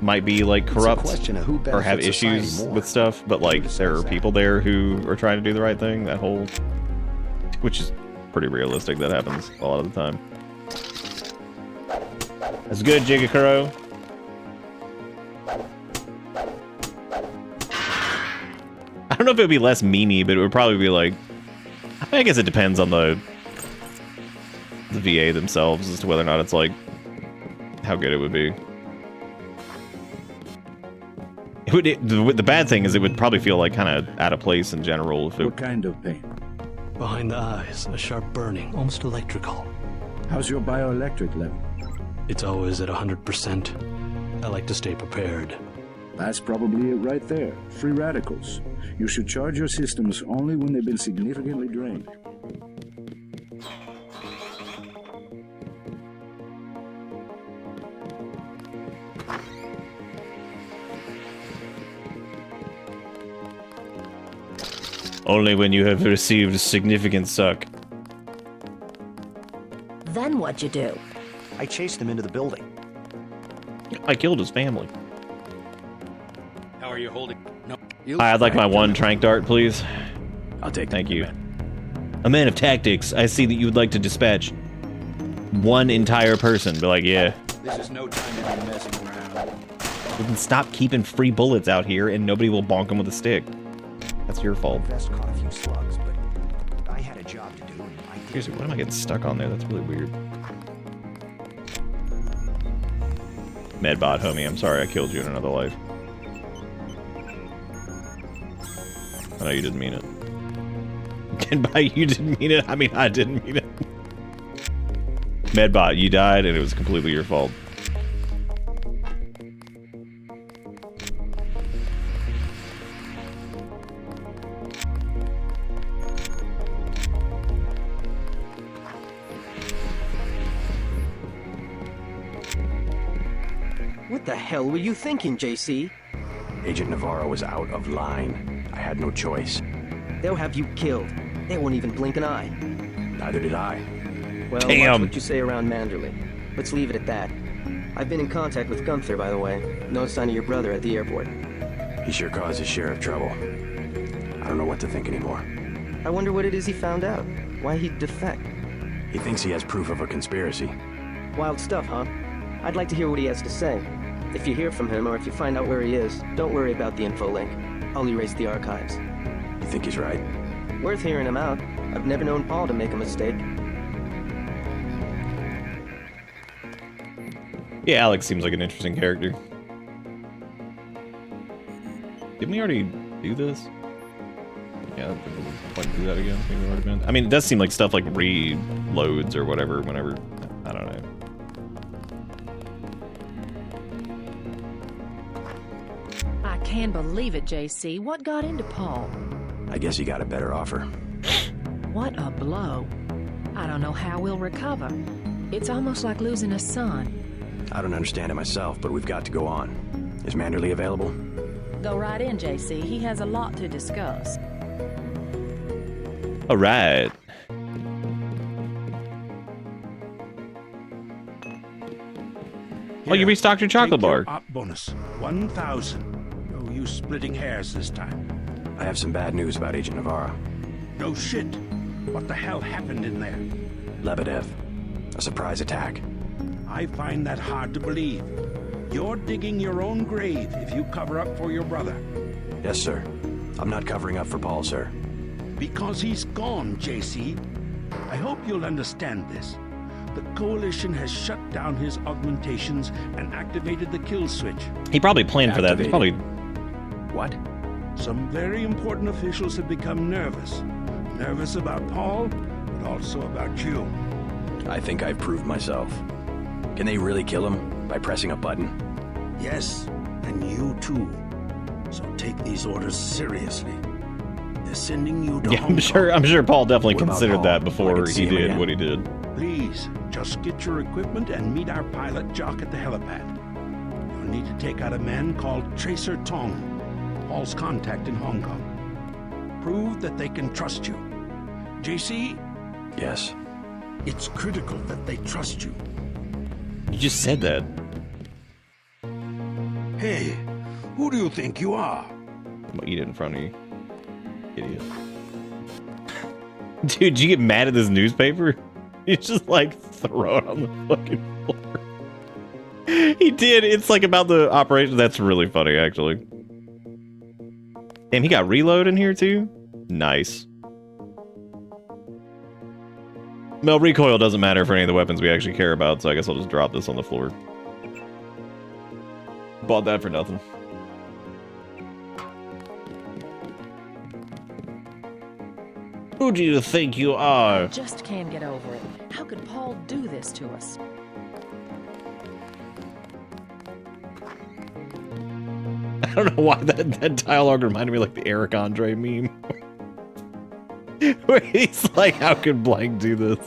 might be like corrupt question of who or have benefits issues society more. with stuff, but like there are people there who are trying to do the right thing. That whole, which is pretty realistic. That happens a lot of the time. That's good, Jigakuro. I don't know if it would be less memey, but it would probably be like, I guess it depends on the VA themselves as to whether or not it's like how good it would be. The bad thing is it would probably feel like kind of out of place in general. If it, What kind of pain? Behind the eyes, a sharp burning, almost electrical. How's your bioelectric level? It's always at 100%. I like to stay prepared. That's probably it right there. Free radicals. You should charge your systems only when they've been significantly drained. only when you have received a significant suck. Then what'd you do? I chased him into the building. I killed his family. How are you holding? No. I'd like my one trank dart, please. I'll take Thank you. A man of tactics, I see that you would like to dispatch one entire person. Be like, yeah. This is no time to be messing around. We can stop keeping free bullets out here and nobody will bonk them with a stick. That's your fault. Vest caught a few slugs, but I had a job to do. And I did. Seriously, what am I getting stuck on there? That's really weird. Medbot, homie, I'm sorry I killed you in another life. I know you didn't mean it. And by you didn't mean it, I mean I didn't mean it. Medbot, you died and it was completely your fault. What the hell were you thinking, JC? Agent Navarro was out of line. I had no choice. They'll have you killed. They won't even blink an eye. Neither did I. Well, watch what you say around Manderley. Let's leave it at that. I've been in contact with Gunther, by the way. No sign of your brother at the airport. He sure caused his share of trouble. I don't know what to think anymore. I wonder what it is he found out. Why he'd defect. He thinks he has proof of a conspiracy. Wild stuff, huh? I'd like to hear what he has to say. If you hear from him, or if you find out where he is, don't worry about the info link. I'll erase the archives. You think he's right? Worth hearing him out. I've never known Paul to make a mistake. Yeah, Alex seems like an interesting character. Didn't we already do this? Yeah, I think we'll point to do that again. I think we've already been. I mean, it does seem like stuff like reloads or whatever whenever. I don't know. I can't believe it, JC. What got into Paul? I guess he got a better offer. What a blow. I don't know how we'll recover. It's almost like losing a son. I don't understand it myself, but we've got to go on. Is Manderley available? Go right in, JC. He has a lot to discuss. All right. Oh, you restocked your chocolate bar. Op bonus 1,000. No use splitting hairs this time. I have some bad news about Agent Navarro. No shit. What the hell happened in there? Lebedev. A surprise attack. I find that hard to believe. You're digging your own grave if you cover up for your brother. Yes, sir. I'm not covering up for Paul, sir. Because he's gone, JC. I hope you'll understand this. The Coalition has shut down his augmentations and activated the kill switch. He probably planned for that. He's probably... What? Some very important officials have become nervous. Nervous about Paul, but also about you. I think I've proved myself. Can they really kill him by pressing a button? Yes, and you too. So take these orders seriously. They're sending you to Yeah, Hong I'm sure Paul definitely What about considered Paul? that before Like to see he him did again? what he did. Please, just get your equipment and meet our pilot Jock at the helipad. You'll need to take out a man called Tracer Tong, Paul's contact in Hong Kong. Prove that they can trust you. JC? Yes. It's critical that they trust you. You just said that. Hey, who do you think you are? I'm gonna eat it in front of you. Idiot. Dude, did you get mad at this newspaper? You just like throw it on the fucking floor. He did. It's like about the operation. That's really funny, actually. Damn, he got reload in here too? Nice. Well, recoil doesn't matter for any of the weapons we actually care about, so I guess I'll just drop this on the floor. Bought that for nothing. Who do you think you are? Just can't get over it. How could Paul do this to us? I don't know why that dialogue reminded me like the Eric Andre meme. Where he's like, how could blank do this?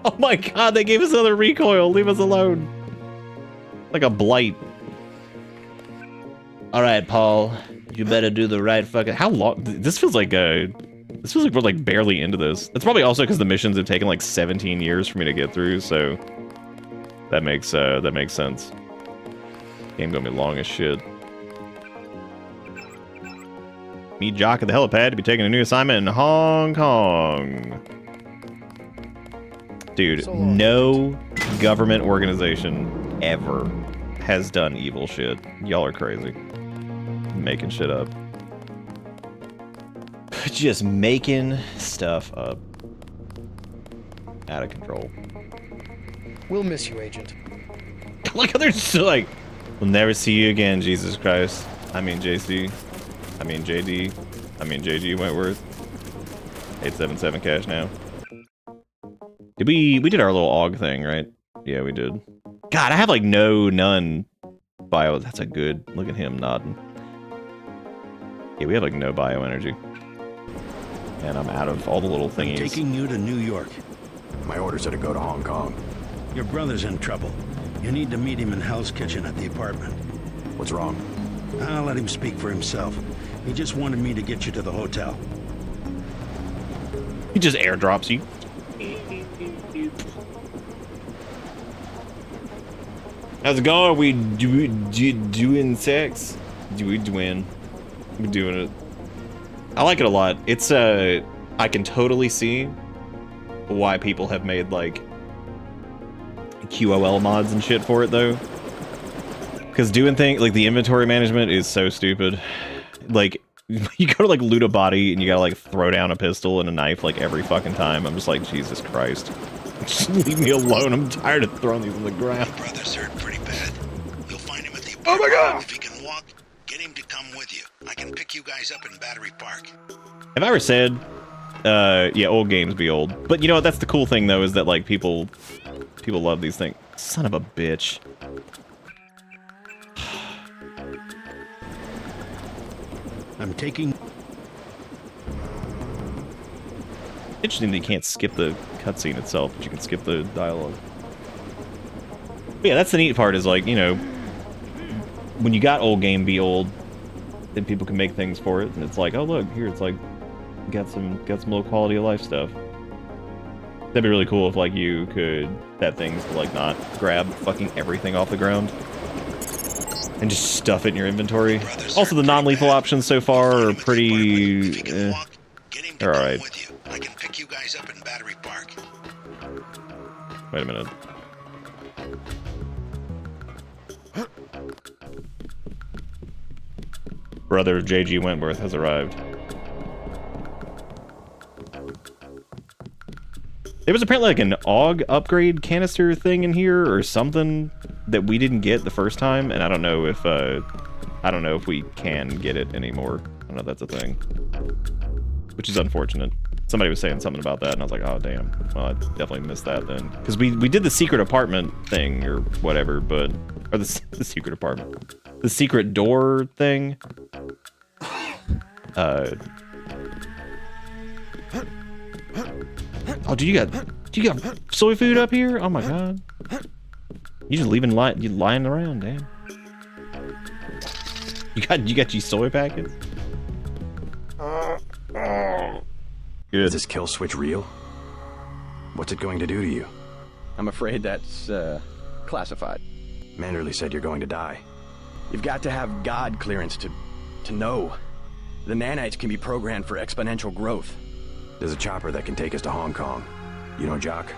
Oh my god, they gave us another recoil. Leave us alone. Like a blight. Alright, Paul. You better do the right fucking... How long... This feels like we're like barely into this. That's probably also because the missions have taken like 17 years for me to get through, so... That makes sense. Game gonna be long as shit. Meet Jock at the helipad to be taking a new assignment in Hong Kong. Dude, no government organization ever has done evil shit. Y'all are crazy. Making shit up. Just making stuff up. Out of control. We'll miss you, Agent. Look how they're still like, we'll never see you again, Jesus Christ. I mean JC. I mean JD. I mean JG Wentworth. 877 cash now. Did we did our little AUG thing, right? Yeah, we did. God, I have like none bio. That's a good, look at him nodding. Yeah, we have like no bioenergy. And I'm out of all the little thingies. Taking you to New York. My orders are to go to Hong Kong. Your brother's in trouble. You need to meet him in Hell's Kitchen at the apartment. What's wrong? I'll let him speak for himself. He just wanted me to get you to the hotel. He just airdrops you. How's it going? We doing sex? We're doing it. I like it a lot. It's I can totally see why people have made like QOL mods and shit for it though. Because doing things like the inventory management is so stupid. Like you go to like loot a body and you gotta like throw down a pistol and a knife like every fucking time. I'm just like, Jesus Christ. Just leave me alone. I'm tired of throwing these on the ground. Your brother's hurt pretty bad. You'll find him at the apartment. Oh my God! If he can walk, get him to come with you. I can pick you guys up in Battery Park. Have I ever said, yeah, old games be old. But you know what, that's the cool thing though, is that like people love these things. Son of a bitch. I'm taking... Interesting that you can't skip the cutscene itself, but you can skip the dialogue. But yeah, that's the neat part is like, you know, when you got old game be old, then people can make things for it, and it's like, oh look, here it's like got some low quality of life stuff. That'd be really cool if like you could that things to like not grab fucking everything off the ground and just stuff it in your inventory. Also, the non-lethal options so far are pretty. They're all right. I can pick you guys up in Battery Park. Wait a minute. Brother of J.G. Wentworth has arrived. There was apparently like an AUG upgrade canister thing in here or something that we didn't get the first time, and I don't know if we can get it anymore. I don't know if that's a thing. Which is unfortunate. Somebody was saying something about that, and I was like, oh damn. Well, I definitely missed that then, because we did the secret apartment thing or whatever, but or the secret apartment, the secret door thing. Oh, do you got soy food up here? Oh my god. You just leaving you lying around, damn. You got your soy packets? Good. Is this kill switch real? What's it going to do to you? I'm afraid that's, classified. Manderley said you're going to die. You've got to have God clearance to know. The nanites can be programmed for exponential growth. There's a chopper that can take us to Hong Kong. You know Jock?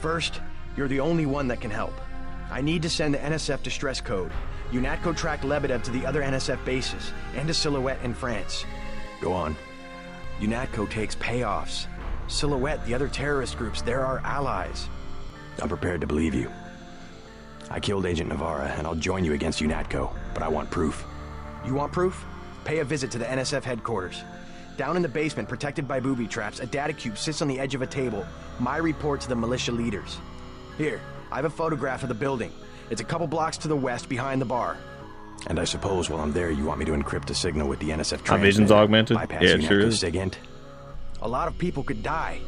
First, you're the only one that can help. I need to send the NSF distress code. UNATCO tracked Lebedev to the other NSF bases, and to Silhouette in France. Go on. UNATCO takes payoffs. Silhouette, the other terrorist groups, they're our allies. I'm prepared to believe you. I killed Agent Navarra, and I'll join you against UNATCO, but I want proof. You want proof? Pay a visit to the NSF headquarters. Down in the basement, protected by booby traps, a data cube sits on the edge of a table. My report to the militia leaders. Here, I have a photograph of the building. It's a couple blocks to the west, behind the bar. And I suppose while I'm there, you want me to encrypt a signal with the NSF transmitter. My vision's augmented? Bypass Yeah, it sure UNATCO's is. SIGINT. A lot of people could die.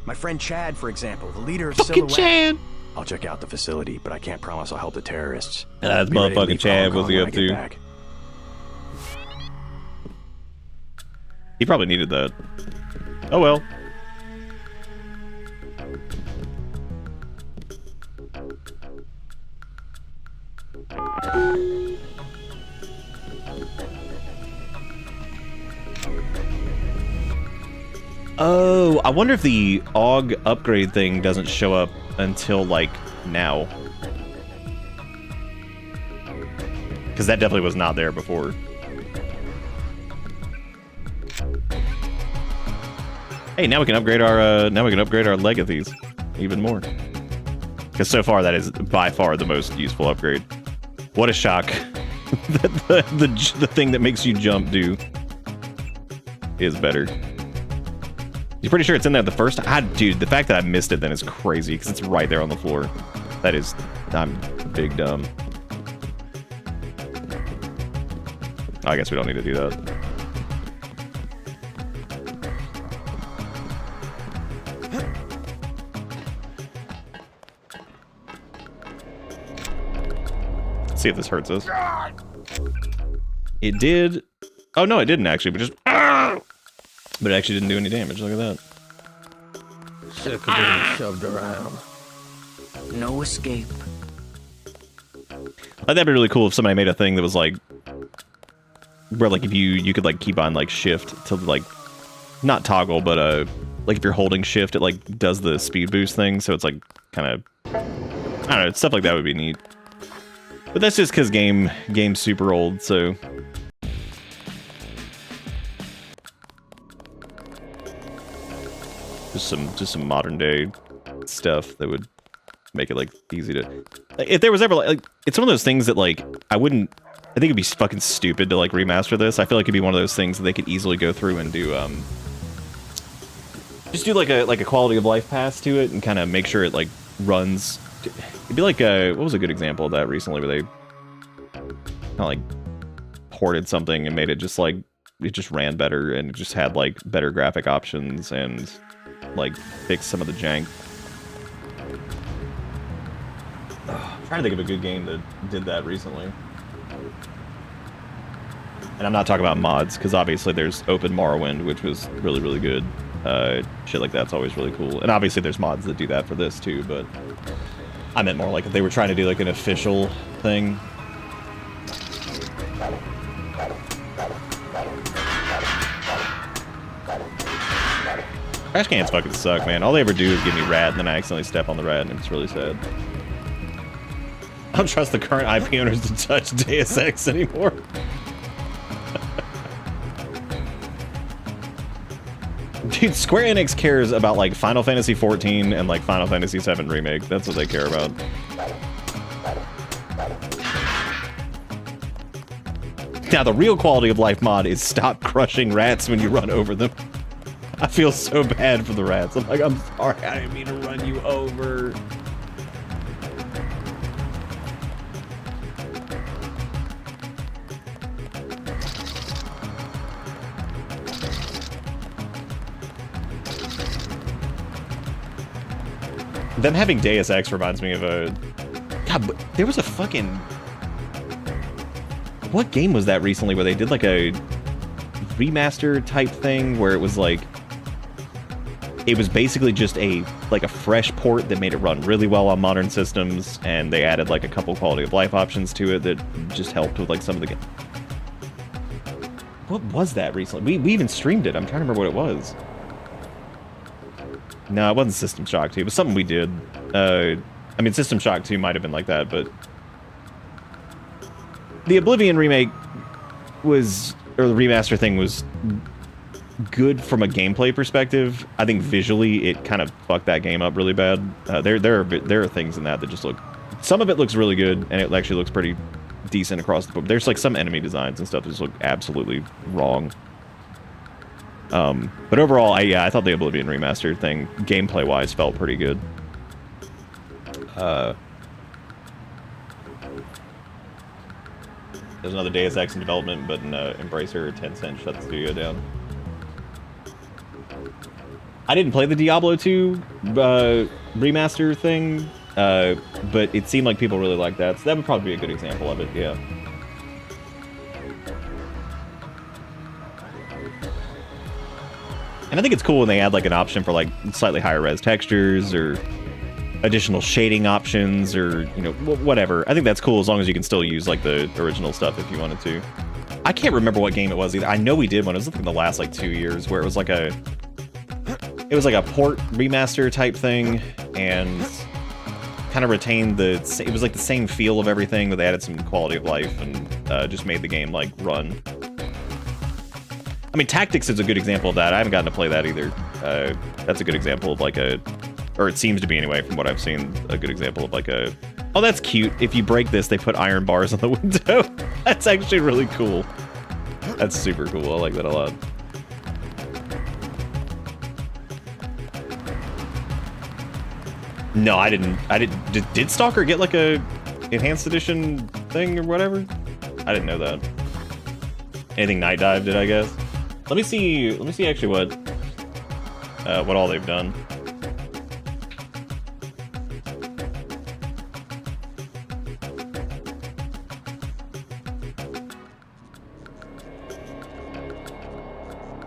My friend Chad, for example, the leader of Fucking Silhouette. Chad! I'll check out the facility, but I can't promise I'll help the terrorists. That's Be ready to motherfucking leave Chad. Hong What's he Kong up when I get to? back. He probably needed that. Oh well. Oh, I wonder if the AUG upgrade thing doesn't show up until, like, now. Because that definitely was not there before. Hey, now we can upgrade our legacies even more. Because so far that is by far the most useful upgrade. What a shock! the thing that makes you jump is better. You're pretty sure it's in there the first time? Dude, the fact that I missed it then is crazy because it's right there on the floor. That is, I'm big dumb. I guess we don't need to do that. Let's see if this hurts us. It did. Oh no, it didn't actually, but just. But it actually didn't do any damage. Look at that. Sick of being shoved around. No escape. That'd be really cool if somebody made a thing that was like, where like if you could like keep on like shift to like, not toggle, but like if you're holding shift, it like does the speed boost thing. So it's like kind of, I don't know, stuff like that would be neat. But that's just because game's super old, so. Just some modern day stuff that would make it like easy to. Like, if there was ever like it's one of those things that like I think it'd be fucking stupid to like remaster this. I feel like it'd be one of those things that they could easily go through and do just do like a quality of life pass to it and kind of make sure it like runs. It'd be like what was a good example of that recently where they kind of like ported something and made it just like it just ran better and it just had like better graphic options and like fix some of the jank. I'm trying to think of a good game that did that recently. And I'm not talking about mods, because obviously there's Open Morrowind, which was really, really good. Shit like that's always really cool. And obviously there's mods that do that for this too, but I meant more like if they were trying to do like an official thing. Trash cans fucking suck, man. All they ever do is give me rat, and then I accidentally step on the rat, and it's really sad. I don't trust the current IP owners to touch Deus Ex anymore. Dude, Square Enix cares about like Final Fantasy XIV and like Final Fantasy VII Remake. That's what they care about. Now, the real quality of life mod is stop crushing rats when you run over them. I feel so bad for the rats. I'm like, I'm sorry, I didn't mean to run you over. Them having Deus Ex reminds me of a... God, but there was a fucking... What game was that recently where they did like a remaster type thing where it was like... It was basically just a fresh port that made it run really well on modern systems, and they added like a couple quality of life options to it that just helped with like some of the game. What was that recently? We even streamed it. I'm trying to remember what it was. No, it wasn't System Shock 2. It was something we did. I mean, System Shock 2 might have been like that, but... The Oblivion remake was... Or the remaster thing was good from a gameplay perspective. I think visually it kind of fucked that game up really bad. There are things in that just look... Some of it looks really good, and it actually looks pretty decent across the board. There's like some enemy designs and stuff that just look absolutely wrong. But overall, I thought the Oblivion remaster thing, gameplay-wise, felt pretty good. There's another Deus Ex in development, but Embracer or Tencent shut the studio down. I didn't play the Diablo 2 remaster thing, but it seemed like people really liked that, so that would probably be a good example of it, yeah. And I think it's cool when they add like an option for like slightly higher res textures or additional shading options or, you know, whatever. I think that's cool as long as you can still use like the original stuff if you wanted to. I can't remember what game it was either. I know we did one. It was like in the last like 2 years where it was like a port remaster type thing and kind of retained the, it was like the same feel of everything, but they added some quality of life and just made the game like run. I mean, Tactics is a good example of that. I haven't gotten to play that either. That's a good example of like a, or it seems to be anyway, from what I've seen, a good example of like a, oh, that's cute. If you break this, they put iron bars on the window. That's actually really cool. That's super cool. I like that a lot. No, I didn't. Did Stalker get like a enhanced edition thing or whatever? I didn't know that. Anything Night Dive did, I guess. Let me see actually what all they've done.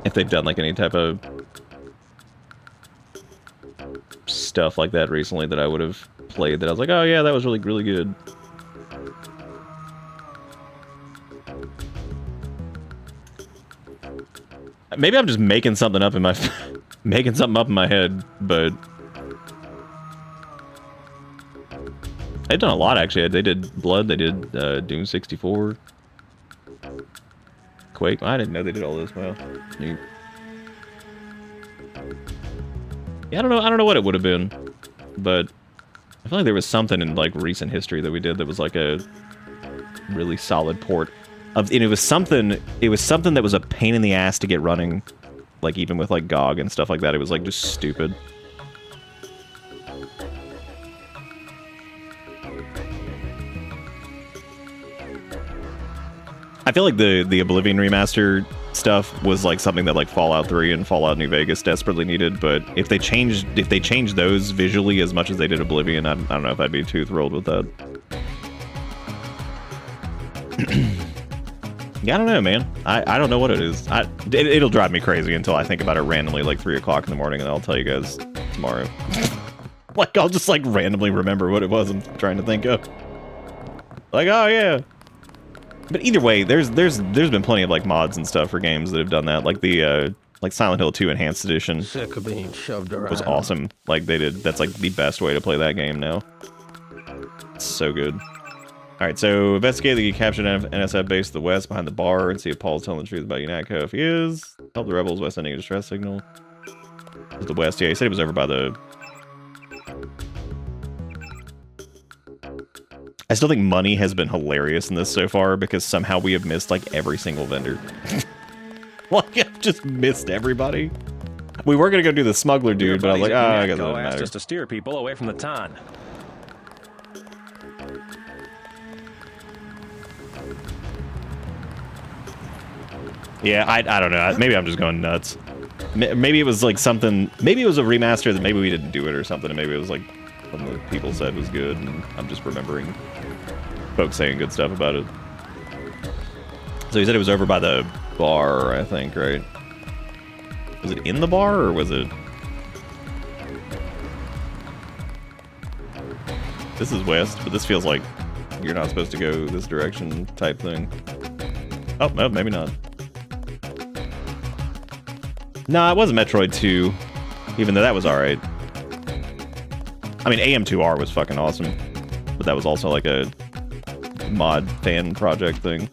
If they've done like any type of stuff like that recently that I would have played that I was like, oh yeah, that was really, really good. Maybe I'm just making something up in my head, but they've done a lot actually. They did Blood, they did Doom 64, Quake. I didn't know they did all this. Well, yeah, I don't know what it would have been, but I feel like there was something in like recent history that we did that was like a really solid port. And it was something that was a pain in the ass to get running, like even with like GOG and stuff like that. It was like just stupid. I feel like the Oblivion remaster stuff was like something that like Fallout 3 and Fallout New Vegas desperately needed, but if they changed those visually as much as they did Oblivion, I don't know if I'd be too thrilled with that. Yeah, I don't know, man. I don't know what it is. It'll drive me crazy until I think about it randomly, like 3 o'clock in the morning, and I'll tell you guys tomorrow. Like, I'll just, like, randomly remember what it was I'm trying to think of. Like, oh, yeah. But either way, there's been plenty of, like, mods and stuff for games that have done that. Like, the, like, Silent Hill 2 Enhanced Edition Sick of being shoved around. was awesome. Like, that's, like, the best way to play that game now. It's so good. Alright, so investigate the captured NSF base to the west behind the bar and see if Paul's telling the truth about UNATCO. If he is, help the rebels by sending a distress signal. To the west, yeah, he said he was over by the... I still think money has been hilarious in this so far because somehow we have missed like every single vendor. Like, I've just missed everybody. We were gonna go do the smuggler dude, but I was like, I guess it doesn't asked matter. us to steer people away from the Tan. Yeah, I don't know. Maybe I'm just going nuts. Maybe it was like something. Maybe it was a remaster that maybe we didn't do it or something. And maybe it was like something that people said was good, and I'm just remembering folks saying good stuff about it. So he said it was over by the bar, I think, right? Was it in the bar or was it? This is west, but this feels like you're not supposed to go this direction type thing. Oh, no, maybe not. Nah, it wasn't Metroid 2, even though that was alright. I mean, AM2R was fucking awesome, but that was also like a mod fan project thing.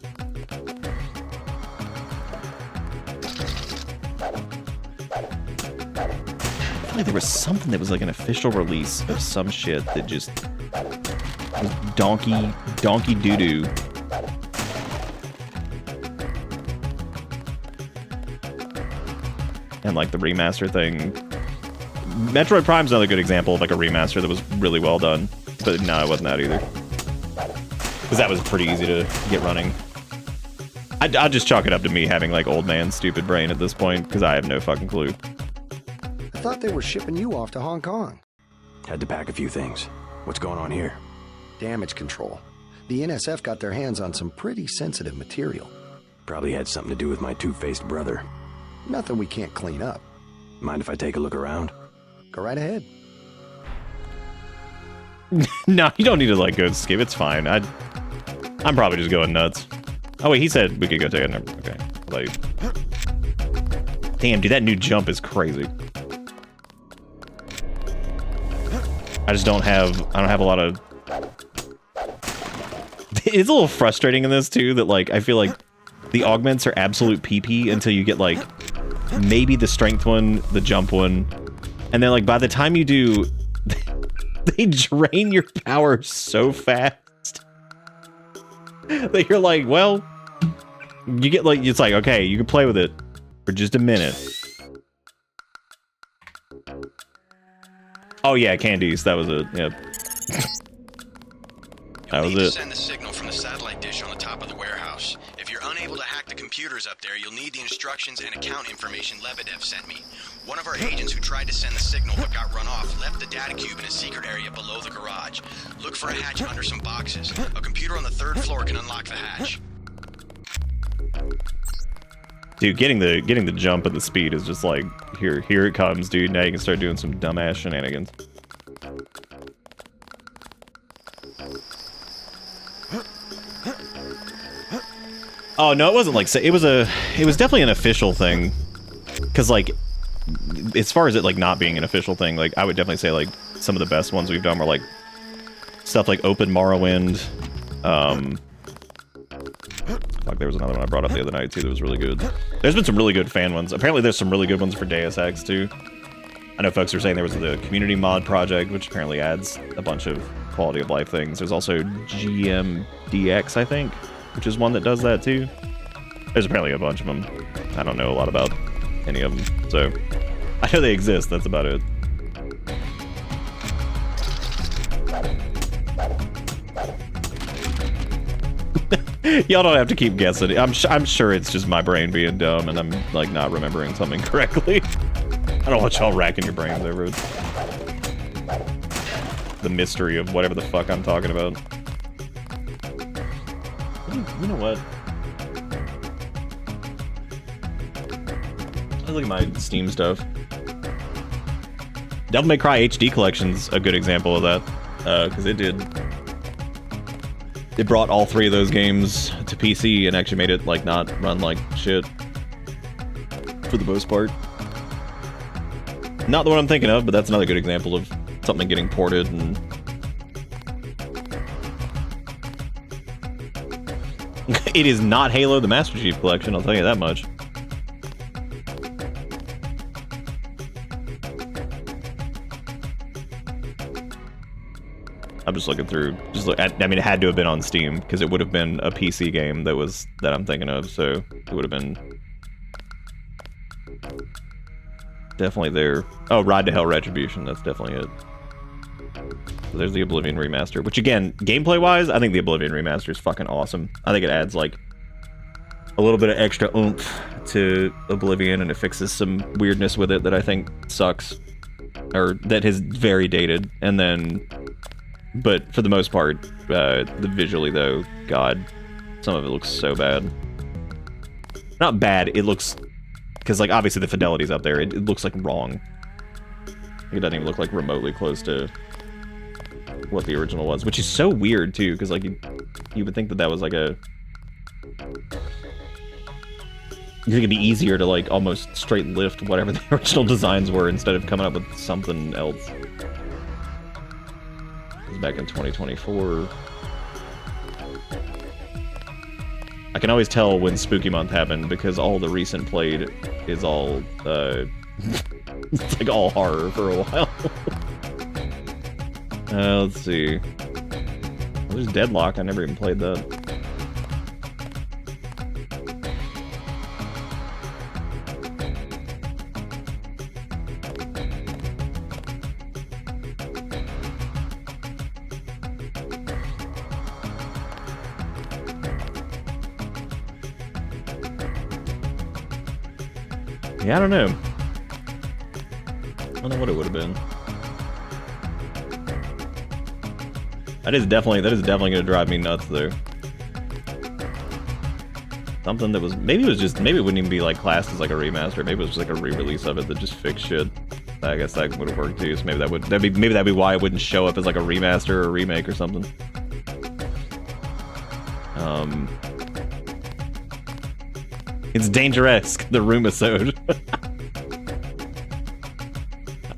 I feel like there was something that was like an official release of some shit that just was donkey doo-doo. And like the remaster thing. Metroid Prime's another good example of like a remaster that was really well done. But no, it wasn't that either. Because that was pretty easy to get running. I'd just chalk it up to me having like old man stupid brain at this point, because I have no fucking clue. I thought they were shipping you off to Hong Kong. Had to pack a few things. What's going on here? Damage control. The NSF got their hands on some pretty sensitive material. Probably had something to do with my two-faced brother. Nothing we can't clean up. Mind if I take a look around? Go right ahead. No, you don't need to like go skip. It's fine. I'm probably just going nuts. Oh wait, he said we could go take it. Okay. Like, damn, dude, that new jump is crazy. I don't have a lot of. It's a little frustrating in this too that like I feel like the augments are absolute PP until you get like maybe the strength one, the jump one, and then like by the time you do, they drain your power so fast that you're like, well, you get like, it's like, okay, you can play with it for just a minute. Oh yeah, Candice, that was it. Yep. That was it. Send the signal from the satellite dish on the top of the warehouse. If you're unable to hack the computers up there, you'll need the instructions and account information Lebedev sent me. One of our agents who tried to send the signal but got run off left the data cube in a secret area below the garage. Look for a hatch under some boxes. A computer on the 3rd floor can unlock the hatch. Dude, getting the jump and the speed is just like, here it comes, dude. Now you can start doing some dumbass shenanigans. Oh no, it wasn't like, it was definitely an official thing. Cause like, as far as it like not being an official thing, like I would definitely say like some of the best ones we've done were like stuff like Open Morrowind. Fuck, there was another one I brought up the other night too that was really good. There's been some really good fan ones. Apparently there's some really good ones for Deus Ex too. I know folks are saying there was the community mod project, which apparently adds a bunch of quality of life things. There's also GMDX, I think, which is one that does that too. There's apparently a bunch of them. I don't know a lot about any of them, so I know they exist. That's about it. Y'all don't have to keep guessing. I'm sure it's just my brain being dumb and I'm like not remembering something correctly. I don't want y'all racking your brains over it. The mystery of whatever the fuck I'm talking about. You know what? Let's look at my Steam stuff. Devil May Cry HD Collection's a good example of that, because it brought all 3 of those games to PC and actually made it like not run like shit for the most part. Not the one I'm thinking of, but that's another good example of something getting ported and it is not Halo the Master Chief Collection, I'll tell you that much. I'm just looking through. I mean, it had to have been on Steam because it would have been a PC game that I'm thinking of. So it would have been definitely there. Oh, Ride to Hell Retribution. That's definitely it. So there's the Oblivion remaster, which again, gameplay-wise, I think the Oblivion remaster is fucking awesome. I think it adds like a little bit of extra oomph to Oblivion, and it fixes some weirdness with it that I think sucks, or that is very dated. And then, but for the most part, the visually though, God, some of it looks so bad. Not bad, it looks, because like obviously the fidelity's up there, it looks like wrong. It doesn't even look like remotely close to what the original was, which is so weird too, because like you would think that that was like a, you think it'd be easier to like almost straight lift whatever the original designs were instead of coming up with something else. It was back in 2024. I can always tell when Spooky Month happened because all the recent played is all it's like all horror for a while. Let's see. Well, there's Deadlock. I never even played that. Yeah, I don't know. I don't know what it would have been. That is definitely gonna drive me nuts though. Something that was, maybe it wouldn't even be like classed as like a remaster. Maybe it was just like a re-release of it that just fixed shit. I guess that would have worked too. So maybe that'd be why it wouldn't show up as like a remaster or a remake or something. It's Dangeresque, the Roomisode.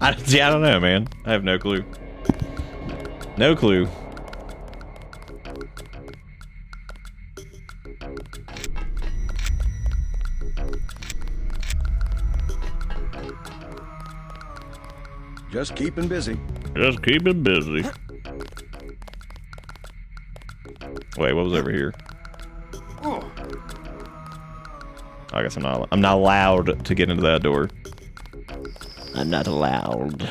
I don't know, man. I have no clue. No clue. Just keeping busy. Just keeping busy. Wait, what was over here? Oh. I guess I'm not allowed to get into that door. I'm not allowed.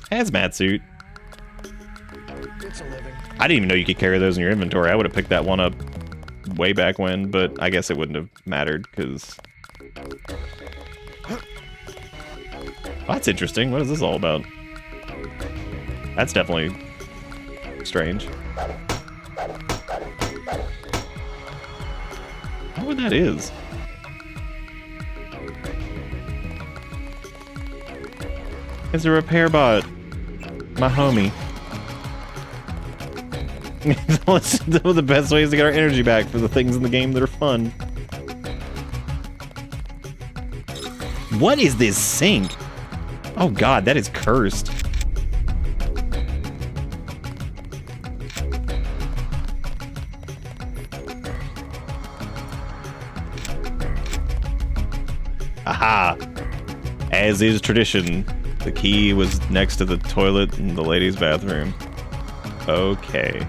Hazmat suit. It's a living. I didn't even know you could carry those in your inventory. I would have picked that one up way back when, but I guess it wouldn't have mattered because. Oh, that's interesting. What is this all about? That's definitely strange. I wonder what that is. It's a repair bot. My homie. It's one of the best ways to get our energy back for the things in the game that are fun. What is this sink? Oh god, that is cursed. Aha! As is tradition, the key was next to the toilet in the ladies' bathroom. Okay.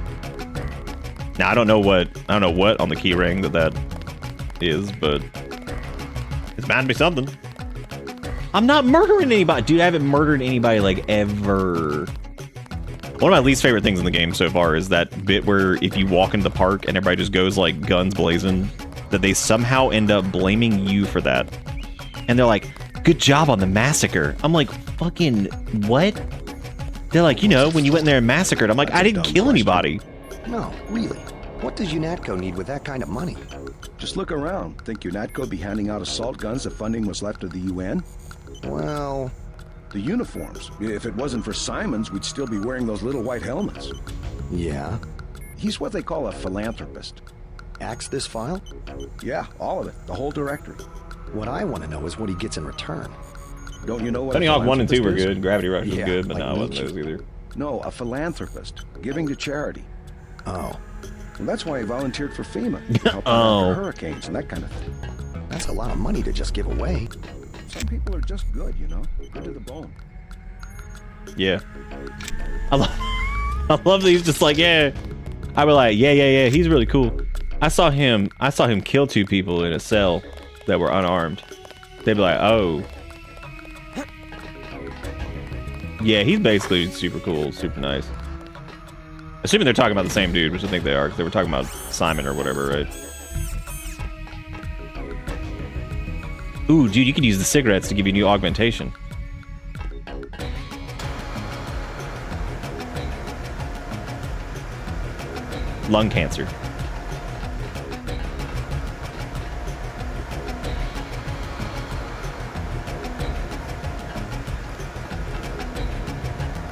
Now I don't know what on the key ring that is, but it's bound to be something. I'm not murdering anybody. Dude, I haven't murdered anybody, like, ever. One of my least favorite things in the game so far is that bit where if you walk into the park and everybody just goes, like, guns blazing, that they somehow end up blaming you for that. And they're like, good job on the massacre. I'm like, fucking, what? They're like, you know, when you went in there and massacred. I'm like, I didn't kill anybody. No, really. What does UNATCO need with that kind of money? Just look around. Think UNATCO'd be handing out assault guns if funding was left to the UN? Well... The uniforms. If it wasn't for Simons, we'd still be wearing those little white helmets. Yeah? He's what they call a philanthropist. Axe this file? Yeah, all of it. The whole directory. What I want to know is what he gets in return. Don't you know what Tony a Hawk 1 and 2 were philanthropist good. Gravity Rush was Yeah, good, but like no, it wasn't Nietzsche. those either. No, a philanthropist. Giving to charity. Oh. Well, that's why he volunteered for FEMA. To help out after hurricanes and that kind of thing. That's a lot of money to just give away. Some people are just good, you know? Good to the bone. Yeah. I I love that he's just like, yeah. I was like, yeah, he's really cool. I saw him kill 2 people in a cell that were unarmed. They'd be like, oh. Yeah, he's basically super cool, super nice. Assuming they're talking about the same dude, which I think they are, because they were talking about Simon or whatever, right? Ooh, dude, you could use the cigarettes to give you new augmentation. Lung cancer.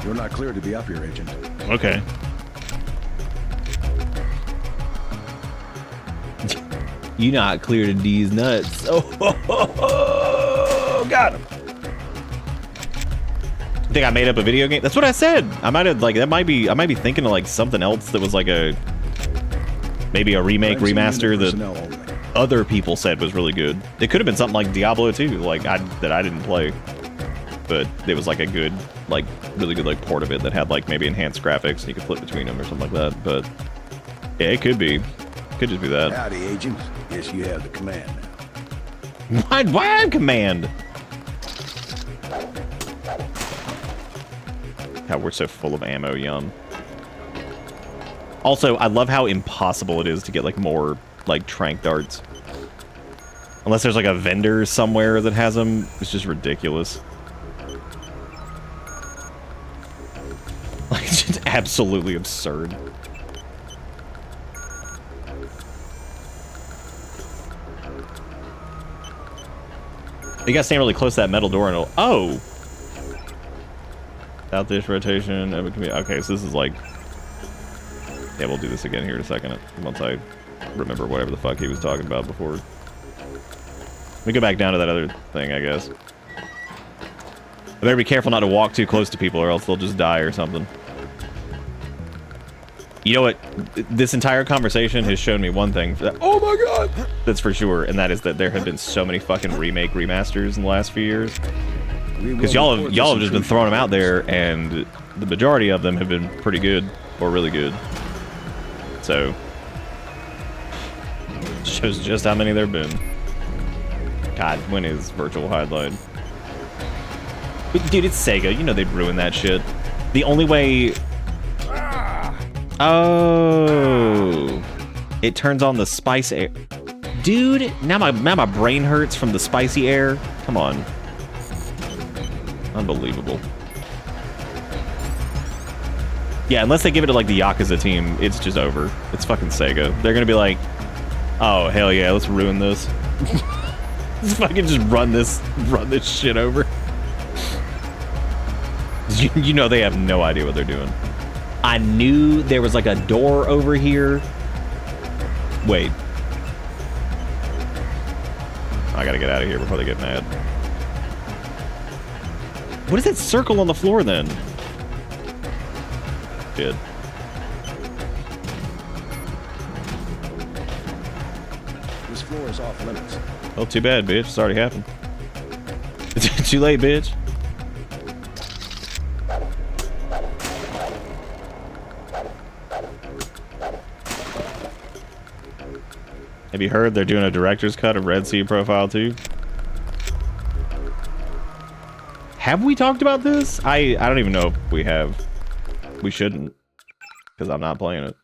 You're not cleared to be up here, Agent. Okay. You not clear to these nuts. Oh, got him. I think I made up a video game. That's what I said. I might have I might be thinking of like something else that was like maybe a remake, remaster that other people said was really good. It could have been something like Diablo 2, like that I didn't play, but it was like a good, like really good like port of it that had like maybe enhanced graphics and you could flip between them or something like that. But yeah, it could be. Could just be that. Howdy, Agent. Yes, you have the command now. Why have command? God, we're so full of ammo, yum. Also, I love how impossible it is to get like more like tranq darts. Unless there's like a vendor somewhere that has them. It's just ridiculous. Like, it's just absolutely absurd. You gotta stand really close to that metal door and it'll... Oh! South dish rotation. Okay, so this is like... Yeah, we'll do this again here in a second. Once I remember whatever the fuck he was talking about before. Let me go back down to that other thing, I guess. I better be careful not to walk too close to people or else they'll just die or something. You know what? This entire conversation has shown me one thing. Oh my god! That's for sure, and that is that there have been so many fucking remake remasters in the last few years. Because y'all have just been throwing them out there, and the majority of them have been pretty good or really good. So shows just how many there've been. God, when is Virtual Highlight? Dude, it's Sega. You know they'd ruin that shit. The only way... Oh, it turns on the spice air. Dude, now my brain hurts from the spicy air. Come on. Unbelievable. Yeah, unless they give it to like the Yakuza team, it's just over. It's fucking Sega. They're gonna be like, oh hell yeah, let's ruin this. Let's fucking just run this shit over. You know they have no idea what they're doing. I knew there was like a door over here. Wait. I gotta get out of here before they get mad. What is that circle on the floor then? Good. This floor is off limits. Oh, too bad, bitch. It's already happened. Too late, bitch. Have you heard they're doing a director's cut of Red Sea Profile 2? Have we talked about this? I don't even know if we have. We shouldn't, because I'm not playing it.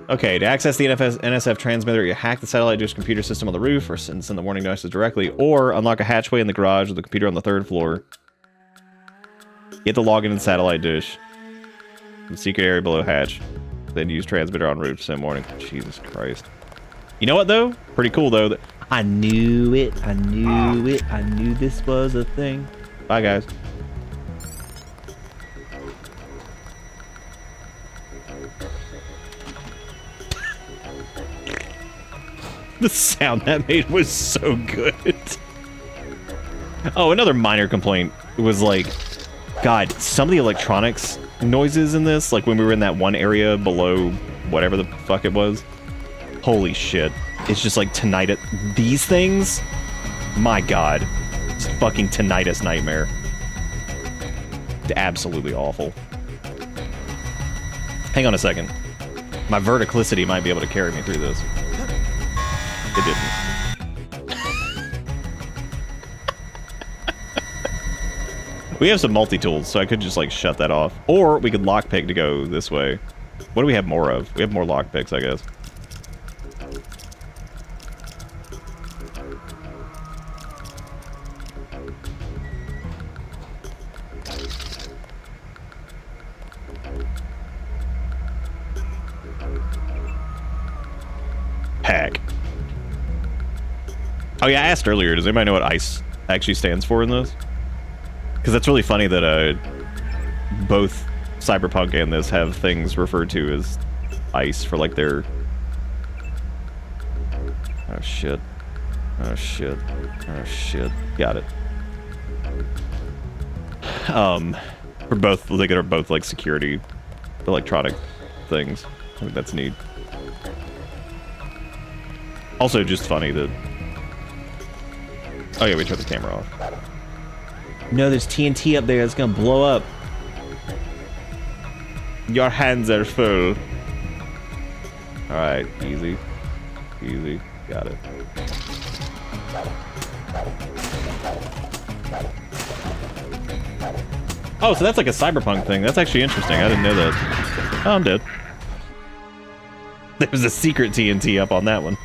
Okay, to access the NSF transmitter, you hack the satellite dish computer system on the roof, or send the warning notices directly, or unlock a hatchway in the garage with the computer on the 3rd floor. Get the login in the satellite dish. The secret area below hatch. Then use transmitter on roof same morning. Jesus Christ. You know what though? Pretty cool though. I knew it. I knew it. I knew this was a thing. Bye guys. The sound that made was so good. Oh, another minor complaint was like, God, some of the electronics noises in this, like when we were in that one area below whatever the fuck it was. Holy shit. It's just like tinnitus. These things? My God. It's fucking tinnitus nightmare. looked absolutely awful. Hang on a second. My verticality might be able to carry me through this. It didn't. We have some multi-tools, so I could just, like, shut that off. Or we could lockpick to go this way. What do we have more of? We have more lockpicks, I guess. Hack. Oh yeah, I asked earlier, does anybody know what ICE actually stands for in this? Because that's really funny that both Cyberpunk and this have things referred to as ICE for like their... Oh shit. Oh shit. Oh shit. Got it. For both, they are both like security, electronic things. I think that's neat. Also just funny that... Oh yeah, we turned the camera off. No, there's TNT up there that's gonna blow up. Your hands are full. Alright, easy. Easy. Got it. Oh, so that's like a Cyberpunk thing. That's actually interesting. I didn't know that. Oh, I'm dead. There's a secret TNT up on that one.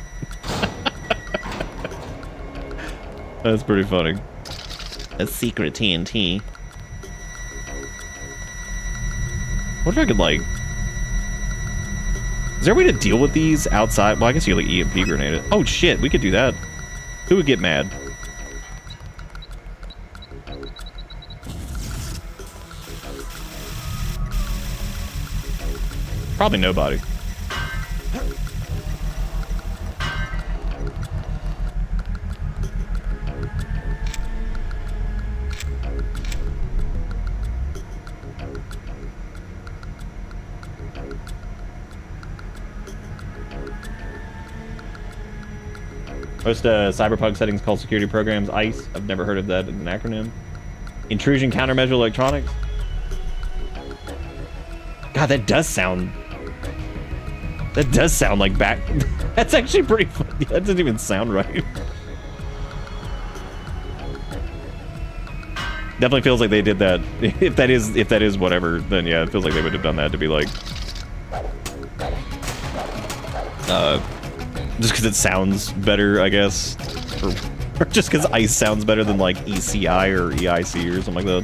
That's pretty funny. A secret TNT. What if I could, like... Is there a way to deal with these outside? Well, I guess you, like, EMP grenade it. Oh, shit, we could do that. Who would get mad? Probably nobody. Most Cyberpunk settings called security programs ICE. I've never heard of that as an acronym. Intrusion countermeasure electronics. God, that does sound like back. That's actually pretty funny. That doesn't even sound right. Definitely feels like they did that. If that is whatever, then yeah, it feels like they would have done that to be like, just because it sounds better, I guess, or just because ICE sounds better than like ECI or EIC or something like that.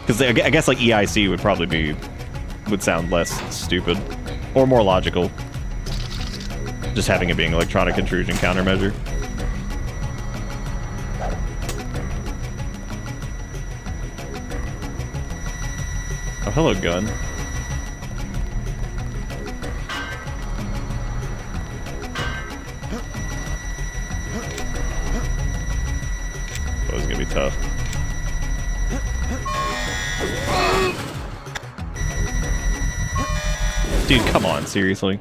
Because I guess like EIC would probably would sound less stupid or more logical. Just having it being electronic intrusion countermeasure. Oh, hello, gun. That was gonna be tough. Dude, come on, seriously.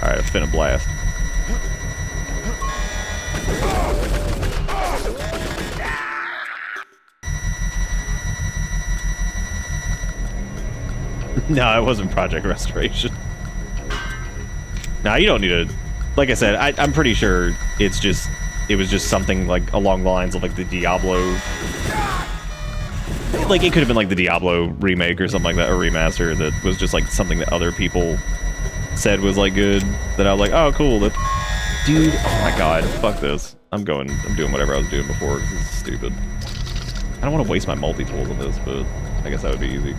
Alright, I'm finna blast. No, it wasn't Project Restoration. Nah, you don't need to... Like I said, I'm pretty sure it was just something like along the lines of like the Diablo... Like, it could have been like the Diablo remake or something like that, or remaster, that was just like something that other people said was like good, that I was like, oh cool, that... Dude, oh my god, fuck this. I'm doing whatever I was doing before, because this is stupid. I don't want to waste my multi-tools on this, but I guess that would be easy.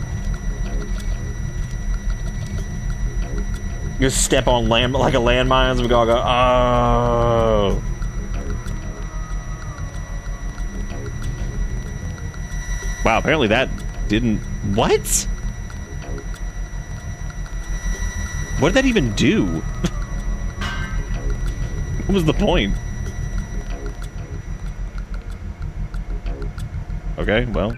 You step on land like a landmine, and we all go, oh. Wow, apparently that didn't... What? What did that even do? What was the point? Okay, well.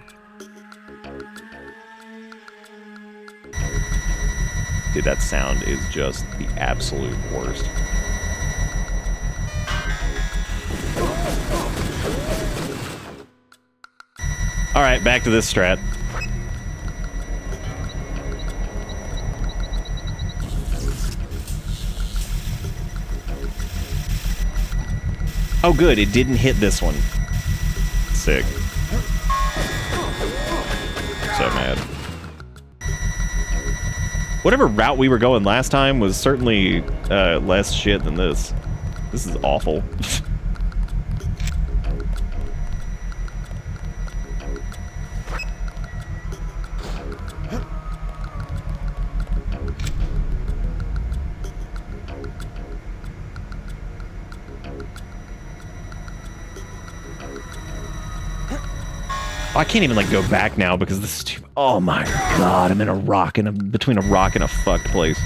Dude, that sound is just the absolute worst. All right, back to this strat. Oh, good. It didn't hit this one. Sick. So mad. Whatever route we were going last time was certainly less shit than this. This is awful. Oh, I can't even like go back now because this is too. Oh my god! I'm in a rock and between a rock and a fucked place.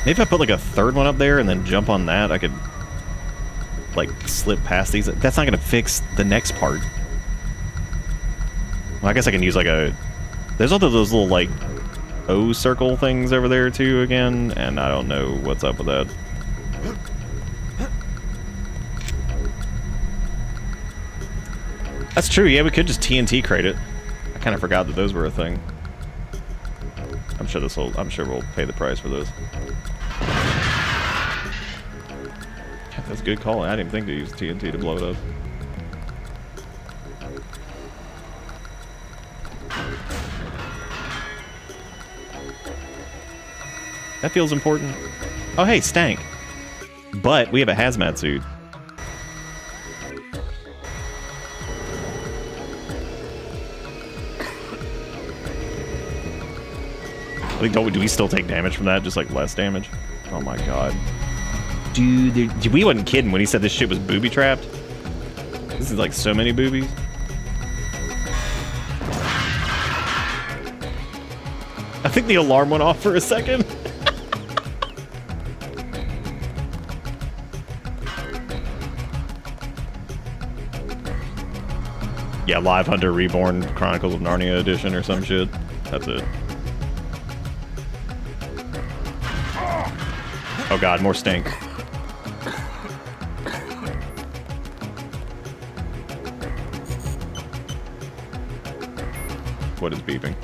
Maybe if I put like a third one up there and then jump on that, I could like slip past these. That's not gonna fix the next part. Well, I guess I can use like a. There's also those little like O circle things over there too again, and I don't know what's up with that. That's true, yeah, we could just TNT crate it. I kind of forgot that those were a thing. I'm sure we'll pay the price for those. Yeah, that's a good call. I didn't even think to use TNT to blow it up. That feels important. Oh, hey, stank. But we have a hazmat suit. Like, do we still take damage from that? Just like less damage? Oh my god. Dude, we wasn't kidding when he said this shit was booby trapped. This is like so many boobies. I think the alarm went off for a second. Yeah, Live Hunter Reborn Chronicles of Narnia edition or some shit. That's it. Oh god, more stink. What is beeping?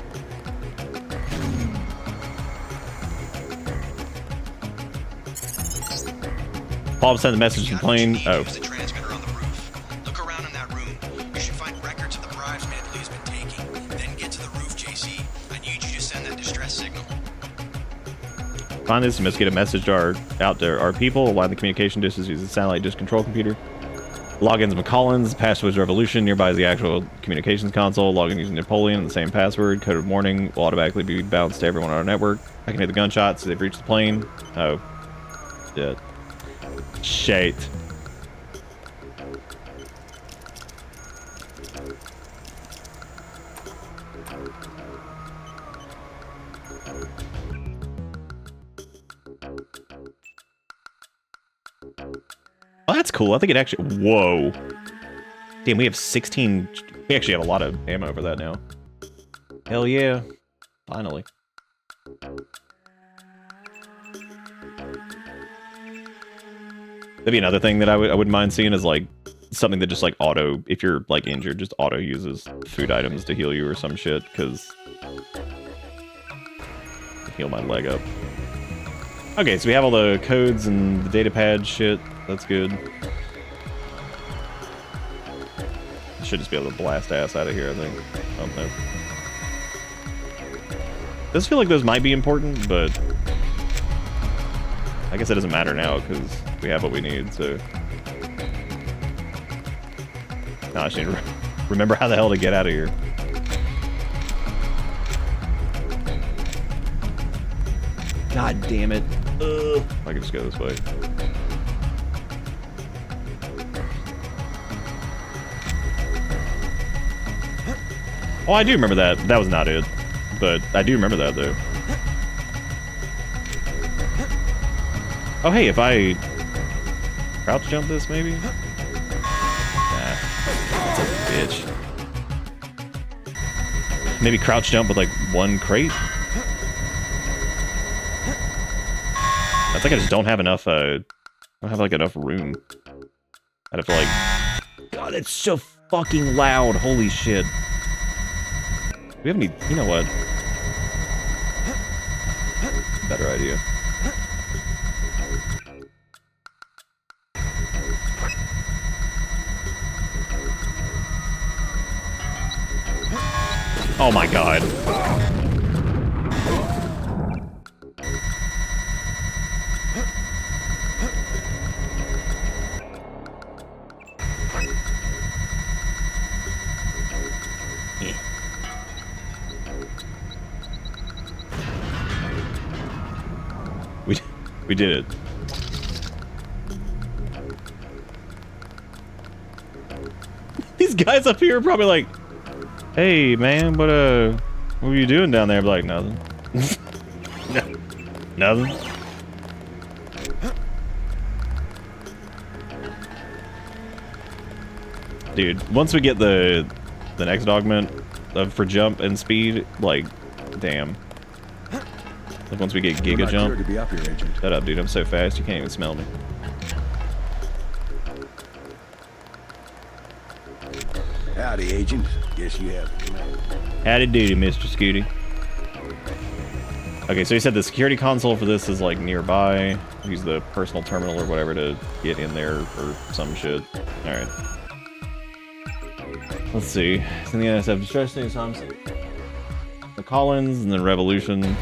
Paul sent the message to the plane. Oh. Find this, you must get a message out to our people. Align the communication distance using the satellite disk control computer. Logins McCollins, passwords Revolution. Nearby is the actual communications console. Login using Napoleon, the same password. Coded warning will automatically be bounced to everyone on our network. I can hear the gunshots. They've reached the plane. Oh. Shit. Shit. Oh, that's cool. I think it actually... Whoa. Damn, we have 16... We actually have a lot of ammo for that now. Hell yeah. Finally. That'd be another thing that I wouldn't mind seeing is like something that just like auto... If you're like injured, just auto uses food items to heal you or some shit, because... Heal my leg up. Okay, so we have all the codes and the data pad shit. That's good. I should just be able to blast ass out of here, I think. Oh, no. Does feel like those might be important, but... I guess it doesn't matter now, because we have what we need, so... Now I just need to remember how the hell to get out of here. God damn it. I can just go this way. Oh, I do remember that. That was not it. But I do remember that, though. Oh, hey, if I crouch jump this, maybe? Nah. That's a bitch. Maybe crouch jump with, like, one crate? It's like I just don't have enough, I don't have, like, enough room. I'd have to, like... God, it's so fucking loud. Holy shit. Do we have any... You know what? Better idea. Oh my god. We did it. These guys up here are probably like, hey man, what were you doing down there? I'm like, nothing. Nothing. Dude, once we get the next augment for jump and speed, like, damn. Like once we get Giga Jump. To be up here, Agent. Shut up, dude. I'm so fast you can't even smell me. Howdy, Agent. Guess you have. Howdy doody, Mr. Scooty. Okay, so he said the security console for this is like nearby. Use the personal terminal or whatever to get in there or some shit. Alright. Let's see. It's in the NSF distressing Thompson. The Collins and then Revolution.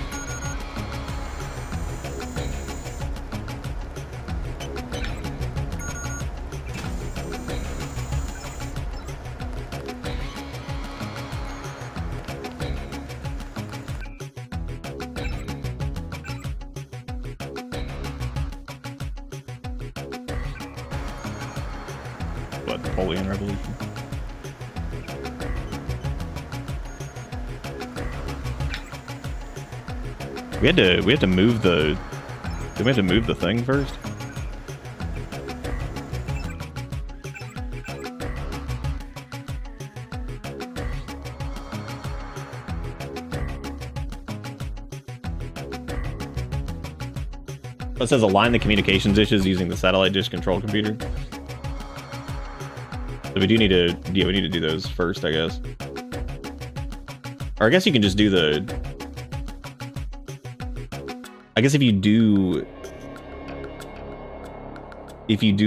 What, Napoleon Revolution? We had to move the... Did we have to move the thing first? It says align the communication dishes using the satellite dish control computer. So we do need to, yeah, we need to do those first, I guess. Or I guess you can just do the... I guess if you do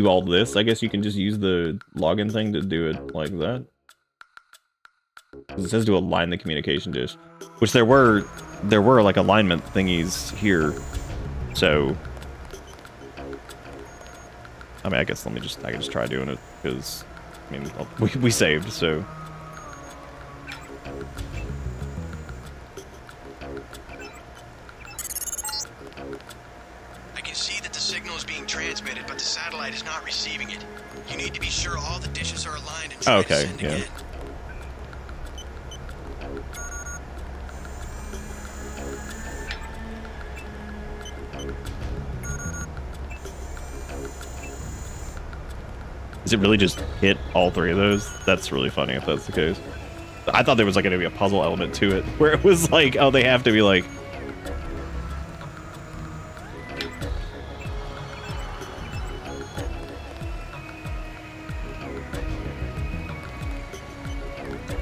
all this, I guess you can just use the login thing to do it like that. It says to align the communication dish, which there were like alignment thingies here. So, I mean, I guess I can just try doing it because, I mean, we saved, so. Transmitted, but the satellite is not receiving it. You need to be sure all the dishes are aligned and Oh, try okay, to send yeah. again. Does it really just hit all three of those? That's really funny if that's the case. I thought there was like going to be a puzzle element to it, where it was like, oh, they have to be like...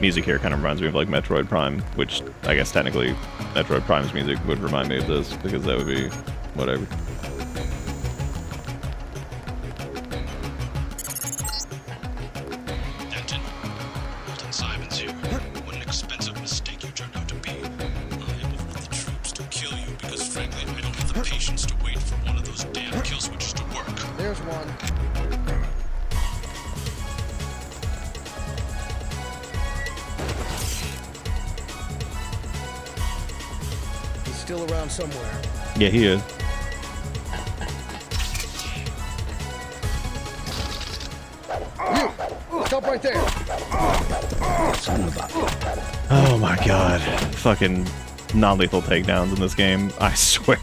Music here kind of reminds me of like Metroid Prime, which I guess technically Metroid Prime's music would remind me of this, because that would be whatever. Denton. Milton Simons here. What an expensive mistake you turned out to be. I am over the troops to kill you because frankly I don't have the patience to wait for one of those damn kill switches to work. There's one. Still around somewhere. Yeah, he is. You! Stop right there! Son of a... Oh my god. Fucking non-lethal takedowns in this game. I swear.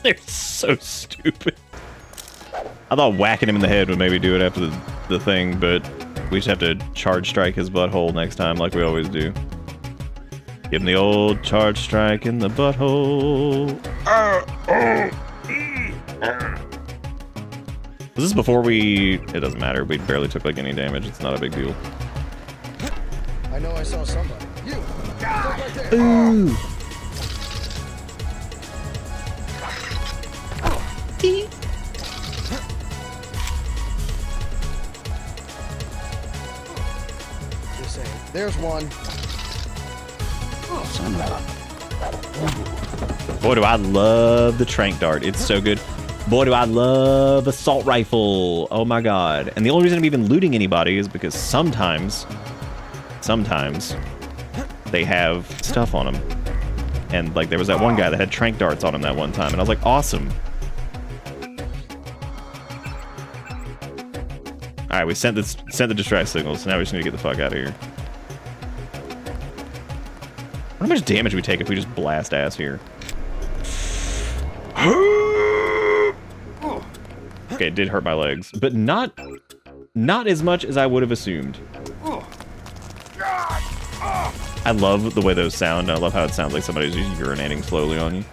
They're so stupid. I thought whacking him in the head would maybe do it after the thing, but we just have to charge strike his butthole next time like we always do. Give him the old charge strike in the butthole. Was this before we... It doesn't matter. We barely took like any damage. It's not a big deal. I know I saw somebody. You! Right there. Ooh! Just saying. There's one. Son of a... Boy, do I love the tranq dart. It's so good. Boy, do I love assault rifle. Oh my god. And the only reason I'm even looting anybody is because sometimes they have stuff on them. And like there was that one guy that had tranq darts on him that one time, and I was like, awesome. All right, we sent the distress signals, so now we just need to get the fuck out of here. How much damage we take if we just blast ass here? Okay, it did hurt my legs, but not as much as I would have assumed. I love the way those sound. I love how it sounds like somebody's just urinating slowly on you.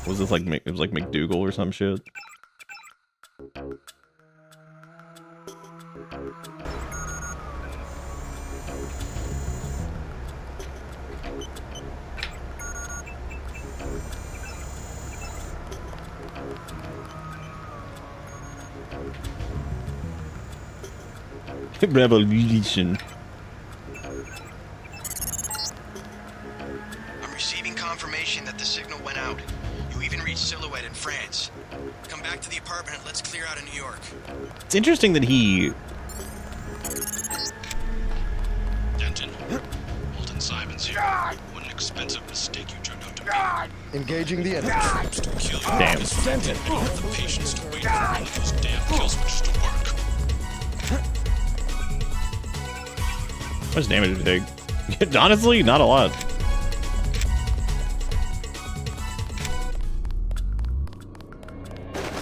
Was this like it was like McDougal or some shit? Revolution. I'm receiving confirmation that the signal went out. You even reached Silhouette in France. Come back to the apartment and let's clear out of New York. It's interesting that he... Denton, Alton Simons here. What an expensive mistake you turned out to be. Engaging the enemy. Troops to kill you. Damn. Denton, I don't have the patience to wait for one of those damn kill switches to work. How much damage did it take? Honestly, not a lot.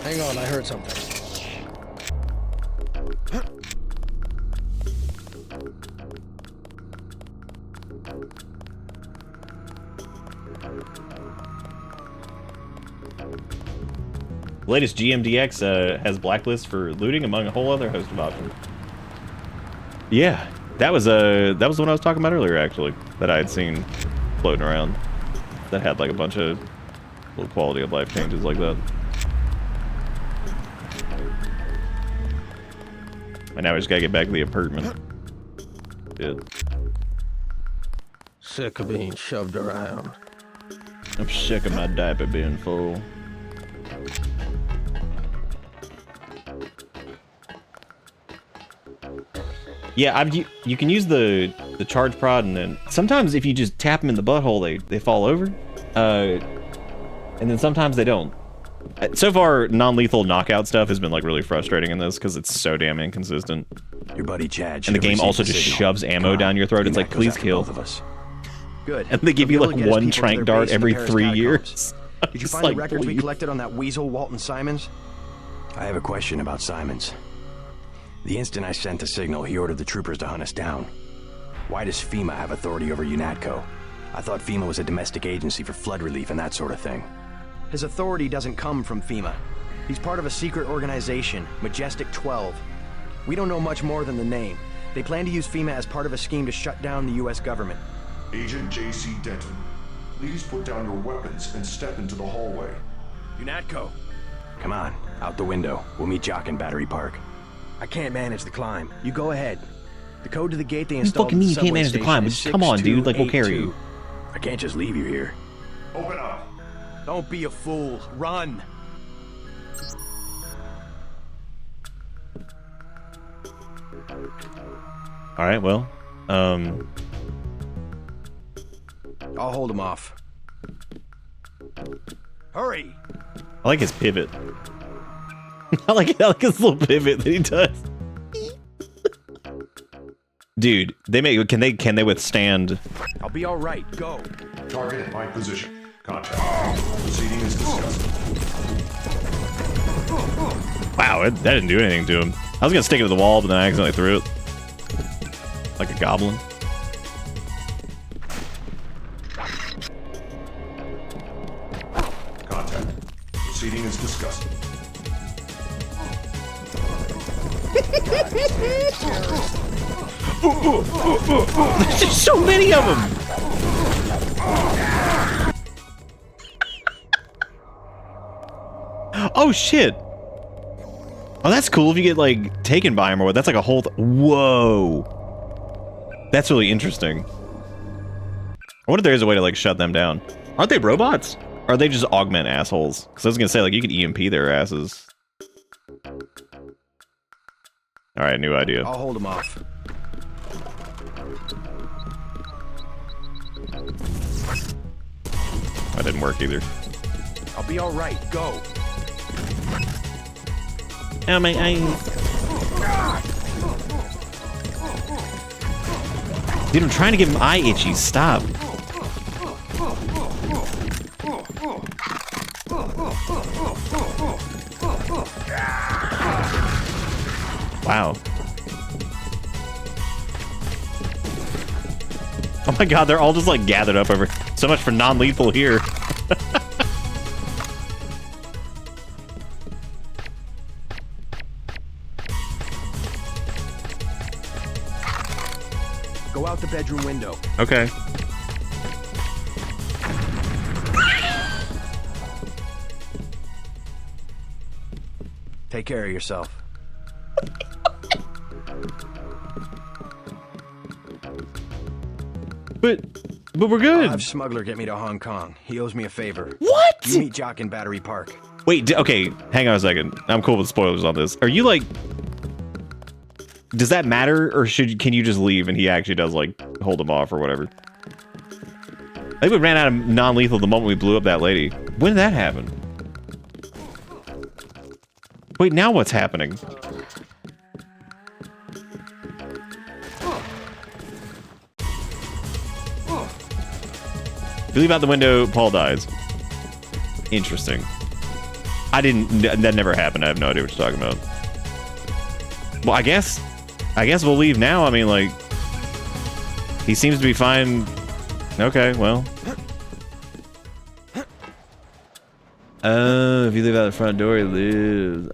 Hang on, I heard something. The latest GMDX has blacklist for looting among a whole other host of options. Yeah, that was the one I was talking about earlier, actually, that I had seen floating around. That had like a bunch of little quality of life changes like that. And now we just gotta get back to the apartment. Shit. Sick of being shoved around. I'm sick of my diaper being full. Yeah, you can use the charge prod, and then sometimes if you just tap them in the butthole, they fall over, and then sometimes they don't. So far, non-lethal knockout stuff has been like really frustrating in this because it's so damn inconsistent. Your buddy Chad. And the game also just shoves ammo down your throat. It's like, please kill. Both of us. Good. And they give you like one tranq dart every 3 years. Did you find the records we collected on that weasel, Walton Simons? I have a question about Simons. The instant I sent the signal, he ordered the troopers to hunt us down. Why does FEMA have authority over UNATCO? I thought FEMA was a domestic agency for flood relief and that sort of thing. His authority doesn't come from FEMA. He's part of a secret organization, Majestic 12. We don't know much more than the name. They plan to use FEMA as part of a scheme to shut down the US government. Agent J.C. Denton, please put down your weapons and step into the hallway. UNATCO. Come on, out the window. We'll meet Jock in Battery Park. I can't manage the climb. You go ahead. The code to the gate they You installed fucking mean you at the can't manage the subway climb? station Just come on, dude. Like, we'll carry 6282. you. I can't just leave you here. Open up. Don't be a fool. Run. All right, well, I'll hold him off. Hurry! I like his pivot. I like his little pivot that he does. Dude, can they withstand? I'll be all right. Go. Target in my position. Contact. Proceeding is discussed. Wow, that didn't do anything to him. I was gonna stick it to the wall, but then I accidentally threw it like a goblin. is disgusting. There's just so many of them. Oh shit. Oh, that's cool if you get like taken by him or what. That's like a whole whoa. That's really interesting. I wonder if there is a way to like shut them down. Aren't they robots? Or are they just augment assholes? Because I was gonna say like you could EMP their asses. Alright, new idea. I'll hold them off. That didn't work either. I'll be alright. Go. Oh my eyes. Dude, I'm trying to give him eye itchies. Stop. Wow. Oh my god, they're all just like gathered up over. So much for non-lethal here. Go out the bedroom window. Okay. Take care of yourself. But we're good. I'll have Smuggler get me to Hong Kong. He owes me a favor. What? You meet Jock in Battery Park. Wait, okay, hang on a second. I'm cool with spoilers on this. Are you like... Does that matter, or can you just leave and he actually does, like, hold him off or whatever? I think we ran out of non-lethal the moment we blew up that lady. When did that happen? Wait, now what's happening? If you leave out the window, Paul dies. Interesting. That never happened. I have no idea what you're talking about. Well, I guess we'll leave now. I mean, like, he seems to be fine. Okay, well. If you leave out the front door, he lives.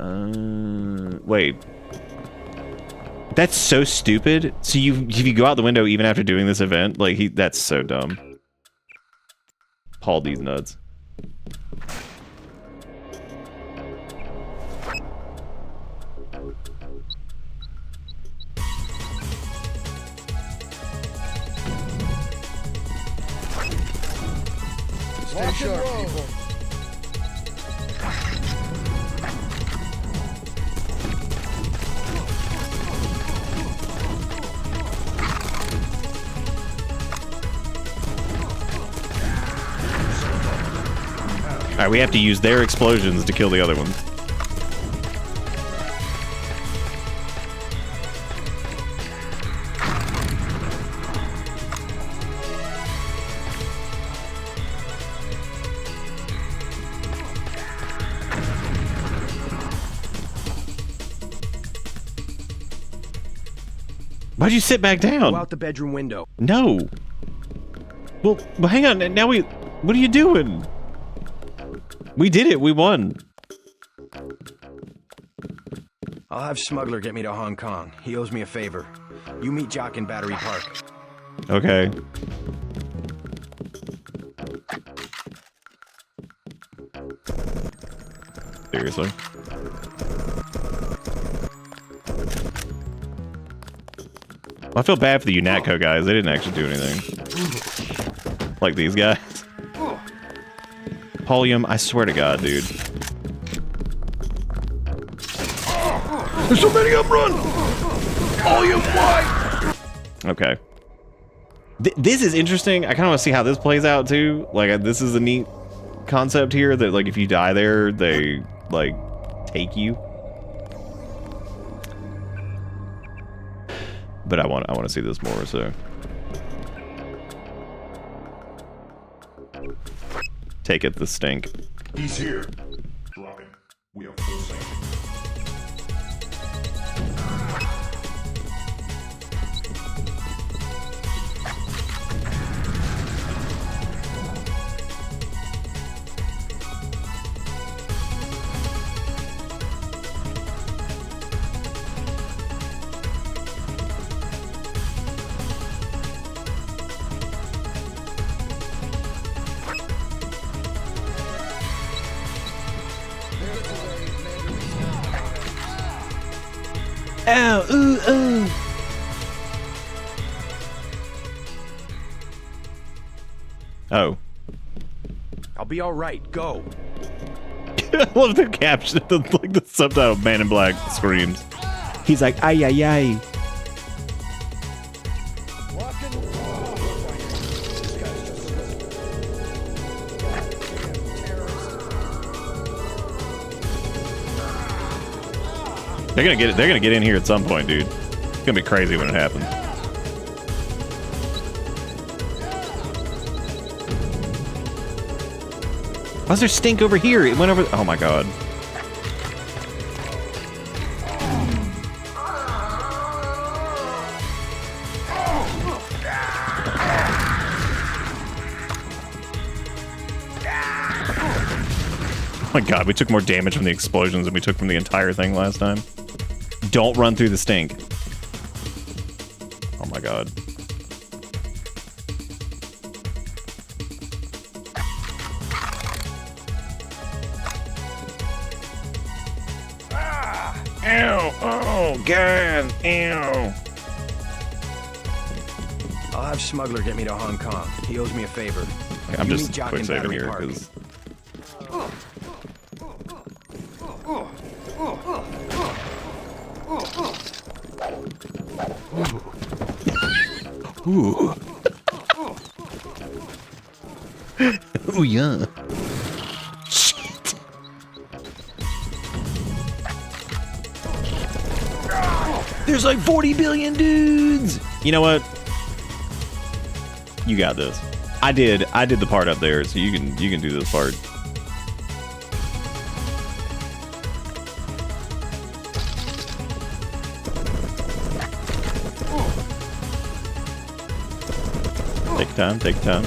Wait. That's so stupid. So if you go out the window even after doing this event, like, that's so dumb. Paul these nuts. Stay sharp, people. Alright, we have to use their explosions to kill the other ones. Why'd you sit back down? Go out the bedroom window. No. Well, hang on. Now what are you doing? We did it. We won. I'll have Smuggler get me to Hong Kong. He owes me a favor. You meet Jock in Battery Park. Okay. Seriously? I feel bad for the UNATCO guys. They didn't actually do anything. Like these guys. Paulium, I swear to God, dude. There's so many of them, run! Paulium, why? Okay. This is interesting. I kind of want to see how this plays out, too. Like, this is a neat concept here that, like, if you die there, they, like, take you. But I want to see this more, so. Take it, the stink. He's here. Dropping. We have full sync. Ow, ooh, ooh. Oh. I'll be all right. Go. I love the caption, like the subtitle, Man in Black screams. He's like, ay, ay, ay. They're gonna get in here at some point, dude. It's gonna be crazy when it happens. Why's there stink over here? It went over. Oh my god. Oh my god, we took more damage from the explosions than we took from the entire thing last time. Don't run through the stink. Oh my god. Ow! Oh god! Ew! I'll have Smuggler get me to Hong Kong. He owes me a favor. I'm You just meet Jock quick in saving Battery here Park. because. Ooh. Ooh, yeah. Shit. There's like 40 billion dudes. You know what? You got this. I did the part up there, so you can do this part. Take time, take time.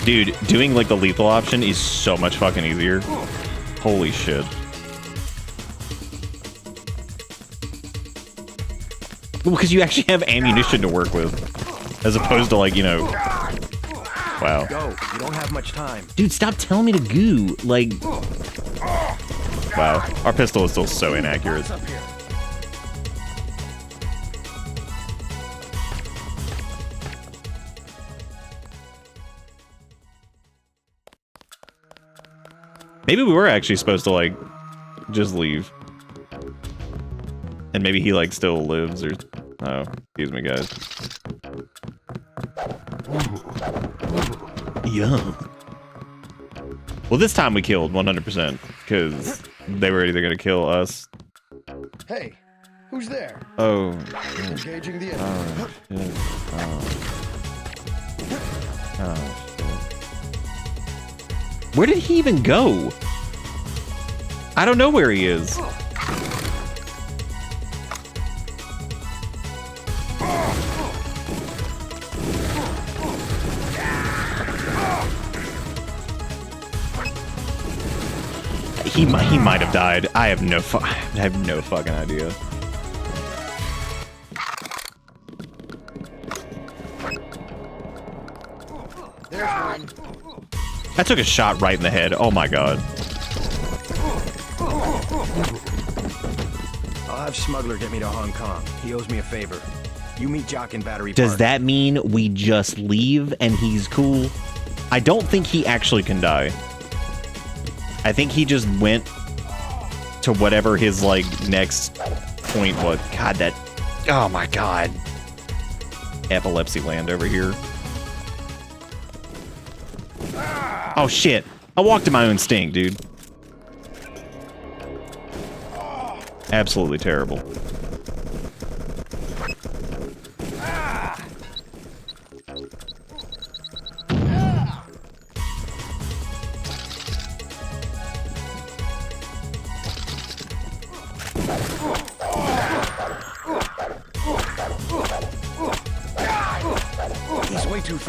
Dude, doing like the lethal option is so much fucking easier. Holy shit. Well, because you actually have ammunition to work with. As opposed to like, you know... Wow. Go. You don't have much time. Dude, stop telling me to goo. Like... Wow. Our pistol is still so inaccurate. Maybe we were actually supposed to, like, just leave. And maybe he, like, still lives or... Oh, excuse me, guys. Yeah. Well, this time we killed 100%, because they were either going to kill us. Hey, who's there? Oh. Engaging the Oh, shit. Oh, shit. Where did he even go? I don't know where he is. He might have died. I have no fucking idea. There's one. I took a shot right in the head. Oh my god. I'll have Smuggler get me to Hong Kong. He owes me a favor. You meet Jock in Battery Does Park. that mean we just leave and he's cool? I don't think he actually can die. I think he just went to whatever his, like, next point was. God, that... Oh my god. Epilepsy land over here. Oh shit. I walked in my own stink, dude. Absolutely terrible. He's way too...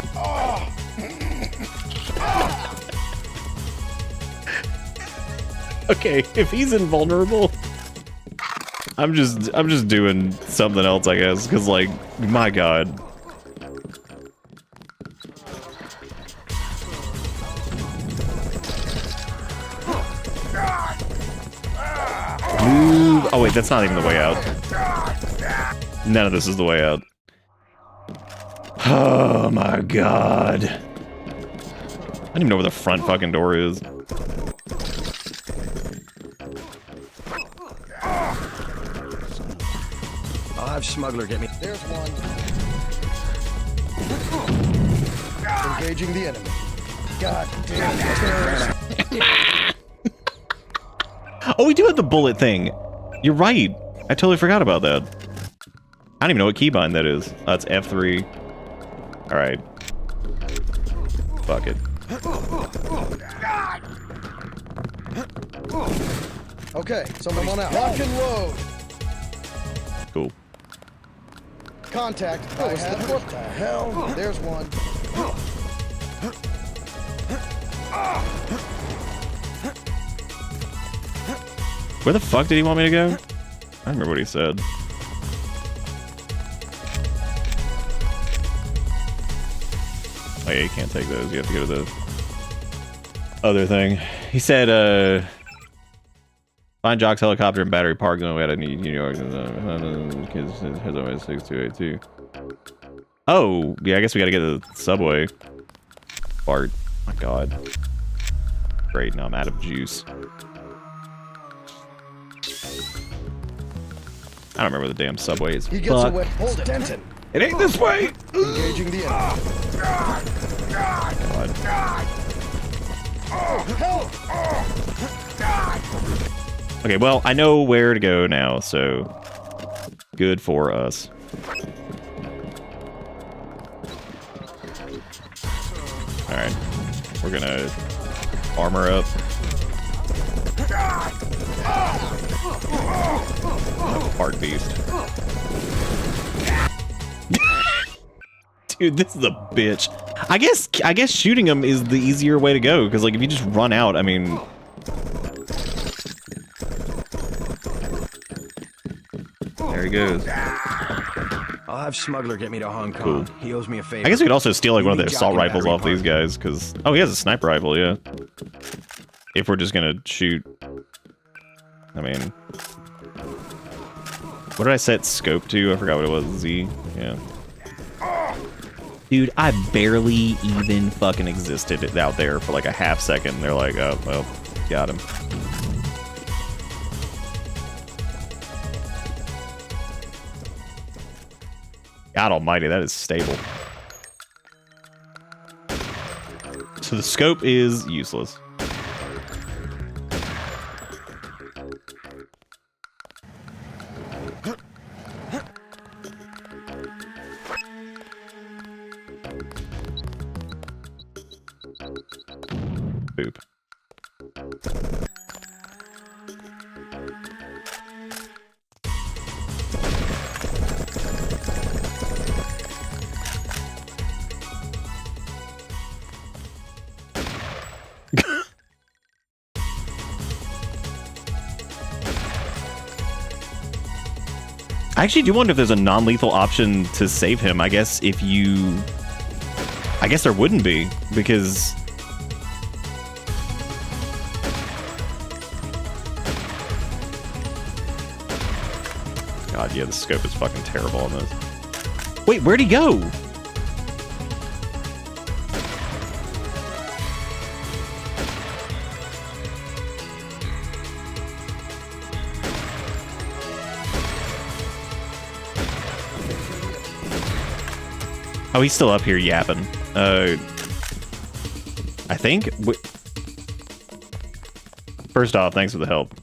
Okay, if he's invulnerable, I'm just doing something else, I guess, because, like, my god. Move. Oh wait, that's not even the way out. None of this is the way out. Oh my god. I don't even know where the front fucking door is. I'll have Smuggler get me. There's one. Engaging the enemy. God damn it. Oh, we do have the bullet thing. You're right. I totally forgot about that. I don't even know what keybind that is. That's F3. Alright. Fuck it. Okay, someone on out. Lock and load. Cool. Contact. What the hell? There's one. Where the fuck did he want me to go? I don't remember what he said. Oh yeah, you can't take those. You have to go to the other thing. He said, find Jock's helicopter and battery park on the way to New York. Has always 6282. Oh, yeah, I guess we gotta get to the subway. Bart. Oh my god. Great, now I'm out of juice. I don't remember the damn subway is. He gets away. Hold it. Denton. It ain't this way. Engaging the enemy. God. Help. Okay, well, I know where to go now, so good for us. Alright. We're gonna armor up. Heart beast. Dude, this is a bitch. I guess shooting him is the easier way to go, because like if you just run out, I mean. There he goes. I'll have Smuggler get me to Hong Kong. Cool. He owes me a favor. I guess we could also steal like one of the Maybe assault Jock and rifles Battery off these guys, because oh, he has a sniper rifle, yeah. If we're just gonna shoot, I mean, what did I set scope to? I forgot what it was. Z, yeah. Dude, I barely even fucking existed out there for like a half second. They're like, oh, well, got him. God almighty, that is stable. So the scope is useless. Boop. I actually do wonder if there's a non-lethal option to save him. I guess if you... I guess there wouldn't be, because... God, yeah, the scope is fucking terrible on this. Wait, where'd he go? Oh, he's still up here yapping. I think. First off, thanks for the help.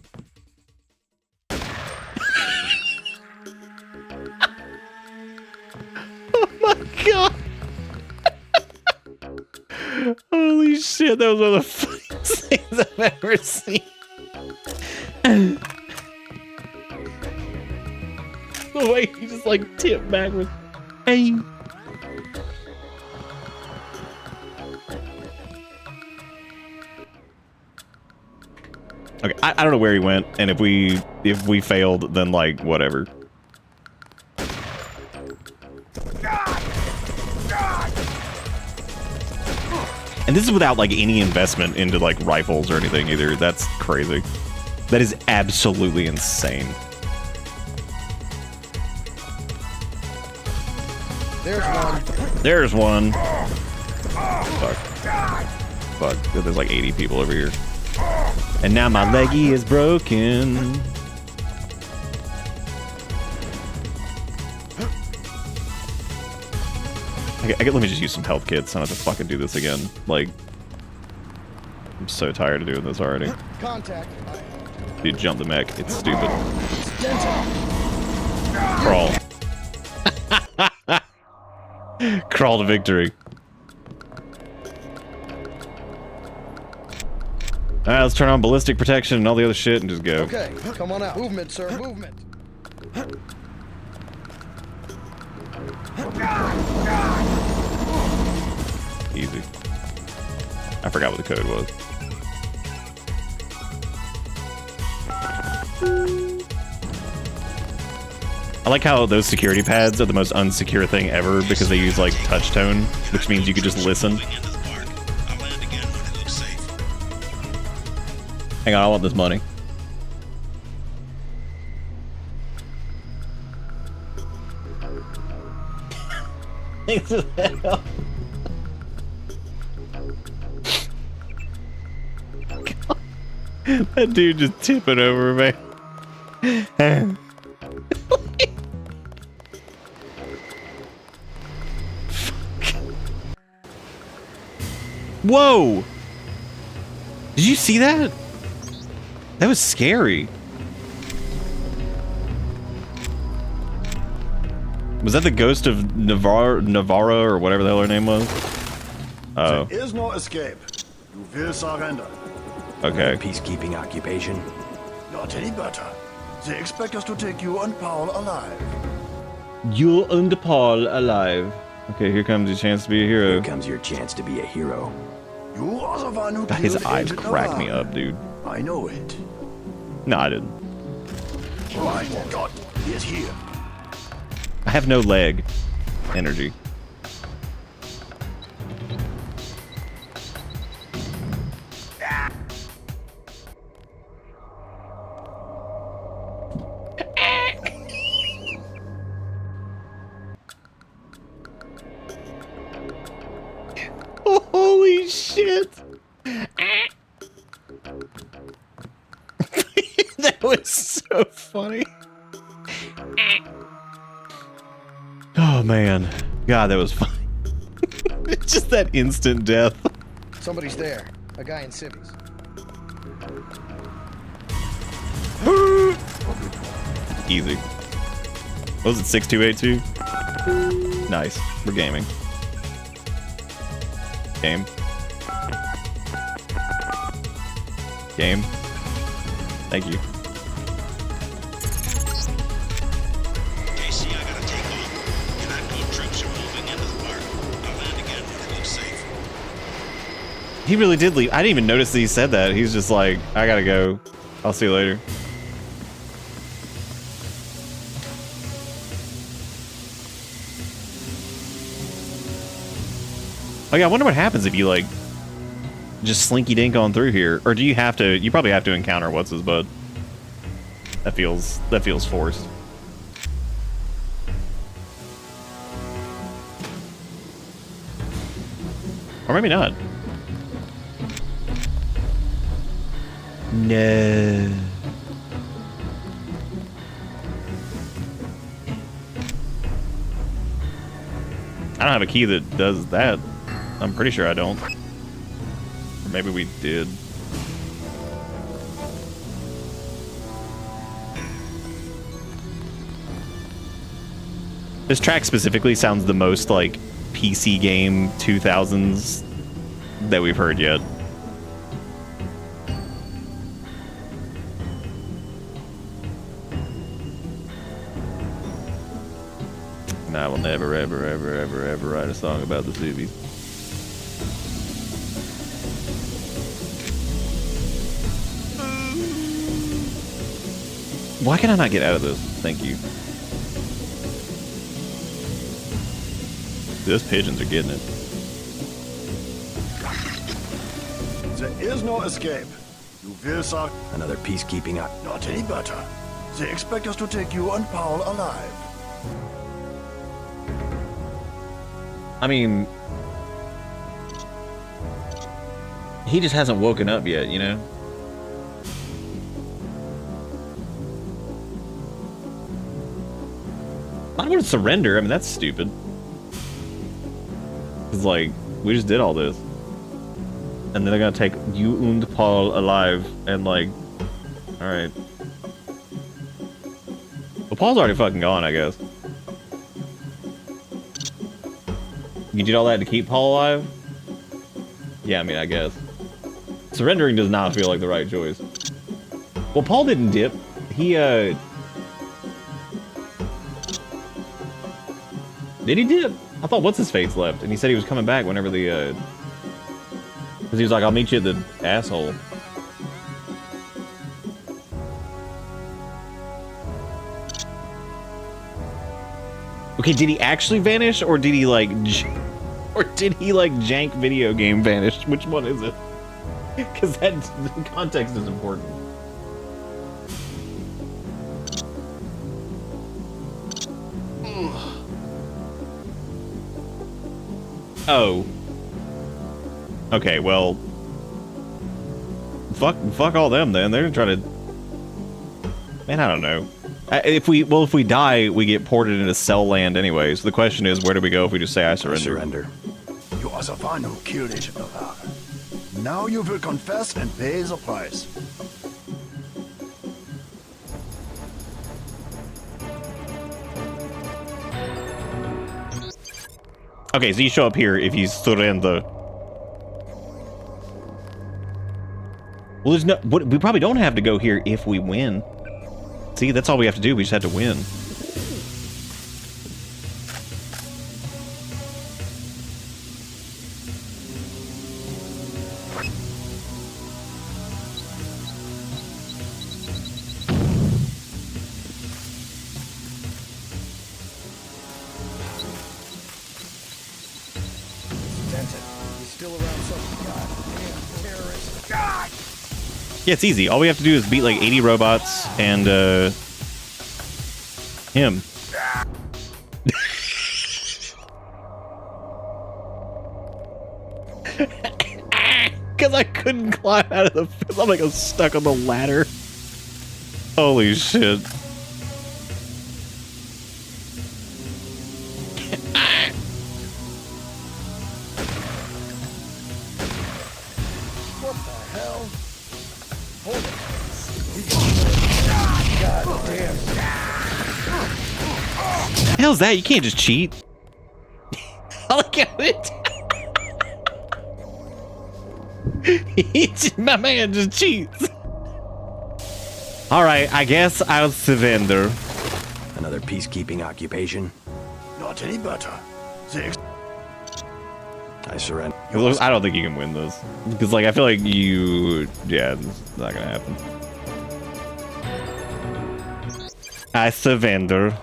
Oh my god! Holy shit, that was one of the funniest things I've ever seen. The way he just like tipped backwards. Hey. Okay, I don't know where he went, and if we failed, then like whatever. And this is without like any investment into like rifles or anything either. That's crazy. That is absolutely insane. There's one. There's one. Fuck. Fuck. There's like 80 people over here. And now my leggy is broken. Let me just use some health kits. I don't have to fucking do this again. Like, I'm so tired of doing this already. Contact. Dude, jump the mech. It's stupid. Crawl. Crawl to victory. Alright, let's turn on ballistic protection and all the other shit and just go. Okay, come on out. Movement, sir, movement. Easy. I forgot what the code was. I like how those security pads are the most unsecure thing ever because they use like touch tone, which means you could just listen. Hang on, I want this money. That dude just tipping over, man. Whoa! Did you see that? That was scary. Was that the ghost of Navarro or whatever the hell her name was? Oh. There is no escape. You will surrender. Okay. Peacekeeping occupation? Not any better. They expect us to take you and Paul alive. You and Paul alive. Okay, here comes your chance to be a hero. Here comes your chance to be a hero. You are the one who God, his killed eyes Agent crack me Navarro. up, dude. I know it. No, I didn't. My God, he is here. I have no leg energy. Holy shit! That was so funny. Oh man, God, that was funny. It's just that instant death. Somebody's there. A guy in civvies. Easy. What was it, 6282? Nice. We're gaming. Game. Game. Thank you. JC, I gotta take off. United troops are moving into the park. I'll land again when it looks safe. He really did leave. I didn't even notice that he said that. He's just like, I gotta go. I'll see you later. Oh yeah, I wonder what happens if you like just slinky dink on through here, or do you have to? You probably have to encounter what's his butt. That feels forced. Or maybe not. No. I don't have a key that does that. I'm pretty sure I don't. Or maybe we did. This track specifically sounds the most like PC game 2000s that we've heard yet. And I will never, ever, ever, ever, ever write a song about the Subies. Why can I not get out of this? Thank you. Those pigeons are getting it. There is no escape. You will suck. Another peacekeeping op. Not any better. They expect us to take you and Paul alive. I mean, he just hasn't woken up yet, you know? I don't want to surrender. I mean, that's stupid. It's like, we just did all this. And then they're gonna take you and Paul alive, and like, alright. Well, Paul's already fucking gone, I guess. You did all that to keep Paul alive? Yeah, I mean, I guess. Surrendering does not feel like the right choice. Well, Paul didn't dip. He, Did he dip? I thought what's-his-face left, and he said he was coming back whenever the, because he was like, I'll meet you at the asshole. Okay, did he actually vanish, or did he, like, jank video game vanish? Which one is it? Because that context is important. Oh. Okay, well, fuck all them then. They're gonna try to. Man, I don't know. If we die, we get ported into cell land anyway. So the question is, where do we go if we just say I surrender? You are the one who killed Agent Navarre. Now you will confess and pay the price. Okay, so you show up here if you surrender. Well, there's no. We probably don't have to go here if we win. See, that's all we have to do. We just have to win. Yeah, it's easy. All we have to do is beat like 80 robots and him. Because I couldn't climb out of the fence. I'm like, I'm stuck on the ladder. Holy shit. What the hell? Hold it. God damn. What the hell's that? You can't just cheat. Look at it. My man just cheats. Alright, I guess I'll surrender. Another peacekeeping occupation? Not any better. I surrender. I don't think you can win this. Because, like, I feel like yeah, it's not gonna happen. I surrender.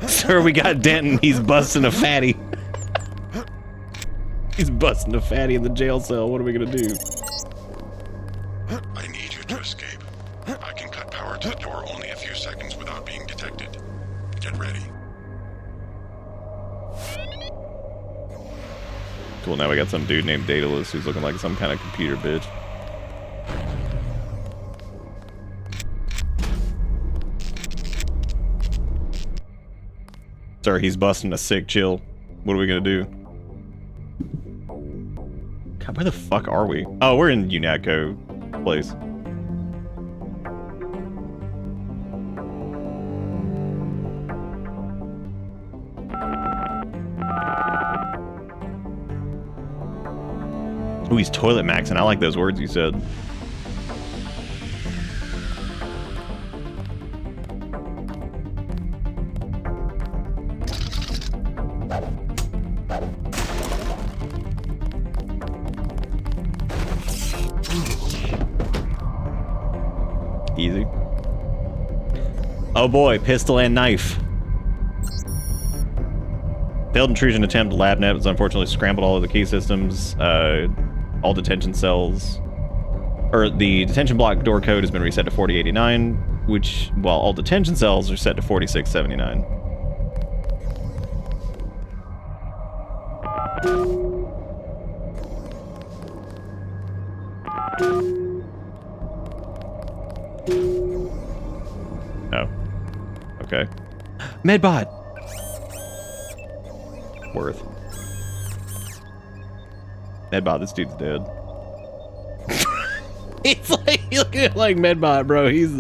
Sir, we got Denton. He's busting a fatty. He's busting a fatty in the jail cell. What are we gonna do? I need you to escape. I can cut power to the door only a few seconds without being detected. Get ready. Cool, now we got some dude named Daedalus who's looking like some kind of computer bitch. Sir, he's busting a sick chill. What are we gonna do? God, where the fuck are we? Oh, we're in UNATCO place. Ooh, he's toilet maxing. I like those words you said. Easy. Oh boy, pistol and knife. Failed intrusion attempt. LabNet has unfortunately scrambled all of the key systems. All detention cells, or the detention block door code has been reset to 4089, which, while all detention cells are set to 4679. Oh. Okay. Medbot! Worth. Medbot, this dude's dead. He's like, looking at like Medbot, bro. He's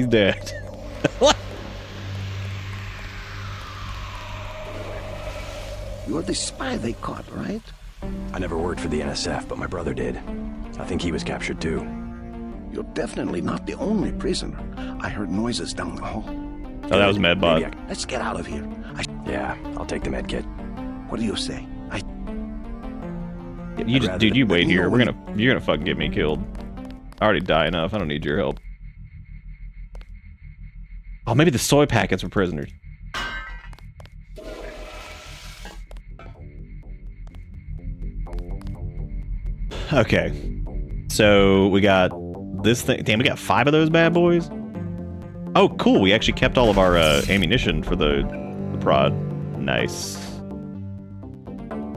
dead. You're the spy they caught, right? I never worked for the NSF, but my brother did. I think he was captured too. You're definitely not the only prisoner. I heard noises down the hall. Oh, that was Medbot. Let's get out of here. Yeah, I'll take the med kit. What do you say? You just, dude, you wait here. You're gonna fucking get me killed. I already die enough. I don't need your help. Oh, maybe the soy packets were prisoners. Okay. So we got this thing. Damn, we got 5 of those bad boys. Oh, cool. We actually kept all of our ammunition for the prod. Nice.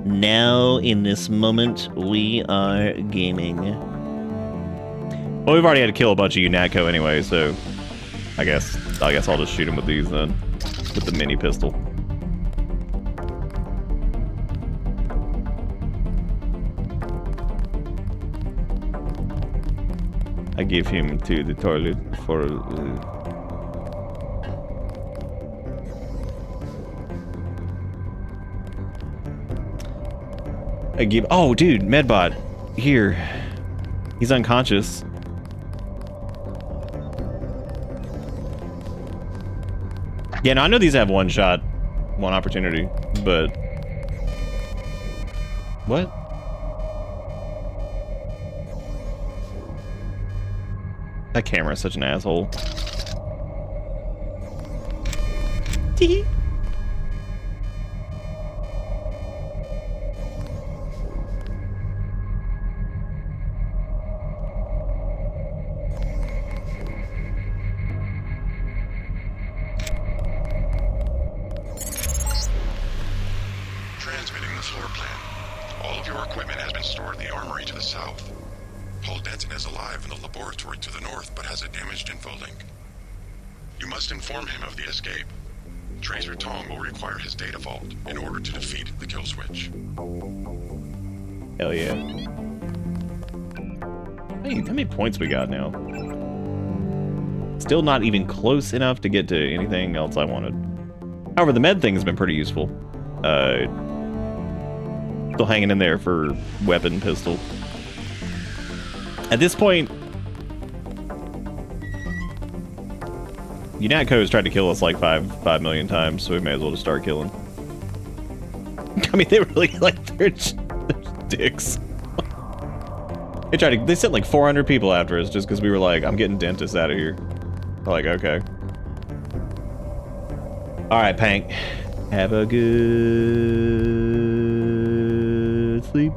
Now, in this moment, we are gaming. Well, we've already had to kill a bunch of UNATCO anyway, so I guess I'll just shoot him with these then, with the mini pistol. I give him to the toilet for. I give. Oh, dude, Medbot, here. He's unconscious. Yeah, no, I know these have one shot, one opportunity, but what? That camera is such an asshole. Tee. Transmitting the floor plan. All of your equipment has been stored in the armory to the south. Paul Denton is alive in the laboratory to the north, but has a damaged infolink. You must inform him of the escape. Tracer Tong will require his data vault in order to defeat the kill switch. Hell yeah. Hey, how many points we got now? Still not even close enough to get to anything else I wanted. However, the med thing has been pretty useful. Still hanging in there for weapon pistol. At this point, UNATCO has tried to kill us like 5 million times, so we may as well just start killing. I mean, they really they're just dicks. They sent like 400 people after us just because we were like, I'm getting dentists out of here. We're like, okay. All right, Pank. Have a good sleep.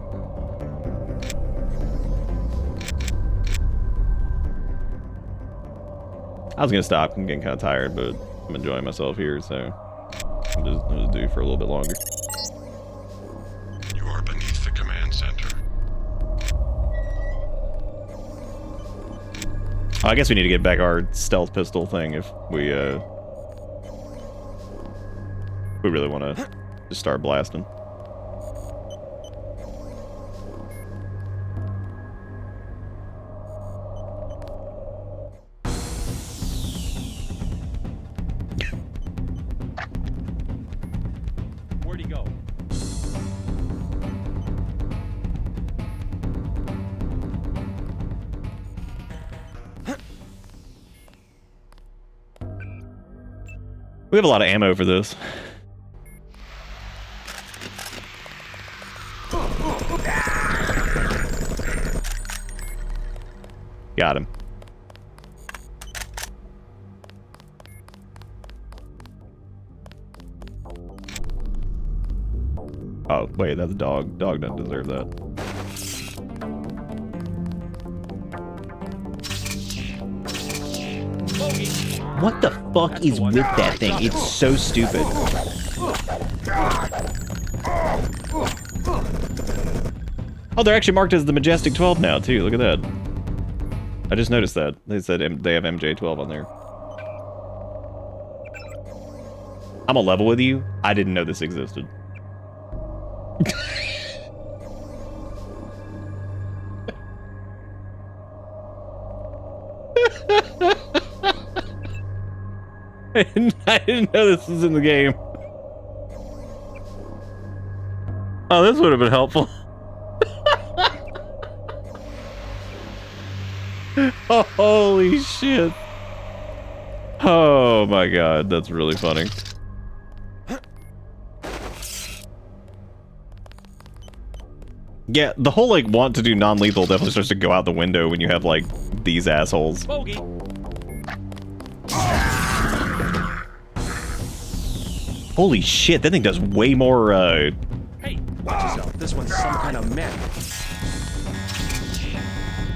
I was gonna stop. I'm getting kind of tired, but I'm enjoying myself here, so I'm just do for a little bit longer. You are beneath the command center. Oh, I guess we need to get back our stealth pistol thing if we really want to just start blasting. Where'd he go? We have a lot of ammo for this. Got him. Oh, wait, that's a dog. Dog doesn't deserve that. What the fuck is with that thing? It's so stupid. Oh, they're actually marked as the Majestic 12 now, too. Look at that. I just noticed that. They said they have MJ12 on there. I'm a level with you. I didn't know this existed. I didn't know this was in the game. Oh, this would have been helpful. Oh, holy shit. Oh my god, that's really funny. Yeah, the whole, like, want to do non-lethal definitely starts to go out the window when you have, like, these assholes. Bogey. Holy shit, that thing does way more, Hey, watch yourself. This one's some kind of mech.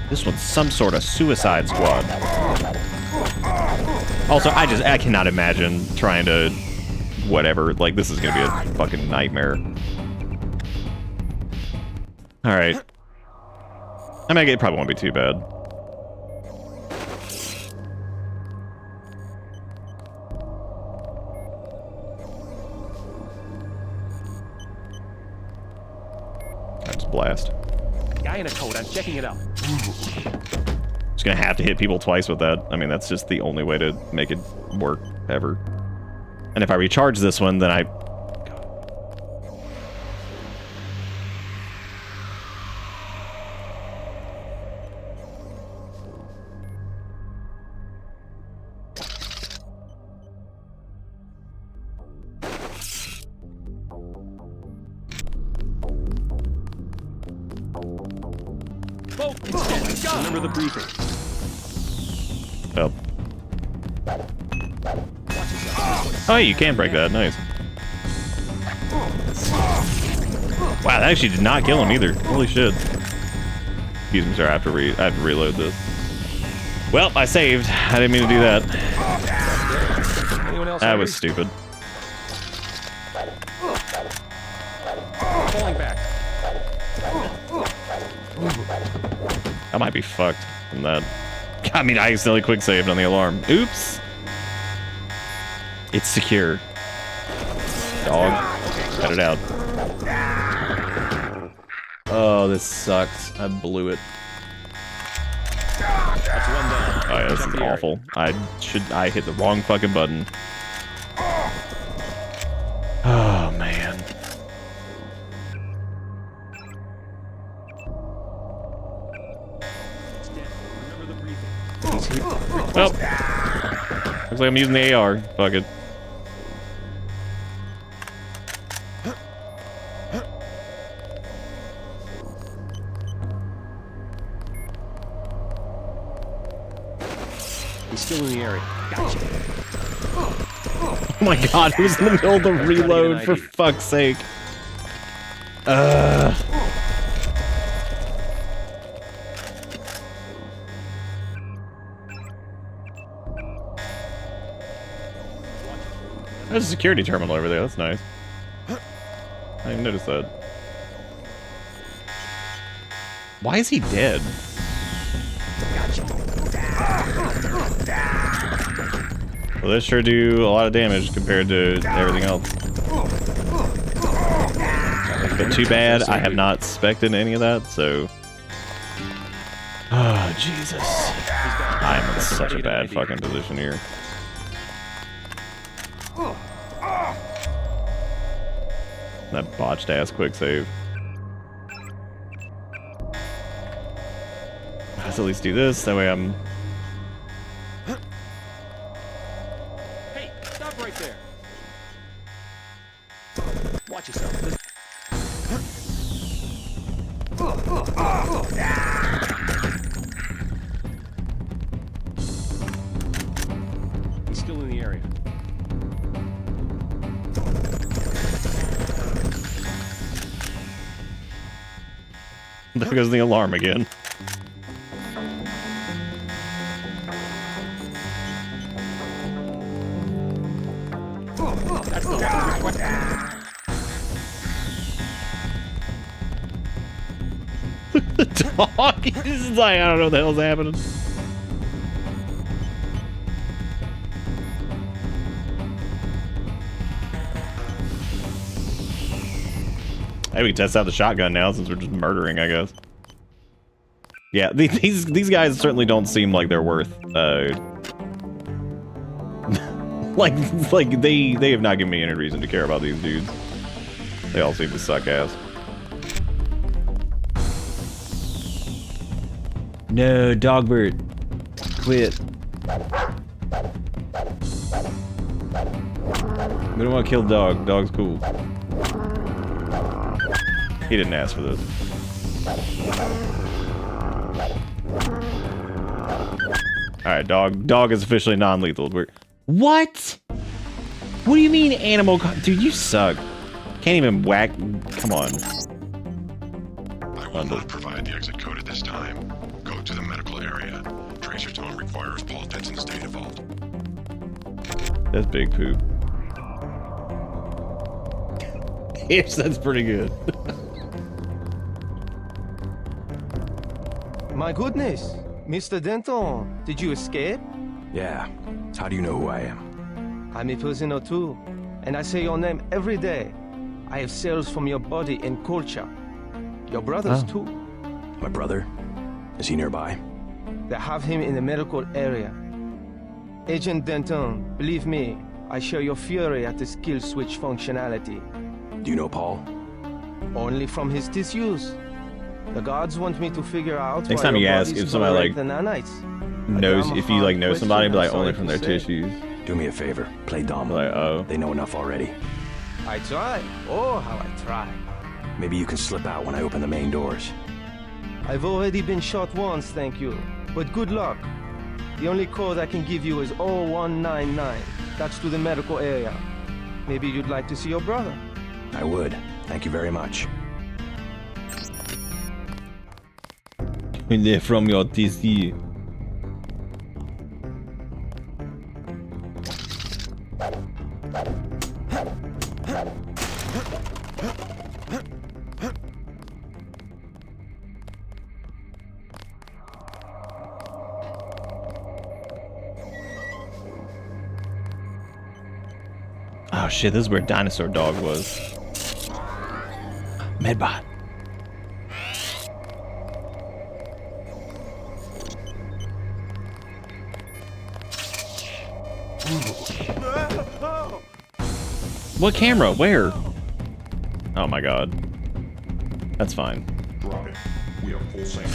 This one's some sort of Suicide Squad. Also, I cannot imagine trying to... whatever, like, this is gonna be a fucking nightmare. Alright. I mean, it probably won't be too bad. That's blast. Guy in a coat. I'm checking it out. Just gonna have to hit people twice with that. I mean, that's just the only way to make it work, ever. And if I recharge this one, then I... Remember the briefing. Oh. Oh, you can break that. Nice. Wow, that actually did not kill him either. Holy shit. Excuse me, sir. I have to reload this. Well, I saved. I didn't mean to do that. That was stupid. Falling back. I might be fucked from that. I mean, I accidentally quick saved on the alarm. Oops. It's secure. Dog. Cut it out. Oh, this sucks. I blew it. That's one down. Oh, yeah, this is awful. I hit the wrong fucking button. Oh, man. Well, looks like I'm using the AR. Fuck it. He's still in the area. Gotcha. Oh my god, it was in the middle of the reload, for fuck's sake. There's a security terminal over there, that's nice. I didn't even notice that. Why is he dead? Well, this sure do a lot of damage compared to everything else. But too bad, I have not spec'd any of that, so... Oh, Jesus. I am in such a bad fucking position here. That botched ass quick save. Let's at least do this, that way I'm... Hey, stop right there. Watch yourself. He's still in the area. There goes the alarm again. That's the one. The dog. This is like, I don't know what the hell's happening. Hey, we can test out the shotgun now since we're just murdering, I guess. Yeah, these guys certainly don't seem like they're worth like they have not given me any reason to care about these dudes. They all seem to suck ass. No, Dogbert. Quit. We don't want to kill the dog. Dog's cool. He didn't ask for this. Alright, dog is officially non-lethal. What? What do you mean animal? Dude, you suck. Can't even whack. Come on. I will not provide the exit code at this time. Go to the medical area. Tracer tone requires Paul Denson's data vault. That's big poop. Yes, that's pretty good. My goodness, Mr. Denton, did you escape? Yeah. How do you know who I am? I'm a prisoner too, and I say your name every day. I have cells from your body and culture. Your brothers too. My brother? Is he nearby? They have him in the medical area. Agent Denton, believe me, I share your fury at the skill switch functionality. Do you know Paul? Only from his tissues. The gods want me to figure out. Next time you ask if somebody like the nanites. knows, if you like know somebody, be like only from their tissues. Do me a favor, play dumb. Like, oh. They know enough already. I try. Oh, how I try. Maybe you can slip out when I open the main doors. I've already been shot once, thank you. But good luck. The only code I can give you is 0199. That's to the medical area. Maybe you'd like to see your brother. I would. Thank you very much. When they're from your TC. Oh shit, this is where Dinosaur Dog was. Medbot. What camera? Where? Oh my god. That's fine. Drop it. We have full sync.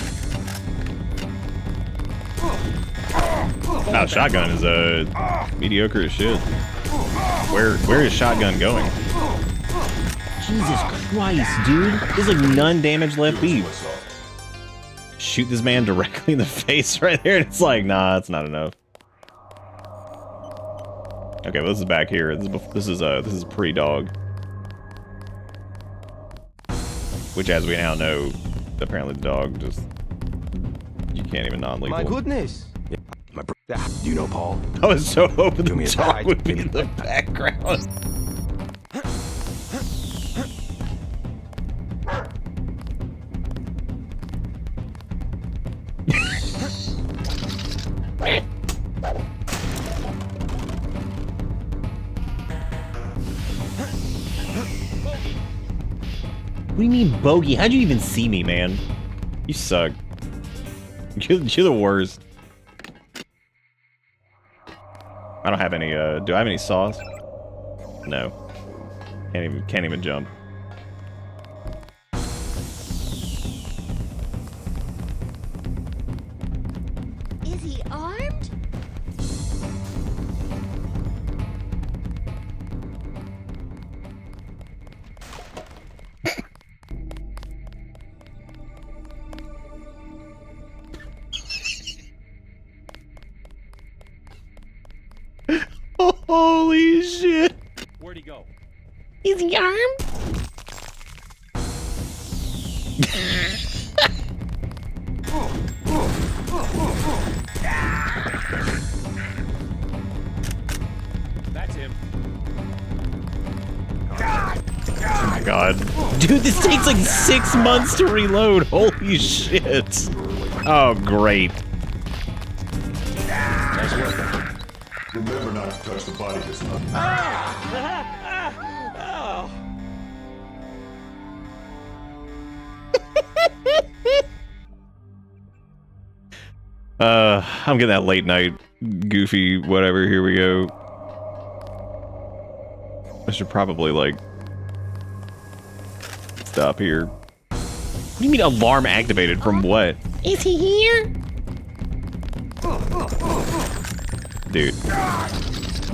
Wow, shotgun is mediocre as shit. Where is shotgun going? Jesus Christ, dude. There's like none damage left beef. Shoot this man directly in the face right there, and it's like, nah, that's not enough. Okay, well, this is back here. This is pre-dog. Which, as we now know, apparently the dog just, you can't even non-lethal. My goodness. Yeah, do you know Paul? I was so hoping the a dog would be in the background. What do you mean, bogey? How'd you even see me, man? You suck. You're the worst. I don't have any, do I have any sauce? No. Can't even jump. Is he armed? Holy shit. Where'd he go? Is he armed? That's him. Oh my god. Dude, this takes like 6 months to reload. Holy shit. Oh, great. Nice work. Remember not to touch the body this time. I'm getting that late night goofy whatever. Here we go. I should probably like stop here. What do you mean alarm activated from what? Is he here? Dude.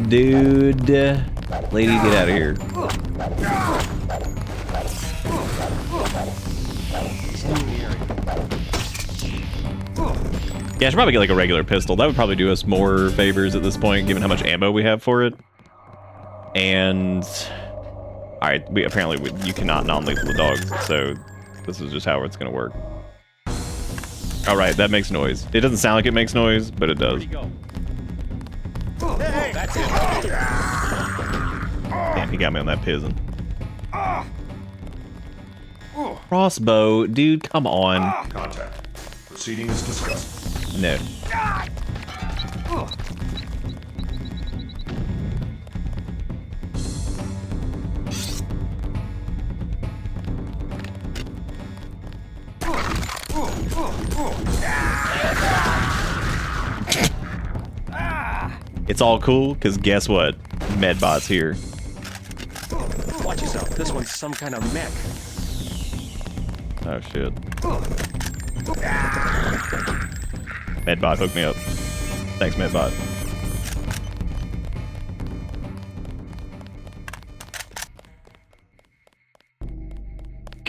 Dude. Lady, get out of here. Yeah, I should probably get like a regular pistol. That would probably do us more favors at this point, given how much ammo we have for it. And alright, you cannot non-lethal the dogs, so this is just how it's gonna work. Alright, that makes noise. It doesn't sound like it makes noise, but it does. That's it. Damn, he got me on that pizzin'. Crossbow, dude, come on. Contact. Proceeding is discussed. No. It's all cool, because guess what? Medbot's here. Watch yourself. This one's some kind of mech. Oh, shit. Medbot, hook me up. Thanks, Medbot.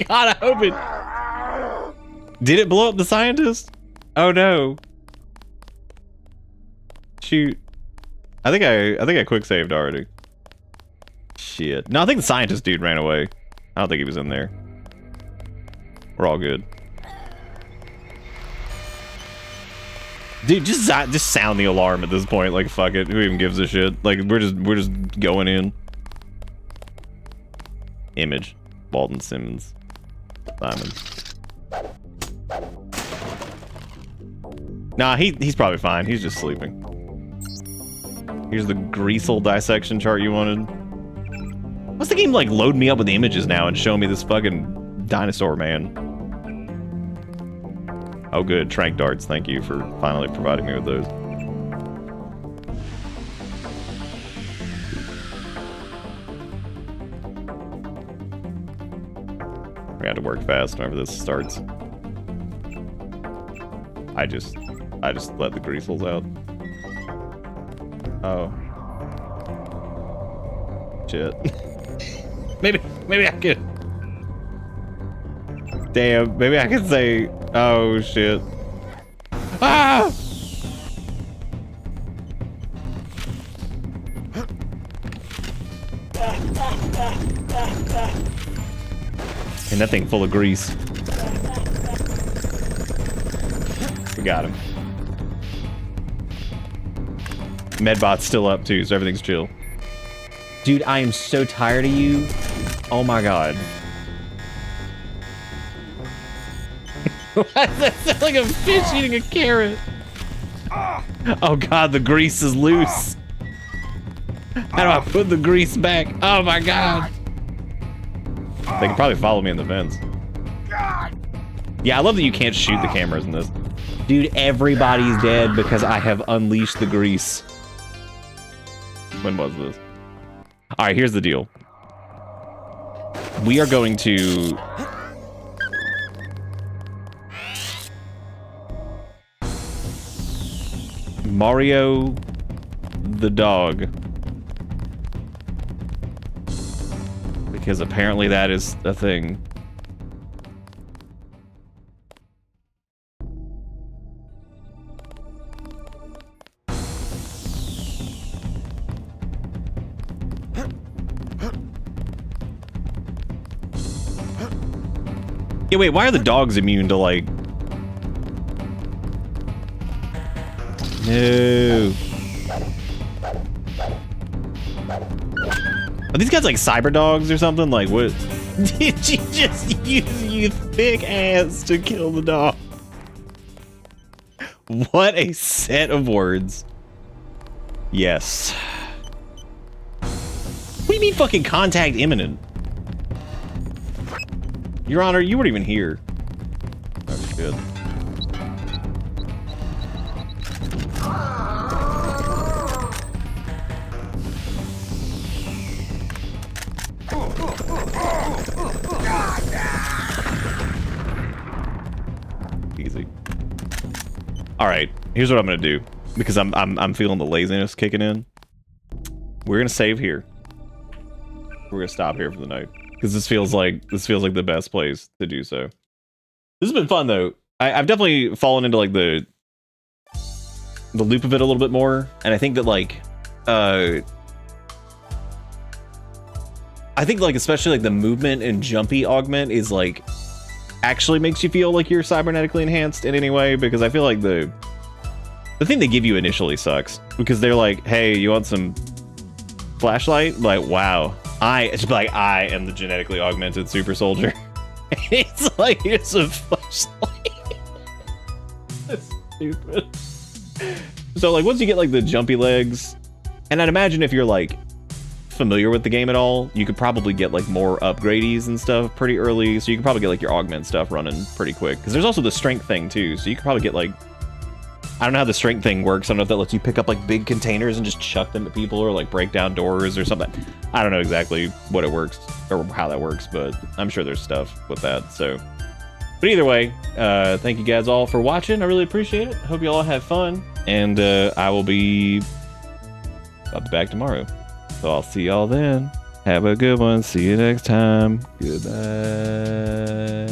God, I hope it... Did it blow up the scientist? Oh, no. Shoot. I think I quick saved already. Shit. No, I think the scientist dude ran away. I don't think he was in there. We're all good. Dude, just sound the alarm at this point. Like, fuck it. Who even gives a shit? Like, we're just going in. Image. Walton Simmons. Simon. Nah, he's probably fine. He's just sleeping. Here's the Greasel dissection chart you wanted. What's the game like load me up with images now and show me this fucking dinosaur man? Oh good, trank darts, thank you for finally providing me with those. We had to work fast whenever this starts. I just let the Greasels out. Oh. Shit. maybe I could. Damn, maybe I could say, oh shit. Ah! And that thing full of grease. We got him. Medbot's still up too, so everything's chill. Dude, I am so tired of you. Oh my god. Why does that sound like a fish eating a carrot? Oh god, the grease is loose. How do I put the grease back? Oh my god. They can probably follow me in the vents. Yeah, I love that you can't shoot the cameras in this. Dude, everybody's dead because I have unleashed the grease. When was this? Alright, here's the deal. We are going to... Mario the dog. Because apparently that is a thing. Yeah, wait, why are the dogs immune to, like... No. Are these guys like cyber dogs or something? Like, what? Did you just use your thick ass to kill the dog? What a set of words. Yes. What do you mean fucking contact imminent? Your Honor, you weren't even here. That's good. Easy. All right, here's what I'm gonna do because I'm feeling the laziness kicking in. We're gonna save here. We're gonna stop here for the night because this feels like the best place to do so. This has been fun though. I've definitely fallen into like the loop of it a little bit more, and I think that like I think like especially like the movement and jumpy augment is like actually makes you feel like you're cybernetically enhanced in any way, because I feel like the thing they give you initially sucks because they're like, hey, you want some flashlight? Like, wow, it's like I am the genetically augmented super soldier. It's like, here's a flashlight. That's stupid. So like once you get like the jumpy legs, and I'd imagine if you're like familiar with the game at all, you could probably get like more upgrades and stuff pretty early, so you could probably get like your augment stuff running pretty quick, because there's also the strength thing too, so you could probably get like, I don't know how the strength thing works. I don't know if that lets you pick up like big containers and just chuck them at people, or like break down doors or something. I don't know exactly what it works or how that works, but I'm sure there's stuff with that. So, but either way, thank you guys all for watching. I really appreciate it. Hope you all have fun, and I'll be back tomorrow. So I'll see y'all then. Have a good one. See you next time. Goodbye.